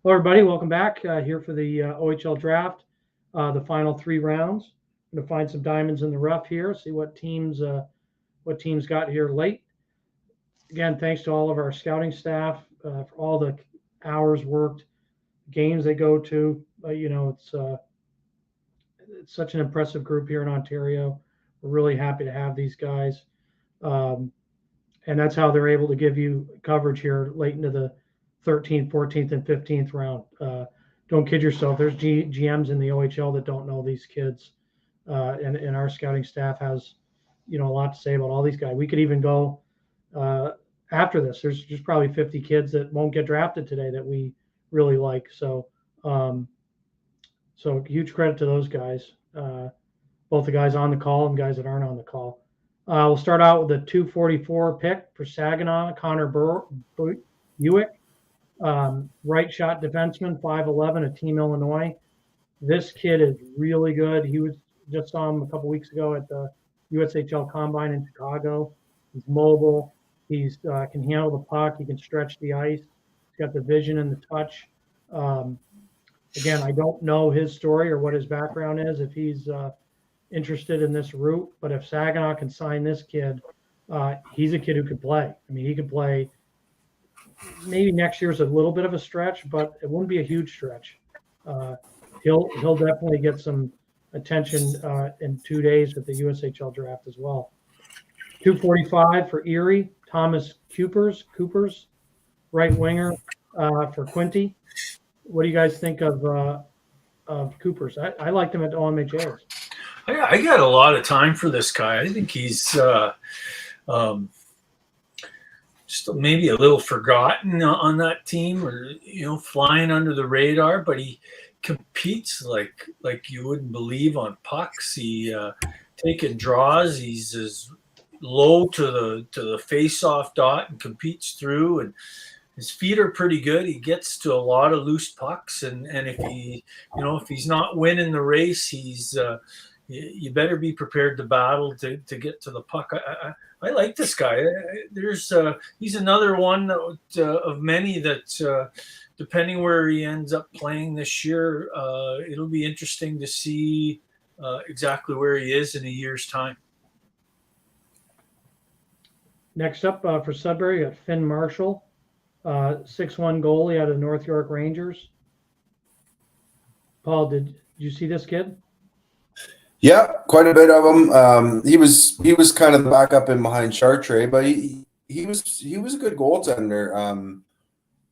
Hello, everybody. Welcome back here for the OHL Draft, the final 3 rounds. I'm going to find some diamonds in the rough here, see what teams got here late. Again, thanks to all of our scouting staff for all the hours worked, games they go to. It's such an impressive group here in Ontario. We're really happy to have these guys. And that's how they're able to give you coverage here late into the 13th, 14th, and 15th round. Don't kid yourself. There's GMs in the OHL that don't know these kids, and our scouting staff has, a lot to say about all these guys. We could even go after this. There's probably 50 kids that won't get drafted today that we really like. So huge credit to those guys, both the guys on the call and guys that aren't on the call. We'll start out with the 244 pick for Saginaw, Connor Buick. Right shot defenseman, 5'11", a Team Illinois. This kid is really good. He was just saw him a couple weeks ago at the USHL Combine in Chicago. He's mobile. He's can handle the puck. He can stretch the ice. He's got the vision and the touch. Again, I don't know his story or what his background is, if he's interested in this route. But if Saginaw can sign this kid, he's a kid who could play. I mean, he could play. Maybe next year's a little bit of a stretch, but it wouldn't be a huge stretch. He'll definitely get some attention in 2 days at the USHL draft as well. 245 for Erie, Thomas Coopers, right winger for Quinty. What do you guys think of Coopers? I liked him at OMHAs. I got a lot of time for this guy. I think he's just maybe a little forgotten on that team, or flying under the radar, but he competes like you wouldn't believe on pucks. He taking draws. He's as low to the face-off dot and competes through, and his feet are pretty good. He gets to a lot of loose pucks, and if he's not winning the race, he's you better be prepared to battle to get to the puck. I like this guy. He's another one of many that, depending where he ends up playing this year, it'll be interesting to see exactly where he is in a year's time. Next up for Sudbury, you got Finn Marshall, 6'1" goalie out of North York Rangers. Paul, did you see this kid? Yeah, quite a bit of him. He was kind of the backup in behind Chartre, but he was a good goaltender.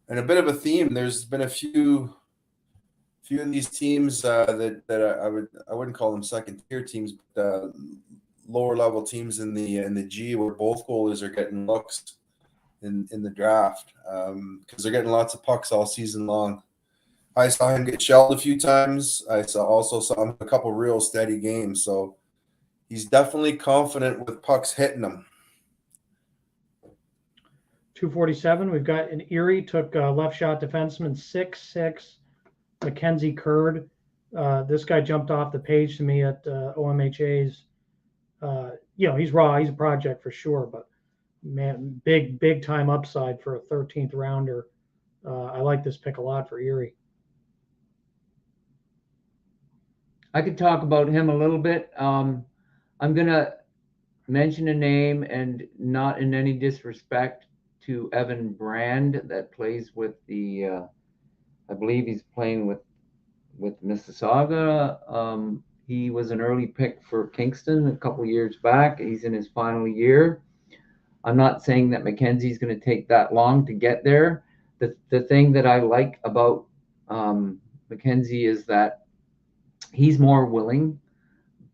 And a bit of a theme. There's been a few of these teams that I wouldn't call them second tier teams, but lower level teams in the G, where both goalies are getting looks in the draft because they're getting lots of pucks all season long. I saw him get shelled a few times. I also saw him a couple real steady games. So he's definitely confident with pucks hitting him. 247, we've got an Erie, took left shot defenseman, 6'6", Mackenzie Curd. This guy jumped off the page to me at OMHA's. He's raw. He's a project for sure, but man, big time upside for a 13th rounder. I like this pick a lot for Erie. I could talk about him a little bit. I'm going to mention a name, and not in any disrespect to Evan Brand, that plays with the, I believe he's playing with Mississauga. He was an early pick for Kingston a couple years back. He's in his final year. I'm not saying that Mackenzie's going to take that long to get there. The thing that I like about Mackenzie is that he's more willing.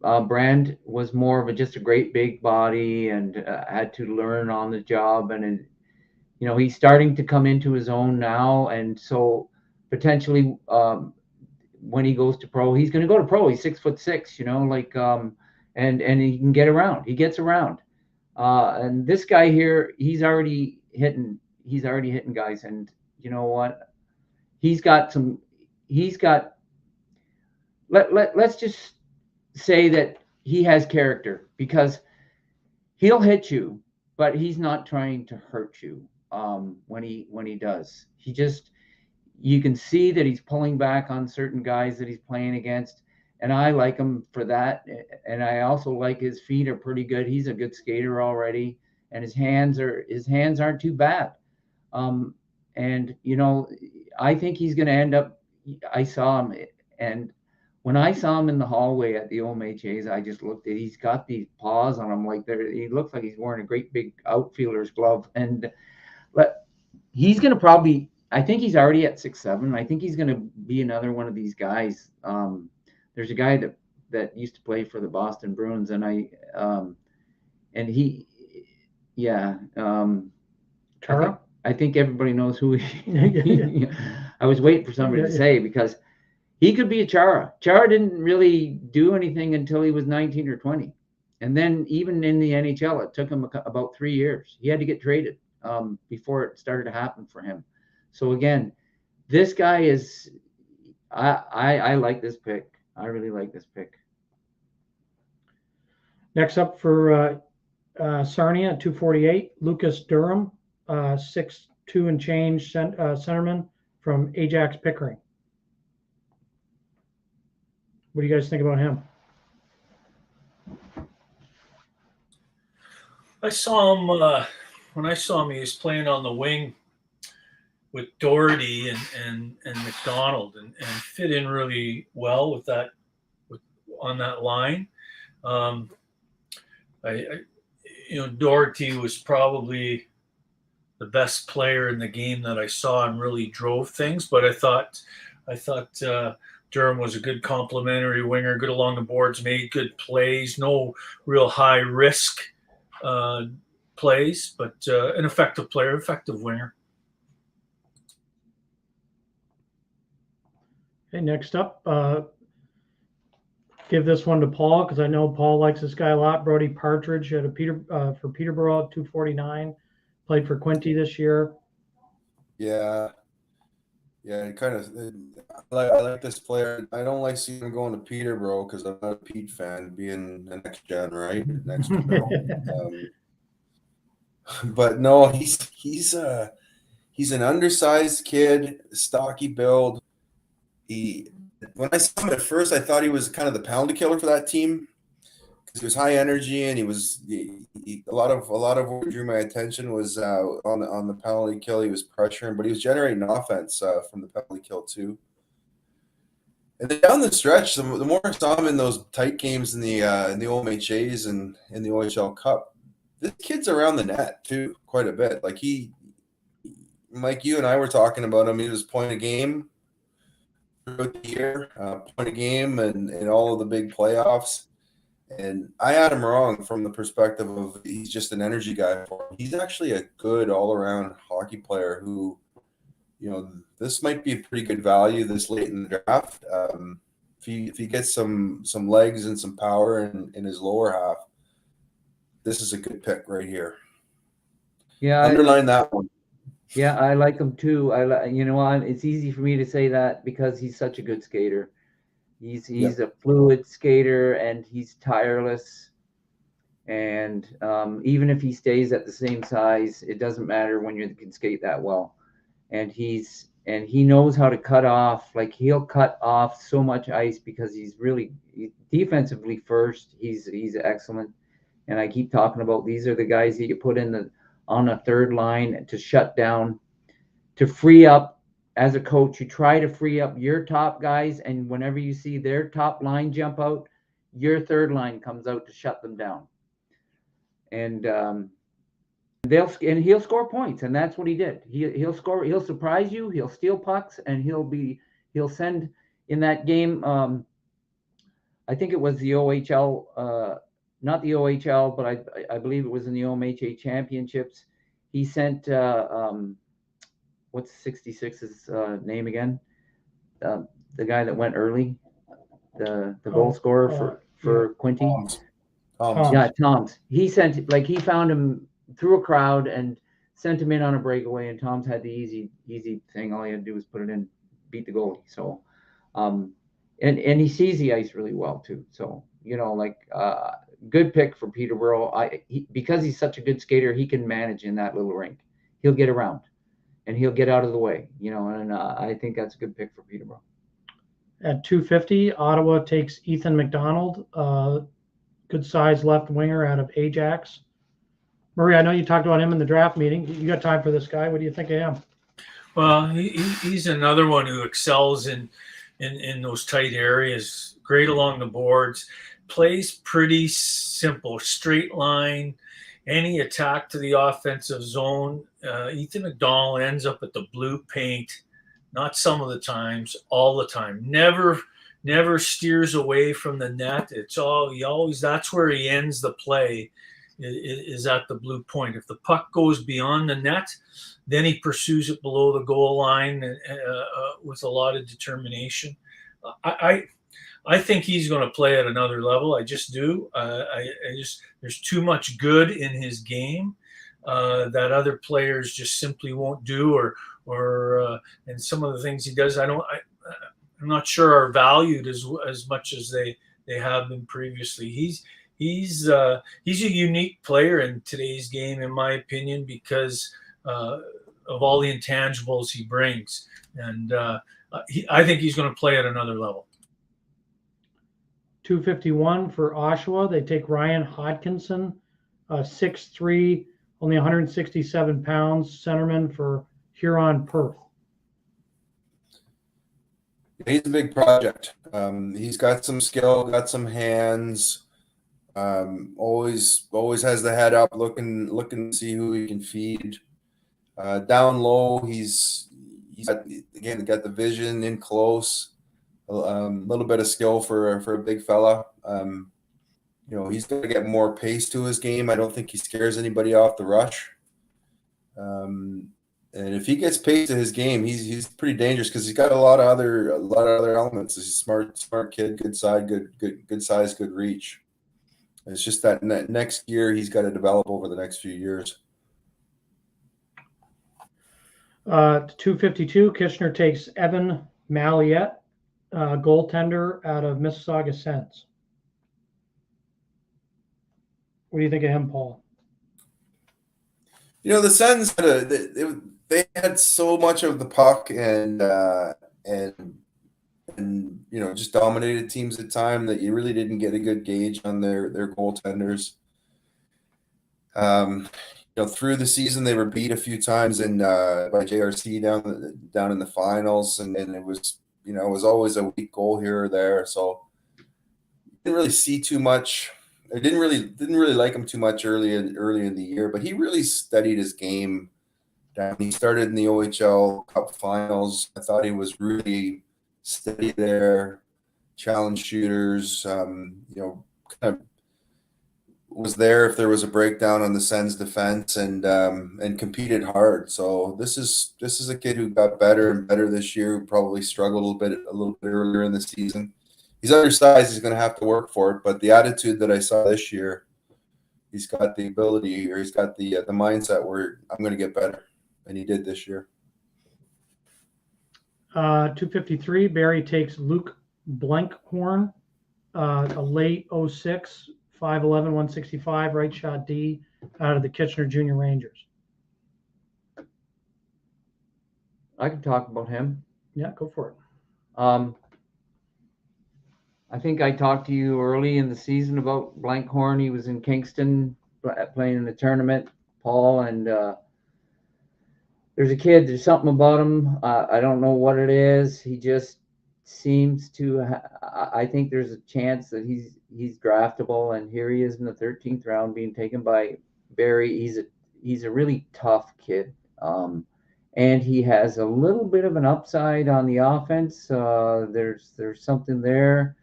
Brand was more of just a great big body and had to learn on the job. And he's starting to come into his own now. And so potentially when he goes to pro, he's going to go to pro. He's 6'6", and he can get around. He gets around. And this guy here, he's already hitting guys. And you know what? Let's just say that he has character, because he'll hit you, but he's not trying to hurt you when he does. you can see that he's pulling back on certain guys that he's playing against. And I like him for that. And I also like his feet are pretty good. He's a good skater already. And his hands aren't too bad. And, you know, I think he's going to end up, I saw him, and when I saw him in the hallway at the OMHAs, I just looked at, he's got these paws on him. Like he looks like he's wearing a great big outfielder's glove. And but he's going to probably, I think he's already at 6'7". I think he's going to be another one of these guys. There's a guy that used to play for the Boston Bruins, and Chara? I think everybody knows who he. I was waiting for somebody to say, because he could be a Chara. Chara didn't really do anything until he was 19 or 20. And then even in the NHL, it took him about 3 years. He had to get traded before it started to happen for him. So again, this guy is, I like this pick. I really like this pick. Next up for Sarnia at 248, Lucas Durham, 6'2" and change centerman from Ajax Pickering. What do you guys think about him? I saw him when I saw him. He was playing on the wing with Doherty and McDonald, and fit in really well with that, on that line. Doherty was probably the best player in the game that I saw and really drove things. But I thought Durham was a good complementary winger, good along the boards, made good plays, no real high risk plays, but an effective player, effective winger. Okay, next up, give this one to Paul, because I know Paul likes this guy a lot. Brody Partridge for Peterborough at 249, played for Quinty this year. Yeah, kind of. I like this player. I don't like seeing him going to Peterborough because I'm not a Pete fan, being the next gen, right? Next gen. But no, he's an undersized kid, stocky build. When I saw him at first, I thought he was kind of the penalty killer for that team, because he was high energy, and a lot of what drew my attention was on the penalty kill. He was pressuring, but he was generating offense from the penalty kill too. And then down the stretch, the more I saw him in those tight games in the OMHAs and in the OHL Cup, this kid's around the net too quite a bit. Like Mike, you and I were talking about him. He was point a game throughout the year, point a game, and all of the big playoffs. And I had him wrong from the perspective of he's just an energy guy for him. He's actually a good all-around hockey player who, this might be a pretty good value this late in the draft. If he gets some legs and some power in his lower half, this is a good pick right here. Yeah, underline that one. Yeah, I like him too. It's easy for me to say that because he's such a good skater. He's a fluid skater, and he's tireless. And even if he stays at the same size, it doesn't matter when you can skate that well. And he knows how to cut off. Like, he'll cut off so much ice because he's really defensively first. He's excellent. And I keep talking about, these are the guys that you put on a third line to shut down, to free up. As a coach, you try to free up your top guys, and whenever you see their top line jump out, your third line comes out to shut them down. And he'll score points, and that's what he did. He'll score. He'll surprise you. He'll steal pucks, and he'll send in that game. I think it was the OHL, not the OHL, but I believe it was in the OMHA championships. He sent what's 66's name again? The guy that went early, the goal scorer for Quinty. Toms. Yeah, Toms. He found him through a crowd and sent him in on a breakaway, and Toms had the easy thing. All he had to do was put it in, beat the goalie. So, and he sees the ice really well too. So, good pick for Peterborough. Because he's such a good skater, he can manage in that little rink. He'll get around. and he'll get out of the way, and I think that's a good pick for Peterborough. At 250, Ottawa takes Ethan McDonald, good size left winger out of Ajax. Murray, I know you talked about him in the draft meeting. You got time for this guy. What do you think of him? Well, he's another one who excels in those tight areas, great along the boards, plays pretty simple, straight line. Any attack to the offensive zone, Ethan McDonald ends up at the blue paint, not some of the times, all the time. Never steers away from the net. It's always that's where he ends the play, is at the blue point. If the puck goes beyond the net, then he pursues it below the goal line with a lot of determination. I think he's going to play at another level. I just do. There's too much good in his game that other players just simply won't do, and some of the things he does, I'm not sure are valued as much as they have been previously. He's a unique player in today's game, in my opinion, because of all the intangibles he brings, and I think he's going to play at another level. 251 for Oshawa. They take Ryan Hodkinson, 6'3", only 167 pounds, centerman for Huron Perth. He's a big project. He's got some skill, got some hands. Always has the head up, looking to see who he can feed. Down low, he's got the vision in close. A little bit of skill for a big fella. He's going to get more pace to his game. I don't think he scares anybody off the rush. And if he gets pace to his game, he's pretty dangerous because he's got a lot of other elements. He's a smart kid, good size, good reach. It's just that next year he's got to develop over the next few years. 252, Kitchener takes Evan Malliette, goaltender out of Mississauga Sens. What do you think of him, Paul? The Sens they had so much of the puck and just dominated teams at the time that you really didn't get a good gauge on their goaltenders. Through the season they were beat a few times by JRC down in the finals, and it was it was always a weak goal here or there. So didn't really see too much. I didn't really like him too much early in the year, but he really studied his game down. He started in the OHL Cup finals. I thought he was really steady there, challenge shooters, kind of was there if there was a breakdown on the Sens defense, and competed hard. So this is a kid who got better and better this year, who probably struggled a little bit earlier in the season. He's undersized, he's going to have to work for it, but the attitude that I saw this year, he's got the ability, or he's got the mindset where I'm going to get better, and he did this year. 253, Barrie takes Luke Blankhorn, a late 06, 5'11", 165, right shot D, out of the Kitchener Junior Rangers. I can talk about him. Yeah, go for it. I think I talked to you early in the season about Blankhorn. He was in Kingston playing in the tournament, Paul, and there's something about him. I don't know what it is. He just seems to I think there's a chance that he's draftable, and here he is in the 13th round being taken by Barrie. He's a really tough kid, and he has a little bit of an upside on the offense. There's something there,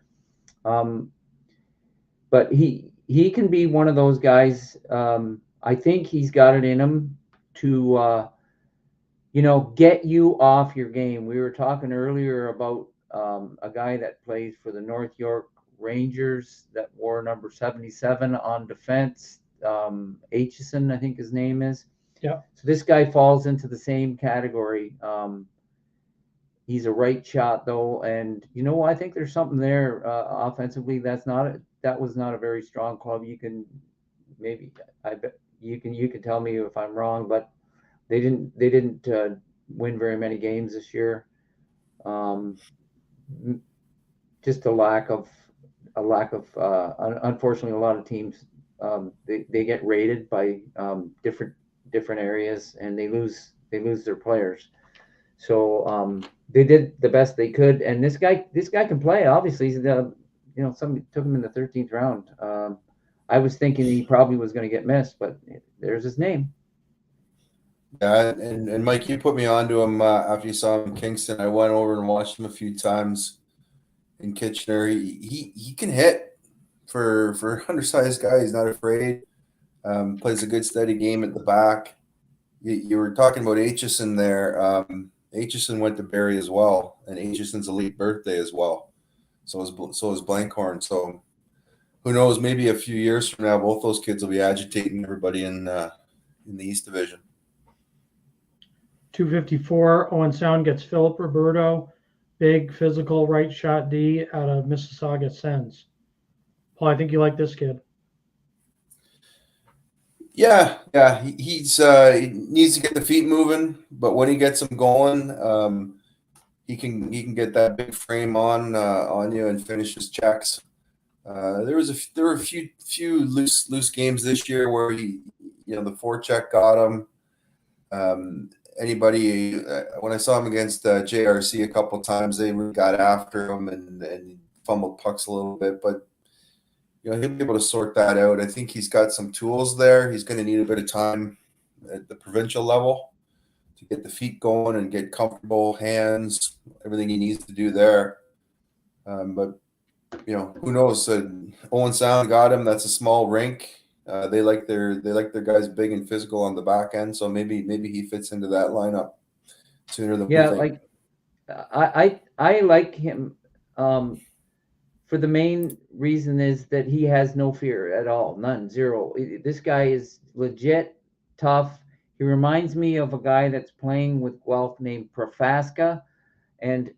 but he can be one of those guys. I think he's got it in him to get you off your game. We were talking earlier about a guy that plays for the North York Rangers that wore number 77 on defense. Aitchison, I think his name is. Yeah. So this guy falls into the same category. He's a right shot though, and I think there's something there offensively. That was not a very strong club. I bet you can tell me if I'm wrong, but they didn't win very many games this year. Just a lack of unfortunately, a lot of teams they get rated by different areas, and they lose their players. So they did the best they could, and this guy can play. Obviously, he's somebody took him in the 13th round. I was thinking he probably was going to get missed, but there's his name. Yeah, and Mike, you put me onto him after you saw him in Kingston. I went over and watched him a few times in Kitchener. He can hit for undersized guy. He's not afraid. Plays a good steady game at the back. You were talking about Aitchison there. Aitchison went to Barrie as well, and Aitchison's elite birthday as well. So is Blankhorn. So who knows? Maybe a few years from now, both those kids will be agitating everybody in the East Division. 254, Owen Sound gets Philip Roberto, big physical right shot D out of Mississauga Sens. Paul, I think you like this kid. Yeah. He needs to get the feet moving, but when he gets them going, he can get that big frame on you and finish his checks. There were a few loose games this year where the forecheck got him. Anybody when I saw him against JRC a couple of times, they really got after him and fumbled pucks a little bit, but he'll be able to sort that out. I think he's got some tools there. He's going to need a bit of time at the provincial level to get the feet going and get comfortable, hands, everything he needs to do there. But who knows? Owen Sound got him. That's a small rink. They like their guys big and physical on the back end. So maybe he fits into that lineup sooner than we think. I like him. For the main reason is that he has no fear at all, none, zero. This guy is legit tough. He reminds me of a guy that's playing with Guelph named Profaska, and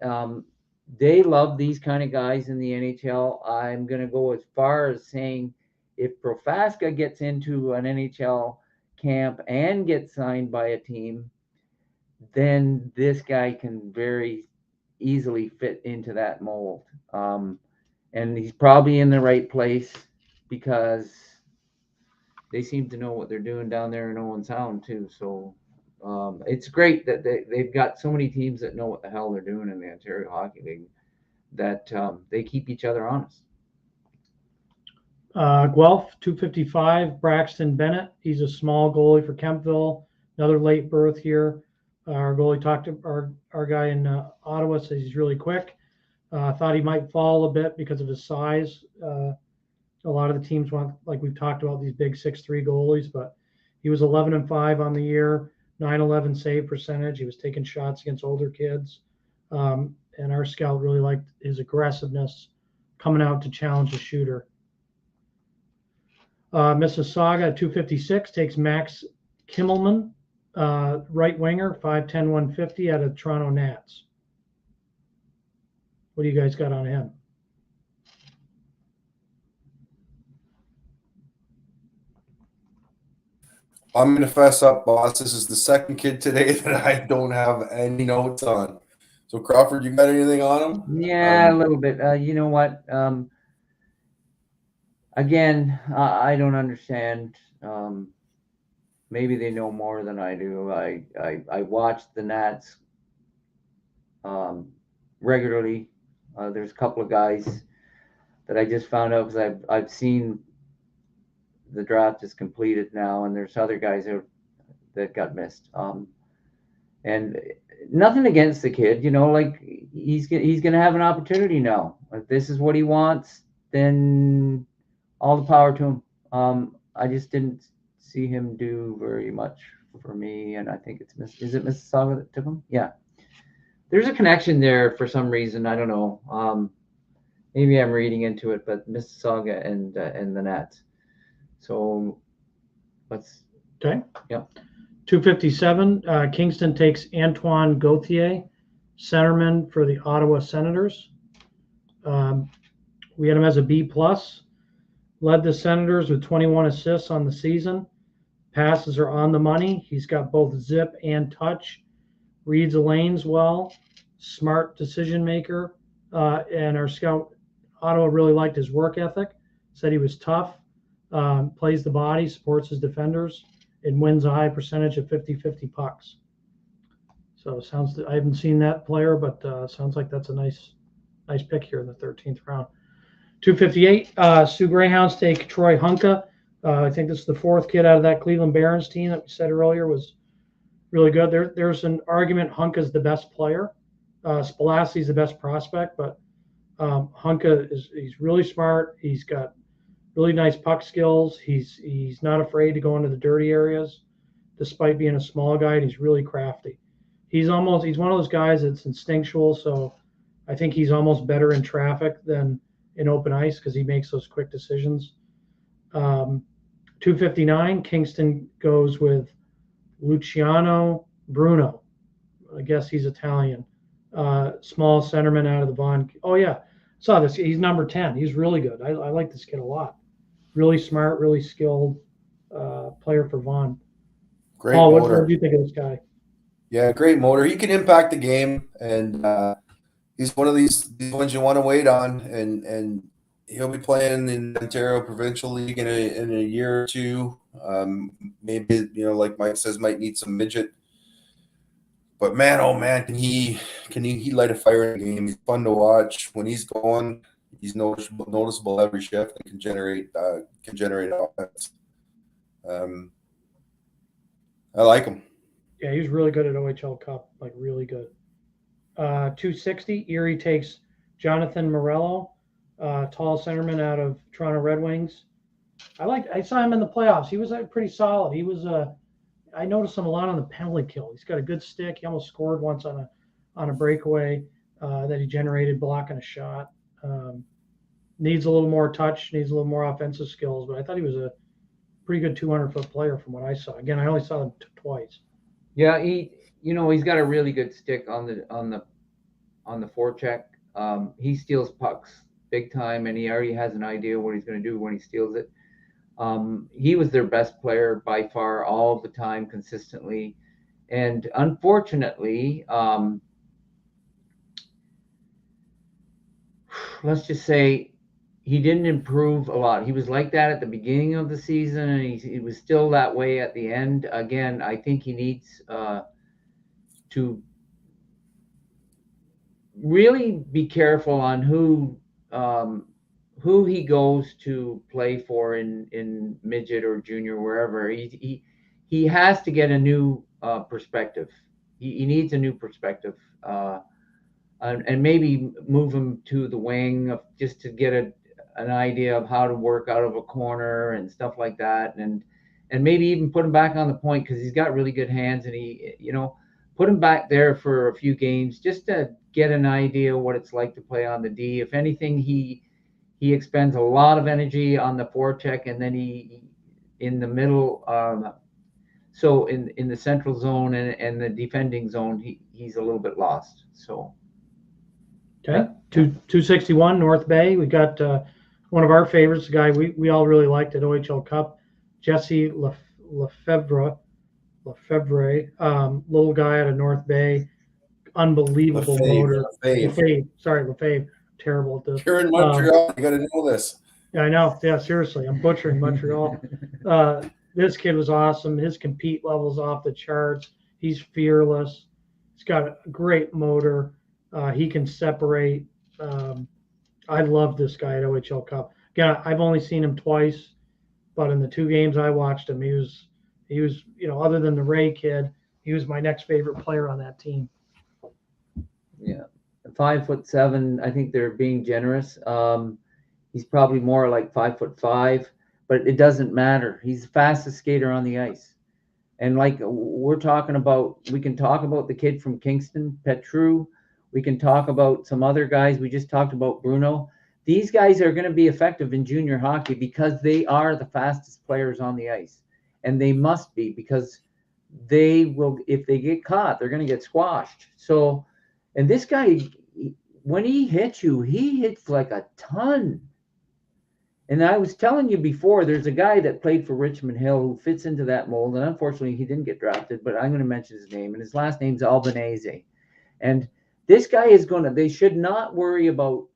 they love these kind of guys in the NHL. I'm going to go as far as saying if Profaska gets into an NHL camp and gets signed by a team, then this guy can very easily fit into that mold. And he's probably in the right place because they seem to know what they're doing down there in Owen Sound too. So it's great that they've got so many teams that know what the hell they're doing in the Ontario Hockey League, that they keep each other honest. Guelph, 255, Braxton Bennett. He's a small goalie for Kempville. Another late berth here. Our goalie talked to our guy in Ottawa, says he's really quick. Thought he might fall a bit because of his size. A lot of the teams want, like we've talked about, these big 6'3" goalies, but he was 11-5 on the year, 911 save percentage. He was taking shots against older kids. And our scout really liked his aggressiveness coming out to challenge a shooter. Mississauga, 256, takes Max Kimmelman, right winger, 5'10", 150 out of Toronto Nats. What do you guys got on him? I'm going to fess up, boss. This is the second kid today that I don't have any notes on. So, Crawford, you got anything on him? Yeah, a little bit. You know what? Again, I don't understand. Maybe they know more than I do. I watch the Nats regularly. There's a couple of guys that I just found out because I've seen the draft is completed now, and there's other guys that got missed. And nothing against the kid, like he's gonna have an opportunity now. If this is what he wants, then all the power to him. I just didn't see him do very much for me, and I think is it Mississauga that took him? Yeah. There's a connection there for some reason. I don't know. Maybe I'm reading into it, but Mississauga and the Nats. So let's. Okay. Yep. 257, Kingston takes Antoine Gauthier, centerman for the Ottawa Senators. We had him as a B+. Led the Senators with 21 assists on the season. Passes are on the money. He's got both zip and touch. reads the lanes well, smart decision maker, and our scout Ottawa really liked his work ethic. Said he was tough, plays the body, supports his defenders, and wins a high percentage of 50-50 pucks. So I haven't seen that player, but sounds like that's a nice pick here in the 13th round. 258, Sioux Greyhounds take Troy Hunka. I think this is the fourth kid out of that Cleveland Barons team that we said earlier was really good. There's an argument Hunka's the best player. Spalassi's the best prospect, but Hunka he's really smart. He's got really nice puck skills. He's not afraid to go into the dirty areas, despite being a small guy. And he's really crafty. He's one of those guys that's instinctual. So I think he's almost better in traffic than in open ice because he makes those quick decisions. 259, Kingston goes with Luciano Bruno. I guess he's Italian. Small centerman out of the Vaughan. Oh, yeah. Saw this. He's number 10. He's really good. I like this kid a lot. Really smart, really skilled player for Vaughan. Great Paul, motor. what do you think of this guy? Yeah, great motor. He can impact the game, and he's one of these ones you want to wait on. And he'll be playing in the Ontario Provincial League in a year or two. Maybe, like Mike says, might need some midget. But man, oh man, can he light a fire in the game? He's fun to watch. When he's going, he's noticeable every shift and can generate offense. I like him. Yeah, he was really good at OHL Cup, like really good. 260, Erie takes Jonathan Morello, tall centerman out of Toronto Red Wings. I saw him in the playoffs. He was pretty solid. He was I noticed him a lot on the penalty kill. He's got a good stick. He almost scored once on a breakaway that he generated blocking a shot. Needs a little more touch, needs a little more offensive skills, but I thought he was a pretty good 200-foot player from what I saw. Again, I only saw him twice. Yeah, he's got a really good stick on the forecheck. He steals pucks big time, and he already has an idea what he's going to do when he steals it. He was their best player by far all the time, consistently, and unfortunately, let's just say he didn't improve a lot. He was like that at the beginning of the season, and he was still that way at the end. Again, I think he needs to really be careful on who he goes to play for in midget or junior, wherever. He has to get a new perspective. He needs a new perspective, and maybe move him to the wing just to get an idea of how to work out of a corner and stuff like that, and maybe even put him back on the point because he's got really good hands, and he put him back there for a few games just to get an idea what it's like to play on the D. If anything, he expends a lot of energy on the forecheck, and then he in the middle, so in the central zone and the defending zone, he's a little bit lost. So okay, 261 North Bay. We got one of our favorites, a guy we all really liked at OHL Cup, Jesse Lefebvre, little guy out of North Bay, unbelievable motor. Lefebvre. Terrible at this. You're in Montreal. You got to know this. Yeah, I know. Yeah, seriously, I'm butchering Montreal. This kid was awesome. His compete level's off the charts. He's fearless. He's got a great motor. He can separate. I love this guy at OHL Cup. Again, I've only seen him twice, but in the two games I watched him, he was other than the Ray kid, he was my next favorite player on that team. Yeah. 5'7". I think they're being generous. He's probably more like 5'5", but it doesn't matter. He's the fastest skater on the ice. And like we can talk about the kid from Kingston, Petru. We can talk about some other guys. We just talked about Bruno. These guys are going to be effective in junior hockey because they are the fastest players on the ice. And they must be, because they will, if they get caught, they're going to get squashed. So, and this guy, when he hits you, he hits like a ton. And I was telling you before, there's a guy that played for Richmond Hill who fits into that mold, and unfortunately he didn't get drafted, but I'm going to mention his name, and his last name's Albanese. And this guy is they should not worry about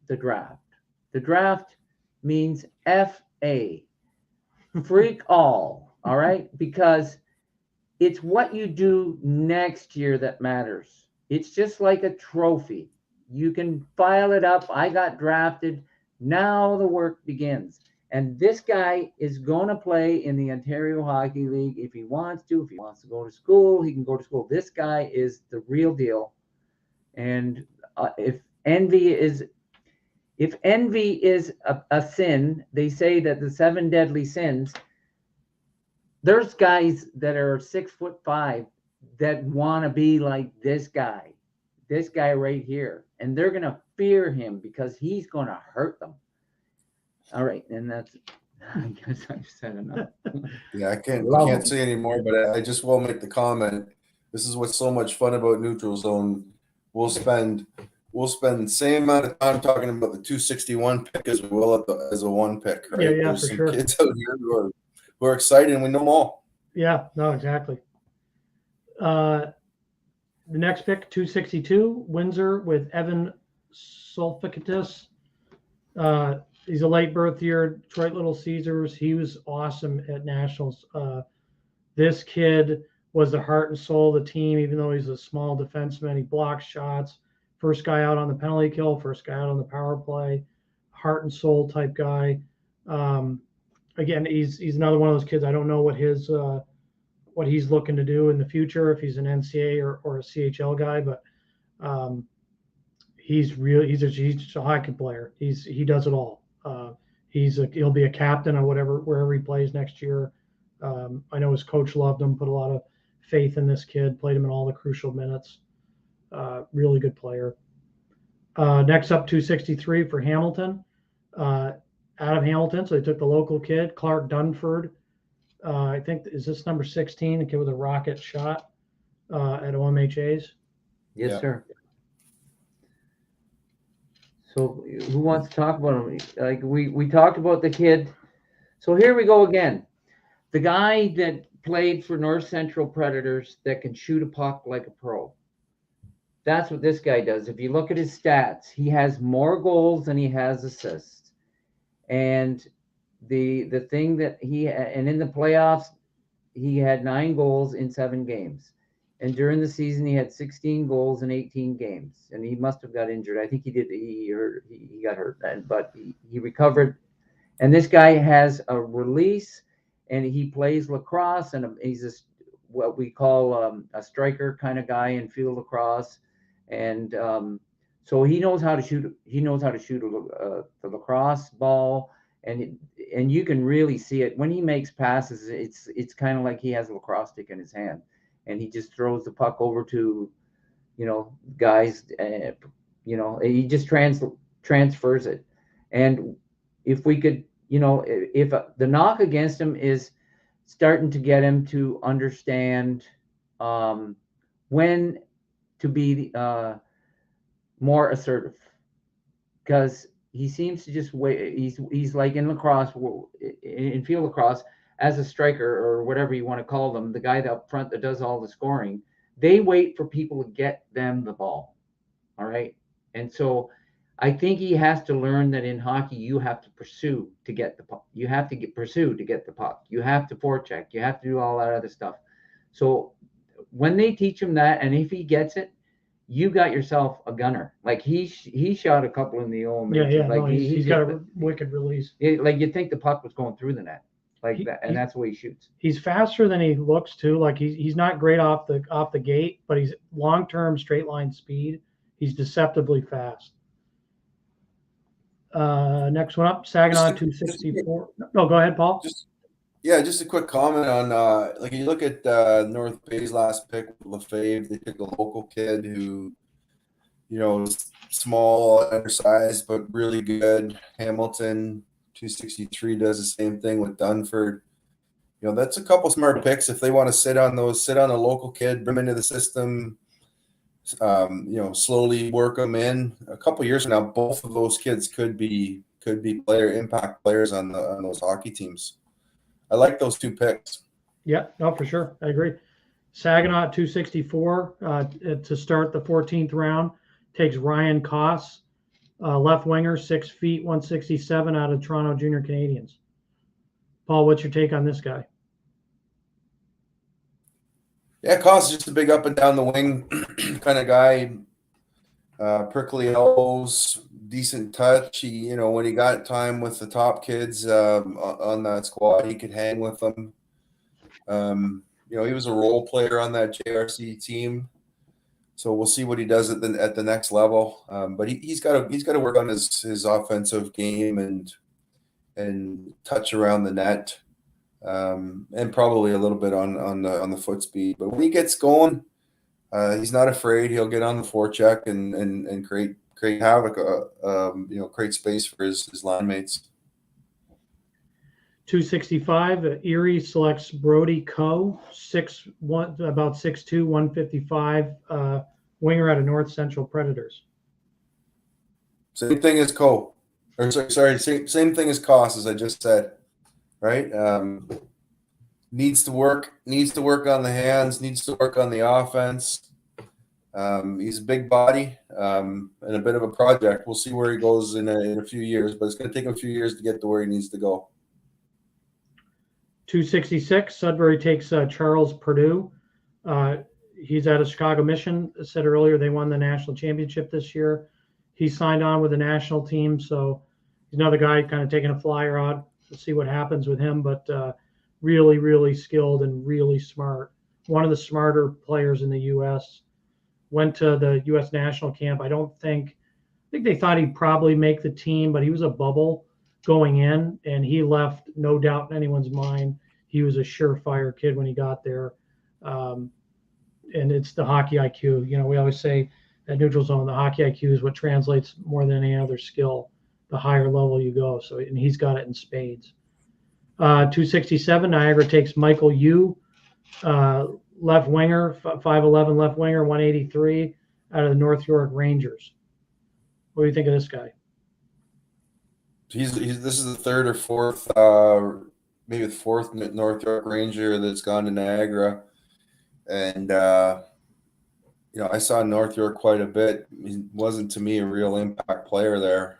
the draft. The draft means F-A, freak all right? Because it's what you do next year that matters. It's just like a trophy. You can file it up. I got drafted. Now the work begins. And this guy is going to play in the Ontario Hockey League if he wants to. If he wants to go to school, he can go to school. This guy is the real deal. And if envy is a sin, they say that the 7 deadly sins, there's guys that are 6'5" that want to be like this guy right here. And they're going to fear him because he's going to hurt them. All right. And that's, I guess I've said enough. Yeah, I can't say anymore, but I just will make the comment. This is what's so much fun about Neutral Zone. We'll spend the same amount of time talking about the 261 pick as we will as a 1 pick, right? Yeah, There's for some sure. kids out here who are excited, and we know them all. Yeah, no, exactly. The next pick, 262, Windsor with Evan Sulficatus. He's a late birth year, Detroit Little Caesars. He was awesome at Nationals. This kid was the heart and soul of the team, even though he's a small defenseman. He blocks shots. First guy out on the penalty kill, first guy out on the power play, heart and soul type guy. Again, he's another one of those kids. I don't know what he's looking to do in the future, if he's an NCAA or a CHL guy, but he's just a hockey player. He does it all. He'll be a captain or wherever he plays next year. I know his coach loved him, put a lot of faith in this kid, played him in all the crucial minutes. Really good player. Next up, 263 for Hamilton. Out of Hamilton, so they took the local kid, Clark Dunford. I think, is this number 16, a kid with a rocket shot at OMHAs? Yes, Yeah. sir. So who wants to talk about him? Like we talked about the kid. So here we go again. The guy that played for North Central Predators that can shoot a puck like a pro. That's what this guy does. If you look at his stats, he has more goals than he has assists. And the thing that and in the playoffs, he had 9 goals in 7 games. And during the season, he had 16 goals in 18 games. And he must have got injured. I think he did. He got hurt, but he recovered. And this guy has a release, and he plays lacrosse, and he's what we call a striker kind of guy in field lacrosse. And so he knows how to shoot. He knows how to shoot the lacrosse ball, and you can really see it when he makes passes. It's kind of like he has a lacrosse stick in his hand, and he just throws the puck over to, guys. He just transfers it. And if we could, if the knock against him is starting to get him to understand when to be more assertive, because he seems to just wait. He's like in lacrosse, in field lacrosse, as a striker or whatever you want to call them, the guy up front that does all the scoring. They wait for people to get them the ball. All right. And so I think he has to learn that in hockey, you have to pursue to get the puck. You have to pursue to get the puck. You have to forecheck. You have to do all that other stuff. So when they teach him that, and if he gets it, you got yourself a gunner. Like he shot a couple in the old. Yeah. Like he's got a wicked release. Like you'd think the puck was going through the net, and that's the way he shoots. He's faster than he looks too. Like he's not great off the gate, but he's long-term straight line speed. He's deceptively fast. Next one up, Saginaw 264. No, go ahead, Paul. Just a quick comment on like you look at North Bay's last pick, Lefebvre. They took a local kid who, is small, undersized, but really good. Hamilton 263 does the same thing with Dunford. That's a couple smart picks if they want to sit on a local kid, bring him into the system. Slowly work them in. A couple years from now, both of those kids could be could be impact players on those hockey teams. I like those 2 picks. Yeah, no, for sure. I agree. Saginaw at 264 to start the 14th round takes Ryan Koss, left winger, 6 feet, 167 out of Toronto Junior Canadians. Paul, what's your take on this guy? Yeah, Koss is just a big up and down the wing kind of guy. Prickly elbows, decent touch. He, when he got time with the top kids on that squad, he could hang with them. He was a role player on that JRC team, so we'll see what he does at the next level. But he's got to work on his offensive game and touch around the net, and probably a little bit on the foot speed. But when he gets going, he's not afraid. He'll get on the forecheck and create havoc. Create space for his line mates. 265, Erie selects Brody Coe, about 6'2", 155, winger out of North Central Predators. Same thing as Coe. Or sorry, same thing as Koss, as I just said. Right? Needs to work on the hands, needs to work on the offense. He's a big body and a bit of a project. We'll see where he goes in a few years, but it's going to take him a few years to get to where he needs to go. 266, Sudbury takes Charles Purdue. He's out of Chicago Mission. I said earlier they won the national championship this year. He signed on with the national team, so he's another guy kind of taking a flyer out. We'll see what happens with him, but really, really skilled and really smart. One of the smarter players in the U.S. Went to the U.S. national camp. I think they thought he'd probably make the team, but he was a bubble going in, and he left, no doubt in anyone's mind. He was a surefire kid when he got there. And it's the hockey IQ. We always say at Neutral Zone, the hockey IQ is what translates more than any other skill, the higher level you go. So, and he's got it in spades. 267, Niagara takes Michael Yu, left winger, 5'11", left winger, 183, out of the North York Rangers. What do you think of this guy? This is the 3rd or 4th, maybe the 4th North York Ranger that's gone to Niagara, and I saw North York quite a bit. He wasn't, to me, a real impact player there.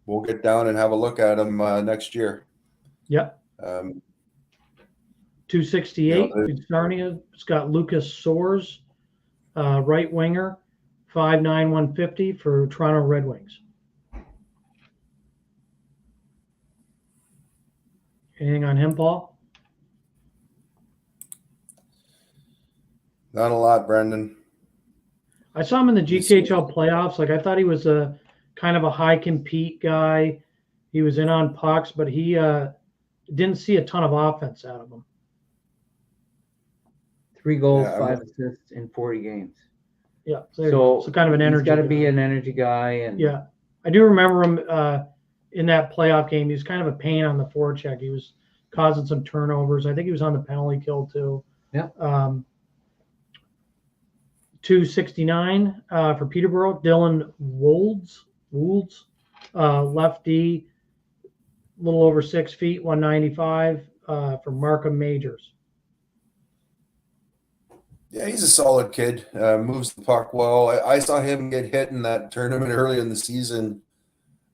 We'll get down and have a look at him next year. Yep. 268, Sarnia. It's got Lucas Soares, right winger, 5'9", 150 for Toronto Red Wings. Anything on him, Paul? Not a lot, Brendan. I saw him in the GTHL playoffs. I thought he was a kind of a high compete guy. He was in on pucks, but he didn't see a ton of offense out of him. 3 goals, 5 assists in 40 games. Yeah, so kind of an energy. He's got to guy. be an energy guy, and yeah, I do remember him in that playoff game. He was kind of a pain on the forecheck. He was causing some turnovers. I think he was on the penalty kill too. Yeah. 269 for Peterborough, Dylan Wolds, lefty, a little over 6 feet, 195 for Markham Majors. Yeah, he's a solid kid. Moves the puck well. I saw him get hit in that tournament early in the season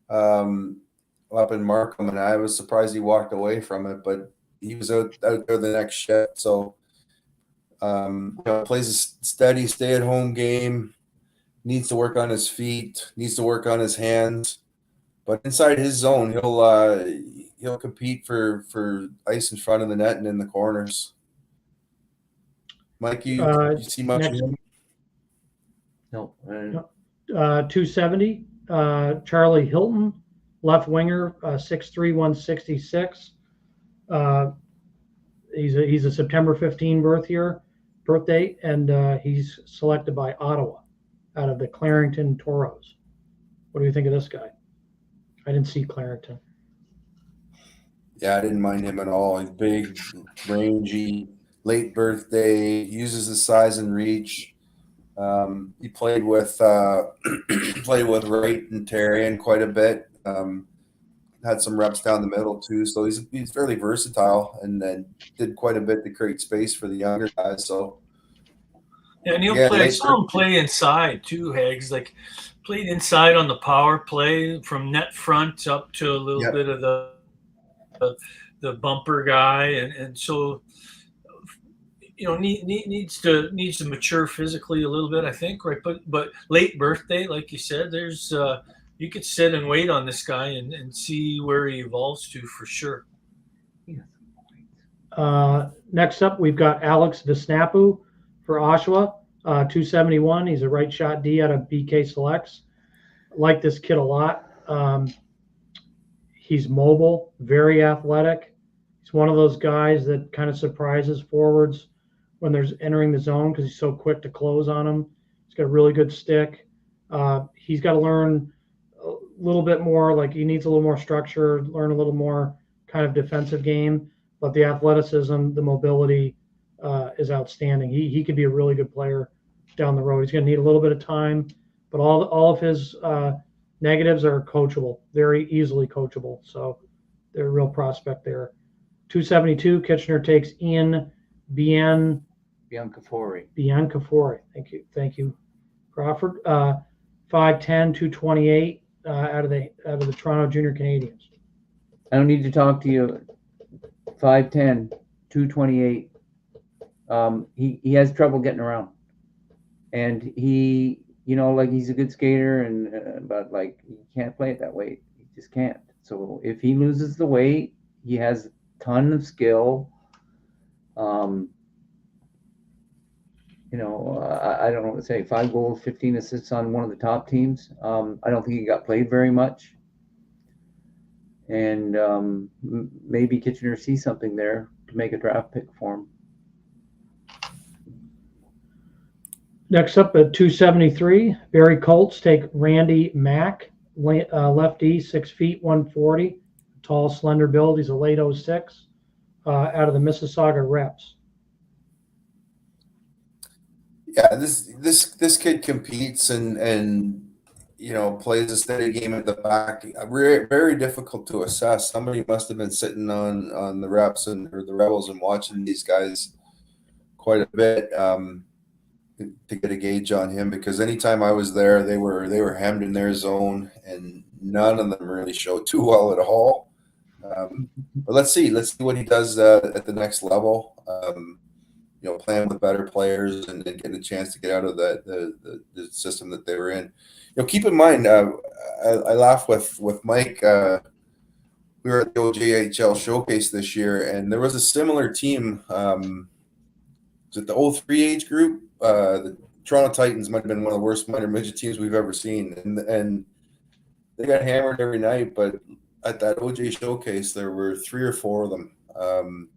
up in Markham, and I was surprised he walked away from it, but he was out there the next shift. So, plays a steady, stay-at-home game, needs to work on his feet, needs to work on his hands. But inside his zone, he'll compete for ice in front of the net and in the corners. Mike, you see much of him? No. 270, Charlie Hilton, left winger, 6'3", 166. He's a September 15 birthday, and he's selected by Ottawa out of the Clarington Toros. What do you think of this guy? I didn't see Clarington. Yeah, I didn't mind him at all. He's big, rangy, late birthday, uses his size and reach. He played with played with Wright and Tarian quite a bit. Had some reps down the middle too, so he's fairly versatile, and then did quite a bit to create space for the younger guys. So And he'll yeah, play. I saw him play inside too, Hags. Like played inside on the power play from net front up to a little bit of the bumper guy, and so needs to mature physically a little bit, I think, right? But late birthday, like you said, there's you could sit and wait on this guy and see where he evolves to for sure. Next up, we've got Alex Visnapu for Oshawa, 271. He's a right shot D out of BK Selects. Like this kid a lot. He's mobile, very athletic. He's one of those guys that kind of surprises forwards when there's entering the zone because he's so quick to close on him. He's got a really good stick. He's got to learn a little bit more, like he needs a little more structure, learn a little more kind of defensive game, but the athleticism, the mobility is outstanding. He could be a really good player down the road. He's going to need a little bit of time, but all of his negatives are coachable, very easily coachable. So they're a real prospect there. 272, Kitchener takes Ian Biancafori. Thank you, Crawford. 5'10", 228 out of the Toronto Junior Canadiens. I don't need to talk to you. 5'10", 228. He has trouble getting around, and he, like he's a good skater, and but like he can't play it that way. He just can't. So if he loses the weight, he has a ton of skill. I don't know what to say. 5 goals, 15 assists on one of the top teams. I don't think he got played very much. And maybe Kitchener sees something there to make a draft pick for him. Next up at 273, Barry Colts take Randy Mack, lefty, 6 feet, 140, tall, slender build. He's a late 06 out of the Mississauga Reps. Yeah, this kid competes and plays a steady game at the back. Very difficult to assess. Somebody must have been sitting on the Reps or the Rebels and watching these guys quite a bit to get a gauge on him, because anytime I was there, they were hemmed in their zone, and none of them really showed too well at all. But let's see what he does at the next level. Playing with better players and getting a chance to get out of the system that they were in. Keep in mind, I laugh with Mike. We were at the GTHL showcase this year, and there was a similar team. Was it the 03 age group? The Toronto Titans might have been one of the worst minor midget teams we've ever seen, and they got hammered every night. But at that OJ showcase, there were 3 or 4 of them.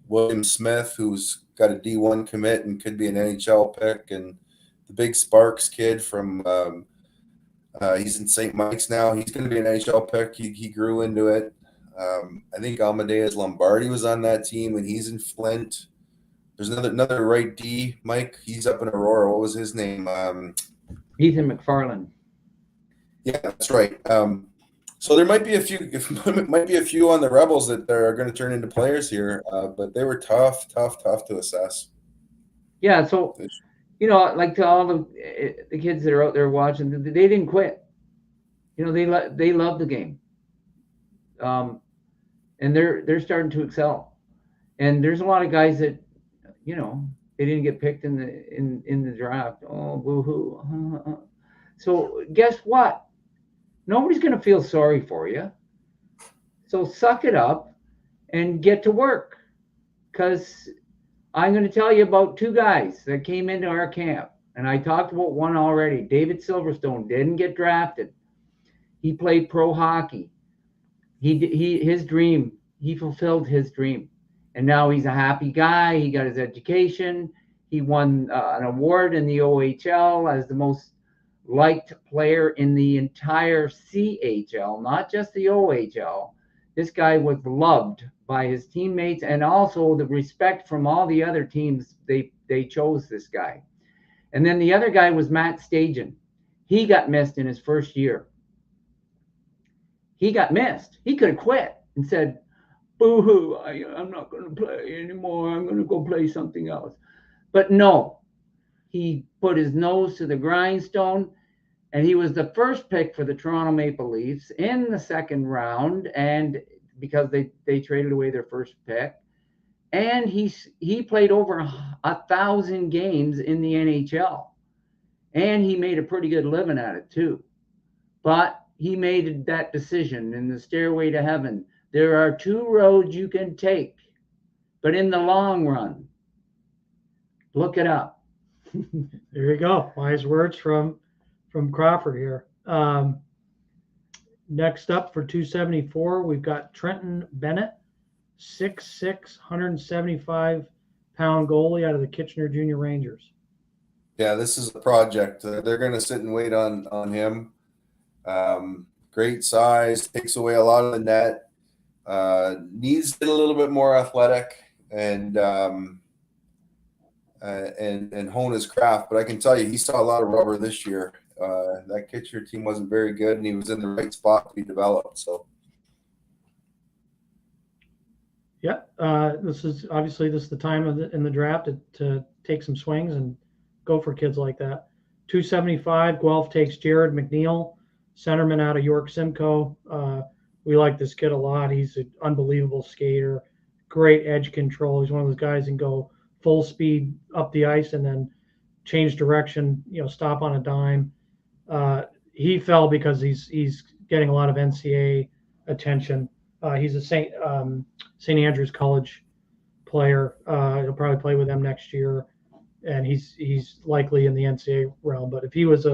William Smith, who's got a D1 commit and could be an NHL pick, and the big Sparks kid from he's in St. Mike's now. He's going to be an NHL pick. He grew into it. I think Amadeus Lombardi was on that team, and he's in Flint. There's another right D, Mike. He's up in Aurora. What was his name? Ethan McFarland. Yeah, that's right. So there might be a few on the Rebels that are going to turn into players here, but they were tough to assess. Yeah, so like to all the kids that are out there watching, they didn't quit. They love the game, and they're starting to excel. And there's a lot of guys that they didn't get picked in the draft. Oh, boo-hoo. So guess what? Nobody's going to feel sorry for you. So suck it up and get to work. Because I'm going to tell you about 2 guys that came into our camp. And I talked about one already. David Silverstone didn't get drafted. He played pro hockey. His dream, he fulfilled his dream. And now he's a happy guy. He got his education. He won an award in the OHL as the most liked player in the entire CHL, not just the OHL. This guy was loved by his teammates, and also the respect from all the other teams. They chose this guy, And then the other guy was Matt Stajan. He got missed in his first year. He got missed. He could have quit and said, boo-hoo, I'm not going to play anymore. I'm going to go play something else. But no, he put his nose to the grindstone, and he was the first pick for the Toronto Maple Leafs in the second round, and because they traded away their first pick. And he played over 1,000 games in the NHL, and he made a pretty good living at it too. But he made that decision in the stairway to heaven. There are two roads you can take, but in the long run, look it up. There you go. Wise words from Crawford here. Next up for 274, we've got Trenton Bennett, 6'6", 175-pound goalie out of the Kitchener Junior Rangers. Yeah, this is a project. They're going to sit and wait on him. Great size, takes away a lot of the net. Needs to get a little bit more athletic and hone his craft. But I can tell you, he saw a lot of rubber this year. That Kitchener team wasn't very good, and he was in the right spot to be developed. So. Yeah, this is the time in the draft to take some swings and go for kids like that. 275, Guelph takes Jared McNeil, centerman out of York Simcoe. We like this kid a lot. He's an unbelievable skater, great edge control. He's one of those guys that can go full speed up the ice and then change direction, stop on a dime. He fell because he's getting a lot of NCAA attention. He's a St. Andrews College player. He'll probably play with them next year, and he's likely in the NCAA realm. But if he was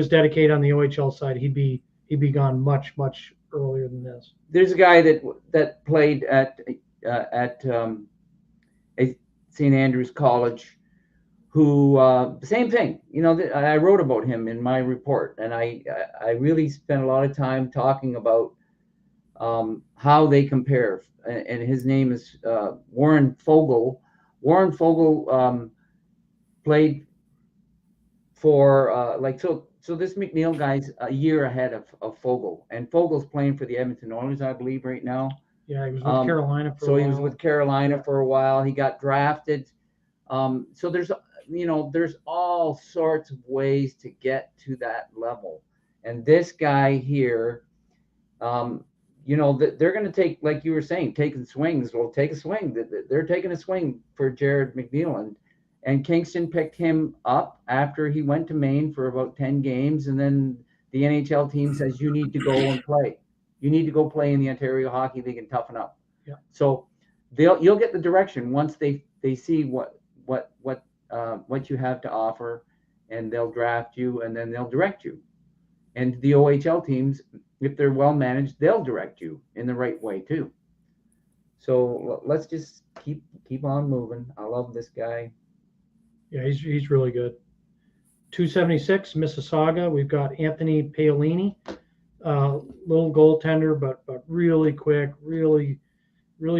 dedicated on the OHL side, he'd be gone much earlier than this. There's a guy that played at St. Andrews College, who same thing. I wrote about him in my report, and I really spent a lot of time talking about how they compare. And his name is Warren Fogle. Warren Fogle played for so this McNeil guy's a year ahead of Fogle, and Fogle's playing for the Edmonton Oilers, I believe, right now. Yeah, he was with Carolina for a while. He was with Carolina for a while. He got drafted. So there's all sorts of ways to get to that level. And this guy here, they're going to take, like you were saying, taking swings. Well, take a swing. They're taking a swing for Jared McNeil. And Kingston picked him up after he went to Maine for about 10 games. And then the NHL team says, you need to go and play. You need to go play in the Ontario Hockey League and toughen up. Yeah. So you'll get the direction once they see what you have to offer, and they'll draft you, and then they'll direct you. And the OHL teams, if they're well managed, they'll direct you in the right way too. So let's just keep on moving. I love this guy. Yeah, he's really good. 276, Mississauga. We've got Anthony Paolini, little goaltender, but really quick, really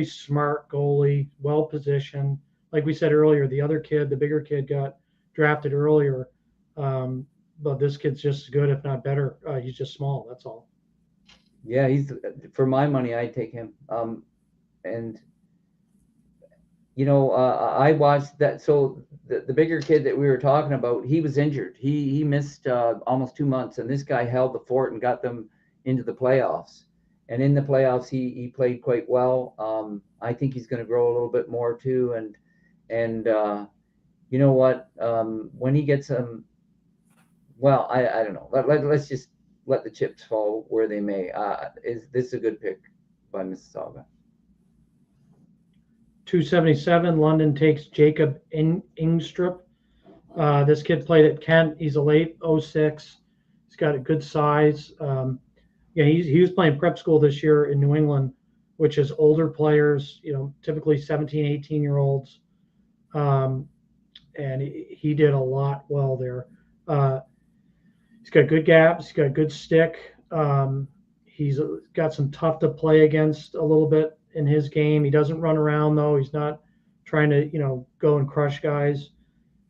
smart goalie, well positioned. Like we said earlier, the bigger kid got drafted earlier, but this kid's just as good, if not better. He's just small. That's all. Yeah, he's, for my money, I'd take him. I watched that. So the bigger kid that we were talking about, he was injured. He missed almost 2 months, and this guy held the fort and got them into the playoffs. And in the playoffs, he played quite well. I think he's going to grow a little bit more too. And you know what? When he gets well, I don't know. Let's just let the chips fall where they may. Is this a good pick by Mississauga? 277, London takes Jacob Ingstrup. This kid played at Kent. He's a late 06. He's got a good size. He was playing prep school this year in New England, which is older players, typically 17, 18-year-olds. And he did a lot well there. He's got good gaps. He's got good stick. He's got some tough to play against a little bit in his game. He doesn't run around, though. He's not trying to, go and crush guys.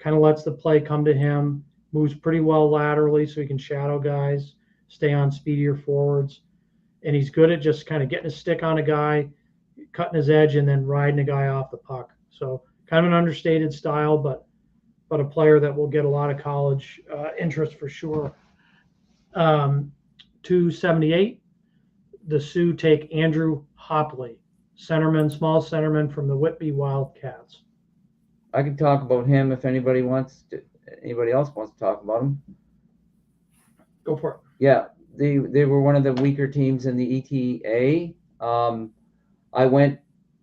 kind of lets the play come to him, moves pretty well laterally so he can shadow guys, stay on speedier forwards. And he's good at just kind of getting a stick on a guy, cutting his edge, and then riding a guy off the puck. So kind of an understated style, but a player that will get a lot of college interest for sure. 278, the Sioux take Andrew Hopley, centerman, small centerman from the Whitby Wildcats. I can talk about him if anybody else wants to talk about him. Go for it. Yeah, they were one of the weaker teams in the ETA. I went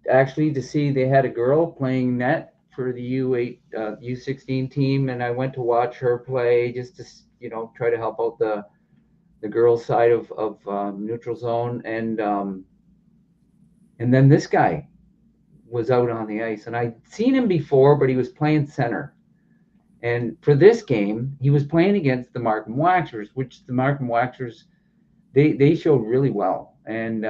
actually to see they had a girl playing net for the U16 team, and I went to watch her play just to try to help out the girls' side of neutral zone, and then this guy was out on the ice, and I'd seen him before, but he was playing center. And for this game, he was playing against the Markham Waxers, which the Markham Waxers, they showed really well. And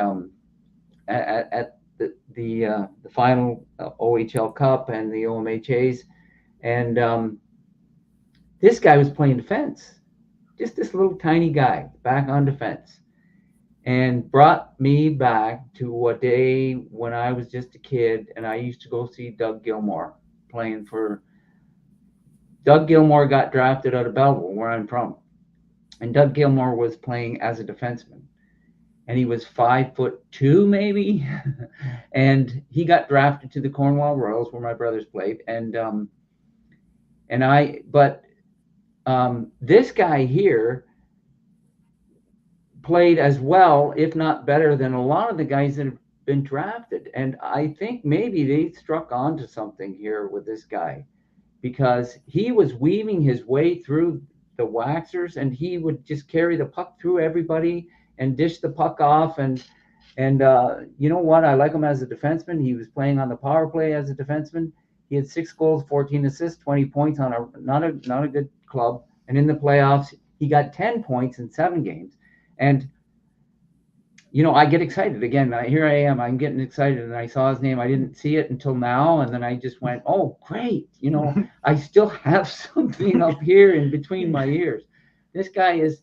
at the final OHL Cup and the OMHAs, and this guy was playing defense, just this little tiny guy back on defense, and brought me back to a day when I was just a kid and I used to go see Doug Gilmore playing for. Doug Gilmore got drafted out of Belleville, where I'm from, and Doug Gilmore was playing as a defenseman, and he was 5'2" maybe, and he got drafted to the Cornwall Royals, where my brothers played, this guy here played as well, if not better, than a lot of the guys that have been drafted, and I think maybe they struck onto something here with this guy, because he was weaving his way through the Waxers, and he would just carry the puck through everybody and dish the puck off. And you know what? I like him as a defenseman. He was playing on the power play as a defenseman. He had 6 goals, 14 assists, 20 points on not a good club. And in the playoffs, he got 10 points in 7 games. And I get excited again. Here I am. I'm getting excited, and I saw his name. I didn't see it until now, and then I just went, "Oh, great!" I still have something up here in between my ears. He's going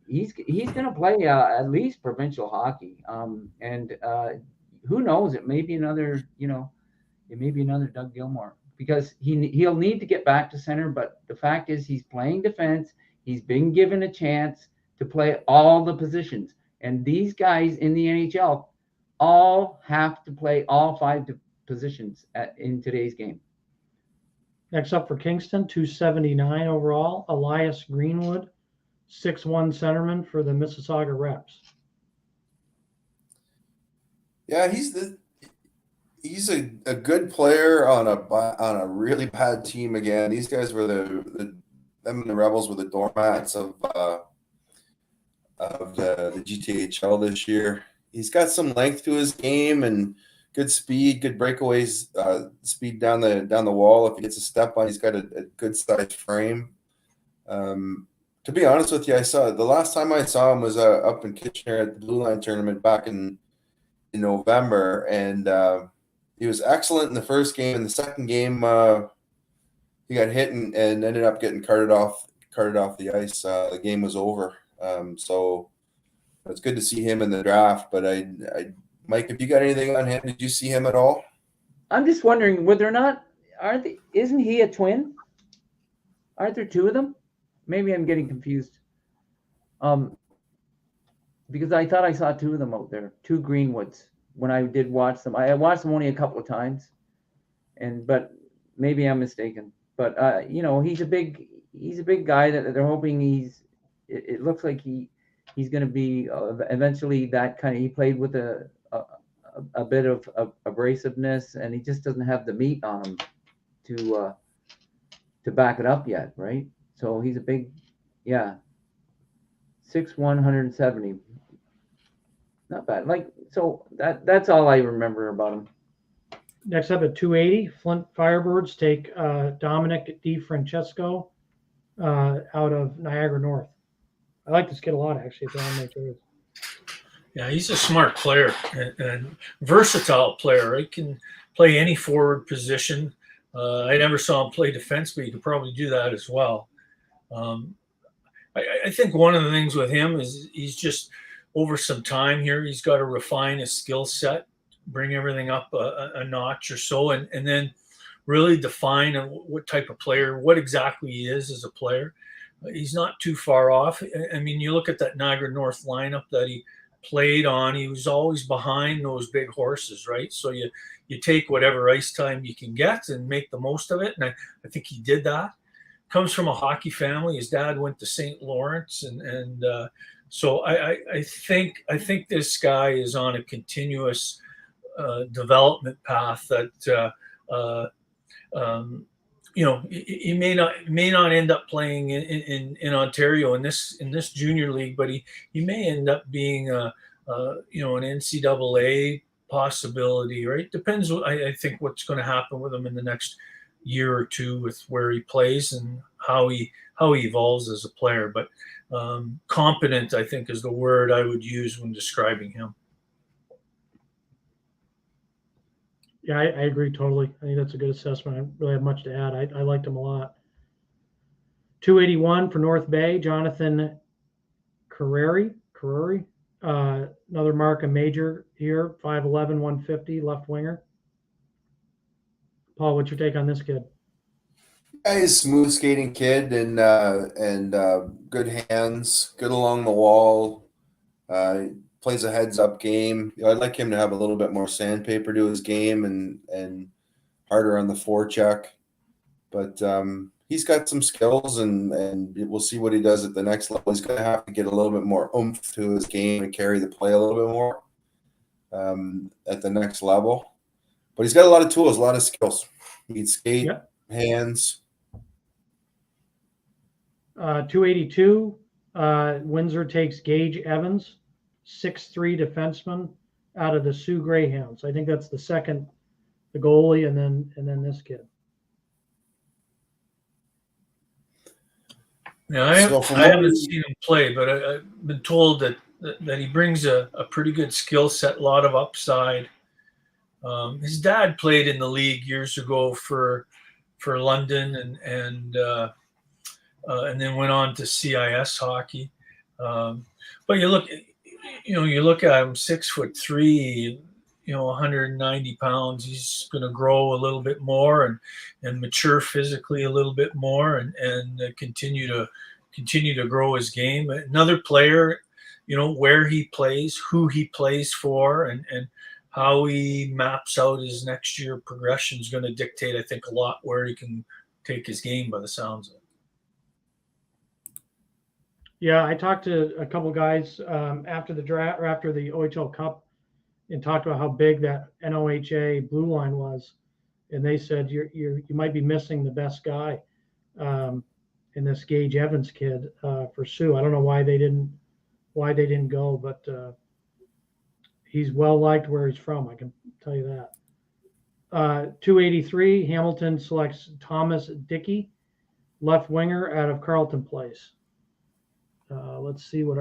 to play at least provincial hockey, and who knows? It may be another, Doug Gilmore, because he'll need to get back to center. But the fact is, he's playing defense. He's been given a chance to play all the positions. And these guys in the NHL all have to play all 5 positions in today's game. Next up for Kingston, 279 overall, Elias Greenwood, 6'1" centerman for the Mississauga Reps. Yeah, he's a good player on a really bad team. Again, these guys were them and the Rebels were the doormats of the GTHL this year. He's got some length to his game and good speed, good breakaways, speed down the wall. If he gets a step on, he's got a good sized frame. To be honest with you, the last time I saw him was up in Kitchener at the Blue Line tournament back in November, and he was excellent in the first game. In the second game, he got hit and ended up getting carted off the ice. The game was over. So it's good to see him in the draft. But Mike, if you got anything on him, did you see him at all? I'm just wondering whether or not isn't he a twin? Aren't there 2 of them? Maybe I'm getting confused. Because I thought I saw 2 of them out there, 2 Greenwoods when I did watch them. I watched them only a couple of times, but maybe I'm mistaken. But he's a big guy that they're hoping it looks like he's going to be eventually that kind of. He played with a bit of abrasiveness, and he just doesn't have the meat on him to back it up yet, right? So he's a big, 6'1", 170. Not bad. So that's all I remember about him. Next up at 280, Flint Firebirds take Dominic DiFrancesco out of Niagara North. I like this kid a lot, actually. Yeah, he's a smart player and versatile player. He can play any forward position. I never saw him play defense, but he could probably do that as well. I think one of the things with him is he's just over some time here, he's got to refine his skill set, bring everything up a notch or so, and then really define what type of player, what exactly he is as a player. He's not too far off. I mean, you look at that Niagara North lineup that he played on, he was always behind those big horses, right? So you take whatever ice time you can get and make the most of it. And I think he did that. Comes from a hockey family. His dad went to St. Lawrence, and so I think this guy is on a continuous development path that he may not end up playing in Ontario in this junior league, but he may end up being an NCAA possibility, right? Depends. I think what's going to happen with him in the next year or two with where he plays and how he evolves as a player. But competent, I think, is the word I would use when describing him. Yeah, I agree totally. I think that's a good assessment. I don't really have much to add. I liked him a lot. 281 for North Bay, Jonathan Carreri. Another Markham major here, 5'11", 150, left winger. Paul, what's your take on this kid? Yeah, he's a smooth skating kid and good hands, good along the wall. Plays a heads up game. I'd like him to have a little bit more sandpaper to his game and harder on the forecheck. But he's got some skills and we'll see what he does at the next level. He's going to have to get a little bit more oomph to his game and carry the play a little bit more at the next level. But he's got a lot of tools, a lot of skills. He can skate, hands. 282, Windsor takes Gage Evans, 6'3" defenseman out of the Sioux Greyhounds. I think that's the second, the goalie, and then this kid. Yeah, I haven't seen him play, but I've been told that he brings a pretty good skill set, a lot of upside. His dad played in the league years ago for London and then went on to CIS hockey. But you look at him, 6'3", 190 pounds. He's going to grow a little bit more and mature physically a little bit more and continue to grow his game. Another player, where he plays, who he plays for, and how he maps out his next year progression is going to dictate, I think, a lot where he can take his game by the sounds of it. Yeah, I talked to a couple guys after the draft or after the OHL Cup and talked about how big that NOHA blue line was, and they said you might be missing the best guy in this Gage Evans kid for Sioux. I don't know why they didn't go, but he's well liked where he's from. I can tell you that. 283, Hamilton selects Thomas Dickey, left winger out of Carleton Place. Let's see what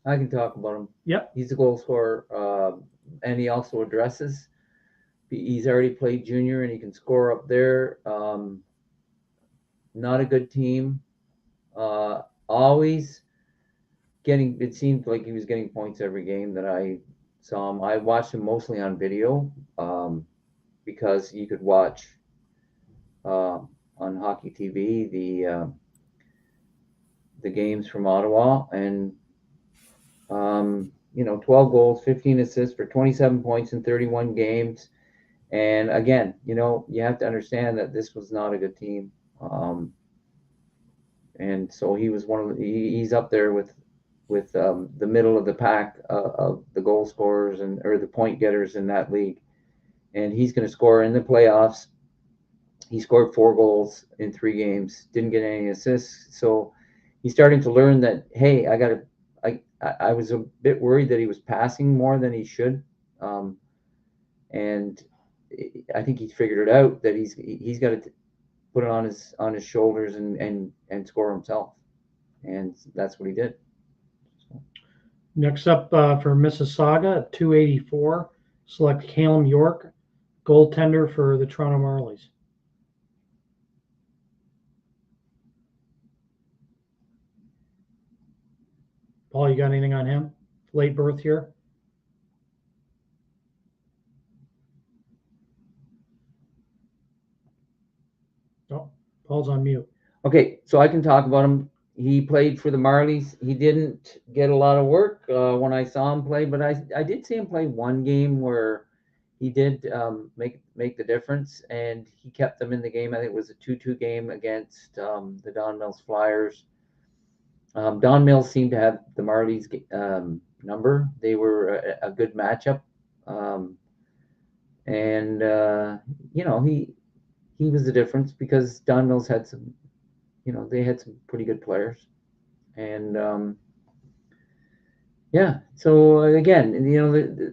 I can talk about him. Yep. He's a goal scorer, and he also addresses. He's already played junior, and he can score up there. Not a good team. Always getting. It seemed like he was getting points every game that I saw him. I watched him mostly on video because you could watch on Hockey TV the games from Ottawa, and 12 goals, 15 assists for 27 points in 31 games. And again, you have to understand that this was not a good team. And so he was he's up there with the middle of the pack of the goal scorers or the point getters in that league. And he's going to score in the playoffs. He scored 4 goals in 3 games, didn't get any assists. So he's starting to learn that, hey, I was a bit worried that he was passing more than he should. And I think he's figured it out that he's got to put it on his shoulders and score himself. And that's what he did. Next up for Mississauga, 284, select Calum York, goaltender for the Toronto Marlies. Paul, you got anything on him? Late birth here? Oh, Paul's on mute. Okay, so I can talk about him. He played for the Marlies. He didn't get a lot of work when I saw him play, but I did see him play one game where he did make the difference, and he kept them in the game. I think it was a 2-2 game against the Don Mills Flyers. Don Mills seemed to have the Marlies number. They were a good matchup, and you know, he was the difference because Don Mills had some, you know, they had some pretty good players, and yeah. So again, you know,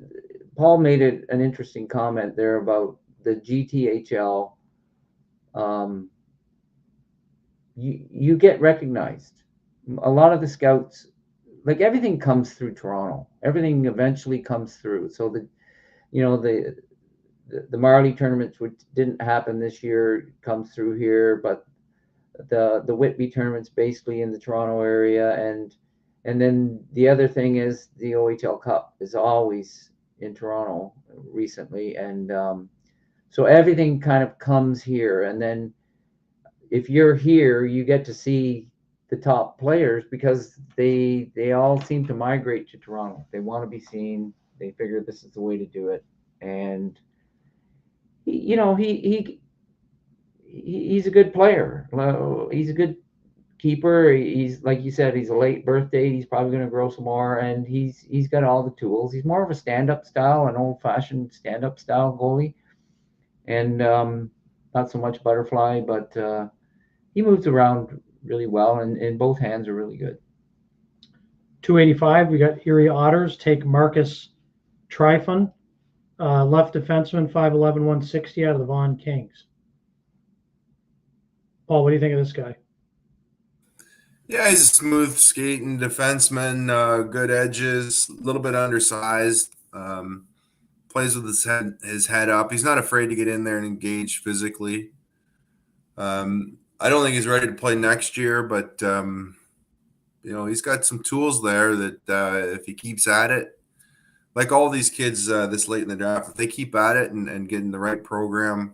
Paul made an interesting comment there about the GTHL. You get recognized. A lot of the scouts, like everything comes through Toronto. Everything eventually comes through. So you know, the Marley tournaments, which didn't happen this year, comes through here, but the Whitby tournaments basically in the Toronto area, and then the other thing is the OHL Cup is always in Toronto recently, and so everything kind of comes here, and then if you're here, you get to see the top players because they all seem to migrate to Toronto. They want to be seen. They figure this is the way to do it, and you know, he's a good player. He's a good keeper. He's, like you said, he's a late birthday. He's probably going to grow some more, and he's got all the tools. He's more of a stand-up style, an old-fashioned stand-up style goalie, and not so much butterfly, but he moves around really well, and both hands are really good. 285, we got Erie Otters take Marcus Trifon, left defenseman, 5'11", 160 out of the Vaughan Kings. Paul, what do you think of this guy? Yeah, he's a smooth skating defenseman, good edges, a little bit undersized. Plays with his head up. He's not afraid to get in there and engage physically. I don't think he's ready to play next year, but you know, he's got some tools there that if he keeps at it, like all these kids this late in the draft, if they keep at it and get in the right program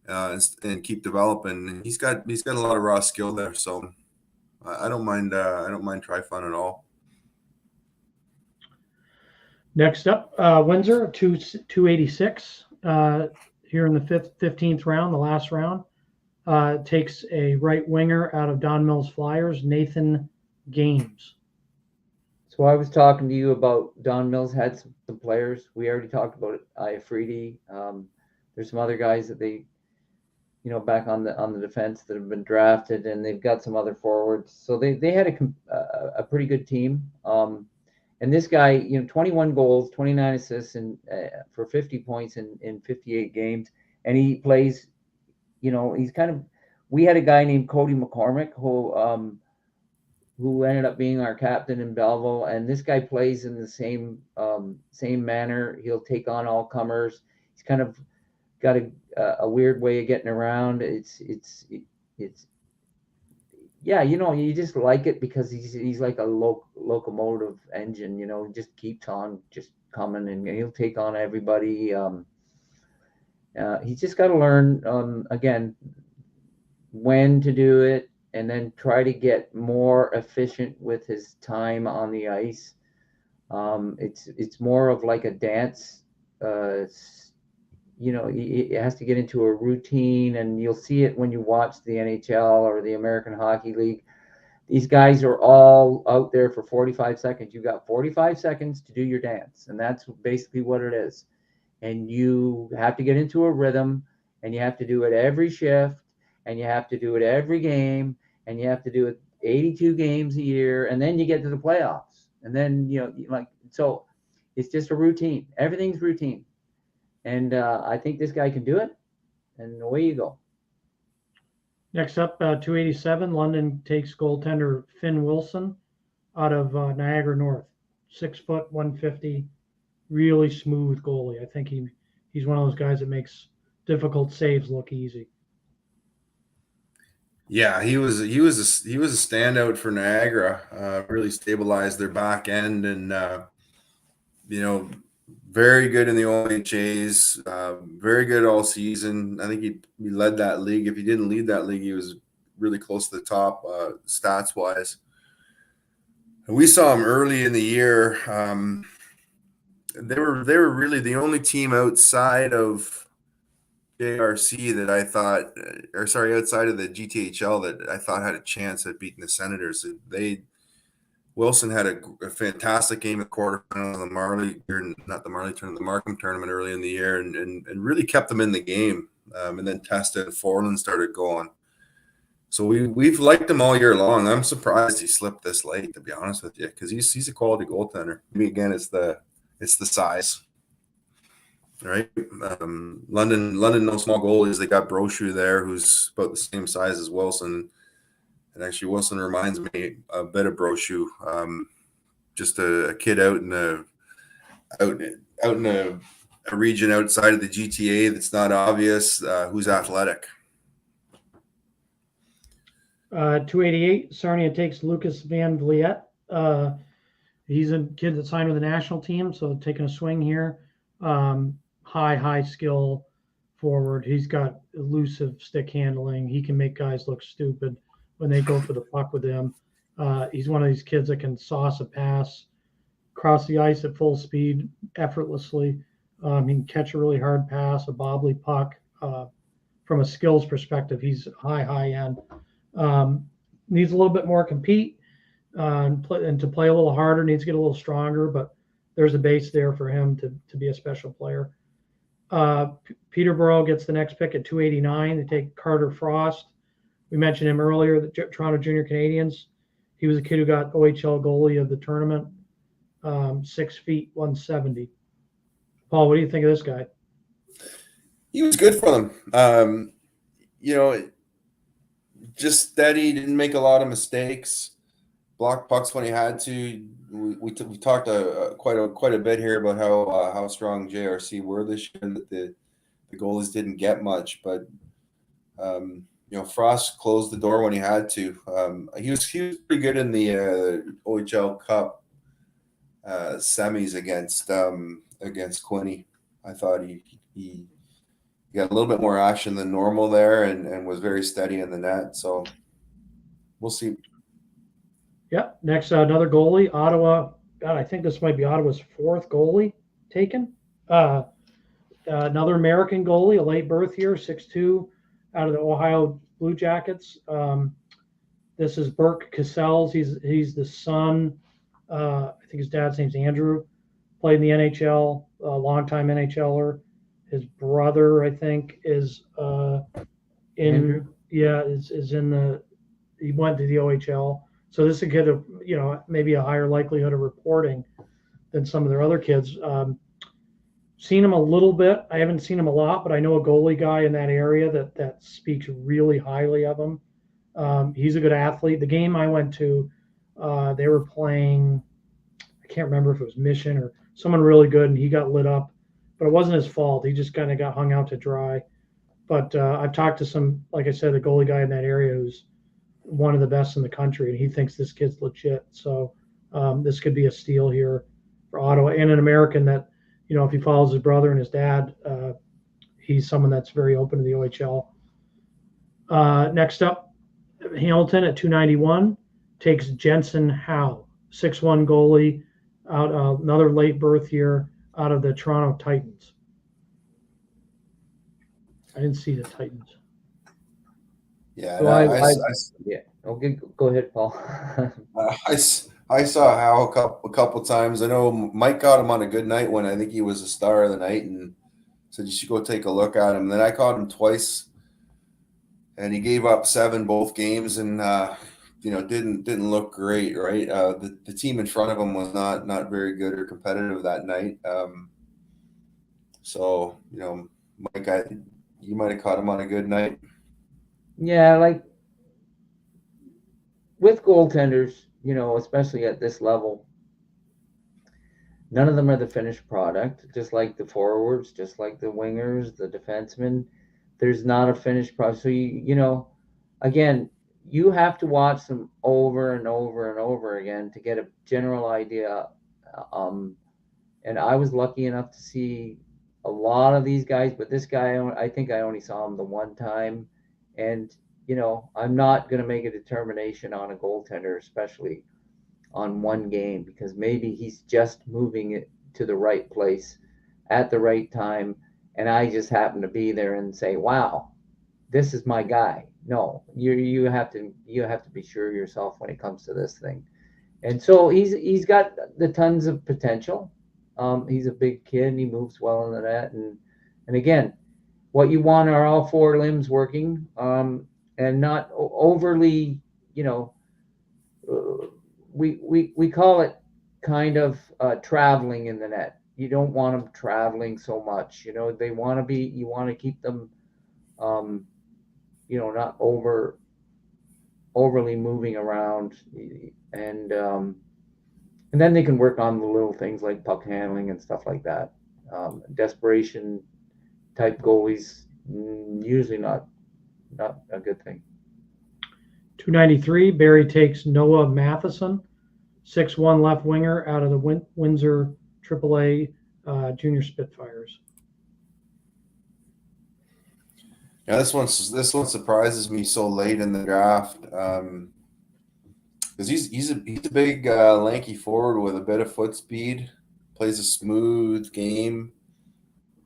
and keep developing, he's got a lot of raw skill there. So I don't mind Trifon at all. Next up, Windsor, 286 here in the 15th round, the last round. Takes a right winger out of Don Mills Flyers, Nathan Games. So I was talking to you about Don Mills had some players. We already talked about it. Iafridi. There's some other guys that they, you know, back on the defense that have been drafted, and they've got some other forwards. So they had a pretty good team. And this guy, you know, 21 goals, 29 assists, and for 50 points in 58 games, and he plays. You know, he's kind of. We had a guy named Cody McCormick who ended up being our captain in Belleville, and this guy plays in the same manner. He'll take on all comers. He's kind of got a weird way of getting around. It's yeah, you know, you just like it because he's like a locomotive engine. You know, he just keeps on just coming, and he'll take on everybody. He's just got to learn again when to do it, and then try to get more efficient with his time on the ice. It's more of like a dance. You know, it has to get into a routine, and you'll see it when you watch the NHL or the American Hockey League. These guys are all out there for 45 seconds. You've got 45 seconds to do your dance, and that's basically what it is. And you have to get into a rhythm, and you have to do it every shift, and you have to do it every game, and you have to do it 82 games a year, and then you get to the playoffs. And then, you know, like, so it's just a routine. Everything's routine. And I think this guy can do it, and away you go. Next up, 287, London takes goaltender Finn Wilson out of Niagara North, 6 foot, 150, really smooth goalie. I think he's one of those guys that makes difficult saves look easy. Yeah, he was a standout for Niagara. Really stabilized their back end, and very good in the OHAs. Very good all season. I think he led that league. If he didn't lead that league, he was really close to the top stats wise. And we saw him early in the year. They were really the only team outside of JRC that I thought, outside of the GTHL that I thought had a chance at beating the Senators. Wilson had a fantastic game at quarterfinal of the Marley, or not the Marley tournament, the Markham tournament early in the year, and really kept them in the game. And then Testa and Forlan started going. So we've liked him all year long. I'm surprised he slipped this late, to be honest with you, because he's a quality goaltender. Maybe again, it's the size, right? London, no small goalies. They got Brochu there, who's about the same size as Wilson. And actually, Wilson reminds me a bit of Brochu. Just a kid out in a region outside of the GTA that's not obvious, who's athletic. 288, Sarnia takes Lucas Van Vliet. He's a kid that signed with the national team, so taking a swing here. High skill forward. He's got elusive stick handling. He can make guys look stupid when they go for the puck with him. He's one of these kids that can sauce a pass, cross the ice at full speed effortlessly. He can catch a really hard pass, a bobbly puck. From a skills perspective, he's high end. Needs a little bit more compete and to play a little harder, needs to get a little stronger, but there's a base there for him to be a special player. Peterborough gets the next pick at 289. They take Carter Frost. We mentioned him earlier, the Toronto Junior Canadians. He was a kid who got OHL goalie of the tournament, 6 feet, 170. Paul, what do you think of this guy? He was good for them. Just steady, didn't make a lot of mistakes, blocked pucks when he had to. We talked quite a bit here about how strong JRC were this year, and that the goalies didn't get much, but Frost closed the door when he had to. He was pretty good in the OHL Cup semis against Quinney. I thought he got a little bit more action than normal there, and was very steady in the net. So we'll see. Yeah. Next, another goalie, Ottawa. God, I think this might be Ottawa's 4th goalie taken. Another American goalie, a late birth year, 6'2", out of the Ohio Blue Jackets. This is Burke Cassells. He's the son. I think his dad's name's Andrew. Played in the NHL, a longtime NHLer. His brother, I think, is in the. He went to the OHL. So this is a kid of, maybe a higher likelihood of reporting than some of their other kids. Seen him a little bit. I haven't seen him a lot, but I know a goalie guy in that area that speaks really highly of him. He's a good athlete. The game I went to, they were playing, I can't remember if it was Mission or someone really good, and he got lit up. But it wasn't his fault. He just kind of got hung out to dry. But I've talked to some, like I said, a goalie guy in that area who's one of the best in the country, and he thinks this kid's legit. So this could be a steal here for Ottawa, and an American that, if he follows his brother and his dad, he's someone that's very open to the OHL. Next up, Hamilton at 291 takes Jensen Howe, 6'1" goalie, out another late birth year out of the Toronto Titans. I didn't see the Titans. Yeah, so Okay, go ahead, Paul. I saw Howe a couple times. I know Mike got him on a good night when I think he was a star of the night, and said you should go take a look at him. And then I caught him twice, and he gave up 7 both games, and didn't look great. Right, the team in front of him was not very good or competitive that night. So Mike, you might have caught him on a good night. Yeah, like with goaltenders, especially at this level, none of them are the finished product. Just like the forwards, just like the wingers, the defensemen, there's not a finished product. So again, you have to watch them over and over and over again to get a general idea. And I was lucky enough to see a lot of these guys, but this guy, I think I only saw him the one time. And, you know, I'm not going to make a determination on a goaltender, especially on one game, because maybe he's just moving it to the right place at the right time. And I just happen to be there and say, wow, this is my guy. No, you have to be sure of yourself when it comes to this thing. And so he's got the tons of potential. He's a big kid and he moves well in the net. And again, what you want are all four limbs working, and not overly, you know, we call it kind of traveling in the net. You don't want them traveling so much. You know, they want to be. You want to keep them, you know, not overly moving around, and then they can work on the little things like puck handling and stuff like that. Desperation type goalies, usually not a good thing. 293, Barry takes Noah Matheson, 6'1" left winger out of the Windsor AAA Junior Spitfires. Yeah, this one surprises me so late in the draft, because he's a big lanky forward with a bit of foot speed, plays a smooth game,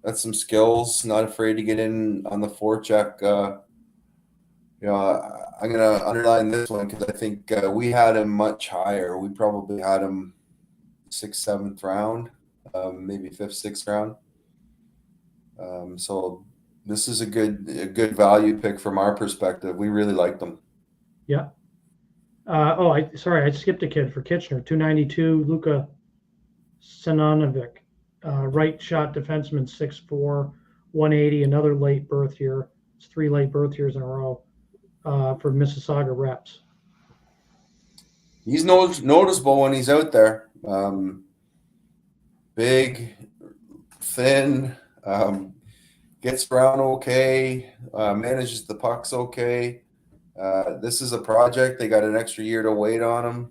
got some skills, not afraid to get in on the forecheck. You know, I'm gonna underline this one because I think we had him much higher. We probably had him 6th, 7th round, maybe 5th, 6th round. So this is a good value pick from our perspective. We really liked him. Yeah. I skipped a kid for Kitchener. 292, Luka Sinanovic, right shot defenseman, 6'4", 180, another late birth year. It's 3 late birth years in a row for Mississauga Reps. He's noticeable when he's out there. Big, thin, gets around okay, manages the pucks okay. This is a project. They got an extra year to wait on him.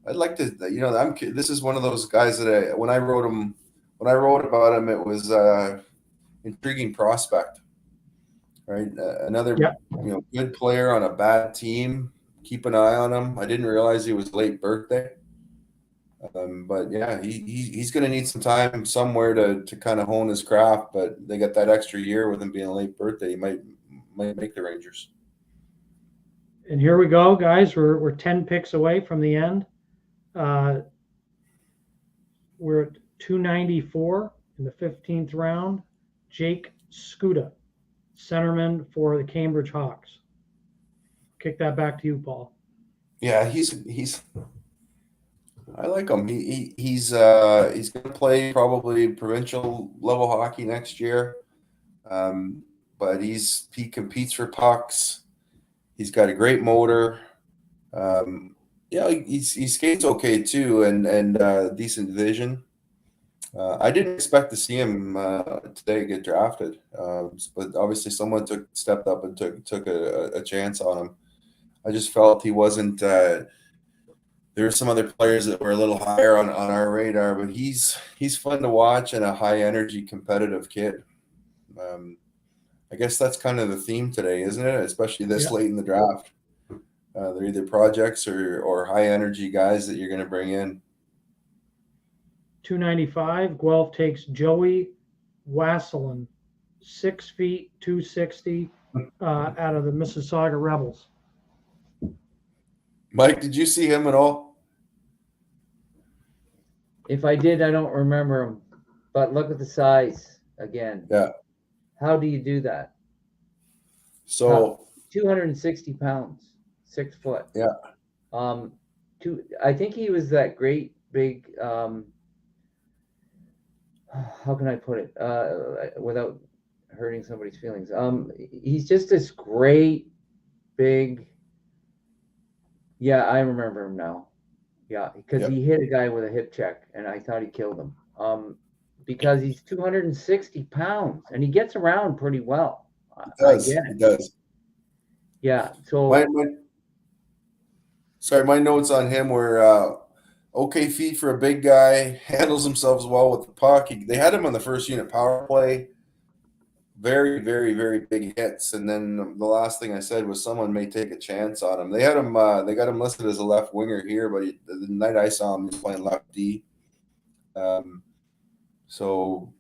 I'd like to, you know, this is one of those guys that when I wrote about him, it was intriguing prospect, right? Another, you know, good player on a bad team. Keep an eye on him. I didn't realize he was late birthday. But yeah, he's going to need some time somewhere to kind of hone his craft. But they got that extra year with him being a late birthday. He might make the Rangers. And here we go, guys. We're 10 picks away from the end. We're at 294 in the 15th round. Jake Skuda, centerman for the Cambridge Hawks. Kick that back to you, Paul. Yeah, he's. I like him. He's going to play probably provincial level hockey next year, but he competes for pucks. He's got a great motor. Yeah, he skates okay too, and decent vision. I didn't expect to see him today get drafted, but obviously someone stepped up and took a chance on him. I just felt he wasn't. There were some other players that were a little higher on our radar, but he's fun to watch and a high energy competitive kid. I guess that's kind of the theme today, isn't it? Especially this late in the draft. They're either projects or high energy guys that you're going to bring in. 295, Guelph takes Joey Wasselin, 6 feet, 260, out of the Mississauga Rebels. Mike, did you see him at all? If I did, I don't remember him. But look at the size again. Yeah. How do you do that? So 260 pounds, 6 foot. Yeah. I think he was that great big. How can I put it without hurting somebody's feelings? He's just this great big. Yeah, I remember him now. Yeah, because he hit a guy with a hip check, and I thought he killed him. Because he's 260 pounds, and he gets around pretty well. He does. Yeah. So my notes on him were okay feet for a big guy, handles himself well with the puck. They had him on the first unit power play. Very, very, very big hits. And then the last thing I said was someone may take a chance on him. They had him. They got him listed as a left winger here, but the night I saw him, he was playing left D. So,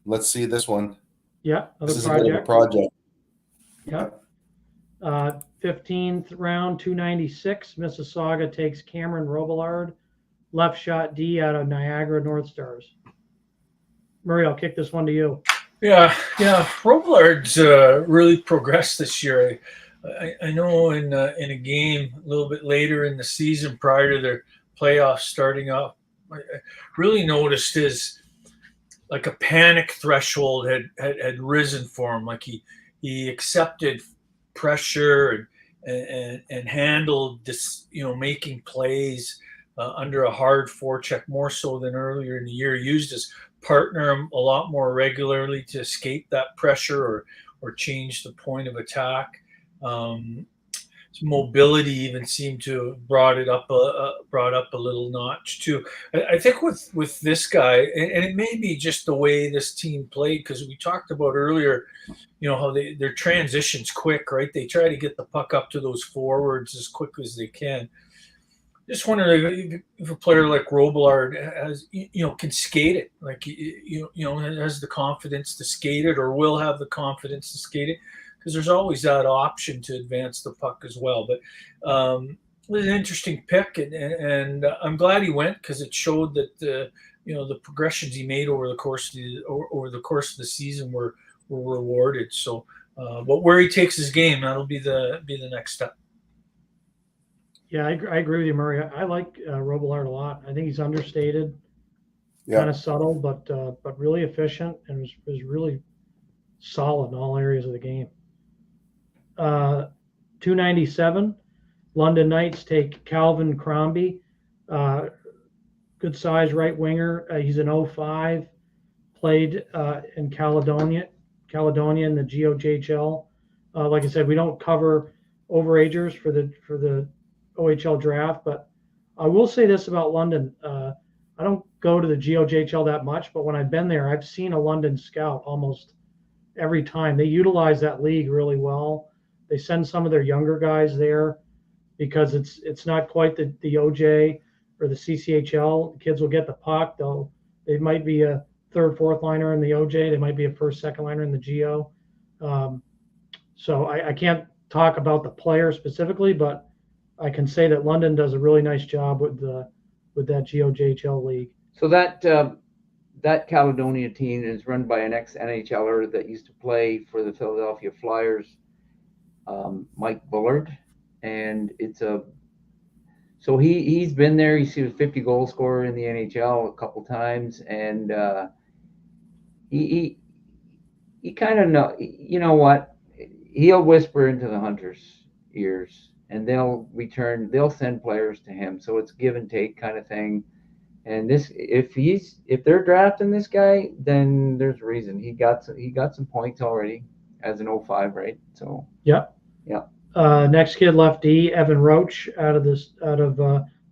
let's see this one. Yeah, This is another a bit of a project. Yeah. 15th round, 296. Mississauga takes Cameron Robillard, left shot D out of Niagara North Stars. Murray, I'll kick this one to you. Yeah. Robillard's really progressed this year. I know in a game a little bit later in the season prior to their playoffs starting up, I really noticed his like a panic threshold had risen for him. Like he accepted pressure and handled this, making plays under a hard forecheck more so than earlier in the year. He used his partner a lot more regularly to escape that pressure or change the point of attack. His mobility even seemed to have brought up a little notch too. I think with this guy, and it may be just the way this team played, because we talked about earlier, how their transition's quick, right? They try to get the puck up to those forwards as quick as they can. Just wondering if a player like Robillard has, can skate it, like, has the confidence to skate it, or will have the confidence to skate it, because there's always that option to advance the puck as well. But it was an interesting pick, and I'm glad he went, because it showed that the progressions he made over the course of the season were rewarded. So, but where he takes his game, that'll be the next step. Yeah, I agree with you, Murray. I like Robillard a lot. I think he's understated, kind of subtle, but really efficient, and was really solid in all areas of the game. 297, London Knights take Calvin Crombie, good size right winger. He's an 05, played in Caledonia in the GTHL. Like I said, we don't cover overagers for the OHL draft, but I will say this about London. I don't go to the GOJHL that much, but when I've been there, I've seen a London scout almost every time. They utilize that league really well. They send some of their younger guys there because it's not quite the OJ or the CCHL. The kids will get the puck, though. They might be a third, fourth liner in the OJ. They might be a first, second liner in the GO. So I can't talk about the player specifically, but I can say that London does a really nice job with that GOJHL league. So that Caledonia team is run by an ex-NHLer that used to play for the Philadelphia Flyers, Mike Bullard, and so he's been there. He's a 50 goal scorer in the NHL a couple times, and he kind of know. You know what? He'll whisper into the Hunters' ears, and they'll send players to him. So it's give and take kind of thing. And if they're drafting this guy, then there's a reason. He got some points already as an 05, right? So yeah. Next kid left D, Evan Roach, out of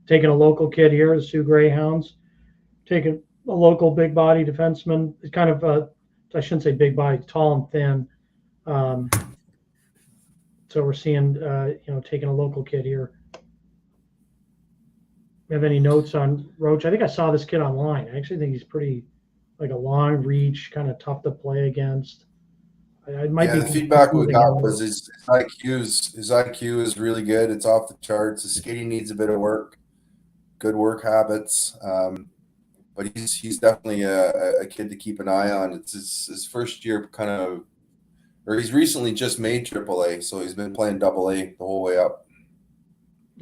taking a local kid here, the Sioux Greyhounds, taking a local big body defenseman. It's kind of I shouldn't say big body, tall and thin. So we're seeing taking a local kid here. Have any notes on Roach? I think I saw this kid online. I actually think he's pretty, like, a long reach, kind of tough to play against. The feedback we got was his IQ is really good. It's off the charts. His skating needs a bit of work, good work habits. But he's definitely a kid to keep an eye on. It's his first year or he's recently just made AAA, so he's been playing AA the whole way up.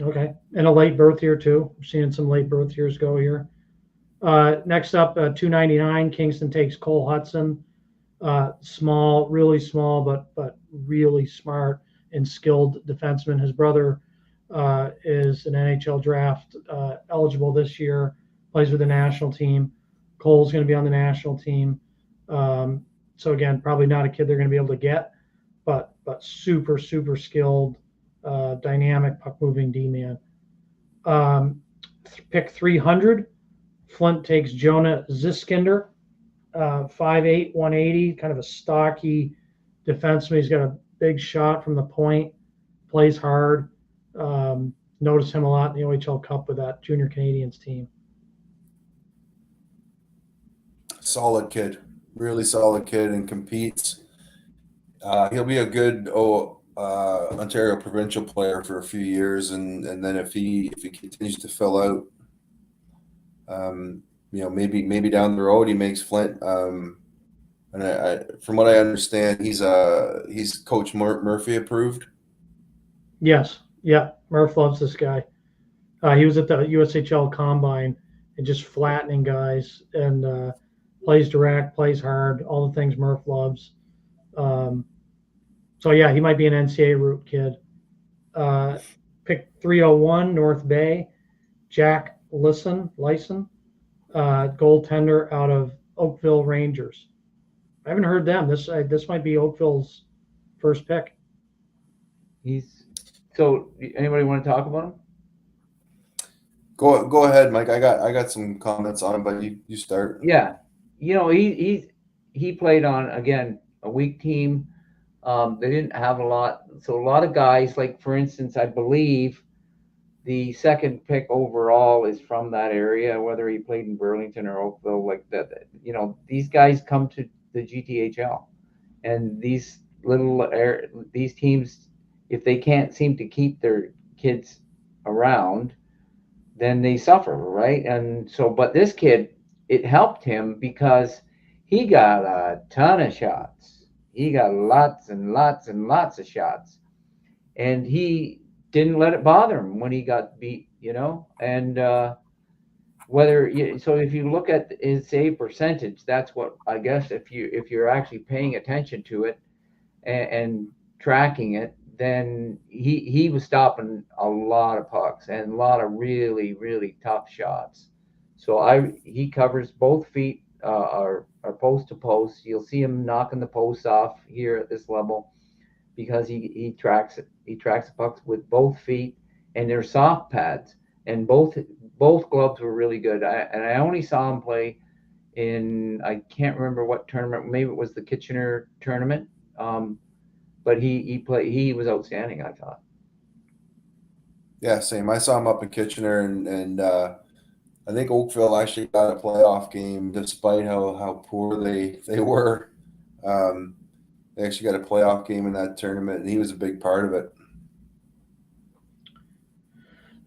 Okay, and a late birth year too. We're seeing some late birth years go here. Next up, 299, Kingston takes Cole Hudson. Small, really small, but really smart and skilled defenseman. His brother is an NHL draft eligible this year, plays with the national team. Cole's going to be on the national team. So again, probably not a kid they're going to be able to get, but but super, super skilled, dynamic puck-moving D-man. Pick 300, Flint takes Jonah Ziskinder, 5'8", 180, kind of a stocky defenseman. He's got a big shot from the point, plays hard. Noticed him a lot in the OHL Cup with that Junior Canadians team. Solid kid, really solid kid, and competes. He'll be a good Ontario provincial player for a few years, and then if he continues to fill out, maybe down the road he makes Flint. And from what I understand, he's Coach Murphy approved. Yes, yeah, Murph loves this guy. He was at the USHL Combine and just flattening guys, and plays direct, plays hard, all the things Murph loves. So yeah, he might be an NCAA route kid. Pick 301, North Bay, Jack Lyson, goaltender out of Oakville Rangers. I haven't heard them. This might be Oakville's first pick. So anybody want to talk about him? Go ahead, Mike. I got some comments on him, but you start. Yeah, he played on, again, a weak team. They didn't have a lot, so a lot of guys, like for instance, I believe the second pick overall is from that area, whether he played in Burlington or Oakville, like that. These guys come to the GTHL, and these teams, if they can't seem to keep their kids around, then they suffer, right? And so, but this kid, it helped him because he got a ton of shots. He got lots and lots and lots of shots, and he didn't let it bother him when he got beat, and so if you look at his save percentage, that's what I guess, if you're actually paying attention to it and tracking it, then he was stopping a lot of pucks and a lot of really, really tough shots. So he covers both feet, are post to post. You'll see him knocking the posts off here at this level because he tracks it. He tracks the pucks with both feet, and they're soft pads, and both gloves were really good. I only saw him play in, I can't remember what tournament. Maybe it was the Kitchener tournament. But he was outstanding, I thought. Yeah, same. I saw him up in Kitchener, and I think Oakville actually got a playoff game despite how poor they were. They actually got a playoff game in that tournament, and he was a big part of it.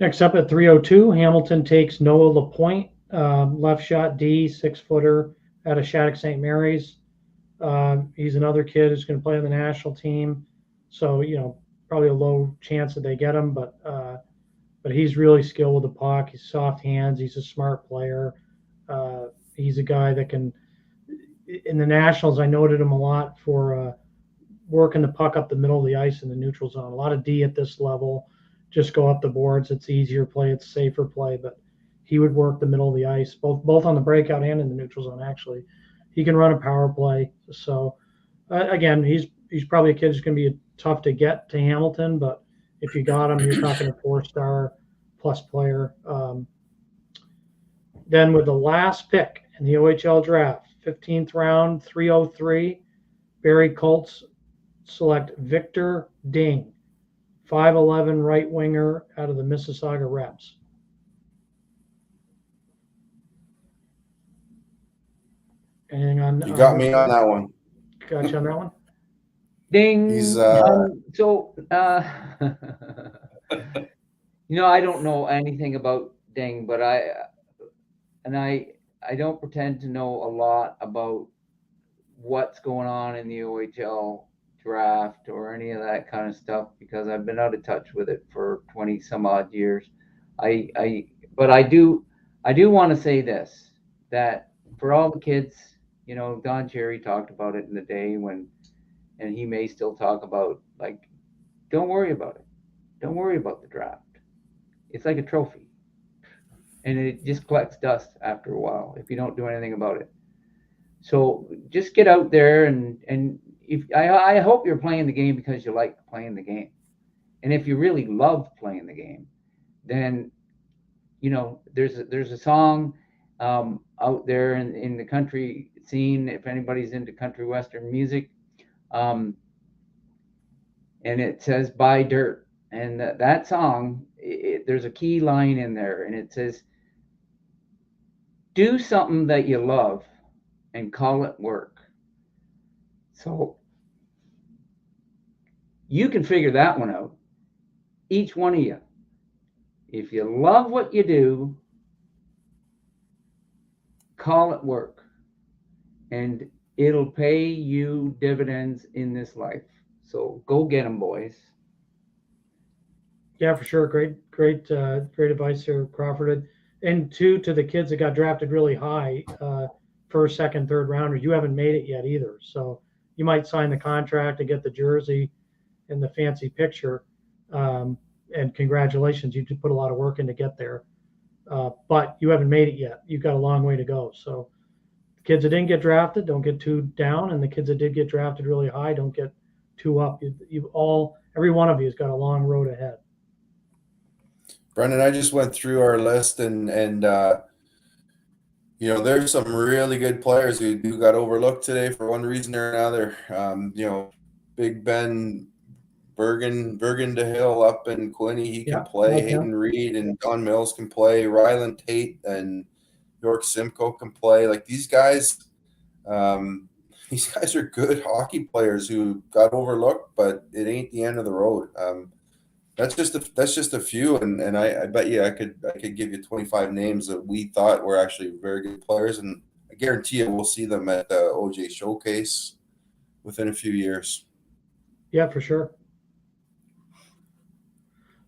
Next up at 302, Hamilton takes Noah Lapointe, left shot D, 6-footer out of Shattuck St. Mary's. He's another kid who's going to play on the national team, so probably a low chance that they get him, but he's really skilled with the puck. He's soft hands. He's a smart player. He's a guy that can. In the nationals, I noted him a lot for working the puck up the middle of the ice in the neutral zone. A lot of D at this level. Just go up the boards. It's easier play. It's safer play, but he would work the middle of the ice, both on the breakout and in the neutral zone. Actually, he can run a power play. So again, he's probably a kid who's going to be tough to get to Hamilton, but if you got him, you're talking a 4-star plus player. Then with the last pick in the OHL draft, 15th round, 303, Barrie Colts select Victor Ding, 5'11" right winger out of the Mississauga Reps. Anything on? You got me on that one. Got you on that one? Ding. He's I don't know anything about Ding, but I don't pretend to know a lot about what's going on in the OHL draft or any of that kind of stuff because I've been out of touch with it for 20 some odd years. But I do want to say this, that for all the kids, Don Cherry talked about it in the day and he may still talk about, like, don't worry about it. Don't worry about the draft. It's like a trophy. And it just collects dust after a while if you don't do anything about it. So just get out there and I hope you're playing the game because you like playing the game. And if you really love playing the game, then, you know, there's a song out there in the country scene, if anybody's into country western music, and it says "Buy Dirt," and that song, there's a key line in there, and it says, "Do something that you love and call it work." So you can figure that one out, each one of you. If you love what you do, call it work, and it'll pay you dividends in this life. So go get them, boys. Yeah, for sure. Great advice there, Crawford. And two, to the kids that got drafted really high, first, second, third rounders, you haven't made it yet either. So you might sign the contract and get the jersey and the fancy picture. And congratulations, you did put a lot of work in to get there. But you haven't made it yet. You've got a long way to go. So the kids that didn't get drafted, don't get too down. And the kids that did get drafted really high, don't get too up. Every one of you has got a long road ahead. Brendan, I just went through our list and you know, there's some really good players who got overlooked today for one reason or another. You know, Big Ben Bergen to Hill up in Quinny, he can play. Okay. Hayden Reed and Don Mills can play. Ryland Tate and York Simcoe can play. Like these guys are good hockey players who got overlooked, but it ain't the end of the road. That's just a few, and I bet you I could give you 25 names that we thought were actually very good players, and I guarantee you we'll see them at the OJ Showcase within a few years. Yeah, for sure.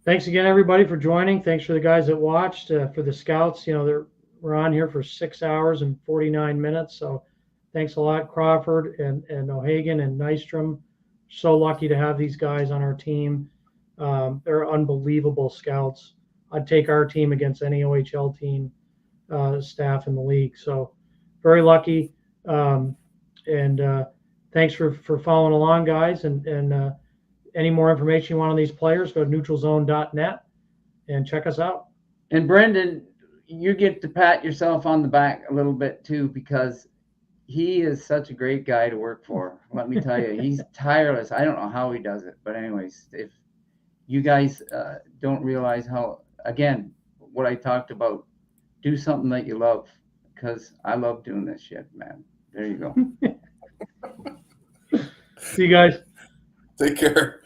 Thanks again, everybody, for joining. Thanks for the guys that watched. For the scouts, you know, we're on here for 6 hours and 49 minutes. So thanks a lot, Crawford and O'Hagan and Nystrom. So lucky to have these guys on our team. They're unbelievable scouts. I'd take our team against any OHL team staff in the league. So very lucky. And thanks for following along, guys. And any more information you want on these players, go to neutralzone.net and check us out. And Brendan, you get to pat yourself on the back a little bit too, because he is such a great guy to work for. Let me tell you, he's tireless. I don't know how he does it, but anyways, if you guys don't realize how, again, what I talked about, do something that you love, because I love doing this shit, man. There you go. See you guys. Take care.